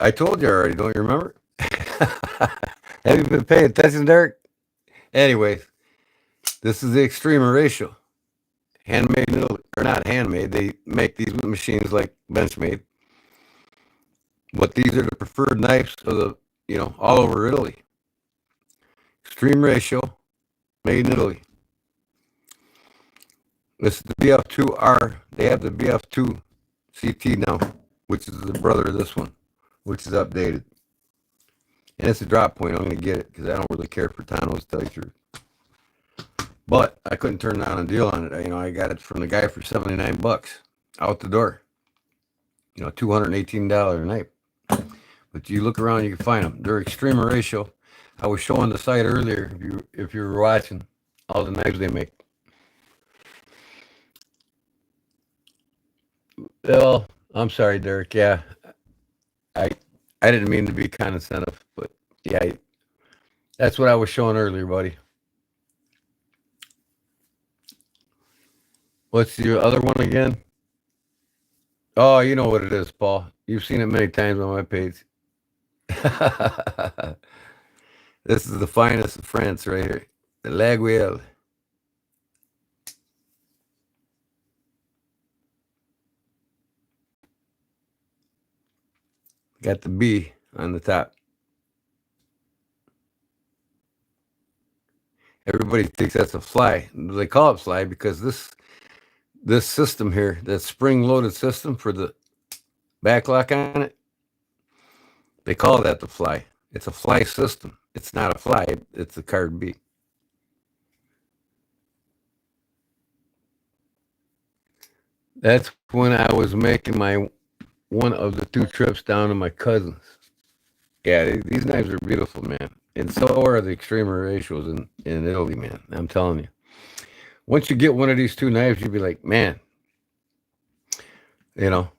I told you already, don't you remember? Have you been paying attention, Derek? Anyways, this is the extreme ratio. Handmade, or not handmade, they make these with machines like Benchmade. But these are the preferred knives of the, all over Italy. Extreme ratio, made in Italy. This is the BF2R. They have the BF2 CT now, which is the brother of this one, which is updated. And it's a drop point. I'm going to get it because I don't really care for Tano's, to tell you the truth. But I couldn't turn down a deal on it. I got it from the guy for $79 out the door. $218 knife. But you look around, you can find them. They're extreme ratio. I was showing the site earlier. If you were watching, all the knives they make. Well, I'm sorry, Derek. Yeah, I I didn't mean to be condescending, but yeah, that's what I was showing earlier, buddy. What's your other one again? Oh, you know what it is, Paul. You've seen it many times on my page. This is the finest of France right here. The Laguiole. Got the B on the top. Everybody thinks that's a fly. They call it fly because this system here, that spring-loaded system for the backlock on it, they call that the fly. It's a fly system. It's not a fly. It's a card B. That's when I was making one of the 2 trips down to my cousin's. Yeah, these knives are beautiful, man. And so are the extreme ratios in Italy, man. I'm telling you. Once you get one of these 2 knives, you'll be like, man, you know.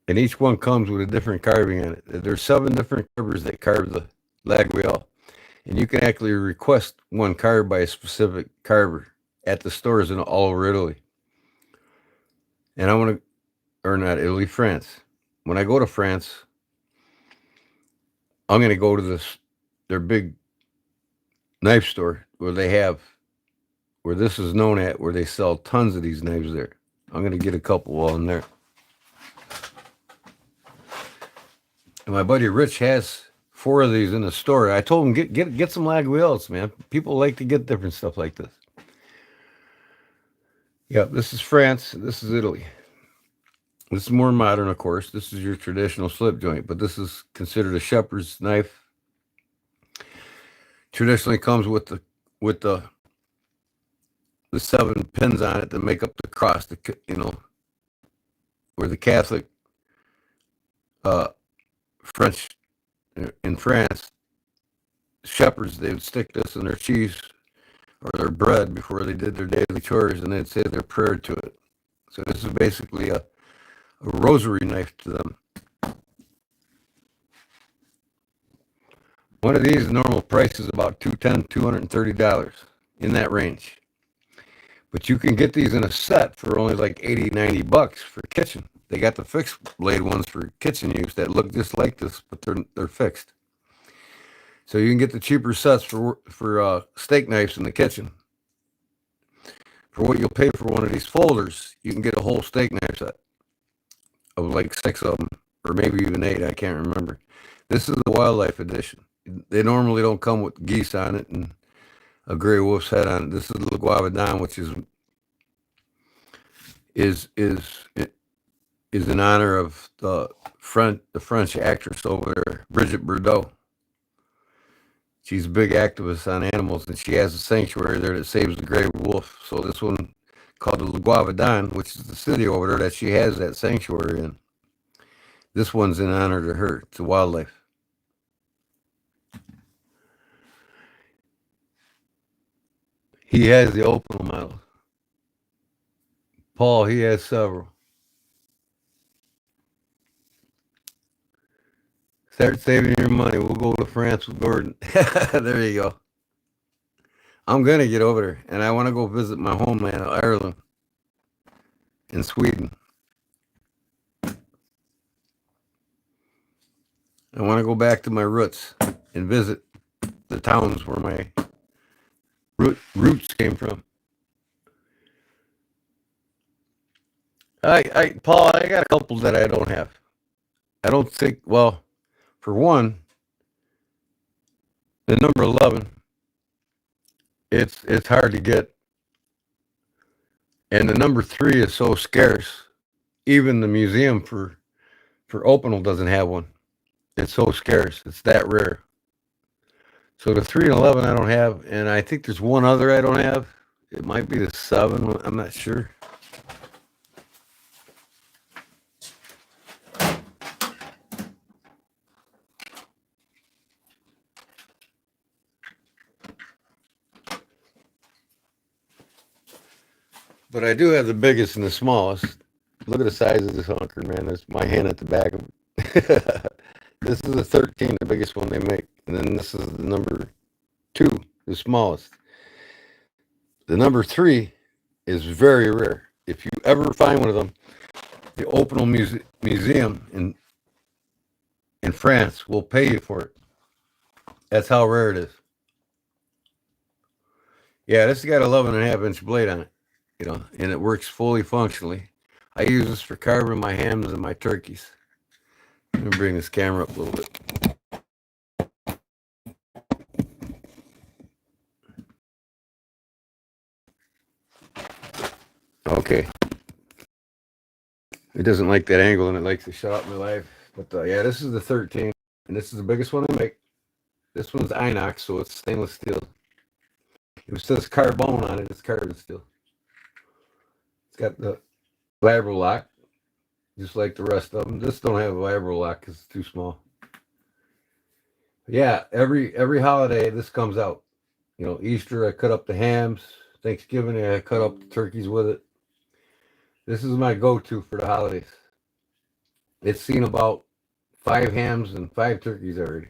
And each one comes with a different carving on it. There's 7 different carvers that carve the Laguiole. And you can actually request one carved by a specific carver at the stores in all over Italy. And I want to, or not Italy, France. When I go to France, I'm going to go to their big knife store where this is known at, where they sell tons of these knives there. I'm going to get a couple while I'm there. And my buddy Rich has 4 of these in the store. I told him, get some Laguioles, man. People like to get different stuff like this. Yep, this is France. This is Italy. This is more modern, of course. This is your traditional slip joint, but this is considered a shepherd's knife. Traditionally comes with the 7 pins on it that make up the cross. Where the Catholic French in France shepherds, they would stick this in their cheese or their bread before they did their daily chores, and they'd say their prayer to it. So this is basically a rosary knife to them. One of these normal price is about $210, $230 in that range. But you can get these in a set for only like $80, $90 for kitchen. They got the fixed blade ones for kitchen use that look just like this, but they're fixed. So you can get the cheaper sets for steak knives in the kitchen. For what you'll pay for one of these folders, you can get a whole steak knife set of like 6 of them, or maybe even 8. I can't remember. This is the wildlife edition. They normally don't come with geese on it and a gray wolf's head on it. This is the Guava Don, which is in honor of the French actress over there, Brigitte Bardot. She's a big activist on animals, and she has a sanctuary there that saves the gray wolf. So this one, called the Guava Don, which is the city over there that she has that sanctuary in. This one's in honor to her, to wildlife. He has the opal model. Paul, he has several. Start saving your money. We'll go to France with Gordon. There you go. I'm going to get over there, and I want to go visit my homeland of Ireland and Sweden. I want to go back to my roots and visit the towns where my roots came from. Paul, I got a couple that I don't have. I don't think, well, for one, the number 11, it's hard to get. And the number 3 is so scarce. Even the museum for Opinel doesn't have one. It's so scarce. It's that rare. So the 3 and 11 I don't have, and I think there's one other I don't have. It might be the 7. I'm not sure. But I do have the biggest and the smallest. Look at the size of this honker, man. That's my hand at the back of it. This is a 13, the biggest one they make. And then this is the number 2, the smallest. The number 3 is very rare. If you ever find one of them, the Opal Museum in France will pay you for it. That's how rare it is. Yeah, this has got 11.5-inch blade on it, and it works fully functionally. I use this for carving my hams and my turkeys. Let me bring this camera up a little bit. Okay. It doesn't like that angle, and it likes to shut up my life. But yeah, this is the 13, and this is the biggest one I make. This one's inox, so it's stainless steel. It says carbone on it. It's carbon steel. It's got the vibro lock, just like the rest of them. This don't have a vibro lock because it's too small. Yeah, every holiday this comes out. Easter I cut up the hams. Thanksgiving I cut up the turkeys with it. This is my go-to for the holidays. It's seen about 5 hams and 5 turkeys already.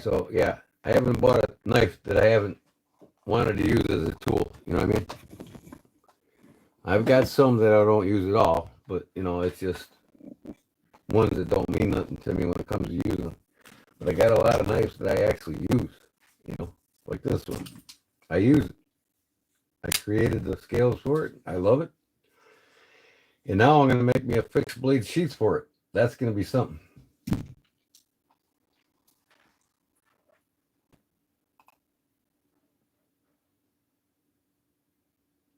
So yeah, I haven't bought a knife that I haven't wanted to use as a tool. You know what I mean? I've got some that I don't use at all, but it's just ones that don't mean nothing to me when it comes to using them. But I got a lot of knives that I actually use, like this one. I use it. I created the scales for it. I love it. And now I'm going to make me a fixed blade sheath for it. That's going to be something.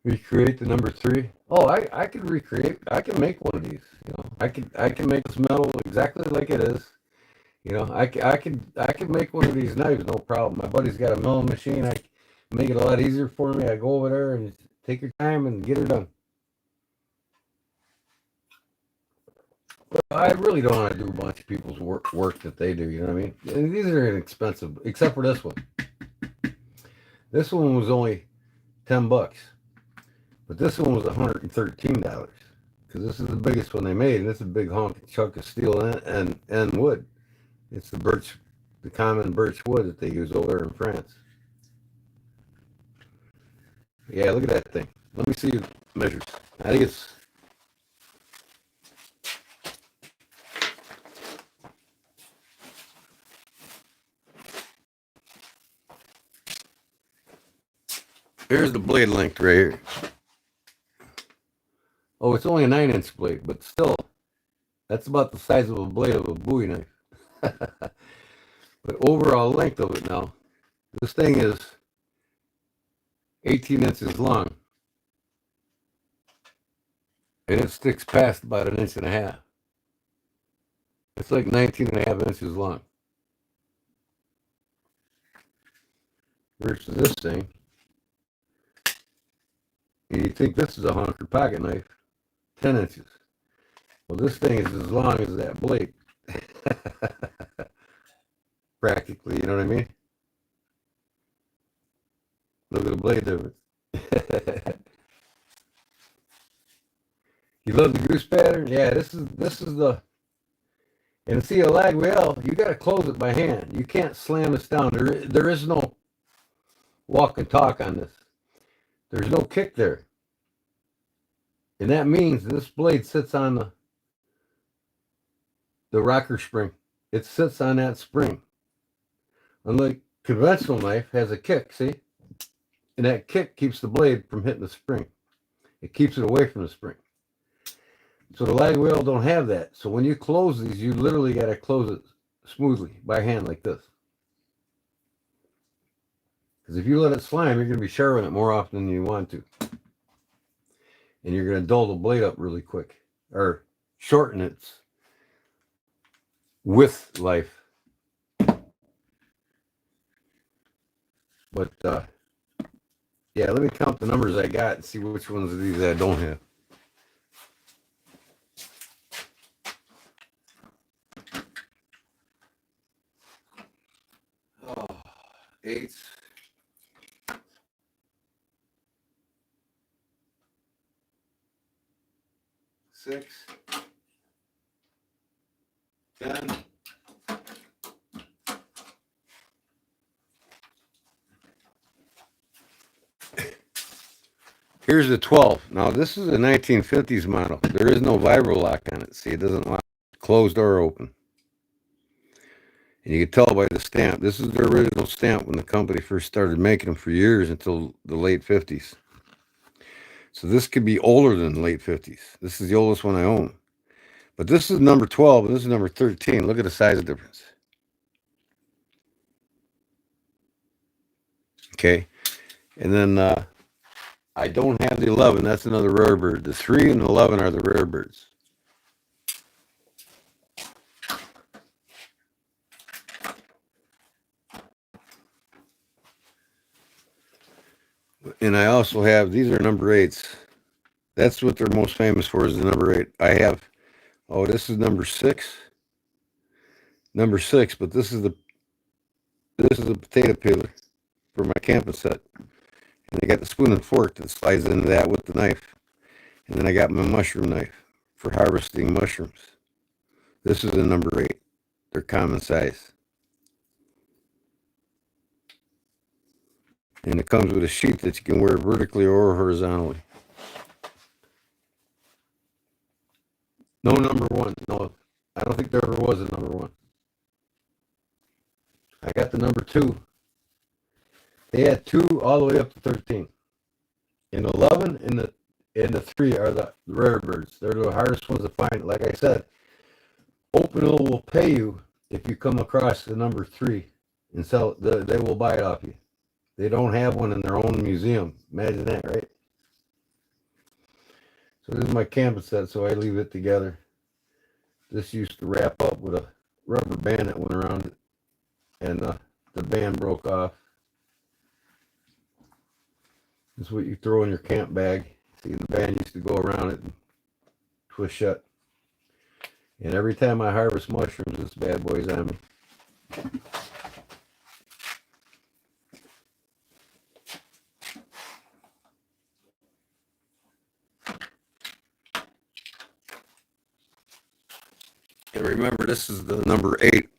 Recreate the number 3. Oh, I could recreate. I can make one of these. I can make this metal exactly like it is. I can make one of these knives, no problem. My buddy's got a milling machine. I make it a lot easier for me. I go over there and take your time and get her done. But I really don't want to do a bunch of people's work that they do. You know what I mean? And these are inexpensive, except for this one. This one was only $10, but this one was $113 because this is the biggest one they made, and it's a big chunk of steel and wood. It's the common birch wood that they use over there in France. Yeah, look at that thing. Let me see the measures. I think it's here's the blade length right here. Oh, it's only a 9-inch blade, but still, that's about the size of a blade of a Bowie knife. But overall length of it now, this thing is 18 inches long. And it sticks past about 1.5 inches. It's like 19.5 inches long. Versus this thing. And you think this is a honker pocket knife, 10 inches. Well, this thing is as long as that blade. Practically, you know what I mean? Look at the blade difference. You love the goose pattern? Yeah, this is the, and see a lag wheel, you got to close it by hand. You can't slam this down. There is no walk and talk on this. There's no kick there. And that means this blade sits on the rocker spring. It sits on that spring. Unlike conventional knife has a kick, see? And that kick keeps the blade from hitting the spring. It keeps it away from the spring. So the lag wheel don't have that. So when you close these, you literally got to close it smoothly by hand like this. Because if you let it slime, you're going to be sharpening it more often than you want to. And you're going to dull the blade up really quick. Or shorten its width life. But, yeah, let me count the numbers I got and see which ones of these I don't have. Oh, 8s. 6, 10. Here's the 12. Now this is a 1950s model. There is no vibro lock on it. See, it doesn't lock closed or open. And you can tell by the stamp. This is the original stamp when the company first started making them for years until the late 50s. So this could be older than the late 50s. This is the oldest one I own. But this is number 12 and this is number 13. Look at the size difference. Okay. And then I don't have the 11. That's another rare bird. The 3 and the 11 are the rare birds. And I also have, these are number 8s. That's what they're most famous for, is the number 8. I have, oh, this is number 6. Number 6, but this is the potato peeler for my camping set. And I got the spoon and fork that slides into that with the knife. And then I got my mushroom knife for harvesting mushrooms. This is the number 8. They're common size. And it comes with a sheath that you can wear vertically or horizontally. No number 1. No, I don't think there ever was a number 1. I got the number 2. They had 2 all the way up to 13. And 11 and the 3 are the rare birds. They're the hardest ones to find. Like I said, Opinel will pay you if you come across the number 3 and sell it. They will buy it off you. They don't have one in their own museum. Imagine that, right? So this is my camping set, so I leave it together. This used to wrap up with a rubber band that went around it, and the band broke off. This is what you throw in your camp bag. See, the band used to go around it and twist shut. And every time I harvest mushrooms, this bad boy's on me. And remember, this is the number 8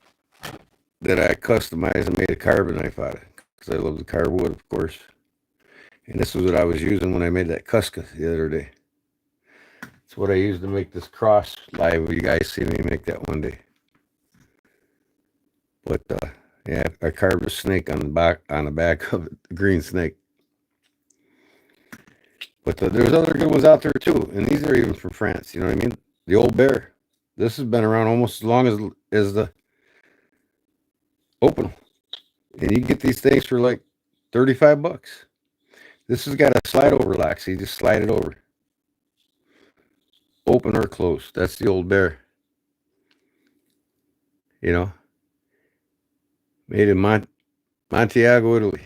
that I customized and made a carbon knife out of, because I love the carved wood, of course. And this is what I was using when I made that Cuska the other day. It's what I used to make this cross live. You guys see me make that one day. But yeah, I carved a snake on the back of it, the green snake. But there's other good ones out there too, and these are even from France. You know what I mean? The old bear. This has been around almost as long as the Opinel, and you get these things for like $35. This has got a slide over lock, so you just slide it over. Open or close. That's the old bear. You know, made in Montiago, Italy.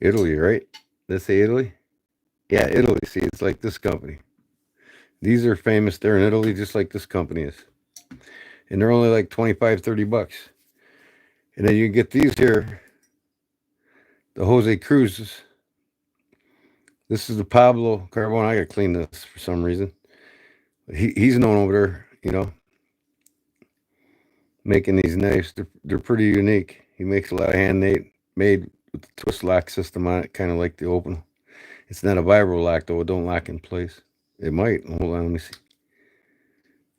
Italy, right? Did I say Italy? Yeah, Italy. See, it's like this company. These are famous. They're in Italy, just like this company is. And they're only like $25-$30. And then you get these here. The Jose Cruz's. This is the Pablo Carbone. I gotta clean this for some reason. He's known over there, you know, making these knives. They're pretty unique. He makes a lot of handmade with the twist lock system on it, kind of like the Opinel. It's not a vibro lock though. It don't lock in place. It might. Hold on, let me see.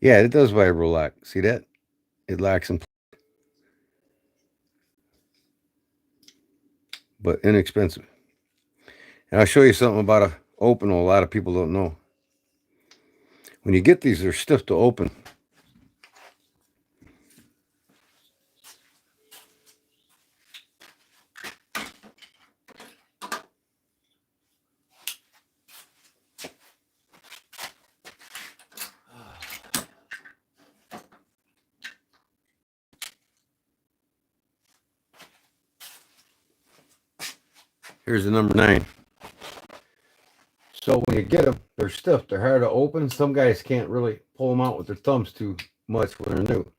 Yeah, it does vibro lock. See that? It locks in place. But inexpensive. And I'll show you something about a Opinel a lot of people don't know. When you get these, they're stiff to open. Here's the number 9. So when you get them, they're stiff. They're hard to open. Some guys can't really pull them out with their thumbs too much when they're new.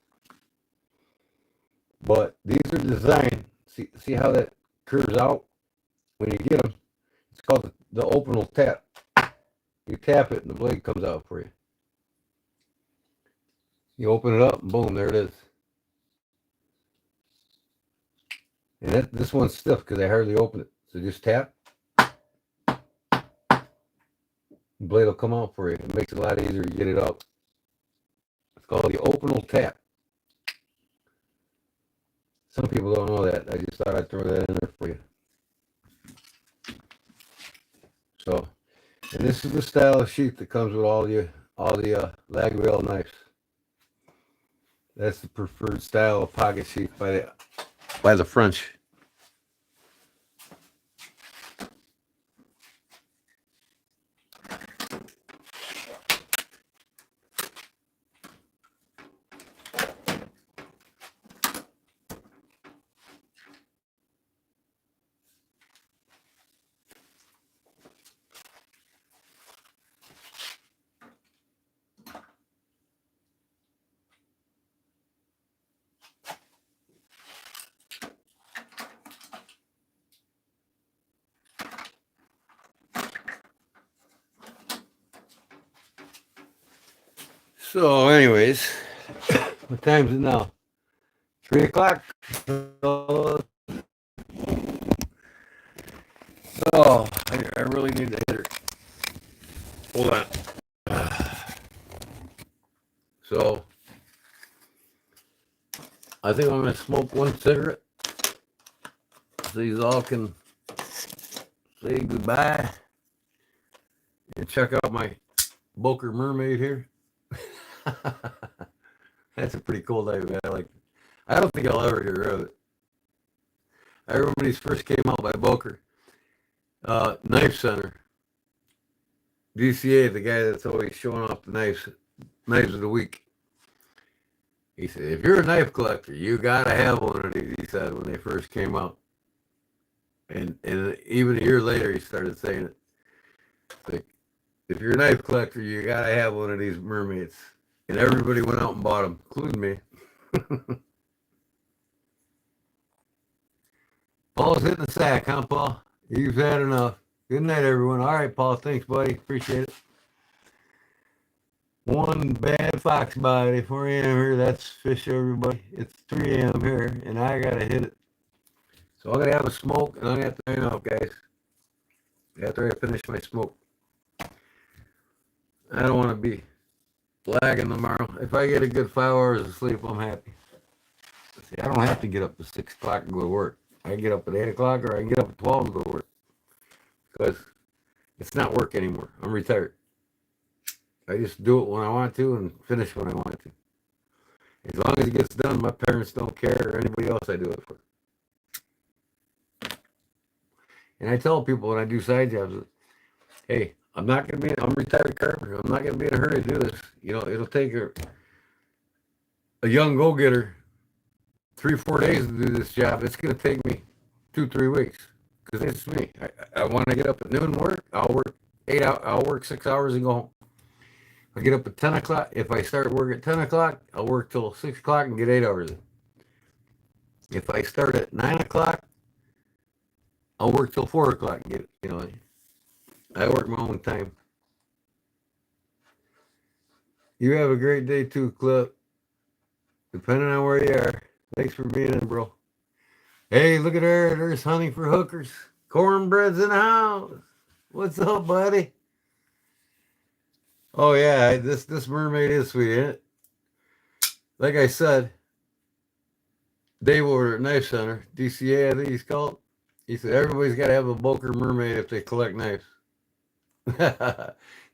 But these are designed. See how that curves out when you get them? It's called the Opinel tap. You tap it and the blade comes out for you. You open it up and boom, there it is. And this one's stiff because I hardly open it. So just tap. The blade will come out for you. It makes it a lot easier to get it out. It's called the openal tap. Some people don't know that. I just thought I'd throw that in there for you. So, and this is the style of sheath that comes with all the lag rail knives. That's the preferred style of pocket sheath by the French. So, anyways, what time is it now? 3 o'clock. Oh, I really need to hit her. Hold on. So, I think I'm going to smoke one cigarette so these all can say goodbye and check out my Boker Mermaid here. That's a pretty cool dive. I like it. I don't think I'll ever get rid of it. I remember when these first came out by Boker. Knife Center. DCA, the guy that's always showing off the knives of the week. He said, if you're a knife collector, you gotta have one of these, he said, when they first came out. And even a year later, he started saying it. Like, if you're a knife collector, you gotta have one of these mermaids. And everybody went out and bought them, including me. Paul's hitting the sack, huh, Paul? You've had enough. Good night, everyone. All right, Paul. Thanks, buddy. Appreciate it. One bad fox body, 4 a.m. here. That's fish, everybody. It's 3 a.m. here, and I got to hit it. So I'm going to have a smoke, and I'm going to have to turn off, guys. After I finish my smoke. I don't want to be lagging tomorrow. If I get a good 5 hours of sleep, I'm happy. See, I don't have to get up at 6 o'clock and go to work. I can get up at 8 o'clock, or I can get up at 12 and go to work. Because it's not work anymore. I'm retired. I just do it when I want to and finish when I want to. As long as it gets done, my parents don't care or anybody else I do it for. And I tell people when I do side jobs, hey, I'm a retired carpenter. I'm not going to be in a hurry to do this. You know, it'll take a young go-getter 3-4 days to do this job. It's going to take me 2-3 weeks because it's me. I want to get up at noon and work. I'll work 8 hours. I'll work 6 hours and go home. I get up at 10 o'clock. If I start work at 10 o'clock, I'll work till 6 o'clock and get 8 hours in. If I start at 9 o'clock, I'll work till 4 o'clock and get, you know, I work my own time. You have a great day too, Clip. Depending on where you are. Thanks for being in, bro. Hey, look at her. There's honey for hookers. Cornbread's in the house. What's up, buddy? Oh yeah, this mermaid is sweet, ain't it? Like I said, Dave over at Knife Center, DCA, I think he's called. He said everybody's got to have a Boker mermaid if they collect knives.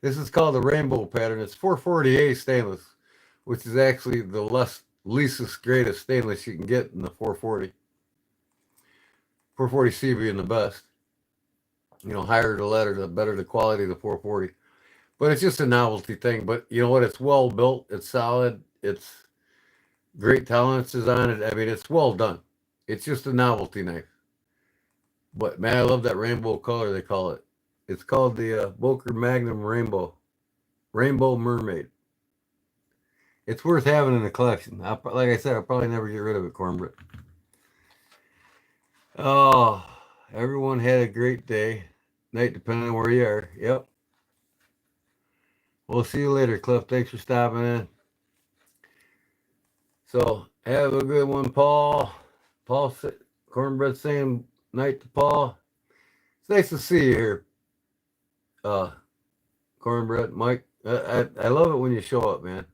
This is called the rainbow pattern. It's 440A stainless, which is actually the least grade of stainless you can get in the 440. 440C being the best. You know, higher the letter, the better the quality of the 440. But it's just a novelty thing. But you know what? It's well built. It's solid. It's great tolerances on it. I mean, it's well done. It's just a novelty knife. But man, I love that rainbow color they call it. It's called the Boker Magnum Rainbow Mermaid. It's worth having in the collection. Like I said, I'll probably never get rid of it, Cornbread. Oh, everyone had a great day. Night, depending on where you are. Yep. We'll see you later, Cliff. Thanks for stopping in. So have a good one, Paul. Cornbread saying night to Paul. It's nice to see you here, Cornbread. Mike, I love it when you show up, man.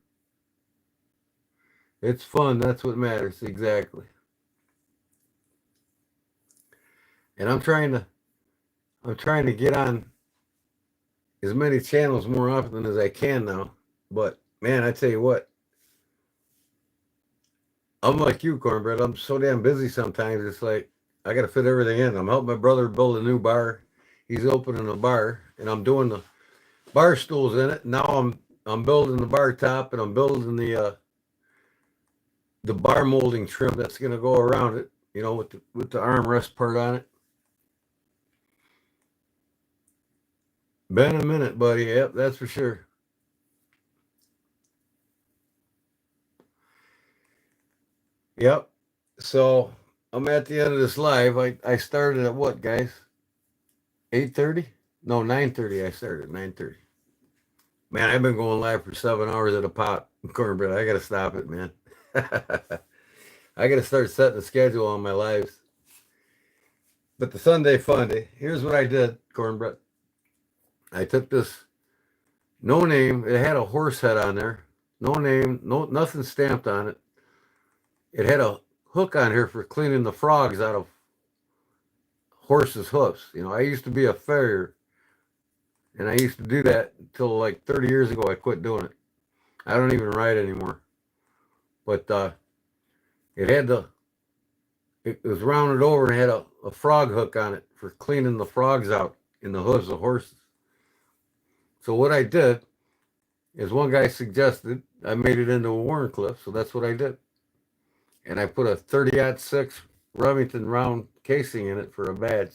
It's fun. That's what matters. Exactly. And I'm trying to get on as many channels more often as I can now. But man, I tell you what, I'm like you, Cornbread. I'm so damn busy sometimes. It's like I got to fit everything in. I'm helping my brother build a new bar. He's opening a bar, and I'm doing the bar stools in it. Now I'm building the bar top, and I'm building the bar molding trim that's going to go around it. You know, with the armrest part on it. Been a minute, buddy. Yep, that's for sure. Yep. So I'm at the end of this live. I started at what, guys? 8:30? No, 9:30. I started 9:30. Man, I've been going live for 7 hours at a pop. Cornbread, I gotta stop it, man. I gotta start setting a schedule on my lives. But the Sunday Funday, here's what I did, Cornbread. I took this no name. It had a horse head on there. No name, no nothing stamped on it. It had a hook on here for cleaning the frogs out of horses' hoofs. You know, I used to be a farrier, and I used to do that until like 30 years ago. I quit doing it. I don't even ride anymore. But it was rounded over and had a frog hook on it for cleaning the frogs out in the hooves of horses. So what I did is one guy suggested I made it into a Warncliffe, so that's what I did. And I put a 30-06 Remington round casing in it for a badge.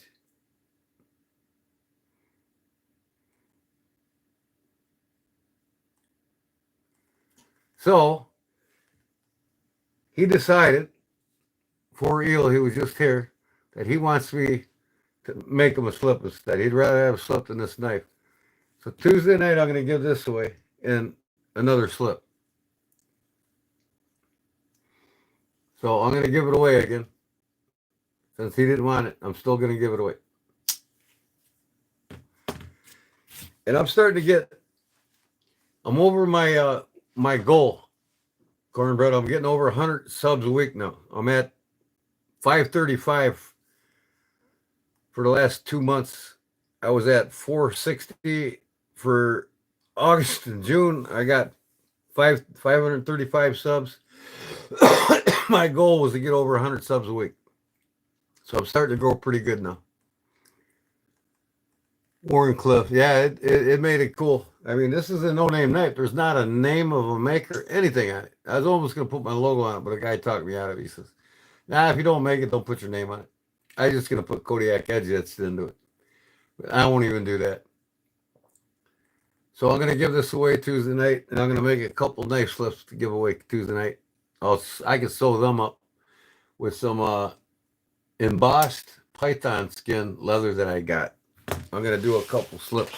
So he decided, poor Eel, he was just here, that he wants me to make him a slip instead. He'd rather have a slip than this knife. So Tuesday night, I'm going to give this away and another slip. So I'm going to give it away again. Since he didn't want it, I'm still going to give it away. And I'm over my goal, Cornbread. I'm getting over 100 subs a week now. I'm at 535 for the last 2 months. I was at 460 for August and June. I got 535 subs. My goal was to get over 100 subs a week. So I'm starting to grow pretty good now. Warncliffe, yeah, it made it cool. I mean, this is a no-name knife. There's not a name of a maker, anything on it. I was almost going to put my logo on it, but a guy talked me out of it. He says, nah, if you don't make it, don't put your name on it. I'm just going to put Kodiak Edge into it. But I won't even do that. So I'm going to give this away Tuesday night, and I'm going to make a couple knife slips to give away Tuesday night. I can sew them up with some embossed python skin leather that I got. I'm going to do a couple slips,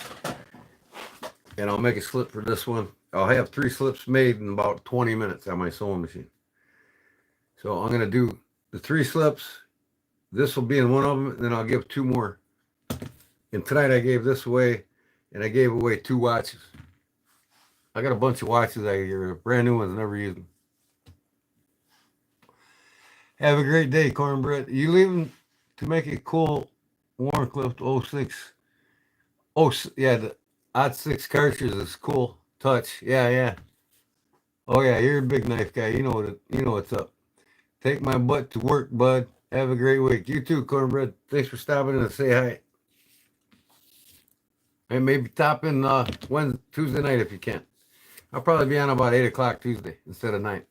and I'll make a slip for this one. I'll have 3 slips made in about 20 minutes on my sewing machine. So I'm going to do the 3 slips. This will be in one of them, and then I'll give 2 more. And tonight I gave this away, and I gave away 2 watches. I got a bunch of watches out here, brand new ones, never used them. Have a great day, Cornbread. You leaving to make it cool? Warncliffe 06. Oh, yeah, the Odd 6 cartridge is cool. Touch. Yeah. Oh, yeah, you're a big knife guy. You know what's up. Take my butt to work, bud. Have a great week. You too, Cornbread. Thanks for stopping in and say hi. And maybe top in Tuesday night if you can. I'll probably be on about 8 o'clock Tuesday instead of 9.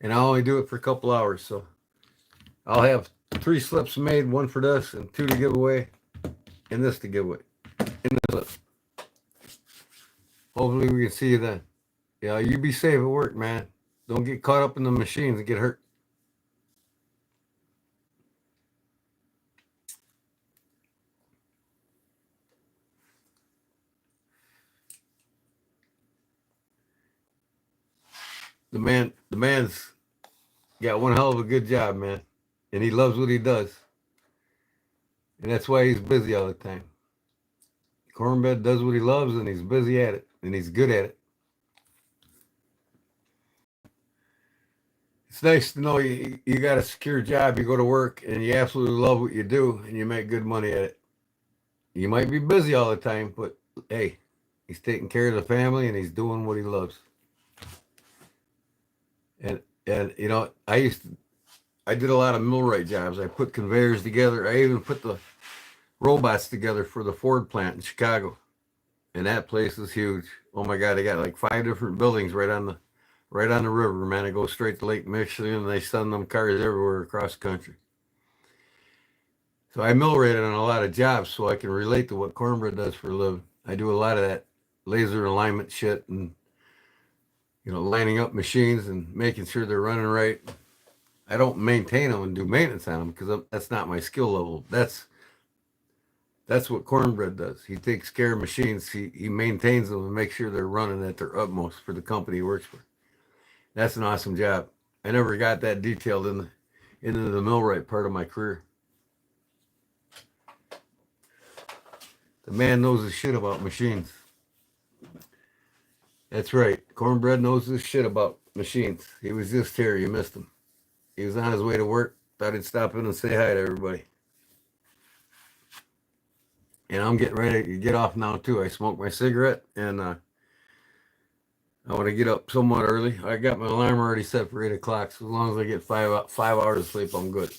And I'll only do it for a couple hours, so I'll have 3 slips made, 1 for this and 2 to give away, and this to give away. In the slip. Hopefully we can see you then. Yeah, you be safe at work, man. Don't get caught up in the machines and get hurt. the man's got one hell of a good job, man, and he loves what he does, and that's why he's busy all the time. Cornbread does what he loves, and he's busy at it, and he's good at it. It's nice to know you got a secure job, you go to work, and you absolutely love what you do, and you make good money at it. You might be busy all the time, but hey, he's taking care of the family, and he's doing what he loves. And you know, I did a lot of millwright jobs. I put conveyors together. I even put the robots together for the Ford plant in Chicago. And that place is huge. Oh my God, they got like 5 different buildings right on the river, man. It goes straight to Lake Michigan, and they send them cars everywhere across the country. So I millwrighted on a lot of jobs, so I can relate to what Cornbread does for a living. I do a lot of that laser alignment shit, and you know, lining up machines and making sure they're running right. I don't maintain them and do maintenance on them because that's not my skill level. That's what Cornbread does. He takes care of machines. He maintains them and makes sure they're running at their utmost for the company he works for. That's an awesome job. I never got that detailed into the millwright part of my career. The man knows his shit about machines. That's right. Cornbread knows his shit about machines. He was just here. You missed him. He was on his way to work. Thought he'd stop in and say hi to everybody. And I'm getting ready to get off now too. I smoked my cigarette, and I want to get up somewhat early. I got my alarm already set for 8 o'clock. So as long as I get 5 hours of sleep, I'm good.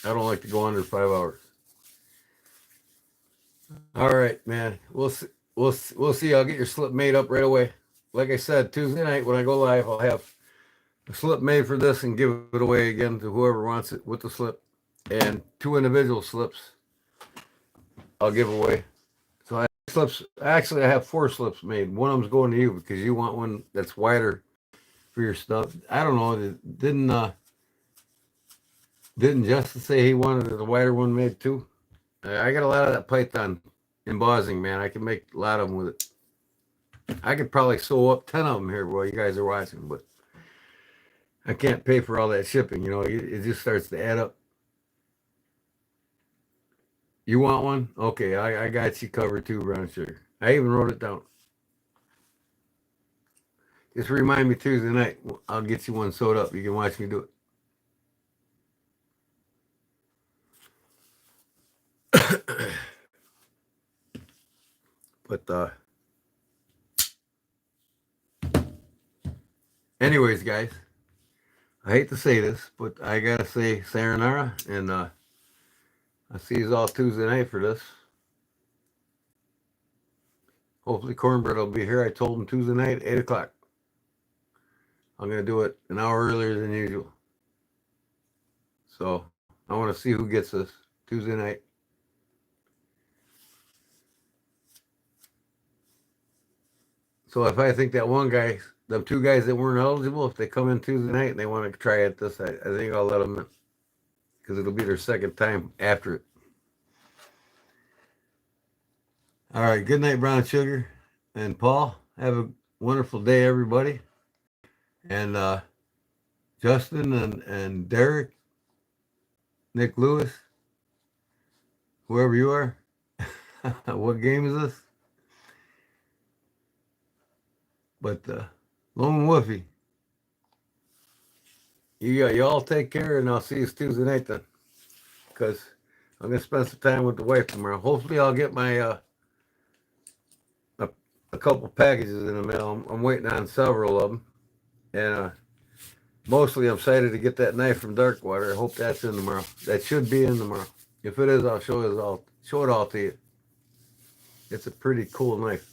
I don't like to go under 5 hours. All right, man. We'll see. We'll see. I'll get your slip made up right away. Like I said, Tuesday night when I go live, I'll have a slip made for this and give it away again to whoever wants it with the slip, and 2 individual slips I'll give away. So I have slips. Actually, I have 4 slips made. One of them's going to you because you want one that's wider for your stuff. I don't know. Didn't Justin say he wanted a wider one made too? I got a lot of that Python embossing, man. I can make a lot of them with it. I could probably sew up 10 of them here while you guys are watching, but I can't pay for all that shipping. You know, it just starts to add up. You want one? Okay, I got you covered too, brown sugar. I even wrote it down. Just remind me Tuesday night. I'll get you one sewed up. You can watch me do it. But anyways, guys, I hate to say this, but I gotta say sayonara, and I'll see you all Tuesday night for this. Hopefully Cornbread will be here. I told him Tuesday night, 8 o'clock. I'm going to do it an hour earlier than usual. So I want to see who gets this Tuesday night. So if I think that one guy, the 2 guys that weren't eligible, if they come in Tuesday night and they want to try it this, I think I'll let them in. Because it'll be their second time after it. All right. Good night, Brown Sugar and Paul. Have a wonderful day, everybody. And Justin and Derek, Nick Lewis, whoever you are. What game is this? But Lone Wolfie, you all take care, and I'll see you Tuesday night then. Because I'm going to spend some time with the wife tomorrow. Hopefully I'll get my a couple packages in the mail. I'm waiting on several of them. And mostly I'm excited to get that knife from Darkwater. I hope that's in tomorrow. That should be in tomorrow. If it is, I'll show it all to you. It's a pretty cool knife.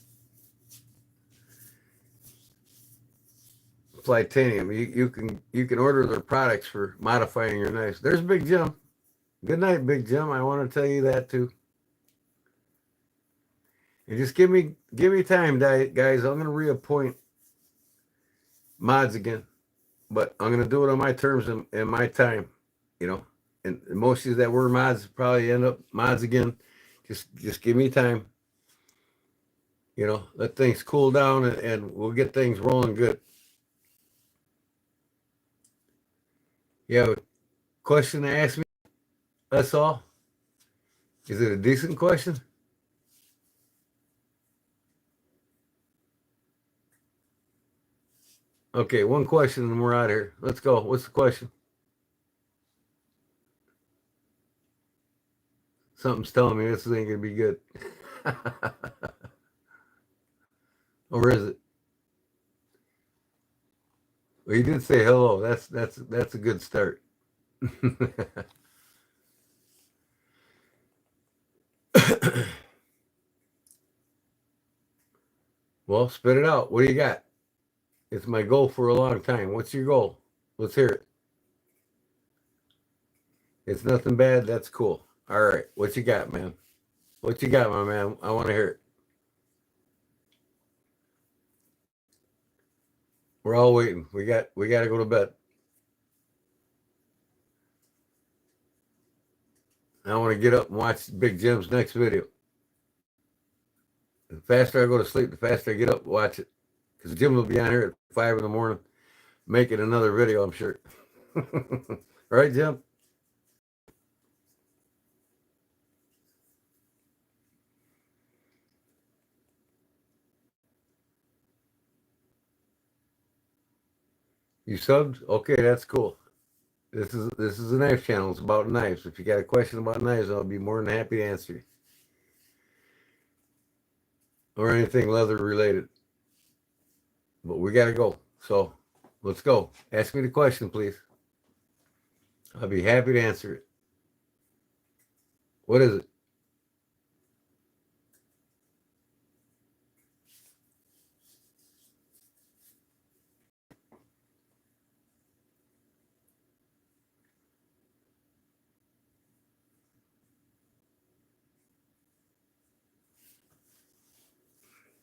Titanium. You can order their products for modifying your knives. There's Big Jim. Good night, Big Jim. I want to tell you that too. And just give me time, guys. I'm gonna reappoint mods again, but I'm gonna do it on my terms and my time. You know, and most of you that were mods probably end up mods again. Just give me time. You know, let things cool down and we'll get things rolling good. You have a question to ask me? That's all? Is it a decent question? Okay, one question and we're out of here. Let's go. What's the question? Something's telling me this ain't gonna be good. Or is it? Well, you did say hello. That's a good start. Well, spit it out. What do you got? It's my goal for a long time. What's your goal? Let's hear it. It's nothing bad. That's cool. All right. What you got, man? What you got, my man? I want to hear it. We're all waiting. We got to go to bed. I want to get up and watch Big Jim's next video. The faster I go to sleep, the faster I get up and watch it. Because Jim will be on here at 5 in the morning making another video, I'm sure. Right, Jim? You subbed? Okay, that's cool. This is a knife channel. It's about knives. If you got a question about knives, I'll be more than happy to answer you. Or anything leather related. But we gotta go. So let's go. Ask me the question, please. I'll be happy to answer it. What is it?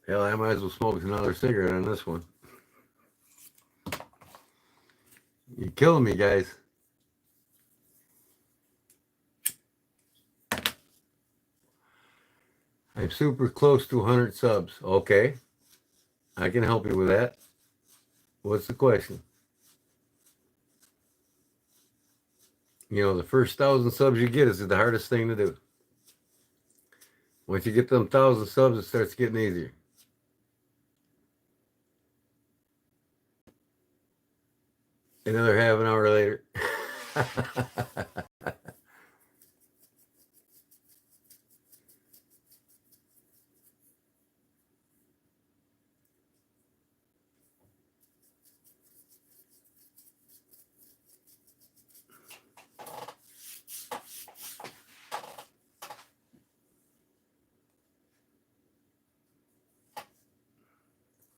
Hell, I might as well smoke another cigarette on this one. You're killing me, guys. I'm super close to 100 subs. Okay. I can help you with that. What's the question? You know, the first 1,000 subs you get is the hardest thing to do. Once you get them 1,000 subs, it starts getting easier. Another half an hour later.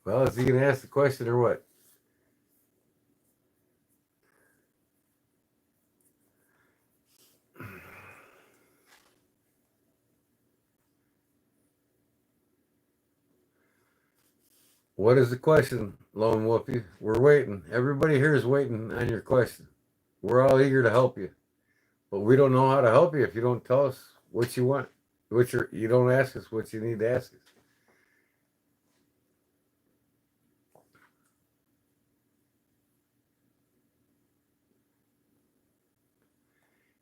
Well, is he going to ask the question or what? What is the question, Lone Wolfie? We're waiting. Everybody here is waiting on your question. We're all eager to help you. But we don't know how to help you if you don't tell us what you want. You don't ask us what you need to ask us.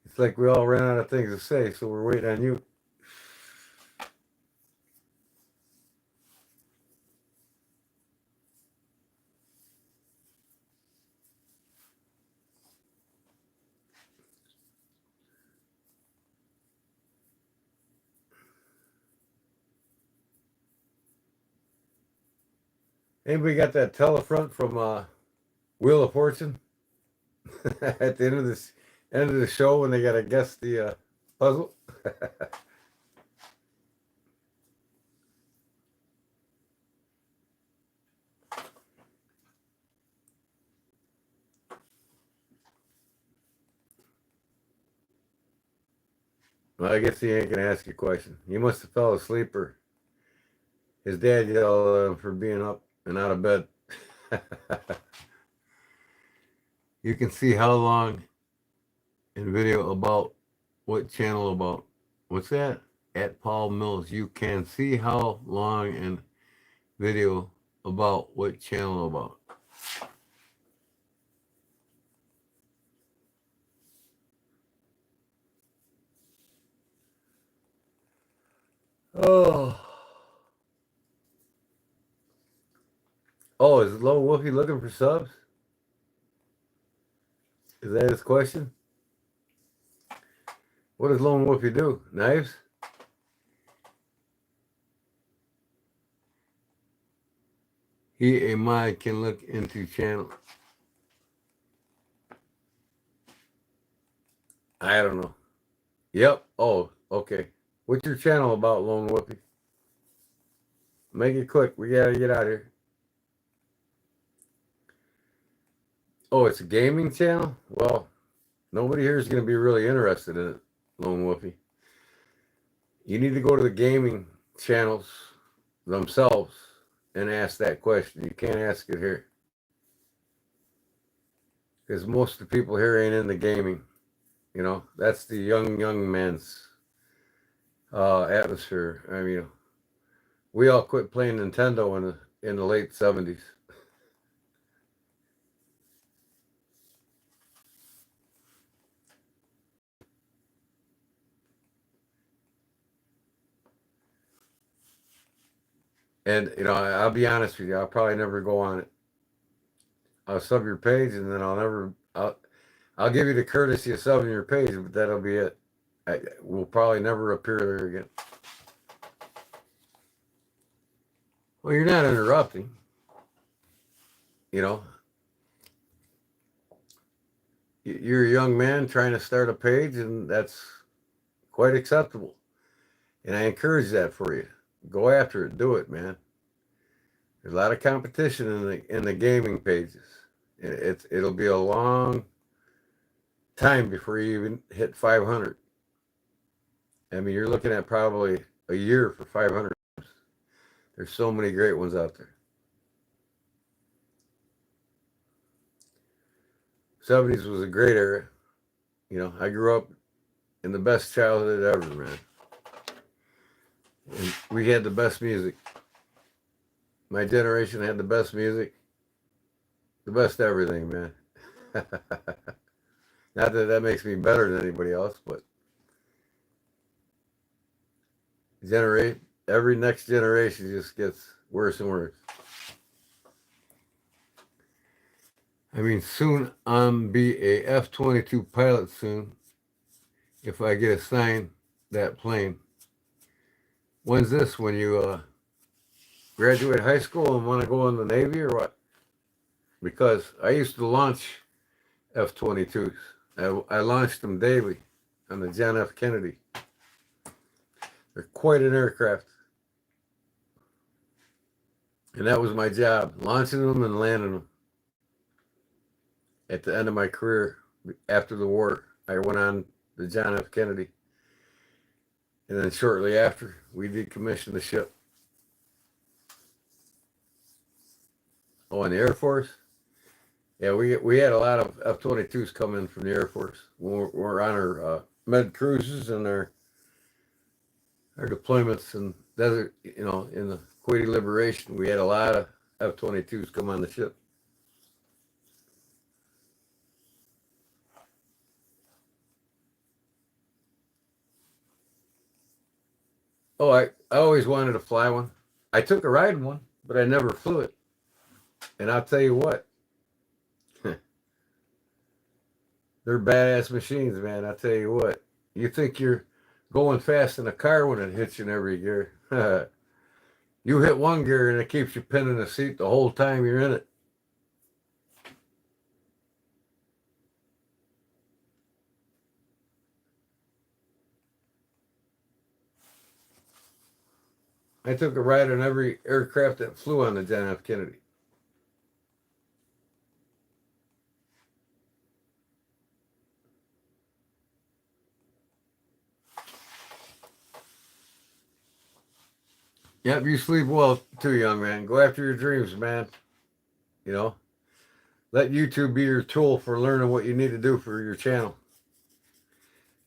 It's like we all ran out of things to say, so we're waiting on you. Anybody got that telefront from Wheel of Fortune? At the end of the show when they gotta guess the puzzle. Well, I guess he ain't gonna ask you a question. He must have fell asleep or his dad yelled at him for being up and out of bed. You can see how long in video about what channel about. What's that? At Paul Mills. You can see how long in video about what channel about. Oh. Oh, is Lone Wolfie looking for subs? Is that his question? What does Lone Wolfie do? Knives? He, a mod, can look into channel. I don't know. Yep. Oh, okay. What's your channel about, Lone Wolfie? Make it quick. We gotta get out of here. Oh, it's a gaming channel? Well, nobody here is going to be really interested in it, Lone Wolfie. You need to go to the gaming channels themselves and ask that question. You can't ask it here. Because most of the people here ain't in the gaming. You know, that's the young man's atmosphere. I mean, we all quit playing Nintendo in the late 70s. And, you know, I'll be honest with you, I'll probably never go on it. I'll sub your page and then I'll give you the courtesy of subbing your page, but that'll be it. I will probably never appear there again. Well, you're not interrupting. You know, you're a young man trying to start a page, and that's quite acceptable. And I encourage that for you. Go after it. Do it, man. There's a lot of competition in the gaming pages. It'll be a long time before you even hit 500. I mean, you're looking at probably a year for 500. There's so many great ones out there. 70s was a great era. You know, I grew up in the best childhood ever, man. And we had the best music. My generation had the best music, the best everything, man. Not that that makes me better than anybody else, but every next generation just gets worse and worse. I mean, soon I'm be a F-22 pilot soon if I get assigned that plane. When's this? When you graduate high school and want to go in the Navy or what? Because I used to launch F-22s. I launched them daily on the John F. Kennedy. They're quite an aircraft. And that was my job, launching them and landing them. At the end of my career, after the war, I went on the John F. Kennedy. And then shortly after, we decommissioned the ship. Oh, in the Air Force? Yeah, we had a lot of F-22s come in from the Air Force. We're on our med cruises and our deployments in desert, you know, in the Kuwaiti Liberation. We had a lot of F-22s come on the ship. Oh, I always wanted to fly one. I took a ride in one, but I never flew it. And I'll tell you what, they're badass machines, man. I'll tell you what. You think you're going fast in a car when it hits you in every gear. You hit one gear and it keeps you pinning the seat the whole time you're in it. I took a ride on every aircraft that flew on the John F. Kennedy. Yep, you sleep well too, young man. Go after your dreams, man. You know, let YouTube be your tool for learning what you need to do for your channel.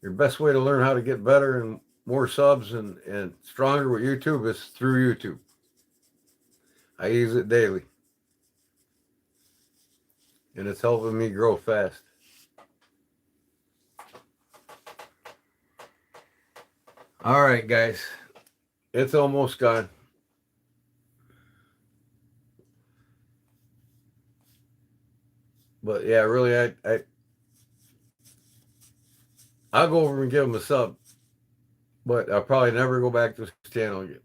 Your best way to learn how to get better and more subs and stronger with YouTube is through YouTube. I use it daily. And it's helping me grow fast. All right, guys. It's almost gone. But yeah, really, I'll go over and give him a sub, but I'll probably never go back to his channel again.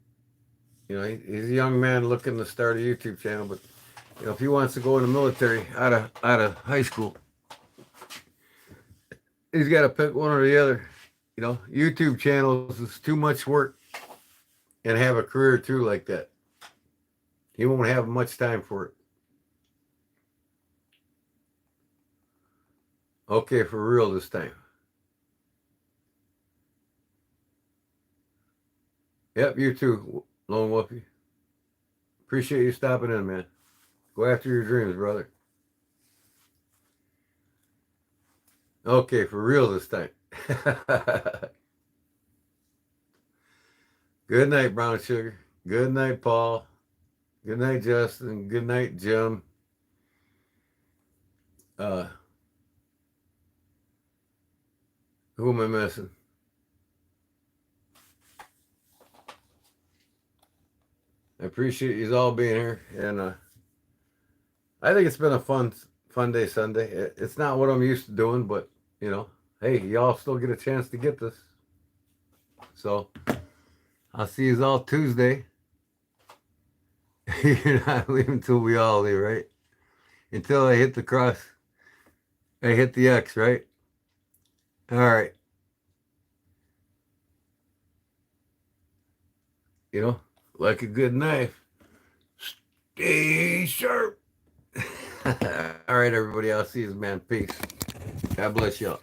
You know, he's a young man looking to start a YouTube channel, but you know, if he wants to go in the military out of high school, he's got to pick one or the other. You know, YouTube channels is too much work, and have a career too like that. He won't have much time for it. Okay, for real this time. Yep, you too, Lone Wolfie. Appreciate you stopping in, man. Go after your dreams, brother. Okay, for real this time. Good night, Brown Sugar. Good night, Paul. Good night, Justin. Good night, Jim. Who am I missing? I appreciate you all being here, and I think it's been a fun day Sunday. It's not what I'm used to doing, but you know, hey, y'all still get a chance to get this. So I'll see you all Tuesday. You're not leaving until we all leave, right? Until I hit the cross. I hit the X, right? All right. You know, like a good knife, stay sharp. All right, everybody. I'll see you, man. Peace. God bless y'all.